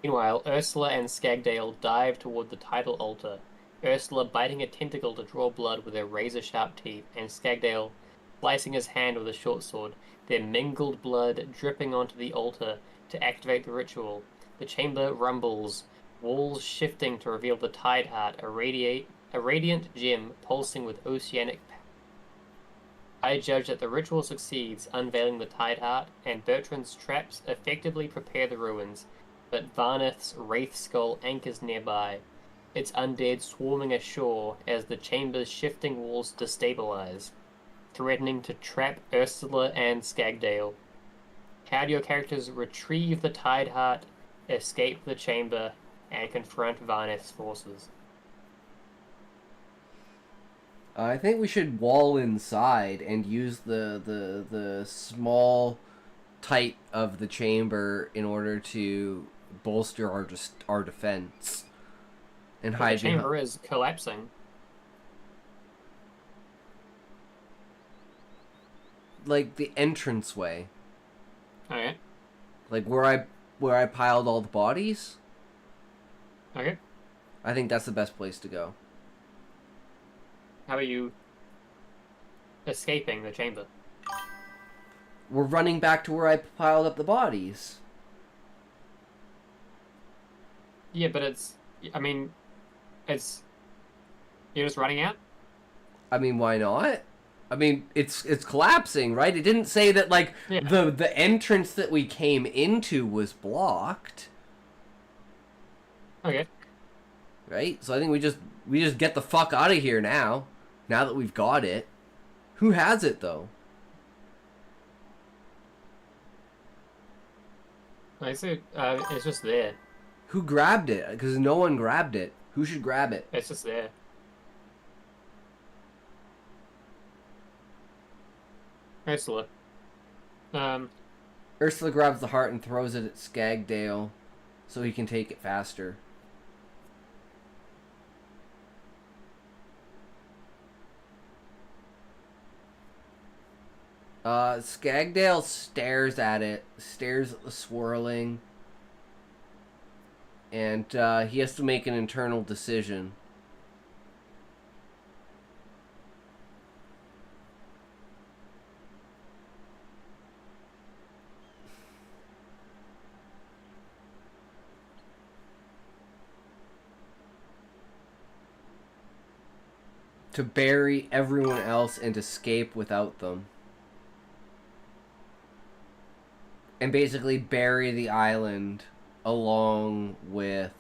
Meanwhile, Ursula and Skagdale dive toward the tidal altar. Ursula biting a tentacle to draw blood with her razor-sharp teeth, and Skagdale slicing his hand with a short sword, their mingled blood dripping onto the altar to activate the ritual. The chamber rumbles, walls shifting to reveal the Tide Heart, a radiant gem pulsing with oceanic power. I judge that the ritual succeeds, unveiling the Tide Heart, and Bertrand's traps effectively prepare the ruins, but Varneth's wraith skull anchors nearby, its undead swarming ashore as the chamber's shifting walls destabilize, threatening to trap Ursula and Skagdale. How do your characters retrieve the Tide Heart, escape the chamber, and confront Varneth's forces? I think we should wall inside and use the small tight of the chamber in order to bolster our defense. and The hide behind. chamber is collapsing. Like the entranceway, Okay. like where I piled all the bodies. Okay. I think that's the best place to go. How are you escaping the chamber? We're running back to where I piled up the bodies. Yeah, but it's... I mean, it's... You're just running out? I mean, why not? I mean, it's collapsing, right? It didn't say that like Yeah. the entrance that we came into was blocked, Okay. right? So I think we just get the fuck out of here now. Now that we've got it. Who has it though? I see. It's just there. Who grabbed it? Because no one grabbed it. Who should grab it? It's just there. Ursula. Ursula grabs the heart and throws it at Skagdale so he can take it faster. Skagdale stares at it, stares at the swirling, and he has to make an internal decision. To bury everyone else and escape without them. And basically bury the island along with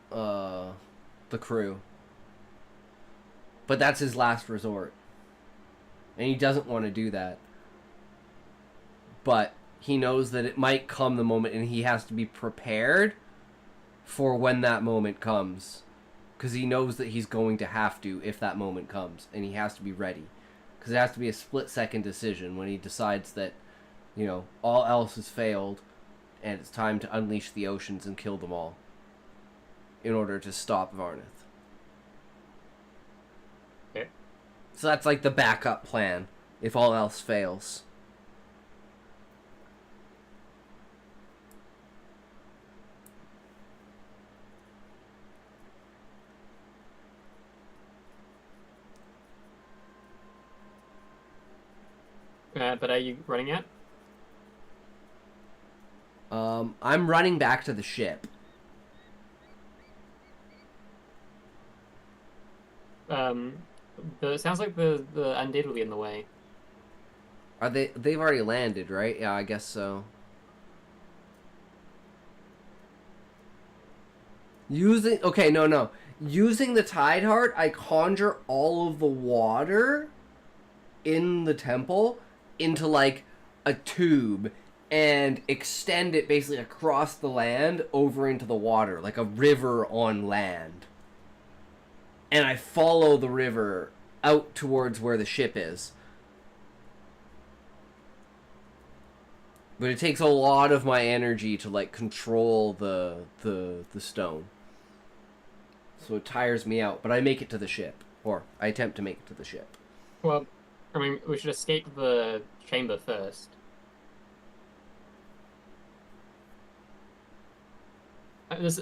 the crew. But that's his last resort. And he doesn't want to do that. But he knows that it might come the moment and he has to be prepared for when that moment comes. Because he knows that he's going to have to if that moment comes. And he has to be ready. Because it has to be a split-second decision when he decides that, you know, all else has failed and it's time to unleash the oceans and kill them all in order to stop Varnith. Okay. So that's like the backup plan if all else fails. But are you running out? I'm running back to the ship. It sounds like the undead will be in the way. Are they? They've already landed, right? Yeah, I guess so. Using the tide heart, I conjure all of the water in the temple into like a tube and extend it basically across the land over into the water, like a river on land. And I follow the river out towards where the ship is. But it takes a lot of my energy to like control the stone. So it tires me out, but I make it to the ship. Or I attempt to make it to the ship. Well, I mean, we should escape the chamber first. This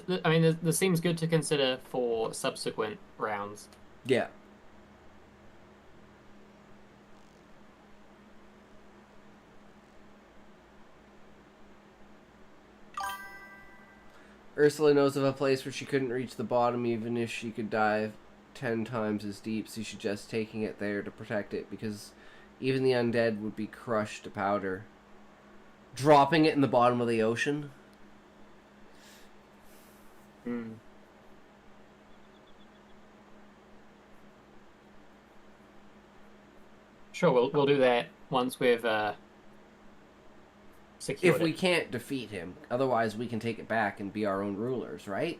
seems good to consider for subsequent rounds. Yeah. Ursula knows of a place where she couldn't reach the bottom even if she could dive 10 times as deep, so she suggests taking it there to protect it, because even the undead would be crushed to powder. Dropping it in the bottom of the ocean? Hmm. Sure, we'll do that once we've secured If we it. can't defeat him. Otherwise we can take it back and be our own rulers, right?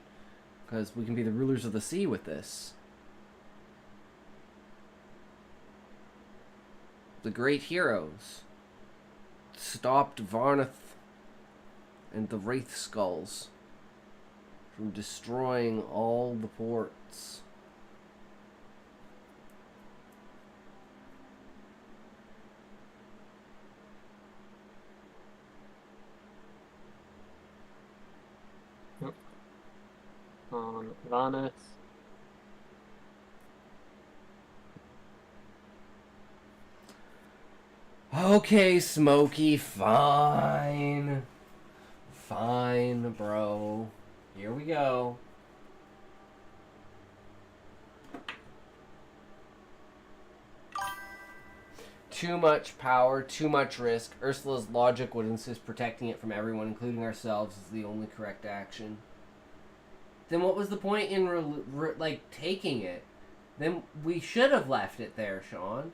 Because we can be the rulers of the sea with this. The great heroes stopped Varnith and the Wraith Skulls from destroying all the ports. Yep. On Varnus. Okay, Smokey, fine. Fine, bro. Here we go. Too much power, too much risk. Ursula's logic would insist protecting it from everyone, including ourselves, is the only correct action. Then what was the point in, taking it? Then we should have left it there, Sean.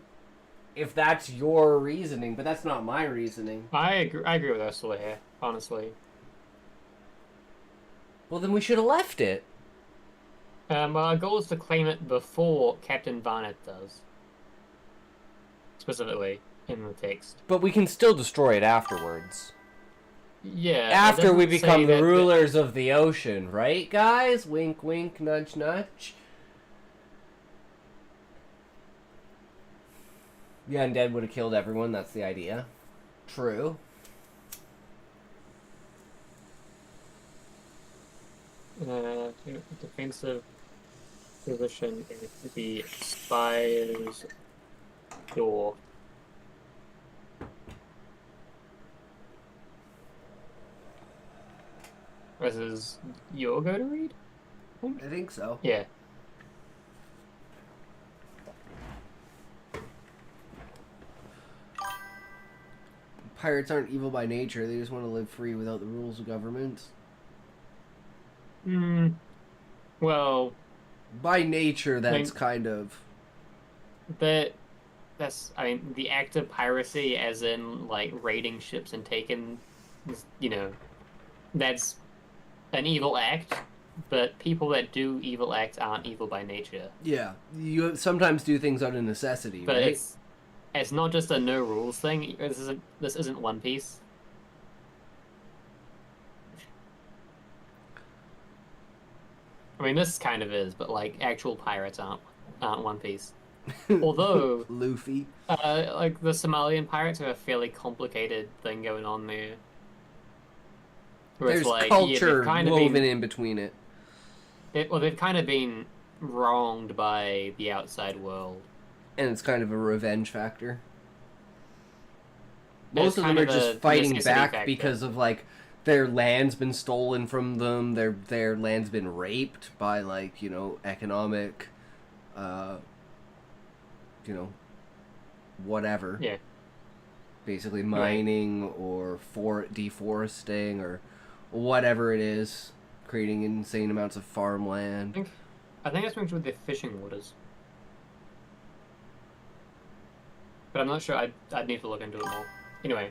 If that's your reasoning, but that's not my reasoning. I agree with Ursula here, honestly. Well, then we should have left it. Our goal is to claim it before Captain Varnet does. Specifically, in the text. But we can still destroy it afterwards. Yeah. After we become the rulers of the ocean, right, guys? Wink, wink, nudge, nudge. The undead would have killed everyone, that's the idea. True. Defensive position is the spire's door. This is your go to read? I think so. Yeah. Pirates aren't evil by nature, they just want to live free without the rules of government. Well... By nature, that's kind of... That's, I mean, the act of piracy, as in, like, raiding ships and taking, you know, that's an evil act, but people that do evil acts aren't evil by nature. Yeah, you sometimes do things out of necessity, but right? It's not just a no rules thing. This isn't One Piece. I mean, this kind of is, but like actual pirates aren't One Piece. Although Luffy, like the Somalian pirates have a fairly complicated thing going on there. Where there's it's like, culture kind of woven in between it. Well, they've kind of been wronged by the outside world. And it's kind of a revenge factor. There's Most of them kind are of just a fighting necessity back factor. because of, like, their land's been stolen from them, their land's been raped by, like, you know, economic, you know, whatever. Yeah. Basically mining or deforesting or whatever it is, creating insane amounts of farmland. I think it's linked with the fishing waters. But I'm not sure. I'd need to look into it more. Anyway.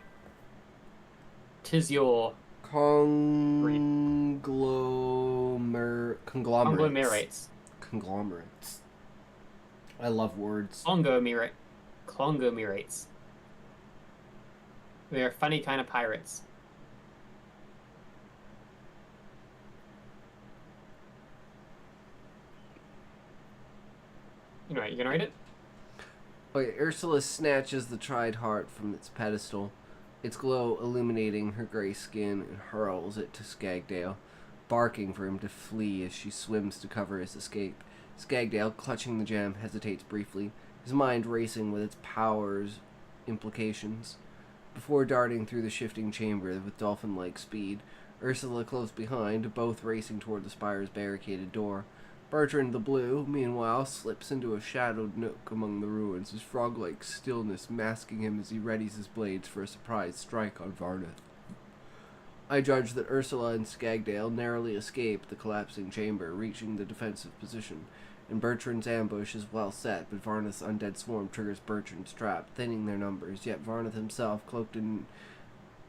'Tis your... Conglomerates. Conglomerates. I love words. Conglomerates. They're funny kind of pirates. Anyway, you gonna read it? Okay, Ursula snatches the tried heart from its pedestal, its glow illuminating her gray skin, and hurls it to Skagdale, barking for him to flee as she swims to cover his escape. Skagdale, clutching the gem, hesitates briefly, his mind racing with its power's implications. Before darting through the shifting chamber with dolphin-like speed, Ursula close behind, both racing toward the spire's barricaded door. Bertrand the Blue, meanwhile, slips into a shadowed nook among the ruins, his frog-like stillness masking him as he readies his blades for a surprise strike on Varneth. I judge that Ursula and Skagdale narrowly escape the collapsing chamber, reaching the defensive position, and Bertrand's ambush is well set, but Varneth's undead swarm triggers Bertrand's trap, thinning their numbers, yet Varneth himself, cloaked in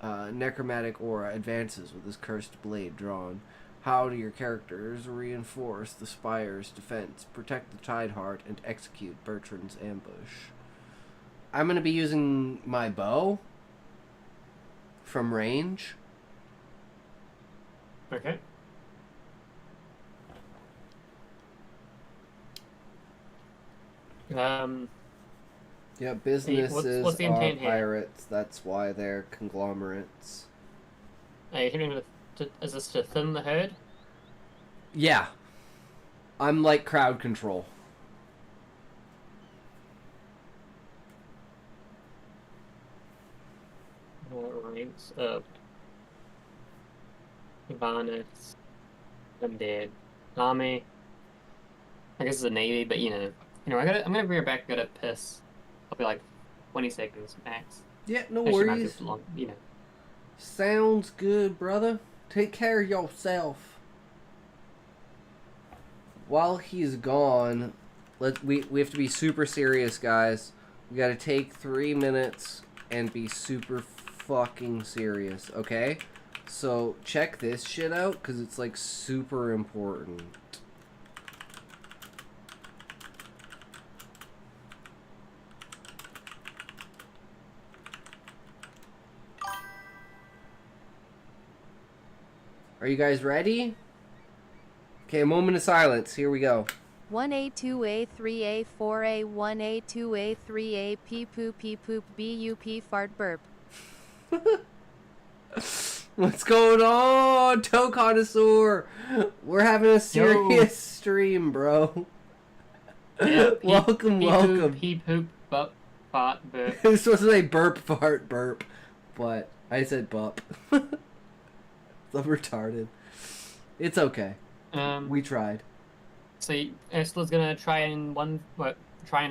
necromantic aura, advances with his cursed blade drawn. How do your characters reinforce the spire's defense, protect the Tideheart, and execute Bertrand's ambush? I'm going to be using my bow from range. Okay. Yeah, what's businesses the are intent here? pirates. That's why they're conglomerates. Are you hitting is this to thin the herd? Yeah. I'm like crowd control. Ranks up. Varnets. Undead. Army. I guess it's a navy, but I'm gonna be right back. Gotta piss. I'll be like 20 seconds max. Yeah, no Actually, might worries. be long, Sounds good, brother. Take care of yourself. While he's gone, we have to be super serious, guys. We gotta take 3 minutes and be super fucking serious, okay? So check this shit out, because it's like super important. Are you guys ready? Okay, a moment of silence. Here we go. 1A, 2A, 3A, 4A, 1A, 2A, 3A, pee poop, BUP, fart burp. What's going on, Toe Connoisseur? We're having a serious stream, bro. Yeah, welcome. Pee poop, butt, fart, burp. I was supposed to say burp, fart, burp, but I said bup. So retarded. It's okay. We tried. So Ursula's gonna try and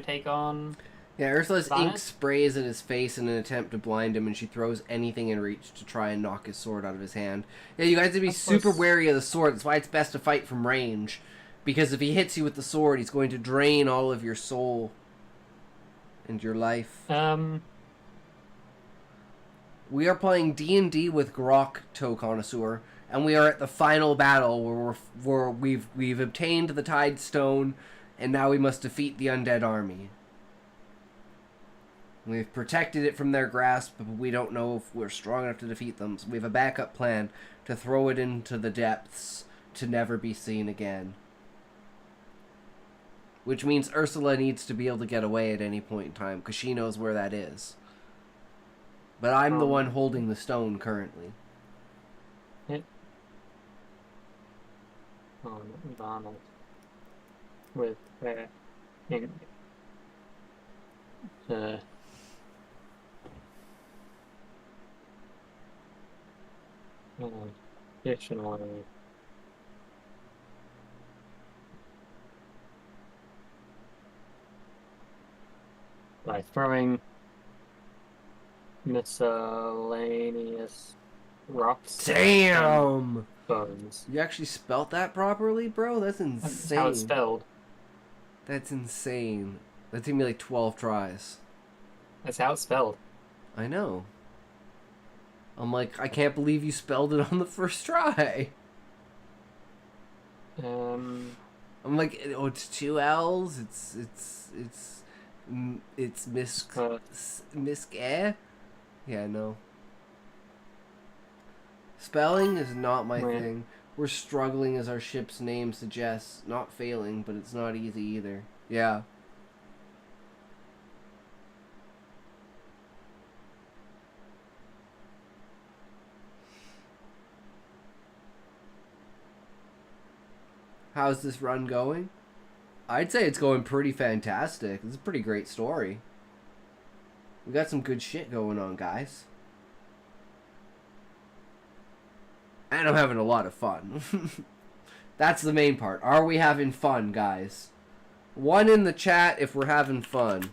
take on. Yeah, Ursula's Bonnet? ink sprays at his face in an attempt to blind him, and she throws anything in reach to try and knock his sword out of his hand. Yeah, you guys have to be super wary of the sword. That's why it's best to fight from range. Because if he hits you with the sword, he's going to drain all of your soul and your life. We are playing D&D with Grok, Toe Connoisseur, and we are at the final battle where we've obtained the Tide Stone, and now we must defeat the undead army. We've protected it from their grasp, but we don't know if we're strong enough to defeat them, so we have a backup plan to throw it into the depths to never be seen again. Which means Ursula needs to be able to get away at any point in time, because she knows where that is. But I'm the one holding the stone currently. Donald. With ink. Additionally. By throwing miscellaneous rocks. Damn! Bones. You actually spelt that properly, bro? That's insane. That's how it's spelled. That's insane. That took me like 12 tries. That's how it's spelled. I know. I'm like, I can't believe you spelled it on the first try. I'm like, oh, it's 2 L's. It's Misk. Yeah, no. Spelling is not my thing. We're struggling as our ship's name suggests. Not failing, but it's not easy either. Yeah. How's this run going? I'd say it's going pretty fantastic. It's a pretty great story. We got some good shit going on, guys. And I'm having a lot of fun. That's the main part. Are we having fun, guys? 1 in the chat if we're having fun.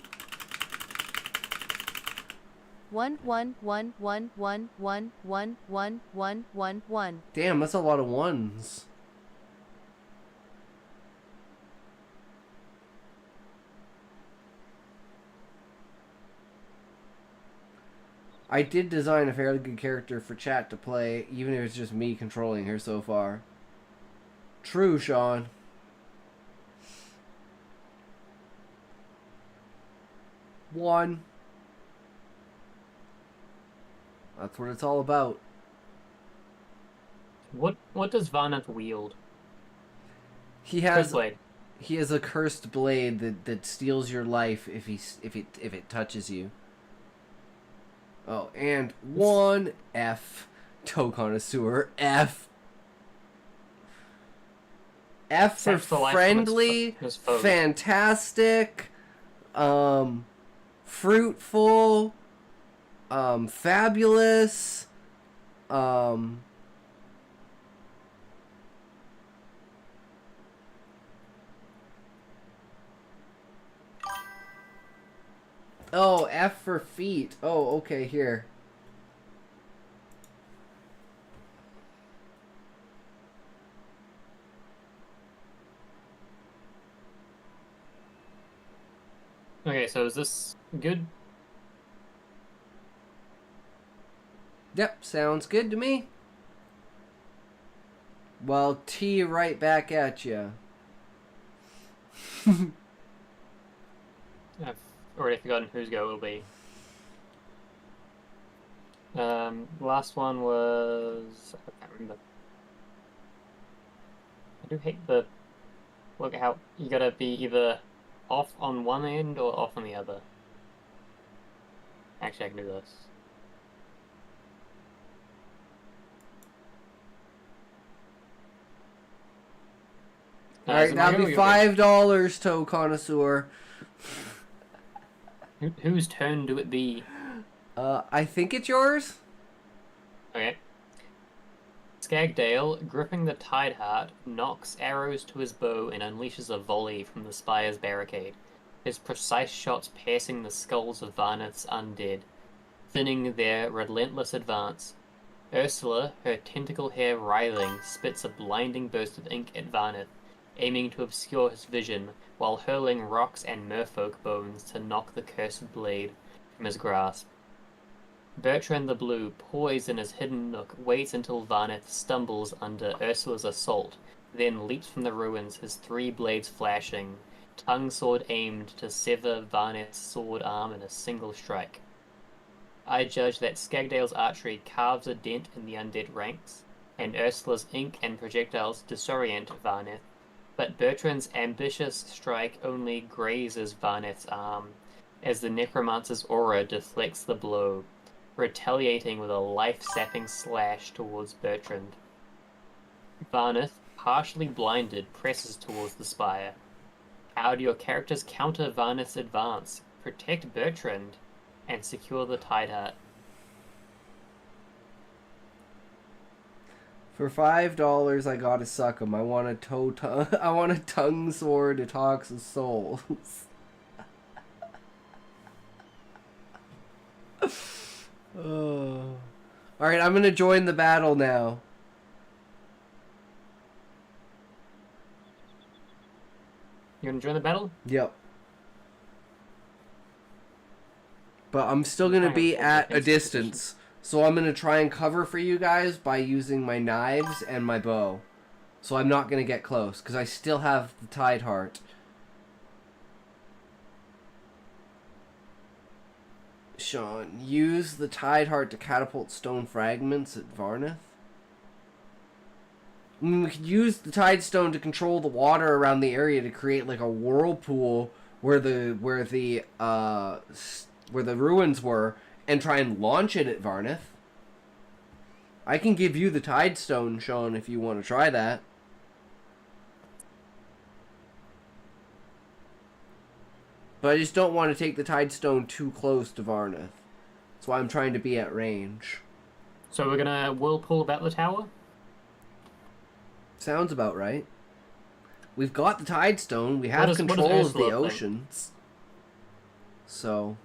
1 1 1 1 1 1 1 1 1 1 1. Damn, that's a lot of ones. I did design a fairly good character for chat to play, even if it's just me controlling her so far. True, Sean. One. That's what it's all about. What does Varnath wield? He Cursed has blade. he has a cursed blade that steals your life if it touches you. Oh, and one F toe connoisseur F. F for Saps the life from friendly, its foes. fantastic, fruitful, fabulous, oh, F for feet. Oh, okay, here. Okay, so is this good? Yep, sounds good to me. Well, T right back at you. I've already forgotten whose go it will be. Last one was... I can't remember. I do hate the... Look how you gotta be either off on one end or off on the other. Actually, I can do this. Alright, so that'll be $5, toe connoisseur. Whose turn do it be? I think it's yours? Okay. Skagdale, gripping the Tide Heart, knocks arrows to his bow and unleashes a volley from the spire's barricade, his precise shots piercing the skulls of Varnath's undead, thinning their relentless advance. Ursula, her tentacle hair writhing, spits a blinding burst of ink at Varnath, aiming to obscure his vision, while hurling rocks and merfolk bones to knock the cursed blade from his grasp. Bertrand the Blue, poised in his hidden nook, waits until Varnath stumbles under Ursula's assault, then leaps from the ruins, his 3 blades flashing, tongue sword aimed to sever Varnath's sword arm in a single strike. I judge that Skagdale's archery carves a dent in the undead ranks, and Ursula's ink and projectiles disorient Varnath, but Bertrand's ambitious strike only grazes Varnath's arm, as the necromancer's aura deflects the blow, retaliating with a life-sapping slash towards Bertrand. Varnath, partially blinded, presses towards the spire. How do your characters counter Varnath's advance, protect Bertrand, and secure the Tide Heart? For $5, I gotta suck him. I want a I want a tongue sword to talk to souls. Oh. Alright, I'm gonna join the battle now. You gonna join the battle? Yep. But I'm still gonna be at a distance. So I'm gonna try and cover for you guys by using my knives and my bow. So I'm not gonna get close, because I still have the Tide Heart. Sean, use the Tide Heart to catapult stone fragments at Varnath. We could use the Tide Stone to control the water around the area to create like a whirlpool where the ruins were, and try and launch it at Varnath. I can give you the Tide Stone, Sean, if you want to try that. But I just don't want to take the Tide Stone too close to Varnath. That's why I'm trying to be at range. So we're gonna whirlpool about the tower? Sounds about right. We've got the Tide Stone. We have control of the oceans. So...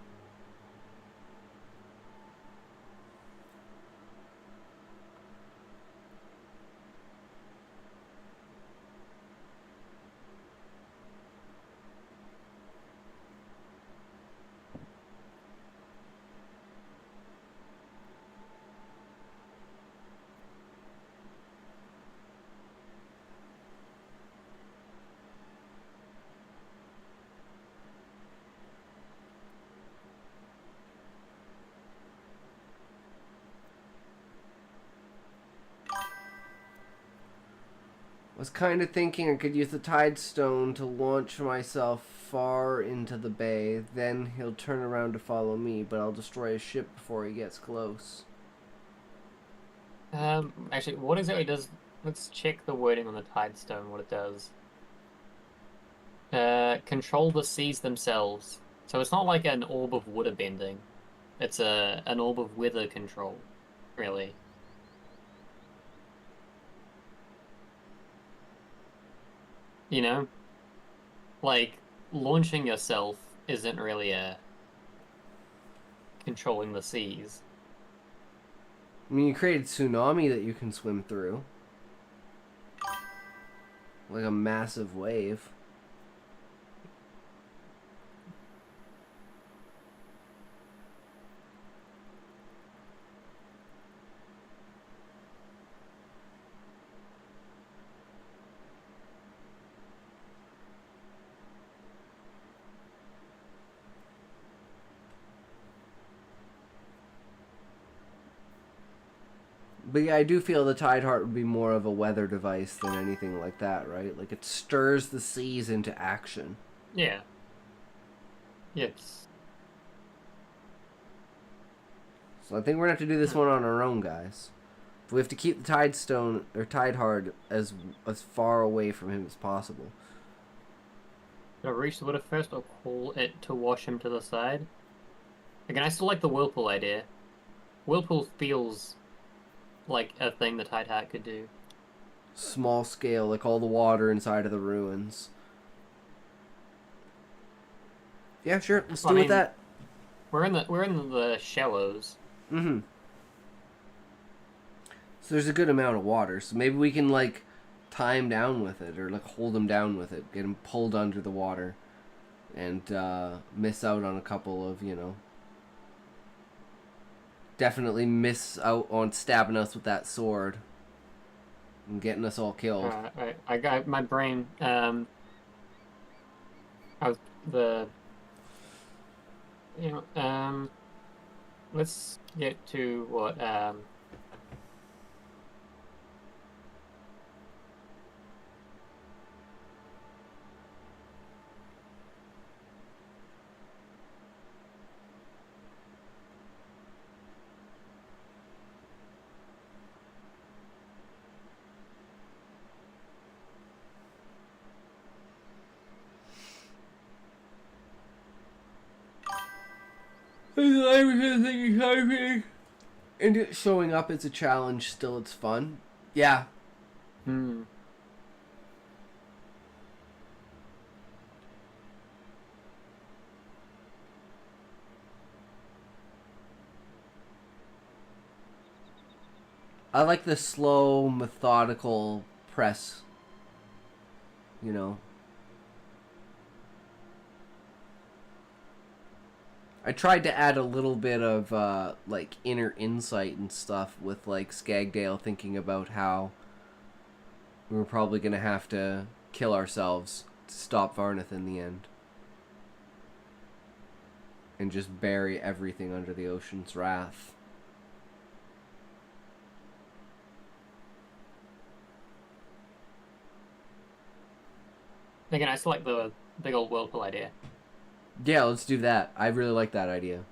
Was kind of thinking I could use the tide stone to launch myself far into the bay. Then he'll turn around to follow me, but I'll destroy his ship before he gets close. Actually, what is it does? Let's check the wording on the tide stone, what it does. Control the seas themselves. So it's not like an orb of water bending. It's an orb of weather control, really. You know? Like, launching yourself isn't really controlling the seas. I mean, you created tsunami that you can swim through. Like a massive wave. But yeah, I do feel the Tide Heart would be more of a weather device than anything like that, right? Like, it stirs the seas into action. Yeah. Yes. So I think we're gonna have to do this one on our own, guys. We have to keep the Tide Stone, or Tide Heart, as far away from him as possible. Should I reach the water first or call it to wash him to the side? Again, I still like the Whirlpool idea. Whirlpool feels like a thing the Tide Heart could do. Small scale, like all the water inside of the ruins. Yeah, sure. Let's do with that. We're in the shallows. Mm-hmm. So there's a good amount of water, so maybe we can like tie him down with it, or like hold him down with it, get him pulled under the water, and miss out on a couple of, you know, definitely miss out on stabbing us with that sword and getting us all killed. I got my brain. I was the. You know, let's get to what. And it showing up as a challenge, still it's fun. Yeah. Hmm. I like the slow, methodical press. You know. I tried to add a little bit of like inner insight and stuff with like Skagdale thinking about how we were probably gonna have to kill ourselves to stop Varnith in the end. And just bury everything under the ocean's wrath. Again, I still like the big old whirlpool idea. Yeah, let's do that. I really like that idea.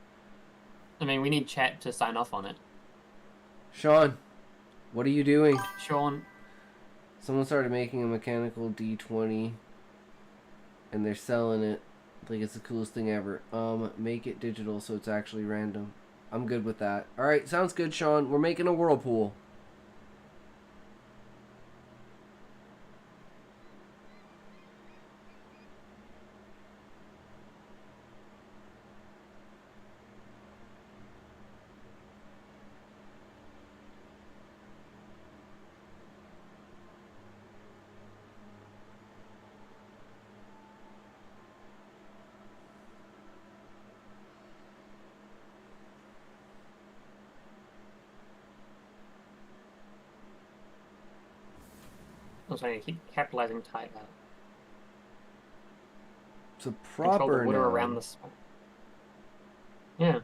I mean, we need chat to sign off on it. Sean, what are you doing? Sean. Someone started making a mechanical D20 and they're selling it like it's the coolest thing ever. Make it digital so it's actually random. I'm good with that. Alright, sounds good, Sean. We're making a whirlpool. I'm sorry, I keep capitalizing tide out. It's a Control proper the water noun. around the spot. Yeah.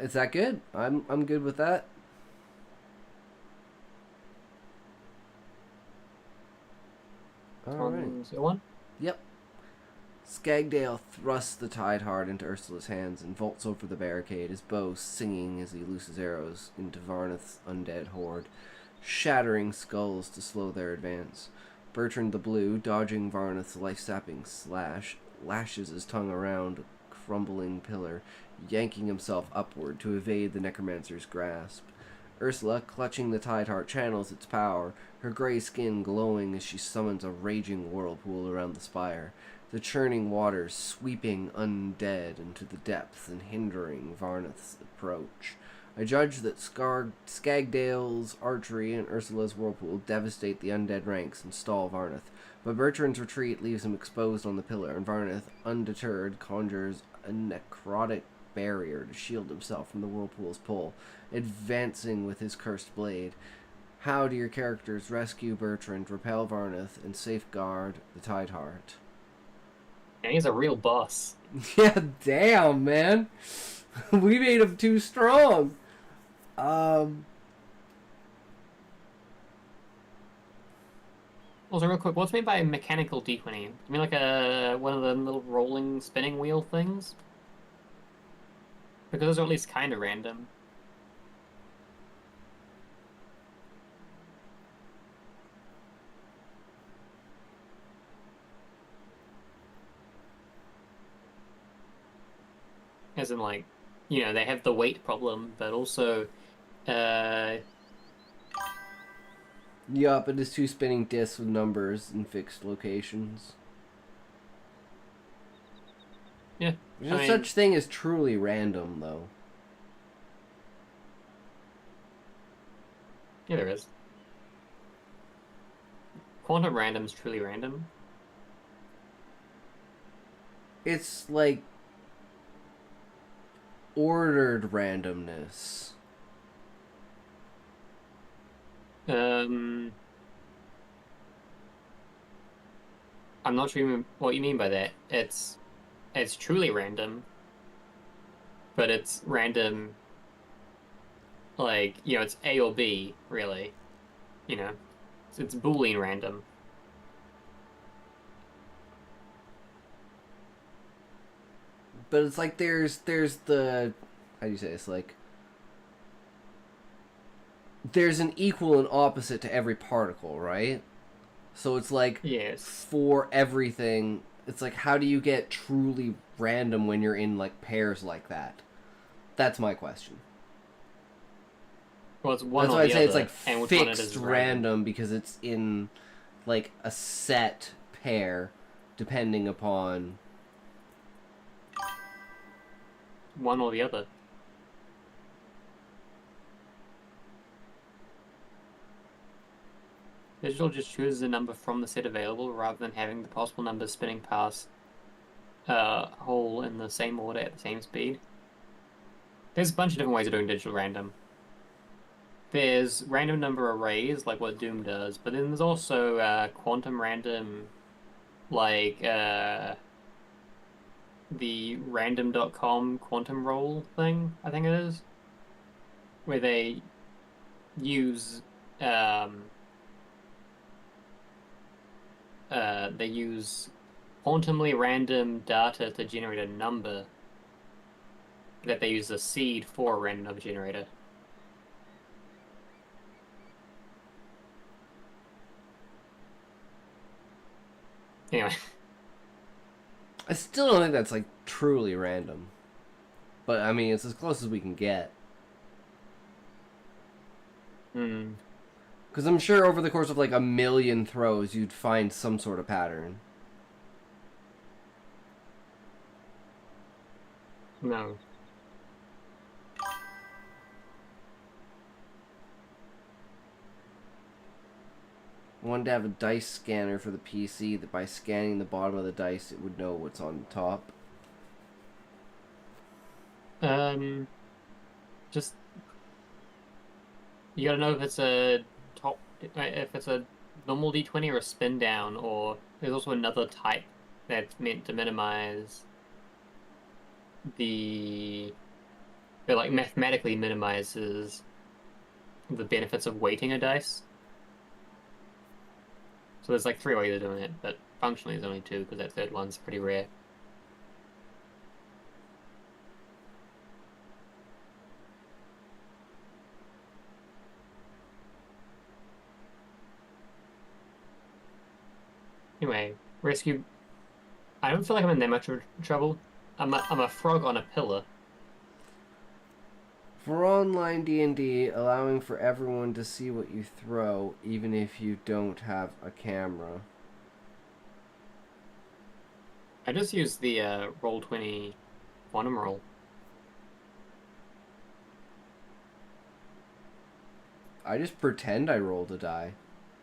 Is that good? I'm good with that. All right. One. Yep. Skagdale thrusts the tide hard into Ursula's hands and vaults over the barricade, his bow singing as he looses arrows into Varnath's undead horde, shattering skulls to slow their advance. Bertrand the Blue, dodging Varnath's life-sapping slash, lashes his tongue around a crumbling pillar, yanking himself upward to evade the necromancer's grasp. Ursula, clutching the tide heart, channels its power, her gray skin glowing as she summons a raging whirlpool around the spire, the churning waters sweeping undead into the depths and hindering Varnath's approach. I judge that Skagdale's archery and Ursula's whirlpool devastate the undead ranks and stall Varnath, but Bertrand's retreat leaves him exposed on the pillar, and Varnath, undeterred, conjures a necrotic barrier to shield himself from the whirlpool's pull, advancing with his cursed blade. How do your characters rescue Bertrand, repel Varnath, and safeguard the Tide Heart? And he's a real boss. Yeah, damn, man. We made him too strong. Also, real quick, what's meant by mechanical D20? You mean like one of the little rolling spinning wheel things? Because those are at least kind of random. As in, like, you know, they have the weight problem, but also, Yup, it is two spinning discs with numbers in fixed locations. yeah. There's no such thing as truly random, though. Yeah, there is. Quantum random is truly random. It's like ordered randomness. I'm not sure what you mean by that. It's truly random, but it's random, like, you know, it's A or B, really. You know, it's Boolean random. But it's like there's the, how do you say this, like, there's an equal and opposite to every particle, right? So it's like, Yes. for everything, it's like, how do you get truly random when you're in, like, pairs like that? That's my question. Well, it's one That's or why I the say other, it's like and which one it fixed is random because it's in like a set pair depending upon. One or the other. Digital just chooses a number from the set available rather than having the possible numbers spinning past a hole in the same order at the same speed. There's a bunch of different ways of doing digital random. There's random number arrays, like what Doom does, but then there's also quantum random, like the random.com quantum roll thing, I think it is, where they use quantumly random data to generate a number that they use a seed for a random number generator. Anyway. I still don't think that's like truly random, but I mean it's as close as we can get. Because I'm sure over the course of like a million throws, you'd find some sort of pattern. No. I wanted to have a dice scanner for the PC that by scanning the bottom of the dice, it would know what's on top. Just you gotta know if it's a normal D20 or a spin down, or there's also another type that's meant to minimize the it like mathematically minimizes the benefits of weighting a dice. So there's like 3 ways of doing it, but functionally there's only 2 because that third one's pretty rare. Anyway, rescue. I don't feel like I'm in that much trouble. I'm a frog on a pillar. For online D&D, allowing for everyone to see what you throw, even if you don't have a camera. I just use the Roll20 quantum roll. I just pretend I rolled a die.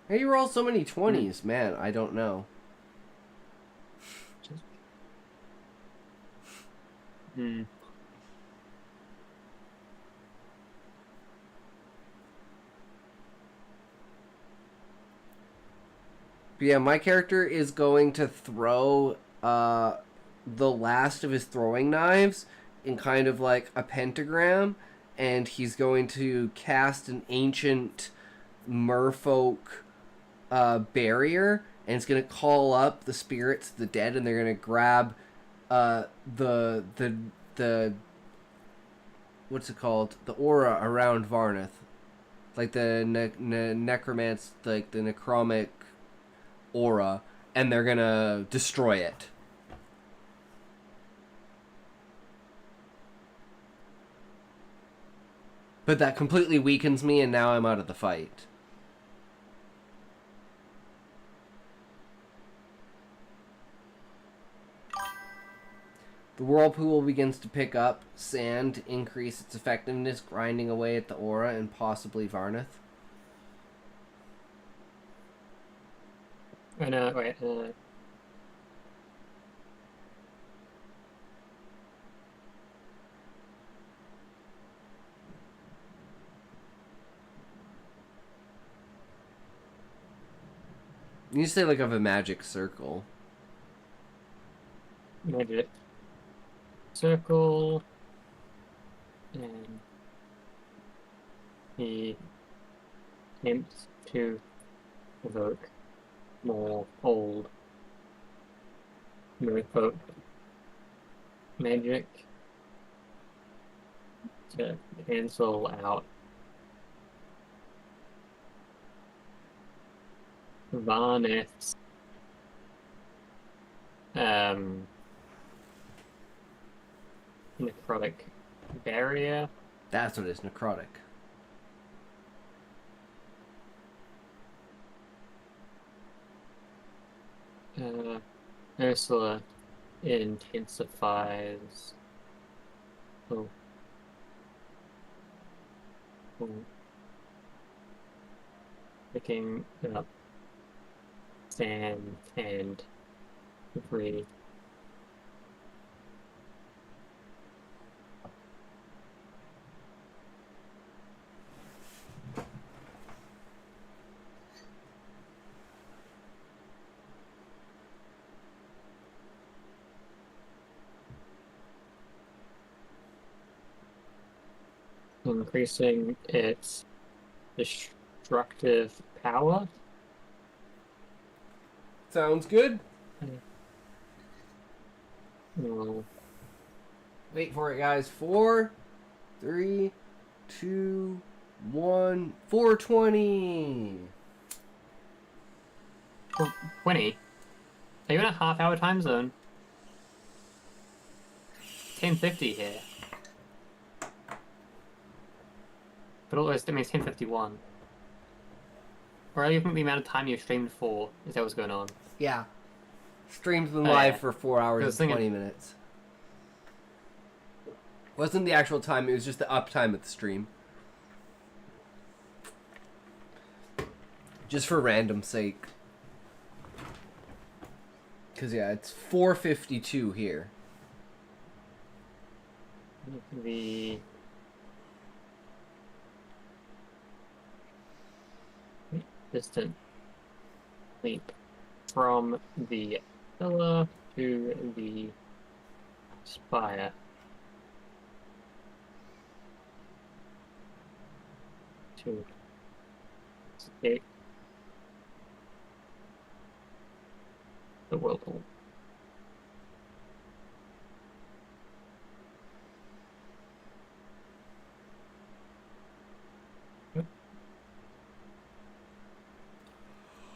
Hey, you roll so many 20s, man. I don't know. Hmm. But yeah, my character is going to throw the last of his throwing knives in kind of like a pentagram, and he's going to cast an ancient merfolk barrier, and it's going to call up the spirits of the dead, and they're going to grab the what's it called? The aura around Varnith. Like the necromance, like the necromic aura, and they're gonna destroy it. But that completely weakens me, and now I'm out of the fight. The whirlpool begins to pick up sand to increase its effectiveness, grinding away at the aura and possibly Varnith. Wait. You say like of a magic circle. Magic circle, and he attempts to evoke more old merfolk magic to cancel out Varnith's necrotic barrier. That's what is necrotic. Ursula intensifies. Oh. Picking up sand and debris. Increasing its destructive power. Sounds good. Oh. Wait for it, guys. 4, 3, 2, 1. 420. 20? Are you in a half-hour time zone? 10:50 here. But almost, I mean, it's 10:51. Or are you thinking the amount of time you've streamed for? Is that what's going on? Yeah. Stream's been Oh, live yeah. for 4 hours and Thinking... 20 minutes. Wasn't the actual time, it was just the uptime of the stream. Just for random sake. Because, yeah, it's 4:52 here. The... distant leap from the pillar to the spire. to escape the whirlpool.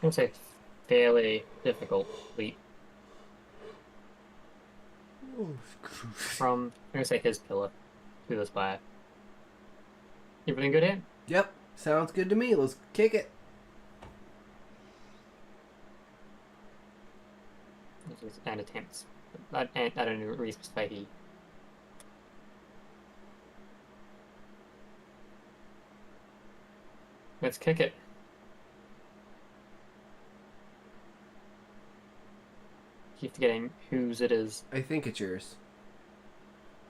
It's a fairly difficult leap from, I'm gonna say, his pillar to the spire. Everything good here? Yep, sounds good to me. Let's kick it. And attempts. I don't know, re-specify he. Let's kick it. Keep forgetting whose it is. I think it's yours.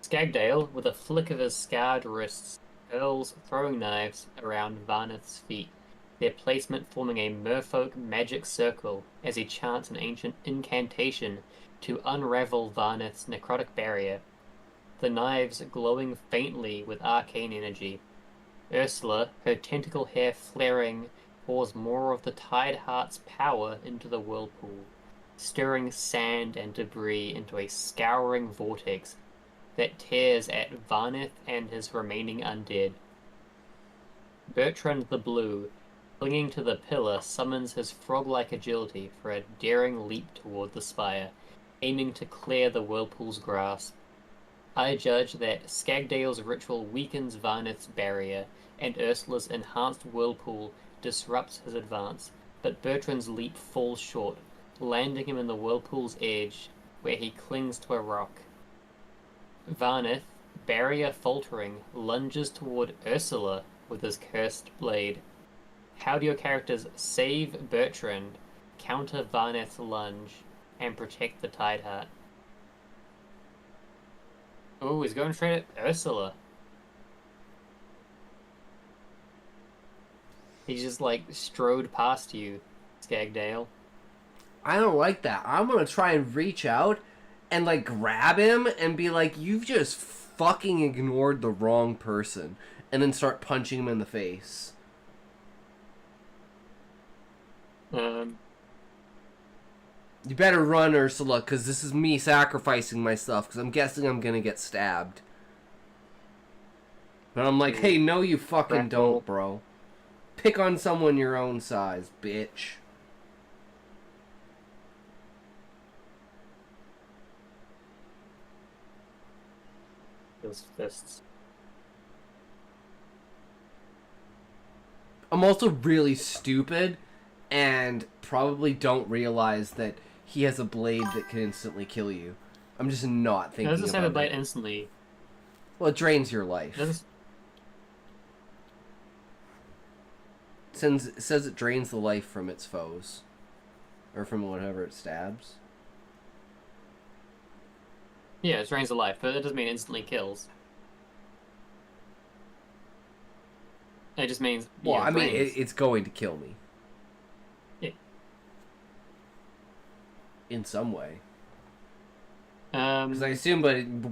Skagdale, with a flick of his scarred wrists, hurls throwing knives around Varnith's feet, their placement forming a merfolk magic circle as he chants an ancient incantation to unravel Varnith's necrotic barrier, the knives glowing faintly with arcane energy. Ursula, her tentacle hair flaring, pours more of the Tide Heart's power into the whirlpool, stirring sand and debris into a scouring vortex that tears at Varnith and his remaining undead. Bertrand the Blue, clinging to the pillar, summons his frog-like agility for a daring leap toward the spire, aiming to clear the whirlpool's grasp. I judge that Skagdale's ritual weakens Varnith's barrier, and Ursula's enhanced whirlpool disrupts his advance, but Bertrand's leap falls short, landing him in the whirlpool's edge, where he clings to a rock. Varnith, barrier faltering, lunges toward Ursula with his cursed blade. How do your characters save Bertrand, counter Varnith's lunge, and protect the Tide Heart? Oh, he's going straight at Ursula. He just, like, strode past you, Skagdale. I don't like that. I'm gonna try and reach out and, like, grab him and be like, you've just fucking ignored the wrong person. And then start punching him in the face. You better run, Ursula, because this is me sacrificing myself, because I'm guessing I'm gonna get stabbed. But I'm like, hey, no you fucking don't, bro. Pick on someone your own size, bitch. His fists. I'm also really stupid and probably don't realize that he has a blade that can instantly kill you. I'm just not thinking It doesn't say the about blade it. instantly. Well, it drains your life. It Says it drains the life from its foes. Or from whatever it stabs. Yeah, it drains the life, but it doesn't mean it instantly kills. It just means. Well, I mean, drains. it's going to kill me. Yeah. In some way. Um, Because I assume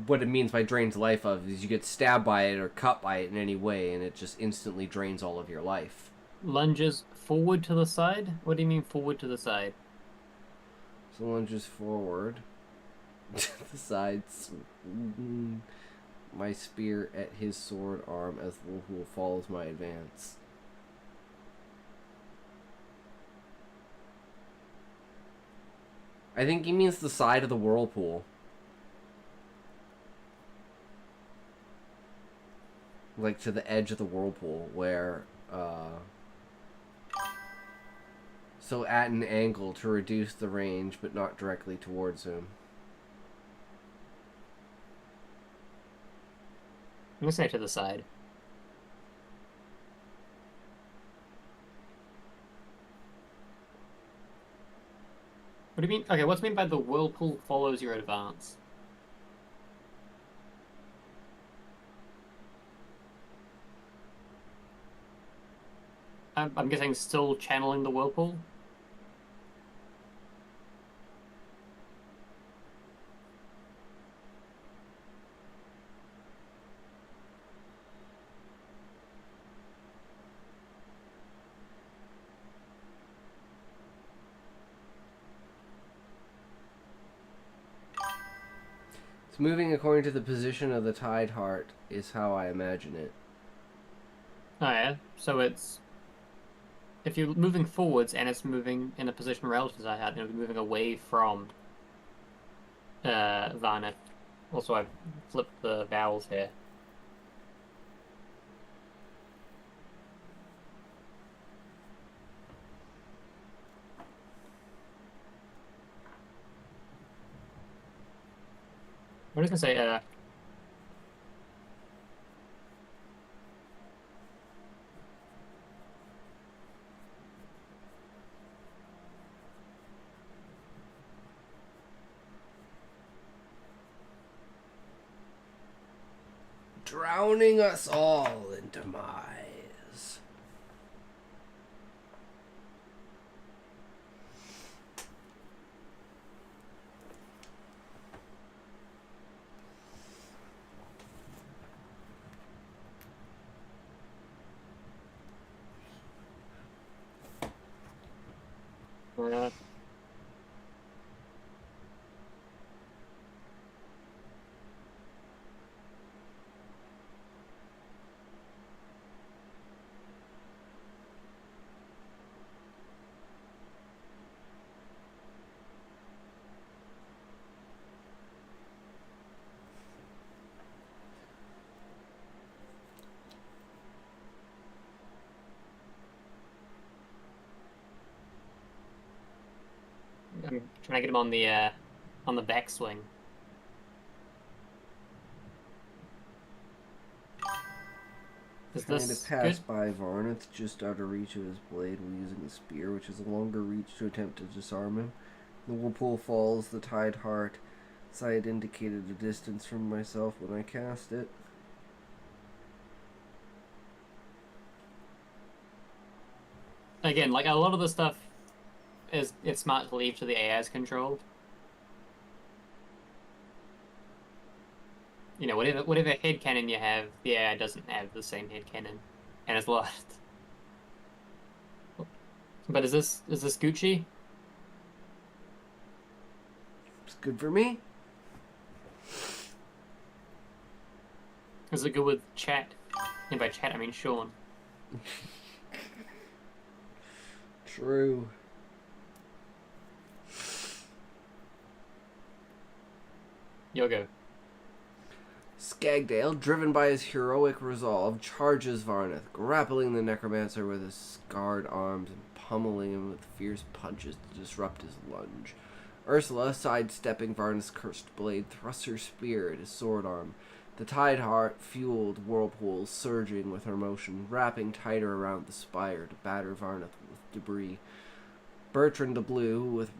what it means by drains life of is you get stabbed by it or cut by it in any way, and it just instantly drains all of your life. lunges forward to the side? What do you mean forward to the side? So lunges forward. To the sides. My spear at his sword arm as the whirlpool follows my advance. I think he means the side of the whirlpool. Like to the edge of the whirlpool where, so at an angle to reduce the range but not directly towards him. I'm gonna say to the side. What do you mean? Okay, what's meant by the whirlpool follows your advance? I'm guessing still channeling the whirlpool? It's moving according to the position of the tide heart, is how I imagine it. Oh yeah, so it's... If you're moving forwards and it's moving in a position relative to the tide heart, then it'll be moving away from Varnith. Also, I've flipped the vowels here. I'm just gonna say, Drowning us all in demise. uh, I'm trying to get him on the backswing. Is Trying to this pass good? by Varnith just out of reach of his blade while using the spear, which is a longer reach to attempt to disarm him. The whirlpool falls, the tide heart. As I had indicated a distance from myself when I cast it. Again, like a lot of the stuff it's smart to leave to the AI's control. You know, whatever headcanon you have, the AI doesn't have the same headcanon, and it's lost. But is this Gucci? It's good for me. Is it good with chat? And by chat I mean Sean. True. Yogo. Skagdale, driven by his heroic resolve, charges Varnith, grappling the necromancer with his scarred arms and pummeling him with fierce punches to disrupt his lunge. Ursula, sidestepping Varnith's cursed blade, thrusts her spear at his sword arm. The tide heart-fueled whirlpool surging with her motion, wrapping tighter around the spire to batter Varnith with debris. Bertrand the Blue, with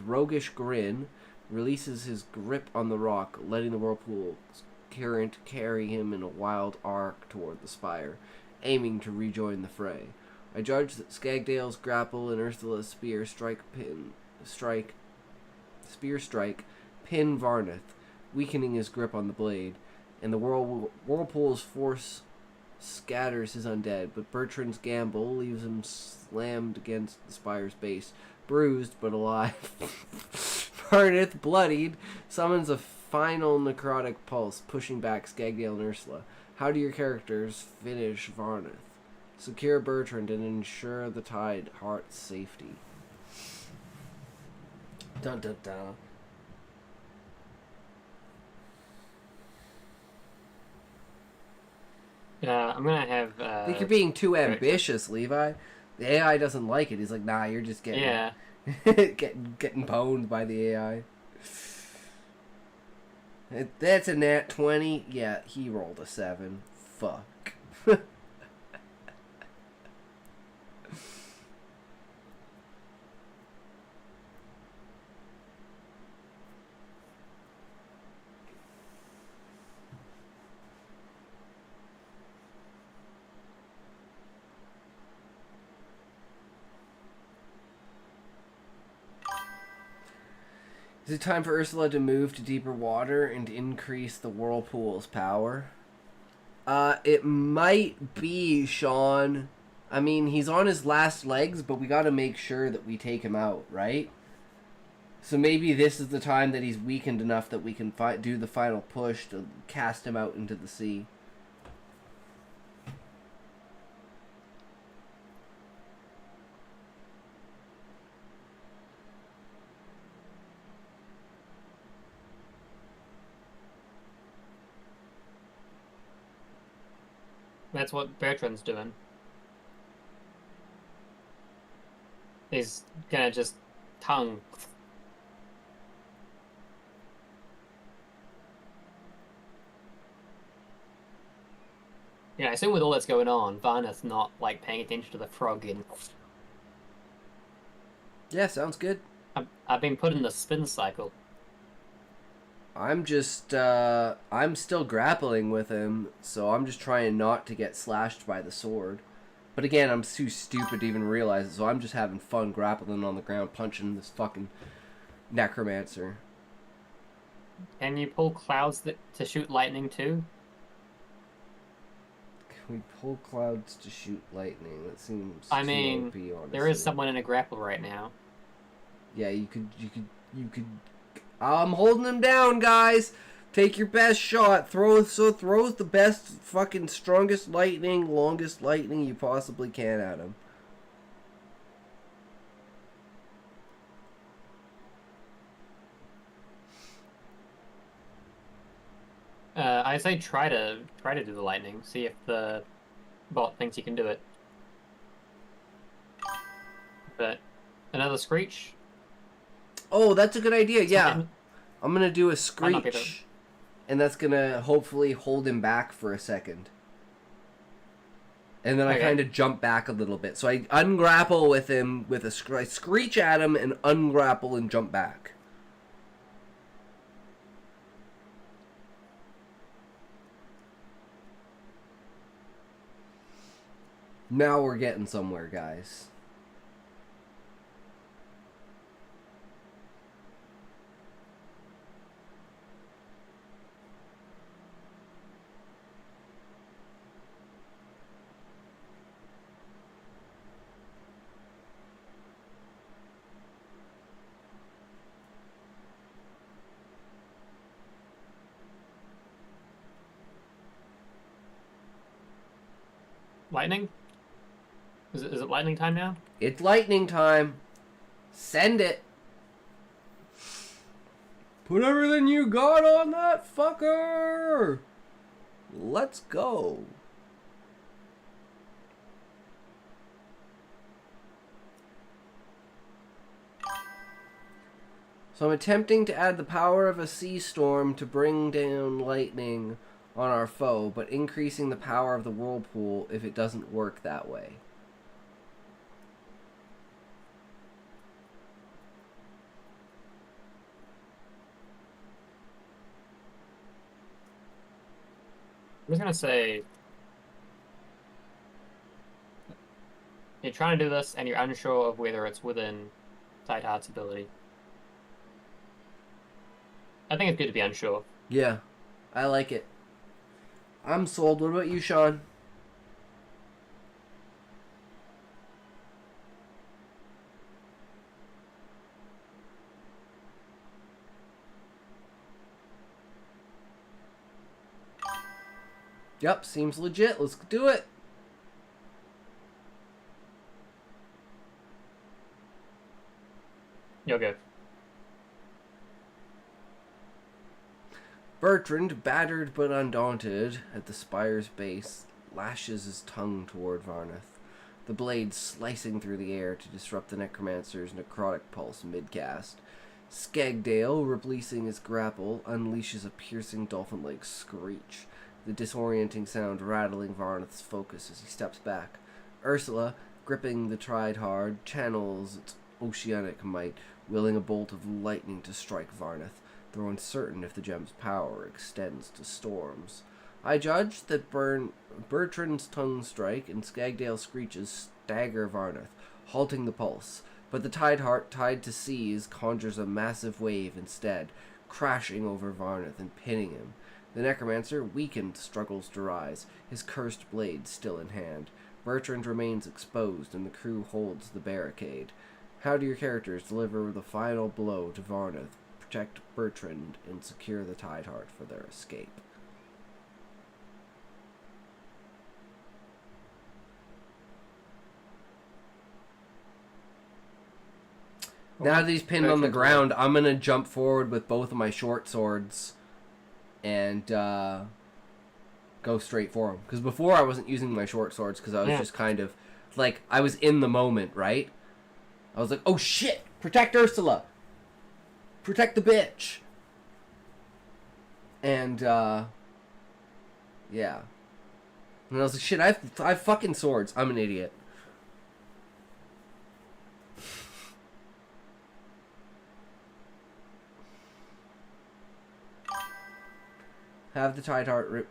roguish grin, releases his grip on the rock, letting the whirlpool's current carry him in a wild arc toward the spire, aiming to rejoin the fray. I judge that Skagdale's grapple and Ursula's spear strike pin Varnith, weakening his grip on the blade, and the whirlpool's force scatters his undead, but Bertrand's gamble leaves him slammed against the spire's base, bruised but alive. Varnith, bloodied, summons a final necrotic pulse, pushing back Skagdale and Ursula. How do your characters finish Varnith? Secure Bertrand and ensure the tide heart's safety. Dun dun dun. I'm gonna have. I think you're being too ambitious, Levi. The AI doesn't like it. He's like, nah, you're just getting getting pwned by the AI. That's a nat 20. Yeah, he rolled a 7. Fuck. Is it time for Ursula to move to deeper water and increase the whirlpool's power? It might be, Sean. I mean, he's on his last legs, but we gotta make sure that we take him out, right? So maybe this is the time that he's weakened enough that we can do the final push to cast him out into the sea. That's what Bertrand's doing. He's gonna just tongue. Yeah, I assume with all that's going on, Varna's not like paying attention to the frog in. Yeah, sounds good. I've been put in the spin cycle. I'm just, I'm still grappling with him, so I'm just trying not to get slashed by the sword. But again, I'm too stupid to even realize it, so I'm just having fun grappling on the ground, punching this fucking necromancer. Can you pull clouds to shoot lightning too? Can we pull clouds to shoot lightning? That seems I mean, OP, honestly. there is someone in a grapple right now. Yeah, you could. I'm holding him down, guys. Take your best shot. Throw the best, fucking strongest lightning, longest lightning you possibly can at him. I say try to do the lightning. See if the bot thinks you can do it. But another screech. Oh, that's a good idea. Yeah, Something- I'm gonna do a Might not be screech, and that's gonna hopefully hold him back for a second. And then I Okay. kind of jump back a little bit. So I ungrapple with him with I screech at him and ungrapple and jump back. Now we're getting somewhere, guys. Lightning? Is it lightning time now? It's lightning time. Send it. Put everything you got on that fucker. Let's go. So I'm attempting to add the power of a sea storm to bring down lightning on our foe, but increasing the power of the whirlpool if it doesn't work that way. I'm just gonna say you're trying to do this and you're unsure of whether it's within Tideheart's ability. I think it's good to be unsure. Yeah, I like it. I'm sold. What about you, Sean? Yep, seems legit. Let's do it. You'll go. Bertrand, battered but undaunted at the spire's base, lashes his tongue toward Varnath, the blade slicing through the air to disrupt the necromancer's necrotic pulse mid-cast. Skagdale, releasing his grapple, unleashes a piercing dolphin-like screech, the disorienting sound rattling Varnath's focus as he steps back. Ursula, gripping the Tried hard, channels its oceanic might, willing a bolt of lightning to strike Varnath, though uncertain if the gem's power extends to storms. I judge that Bertrand's tongue strike and Skagdale's screeches stagger Varnath, halting the pulse, but the Tideheart, tied to seas, conjures a massive wave instead, crashing over Varnath and pinning him. The necromancer, weakened, struggles to rise, his cursed blade still in hand. Bertrand remains exposed, and the crew holds the barricade. How do your characters deliver the final blow to Varnith, protect Bertrand, and secure the Tideheart for their escape? Now that he's pinned on the ground, I'm going to jump forward with both of my short swords and go straight for him. Because before I wasn't using my short swords because I was just kind of, like, I was in the moment, right? I was like, oh shit, protect Ursula. Protect the bitch. And, yeah. And I was like, shit, I have fucking swords. I'm an idiot. Have the Tideheart rip,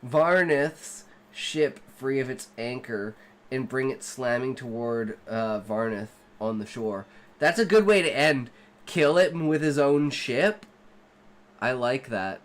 Varnith's ship free of its anchor and bring it slamming toward Varnith on the shore. That's a good way to end. Kill it with his own ship. I like that.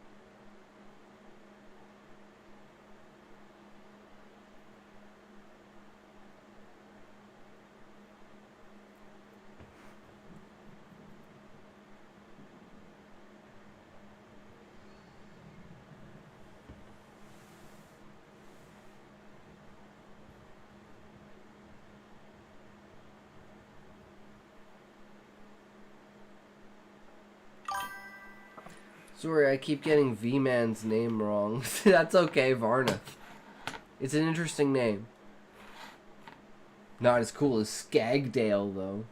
Sorry, I keep getting V-Man's name wrong. That's okay, Varna. It's an interesting name. Not as cool as Skagdale, though.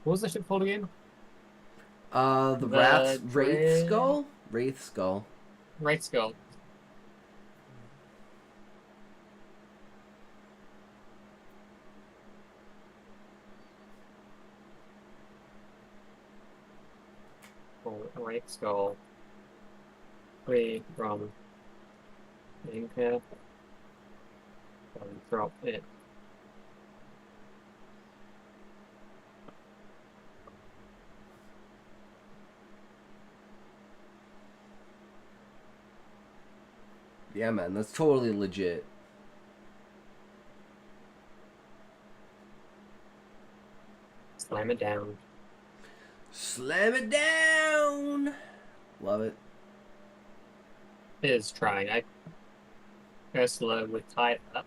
What was the ship called again? Wraith Skull? Wraith Skull. Wraith Skull. Wraith Skull. Free from anchor. Drop it. Yeah, man, that's totally legit. Slam it down. Slam it down! Love it. Is trying. Ursula with tied up.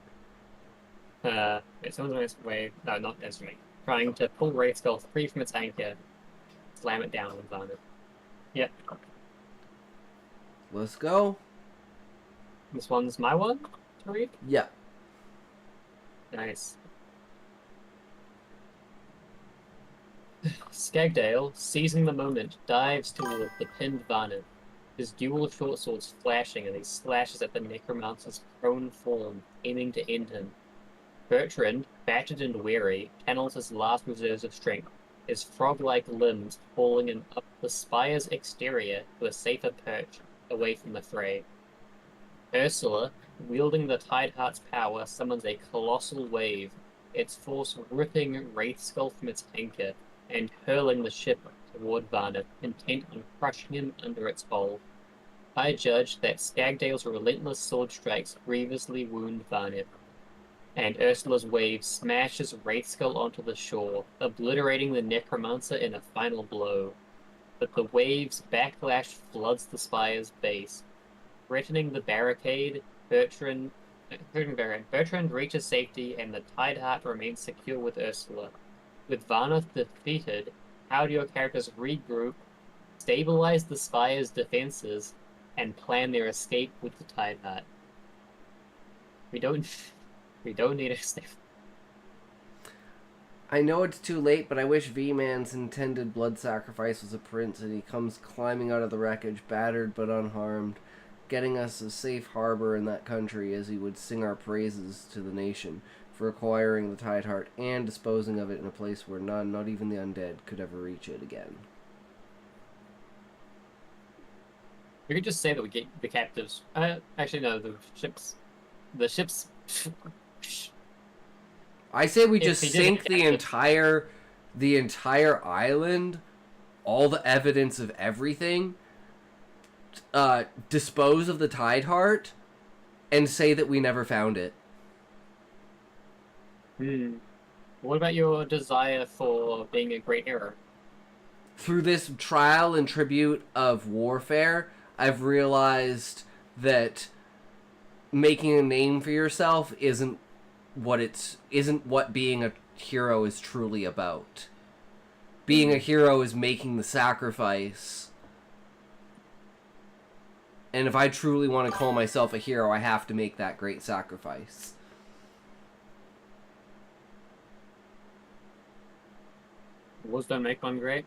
It's on its way. No, not necessarily. Trying to pull Wraith Skull free from its anchor. Slam it down with Varnith. Yep. Let's go. This one's my one to read? Yeah. Nice. Skagdale, seizing the moment, dives toward the pinned Varnith, his dual short swords flashing as he slashes at the necromancer's prone form, aiming to end him. Bertrand, battered and weary, channels his last reserves of strength, his frog-like limbs falling in up the spire's exterior to a safer perch, away from the fray. Ursula, wielding the Tideheart's power, summons a colossal wave, its force ripping Wraith Skull from its anchor and hurling the ship toward Varnith, intent on crushing him under its hull. I judge that Skagdale's relentless sword strikes grievously wound Varnith, and Ursula's wave smashes Wraith Skull onto the shore, obliterating the necromancer in a final blow. But the wave's backlash floods the spire's base. Threatening the barricade, Bertrand reaches safety and the Tideheart remains secure with Ursula. With Varnith defeated, how do your characters regroup, stabilize the spire's defenses, and plan their escape with the Tideheart? We don't need a step. I know it's too late, but I wish V-Man's intended blood sacrifice was a prince and he comes climbing out of the wreckage, battered but unharmed, getting us a safe harbor in that country as he would sing our praises to the nation for acquiring the Tide Heart and disposing of it in a place where none, not even the undead, could ever reach it again. We could just say that we get the captives. Actually, no, the ships. The ships. I say we If just he did sink it, the entire island, all the evidence of everything, dispose of the Tide Heart, and say that we never found it. What about your desire for being a great hero? Through this trial and tribute of warfare, I've realized that making a name for yourself isn't what being a hero is truly about. Being a hero is making the sacrifice. And if I truly want to call myself a hero, I have to make that great sacrifice. Wars don't make one great.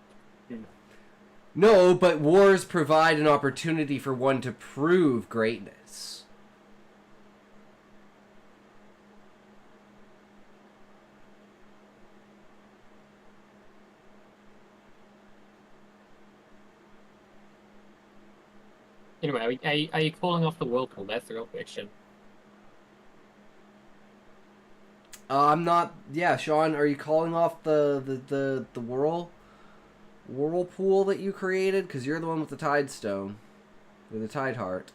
No, but wars provide an opportunity for one to prove greatness. Anyway, are you calling off the whirlpool? That's the real question. I'm not. Yeah, Sean, are you calling off the whirlpool that you created? Because you're the one with the Tide Stone, or the Tide Heart.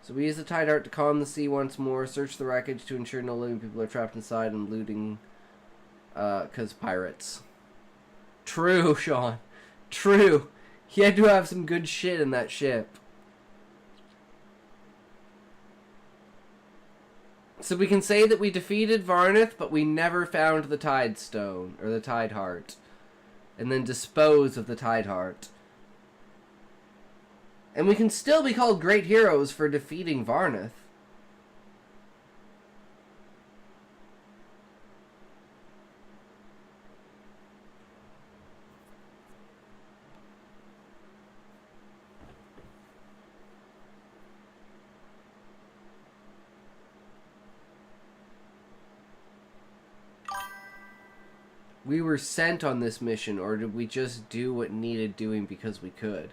So we use the Tide Heart to calm the sea once more, search the wreckage to ensure no living people are trapped inside, and looting, because pirates. True, Sean. True. He had to have some good shit in that ship. So we can say that we defeated Varnith, but we never found the Tide Stone, or the Tide Heart. And then dispose of the Tide Heart. And we can still be called great heroes for defeating Varnith. We were sent on this mission, or did we just do what needed doing because we could?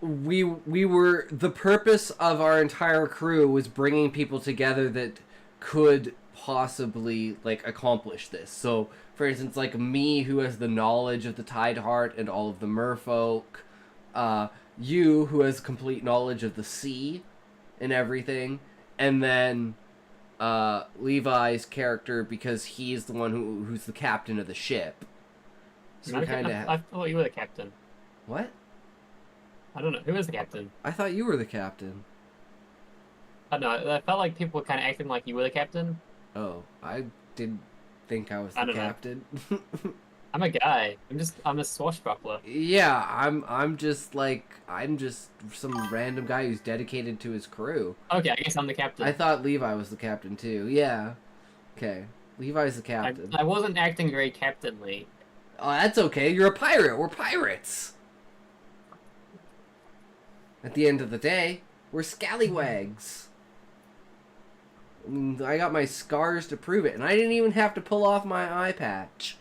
We were, the purpose of our entire crew was bringing people together that could possibly, like, accomplish this. So, for instance, like me, who has the knowledge of the Tide Heart and all of the merfolk, you, who has complete knowledge of the sea and everything, and then Levi's character, because he's the one who's the captain of the ship. So we kind of. I thought you were the captain. What? I don't know. Who is the captain? I thought you were the captain. I don't know. I felt like people were kind of acting like you were the captain. Oh, I didn't think I was I the don't know. captain. I'm a guy. I'm a swashbuckler. Yeah, I'm just some random guy who's dedicated to his crew. Okay, I guess I'm the captain. I thought Levi was the captain too. Yeah. Okay. Levi's the captain. I wasn't acting very captainly. Oh, that's okay. You're a pirate. We're pirates. At the end of the day, we're scallywags. I mean, I got my scars to prove it, and I didn't even have to pull off my eye patch.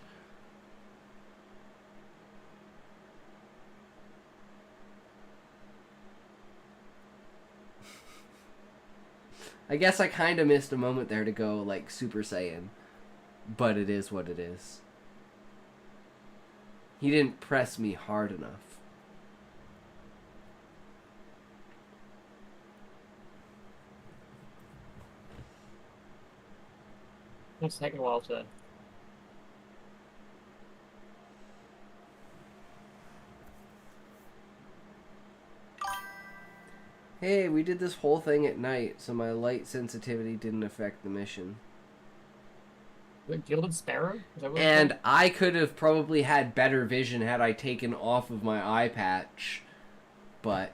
I guess I kind of missed a moment there to go, like, Super Saiyan. But it is what it is. He didn't press me hard enough. It's taking a while to... Hey, we did this whole thing at night, so my light sensitivity didn't affect the mission. The Gilded Sparrow? Is that what it's And called? I could have probably had better vision had I taken off of my eye patch. But,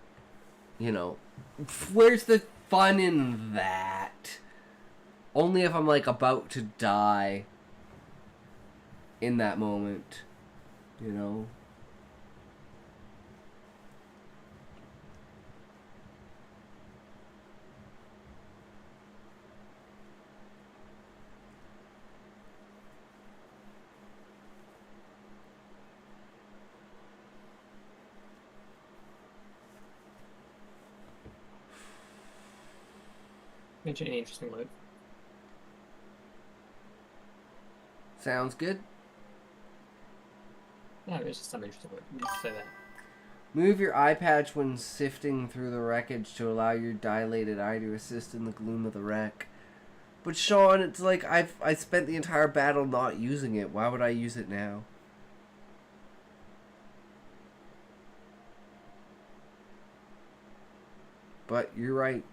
you know, where's the fun in that? Only if I'm, like, about to die in that moment, you know? Mention any interesting loot. Sounds good. Yeah, it's just some interesting loot. Let's say that. Move your eye patch when sifting through the wreckage to allow your dilated eye to assist in the gloom of the wreck. But Sean, it's like I spent the entire battle not using it. Why would I use it now? But you're right.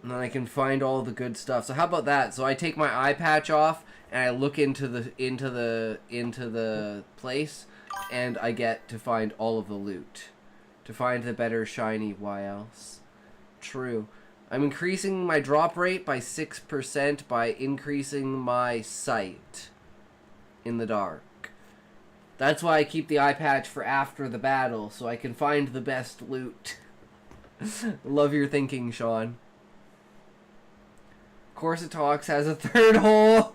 And then I can find all the good stuff. So how about that? So I take my eye patch off and I look into the place, and I get to find all of the loot. To find the better shiny, why else? True. I'm increasing my drop rate by 6% by increasing my sight in the dark. That's why I keep the eye patch for after the battle, so I can find the best loot. Love your thinking, Sean. Corsa Talks has a third hole.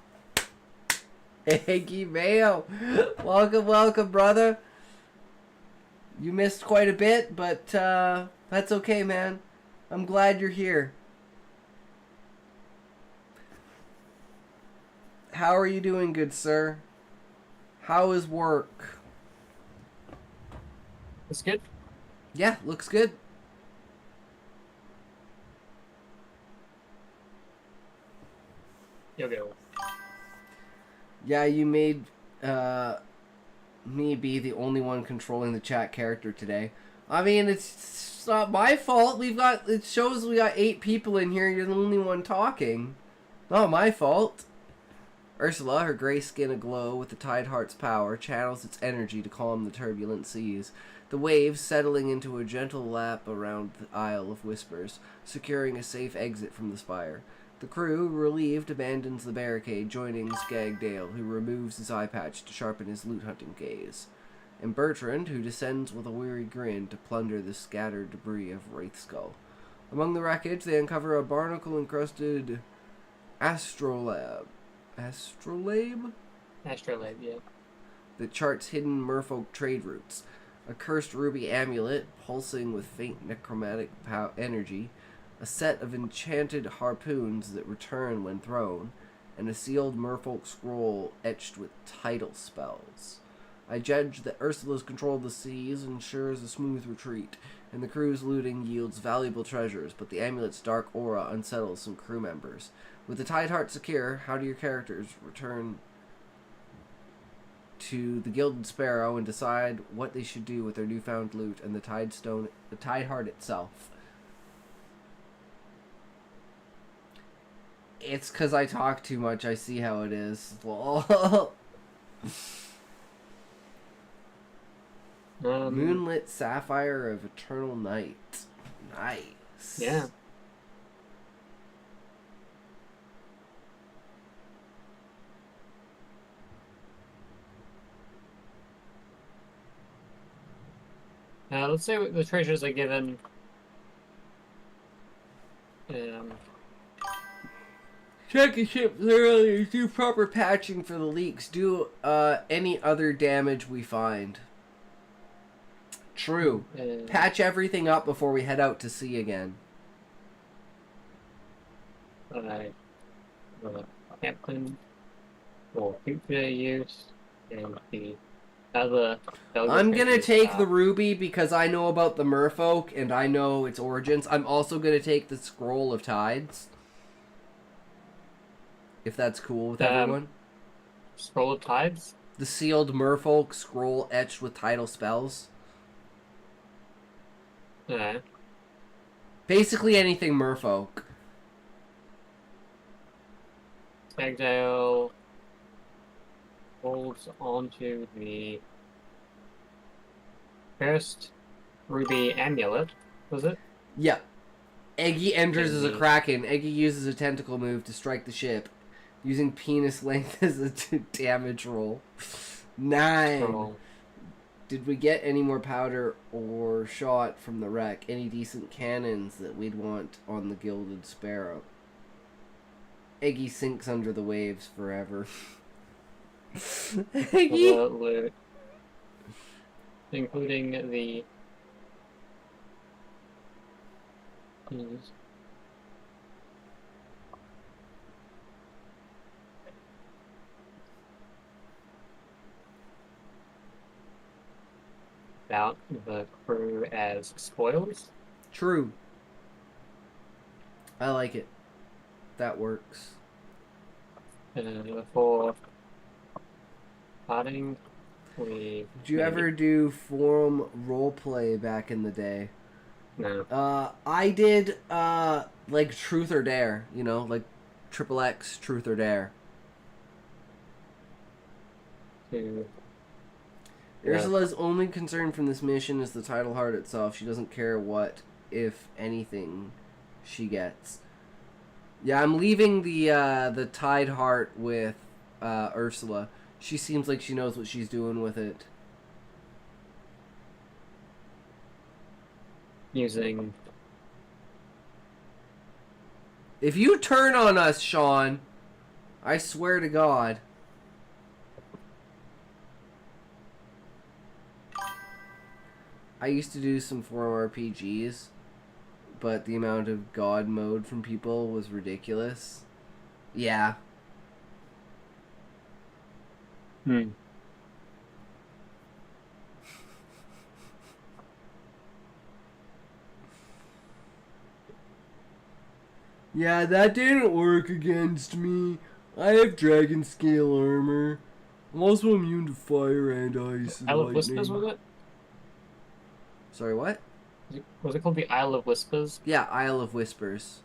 Hanky Mayo. Welcome, brother. You missed quite a bit, but that's okay, man. I'm glad you're here. How are you doing, good sir? How is work? It's good. Yeah, looks good. You'll go. Yeah, you made me be the only one controlling the chat character today. I mean, it's not my fault. It shows we got 8 people in here. You're the only one talking. Not my fault. Ursula, her gray skin aglow with the Tide Heart's power, channels its energy to calm the turbulent seas. The waves settling into a gentle lap around the Isle of Whispers, securing a safe exit from the spire. The crew, relieved, abandons the barricade, joining Skagdale, who removes his eye patch to sharpen his loot-hunting gaze, and Bertrand, who descends with a weary grin to plunder the scattered debris of Wraithskull. Among the wreckage, they uncover a barnacle-encrusted astrolabe. Astrolabe? Astrolabe, yeah. That charts hidden merfolk trade routes. A cursed ruby amulet, pulsing with faint necromantic energy, a set of enchanted harpoons that return when thrown, and a sealed merfolk scroll etched with tidal spells. I judge that Ursula's control of the seas ensures a smooth retreat, and the crew's looting yields valuable treasures, but the amulet's dark aura unsettles some crew members. With the Tide Heart secure, how do your characters return to the Gilded Sparrow and decide what they should do with their newfound loot and the Tide Heart itself? It's 'cause I talk too much. I see how it is. Moonlit Sapphire of Eternal Night. Nice. Yeah. Let's say the treasures are given. Check your ship thoroughly. Do proper patching for the leaks. Do any other damage we find. True. Patch everything up before we head out to sea again. Captain for future use and the other. I'm gonna take the ruby because I know about the merfolk and I know its origins. I'm also gonna take the scroll of tides. If that's cool with everyone. Scroll of tides? The sealed merfolk scroll etched with tidal spells. Yeah. Basically anything merfolk. Skagdale holds onto the first ruby amulet, was it? Yeah. Eggy enters as a Eggy. kraken. Eggy uses a tentacle move to strike the ship, using penis length as a damage roll. 9. Scroll. Did we get any more powder or shot from the wreck? Any decent cannons that we'd want on the Gilded Sparrow? Eggy sinks under the waves forever. Eggy! Loot. Including the... About the crew as spoils. True. I like it. That works. For potting, we... Did you ever do forum roleplay back in the day? No. I did, like Truth or Dare, you know, like XXX Truth or Dare. To... Ursula's only concern from this mission is the title heart itself. She doesn't care what, if anything, she gets. Yeah, I'm leaving the Tide Heart with Ursula. She seems like she knows what she's doing with it. Using... If you turn on us, Sean, I swear to God. I used to do some 4 RPGs, but the amount of God mode from people was ridiculous. Yeah. Yeah, that didn't work against me. I have dragon scale armor. I'm also immune to fire and ice and Isle of lightning. Whispers, was it? Sorry, what? Was it called the Isle of Whispers? Yeah, Isle of Whispers.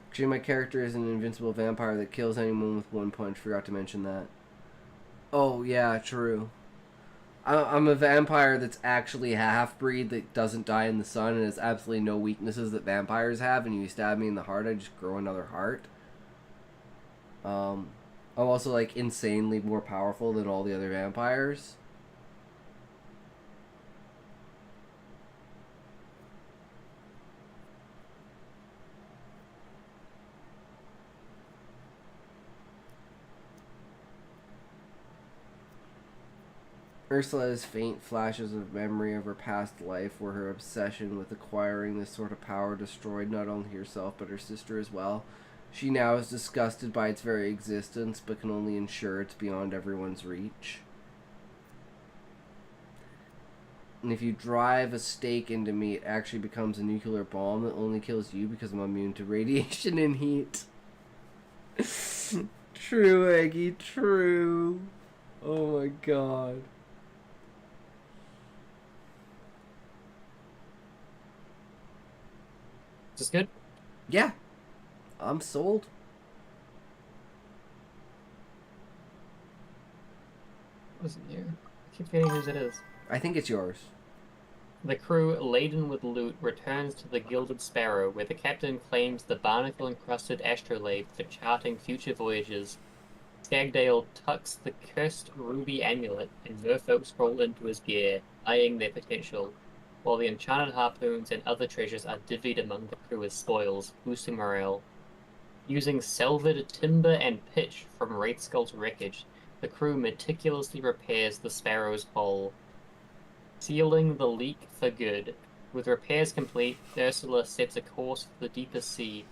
Actually, my character is an invincible vampire that kills anyone with 1 punch. Forgot to mention that. Oh, yeah, true. I'm a vampire that's actually a half-breed that doesn't die in the sun and has absolutely no weaknesses that vampires have, and you stab me in the heart, I just grow another heart. I'm also, like, insanely more powerful than all the other vampires. Ursula has faint flashes of memory of her past life where her obsession with acquiring this sort of power destroyed not only herself but her sister as well. She now is disgusted by its very existence but can only ensure it's beyond everyone's reach. And if you drive a stake into me, it actually becomes a nuclear bomb that only kills you because I'm immune to radiation and heat. True, Eggy, true. Oh my god. Is this good? Yeah. I'm sold. What's it here? I keep forgetting whose it is. I think it's yours. The crew, laden with loot, returns to the Gilded Sparrow, where the captain claims the barnacle-encrusted astrolabe for charting future voyages. Skagdale tucks the cursed ruby amulet, and merfolk roll into his gear, eyeing their potential, while the enchanted harpoons and other treasures are divvied among the crew as spoils, boosting morale. Using salvaged timber and pitch from Wraithskull's wreckage, the crew meticulously repairs the Sparrow's hull, sealing the leak for good. With repairs complete, Ursula sets a course for the deepest sea,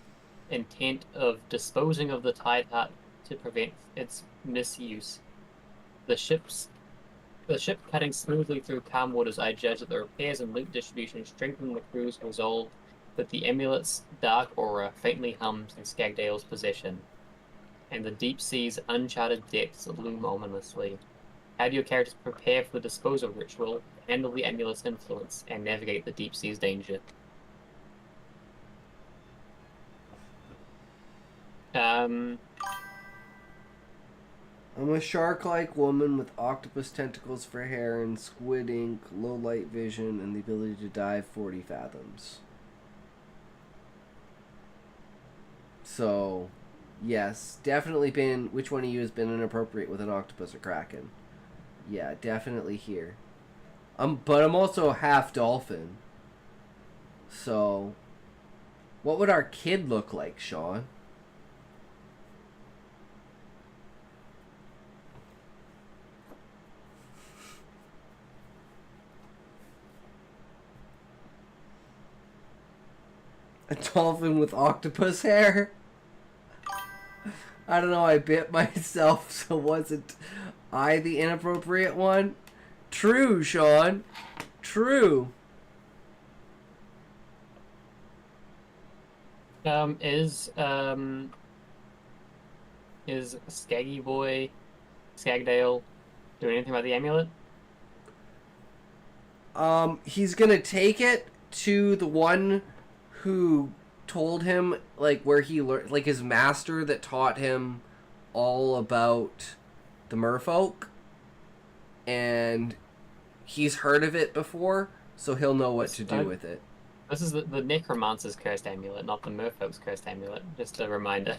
intent of disposing of the Tide Heart to prevent its misuse. The ship's The ship heading smoothly through calm waters, I judge that the repairs and loot distribution strengthen the crew's resolve that the amulet's dark aura faintly hums in Skagdale's possession, and the deep sea's uncharted depths loom ominously. How do your characters prepare for the disposal ritual, handle the amulet's influence, and navigate the deep sea's danger? I'm a shark-like woman with octopus tentacles for hair and squid ink, low light vision, and the ability to dive 40 fathoms. So, yes, definitely been... Which one of you has been inappropriate with an octopus or kraken? Yeah, definitely here. But I'm also half dolphin. So, what would our kid look like, Sean? A dolphin with octopus hair? I don't know, I bit myself, so wasn't I the inappropriate one? True, Sean. True. Is Skaggy Boy, Skagdale, doing anything about the amulet? He's gonna take it to the one who told him, like, where he learned, like, his master that taught him all about the merfolk, and he's heard of it before, so he'll know what to do with it. This is the Necromancer's cursed amulet, not the Merfolk's cursed amulet, just a reminder.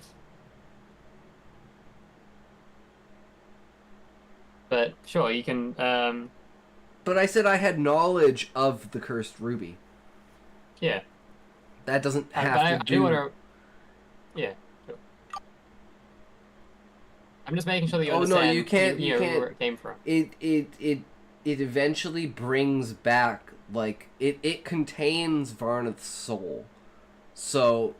But, sure, you can, But I said I had knowledge of the cursed ruby. yeah. That doesn't have I to do do... want to... Yeah, sure. I'm just making sure that you understand no, you can't, where it came from. It eventually brings back, like, it contains Varnath's soul. So,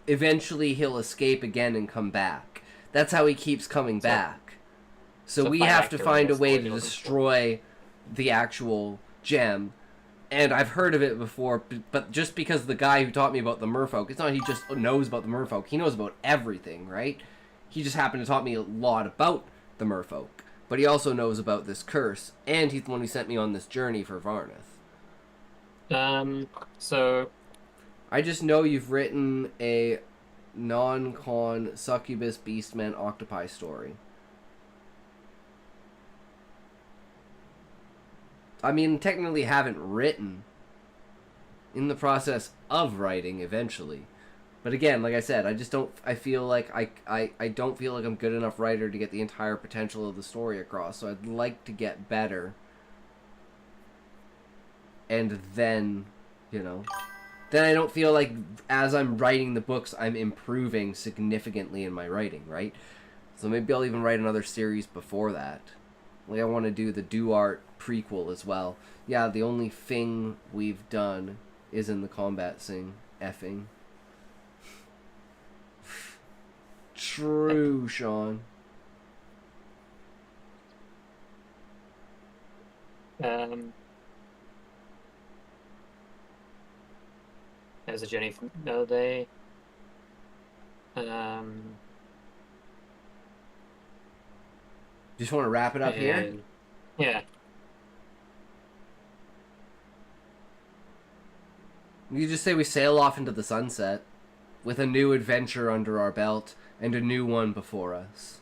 eventually he'll escape again and come back. That's how he keeps coming back. So we have to find a way to destroy the actual gem. And I've heard of it before, but just because the guy who taught me about the merfolk, it's not he just knows about the merfolk. He knows about everything, right? He just happened to taught me a lot about the merfolk. But he also knows about this curse, and he's the one who sent me on this journey for Varnath. So... I just know you've written a non-con succubus beastman octopi story. I mean, technically haven't written. In the process of writing, eventually. But again, like I said, I just don't... I feel like I don't feel like I'm good enough writer to get the entire potential of the story across. So I'd like to get better. And then, you know... Then I don't feel like as I'm writing the books, I'm improving significantly in my writing, right? So maybe I'll even write another series before that. Like, I want to do the Duart prequel as well. Yeah, the only thing we've done is in the combat scene. Effing. True, Sean. There's a journey from another day. Just want to wrap it up here? Yeah. You just say we sail off into the sunset with a new adventure under our belt and a new one before us.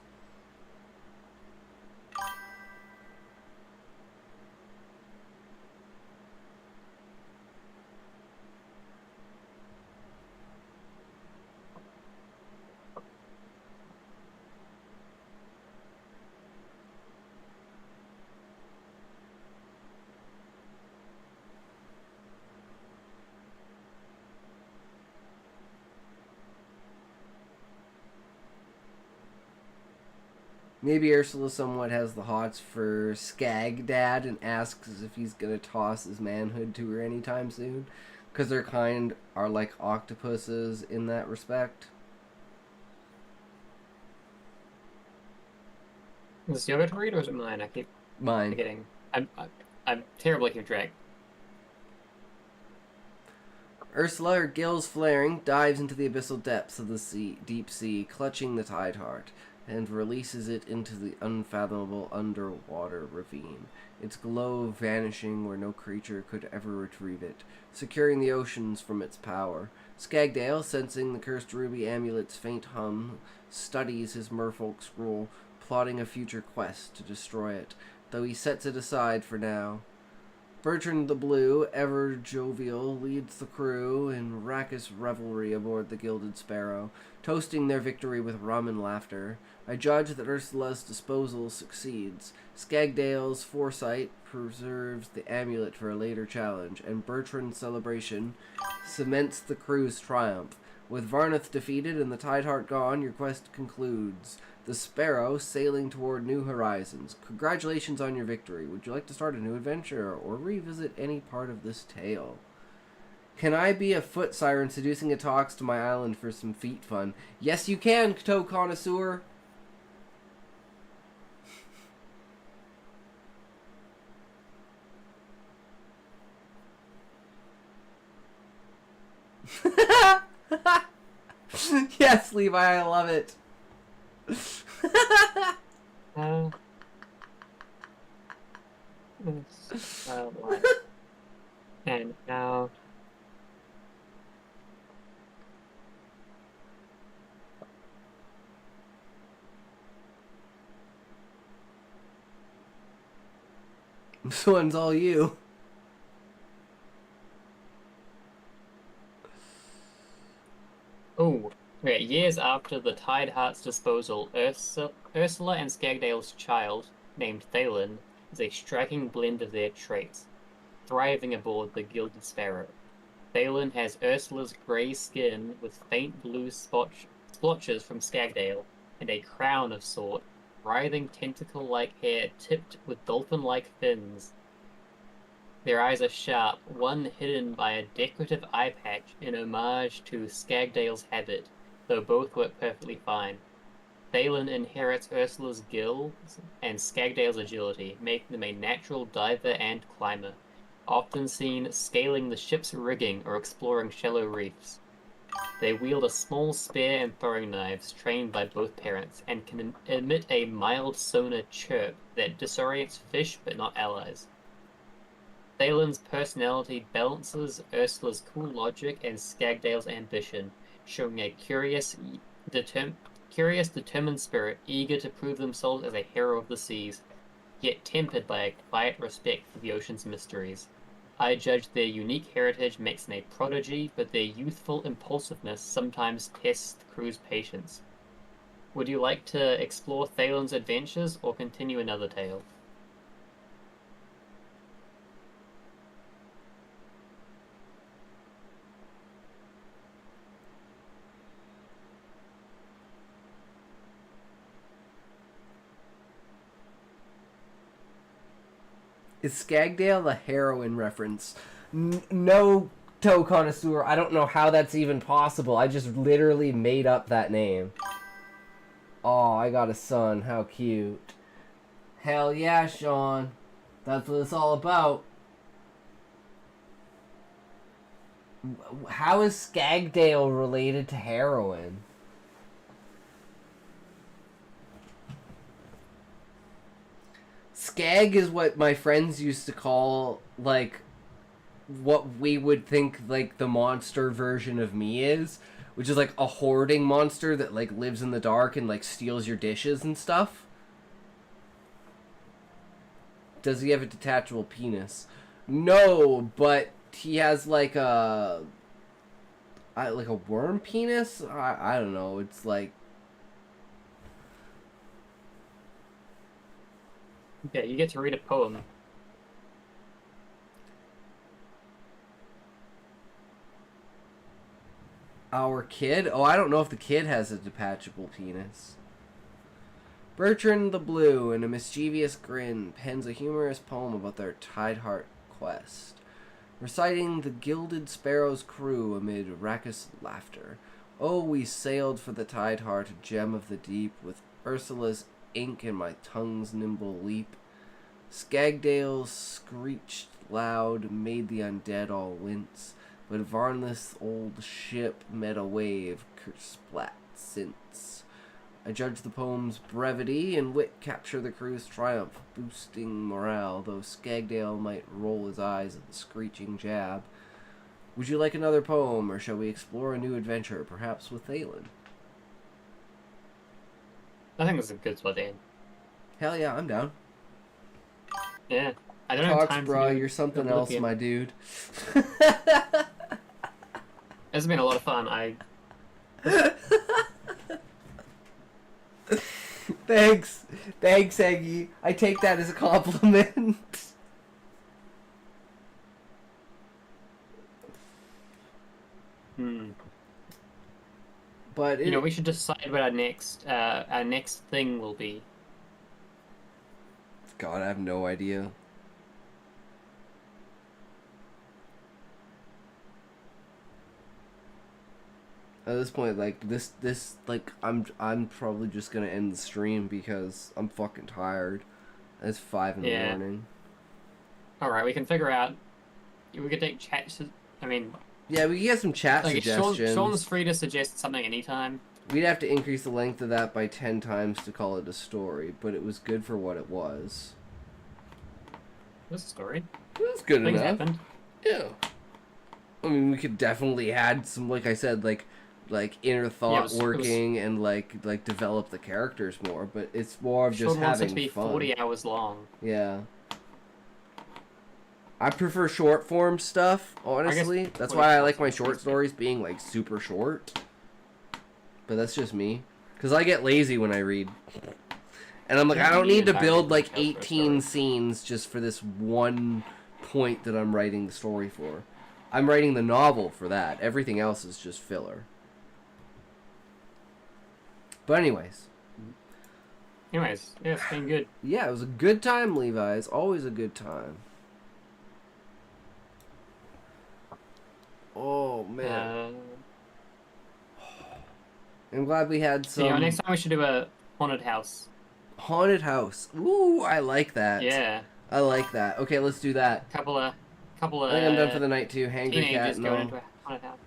Maybe Ursula somewhat has the hots for Skag Dad and asks if he's gonna toss his manhood to her anytime soon. Because their kind are like octopuses in that respect. Is this your to read or is it mine? I keep Mine. Forgetting. I'm terrible at keeping track. Ursula, her gills flaring, dives into the abyssal depths of the deep sea, clutching the tide heart, and releases it into the unfathomable underwater ravine, its glow vanishing where no creature could ever retrieve it, securing the oceans from its power. Skagdale, sensing the cursed ruby amulet's faint hum, studies his merfolk scroll, plotting a future quest to destroy it, though he sets it aside for now. Bertrand the Blue, ever jovial, leads the crew in raucous revelry aboard the Gilded Sparrow, toasting their victory with rum and laughter. I judge that Ursula's disposal succeeds. Skagdale's foresight preserves the amulet for a later challenge, and Bertrand's celebration cements the crew's triumph. With Varnath defeated and the Tideheart gone, your quest concludes. The Sparrow sailing toward new horizons. Congratulations on your victory. Would you like to start a new adventure or revisit any part of this tale? Can I be a foot siren seducing a tox to my island for some feet fun? Yes, you can, toe connoisseur. Yes, Levi, I love it. And now this one's all you. Oh, okay. Years after the Tideheart's disposal, Ursula and Skagdale's child, named Thalen, is a striking blend of their traits, thriving aboard the Gilded Sparrow. Thalen has Ursula's grey skin with faint blue splotches from Skagdale, and a crown of sort, writhing tentacle-like hair tipped with dolphin-like fins. Their eyes are sharp, one hidden by a decorative eye patch in homage to Skagdale's habit, though both work perfectly fine. Thalen inherits Ursula's gills and Skagdale's agility, making them a natural diver and climber, often seen scaling the ship's rigging or exploring shallow reefs. They wield a small spear and throwing knives, trained by both parents, and can emit a mild sonar chirp that disorients fish but not allies. Thalen's personality balances Ursula's cool logic and Skagdale's ambition, showing a curious, determined spirit, eager to prove themselves as a hero of the seas, yet tempered by a quiet respect for the ocean's mysteries. I judge their unique heritage makes them a prodigy, but their youthful impulsiveness sometimes tests the crew's patience. Would you like to explore Thalen's adventures, or continue another tale? Is Skagdale the heroin reference? No, toe connoisseur. I don't know how that's even possible. I just literally made up that name. Oh, I got a son. How cute. Hell yeah, Sean. That's what it's all about. How is Skagdale related to heroin? Skag is what my friends used to call, like, what we would think, like, the monster version of me is. Which is, like, a hoarding monster that, like, lives in the dark and, like, steals your dishes and stuff. Does he have a detachable penis? No, but he has, like, a worm penis? I don't know. It's, like... Yeah, you get to read a poem. Our kid? Oh, I don't know if the kid has a detachable penis. Bertrand the Blue, in a mischievous grin, pens a humorous poem about their Tideheart quest, reciting the Gilded Sparrow's crew amid raucous laughter. Oh, we sailed for the Tideheart, gem of the deep, with Ursula's ink in my tongue's nimble leap. Skagdale screeched loud, made the undead all wince, but Varnlith's old ship met a wave, splat since. I judge the poem's brevity and wit capture the crew's triumph, boosting morale, though Skagdale might roll his eyes at the screeching jab. Would you like another poem, or shall we explore a new adventure, perhaps with Thalen? I think it's a good spot to end. Hell yeah, I'm down. Yeah. I don't have Talks, time bro, to do you're something else, my dude. It's been a lot of fun. Thanks, Eggy. I take that as a compliment. But You know, we should decide what our next thing will be. God, I have no idea. At this point, like I'm probably just gonna end the stream because I'm fucking tired. It's 5 in the morning. All right, we can figure out. We could take chats. I mean, yeah, we can get some chat suggestions. Sean's free to suggest something anytime. We'd have to increase the length of that by 10 times to call it a story, but it was good for what it was. This story. It was good Things enough. happened. Yeah. I mean, we could definitely add some, like I said, like inner thought working and like develop the characters more, but it's more of just Sean wants having it to be fun. 40 hours long. Yeah. I prefer short form stuff, honestly. That's why I like my short stories being like super short. But that's just me. Because I get lazy when I read. And I'm like, I don't need to build like 18 scenes just for this one point that I'm writing the story for. I'm writing the novel for that. Everything else is just filler. But anyways. Yeah, it's been good. Yeah, it was a good time, Levi. It's always a good time. Oh, man. I'm glad we had some... Yeah, next time we should do a haunted house. Haunted house. Ooh, I like that. Yeah. I like that. Okay, let's do that. Couple of I think I'm done for the night, too. Hangry teenagers Cat, going no. into a haunted house.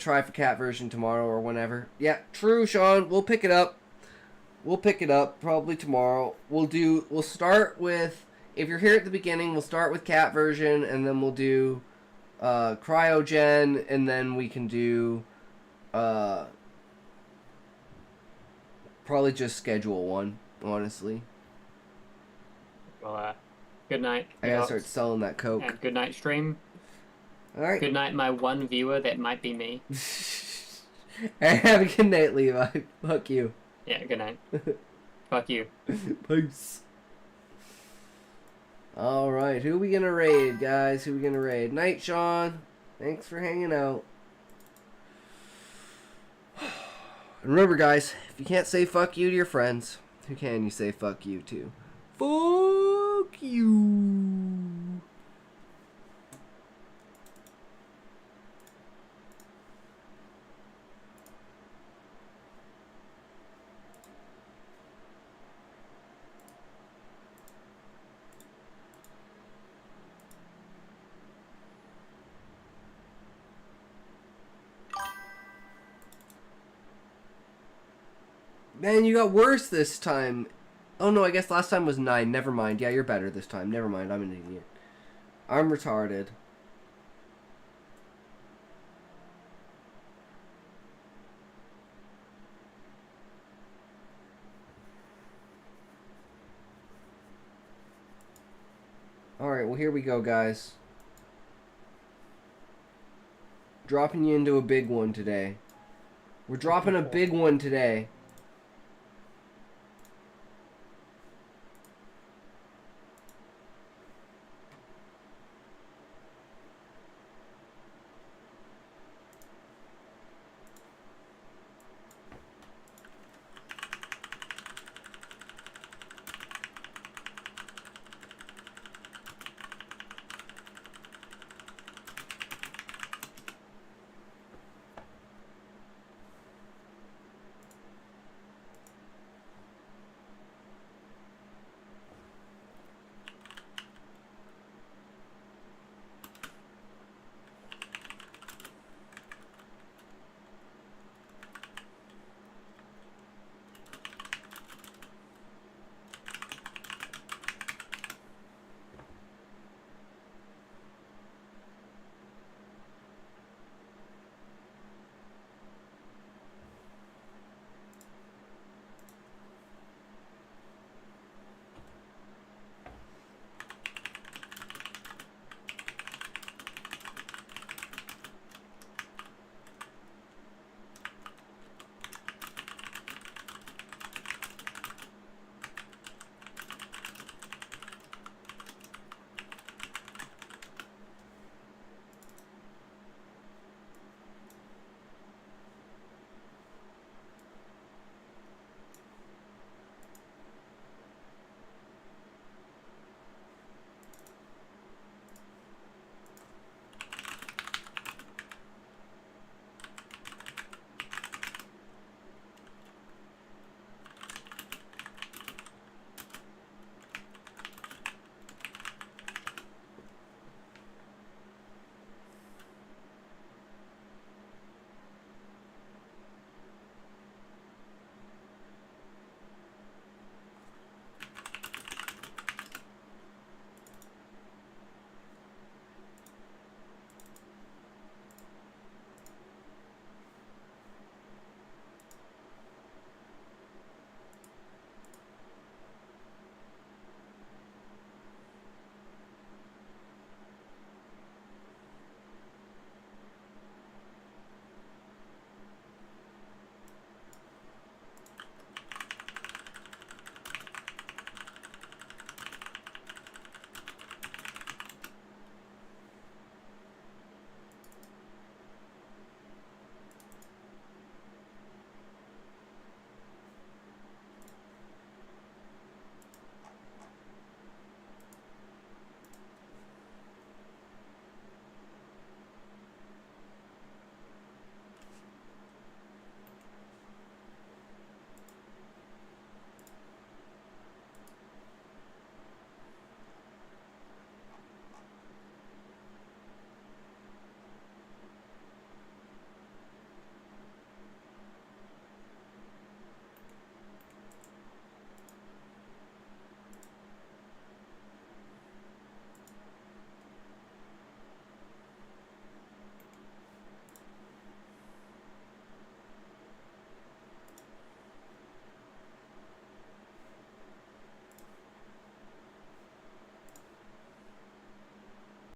Try for Catversion tomorrow or whenever. Yeah, true, Sean. We'll pick it up. We'll pick it up probably tomorrow. We'll start with... If you're here at the beginning, we'll start with Catversion, and then we'll do Cryogen, and then we can do... probably just schedule one, honestly. Well, good night. I gotta start selling that Coke. And good night, stream. Alright. Good night, my one viewer that might be me. Have a good night, Levi. Fuck you. Yeah, good night. Fuck you. Peace. Alright, who are we gonna raid, guys? Who are we gonna raid? Night, Sean. Thanks for hanging out. And remember, guys, if you can't say fuck you to your friends, who can you say fuck you to? Fuck you. Man, you got worse this time. Oh no, I guess last time was 9. Never mind. Yeah, you're better this time. Never mind. I'm an idiot. I'm retarded. Alright, well here we go, guys. Dropping you into a big one today. We're dropping a big one today.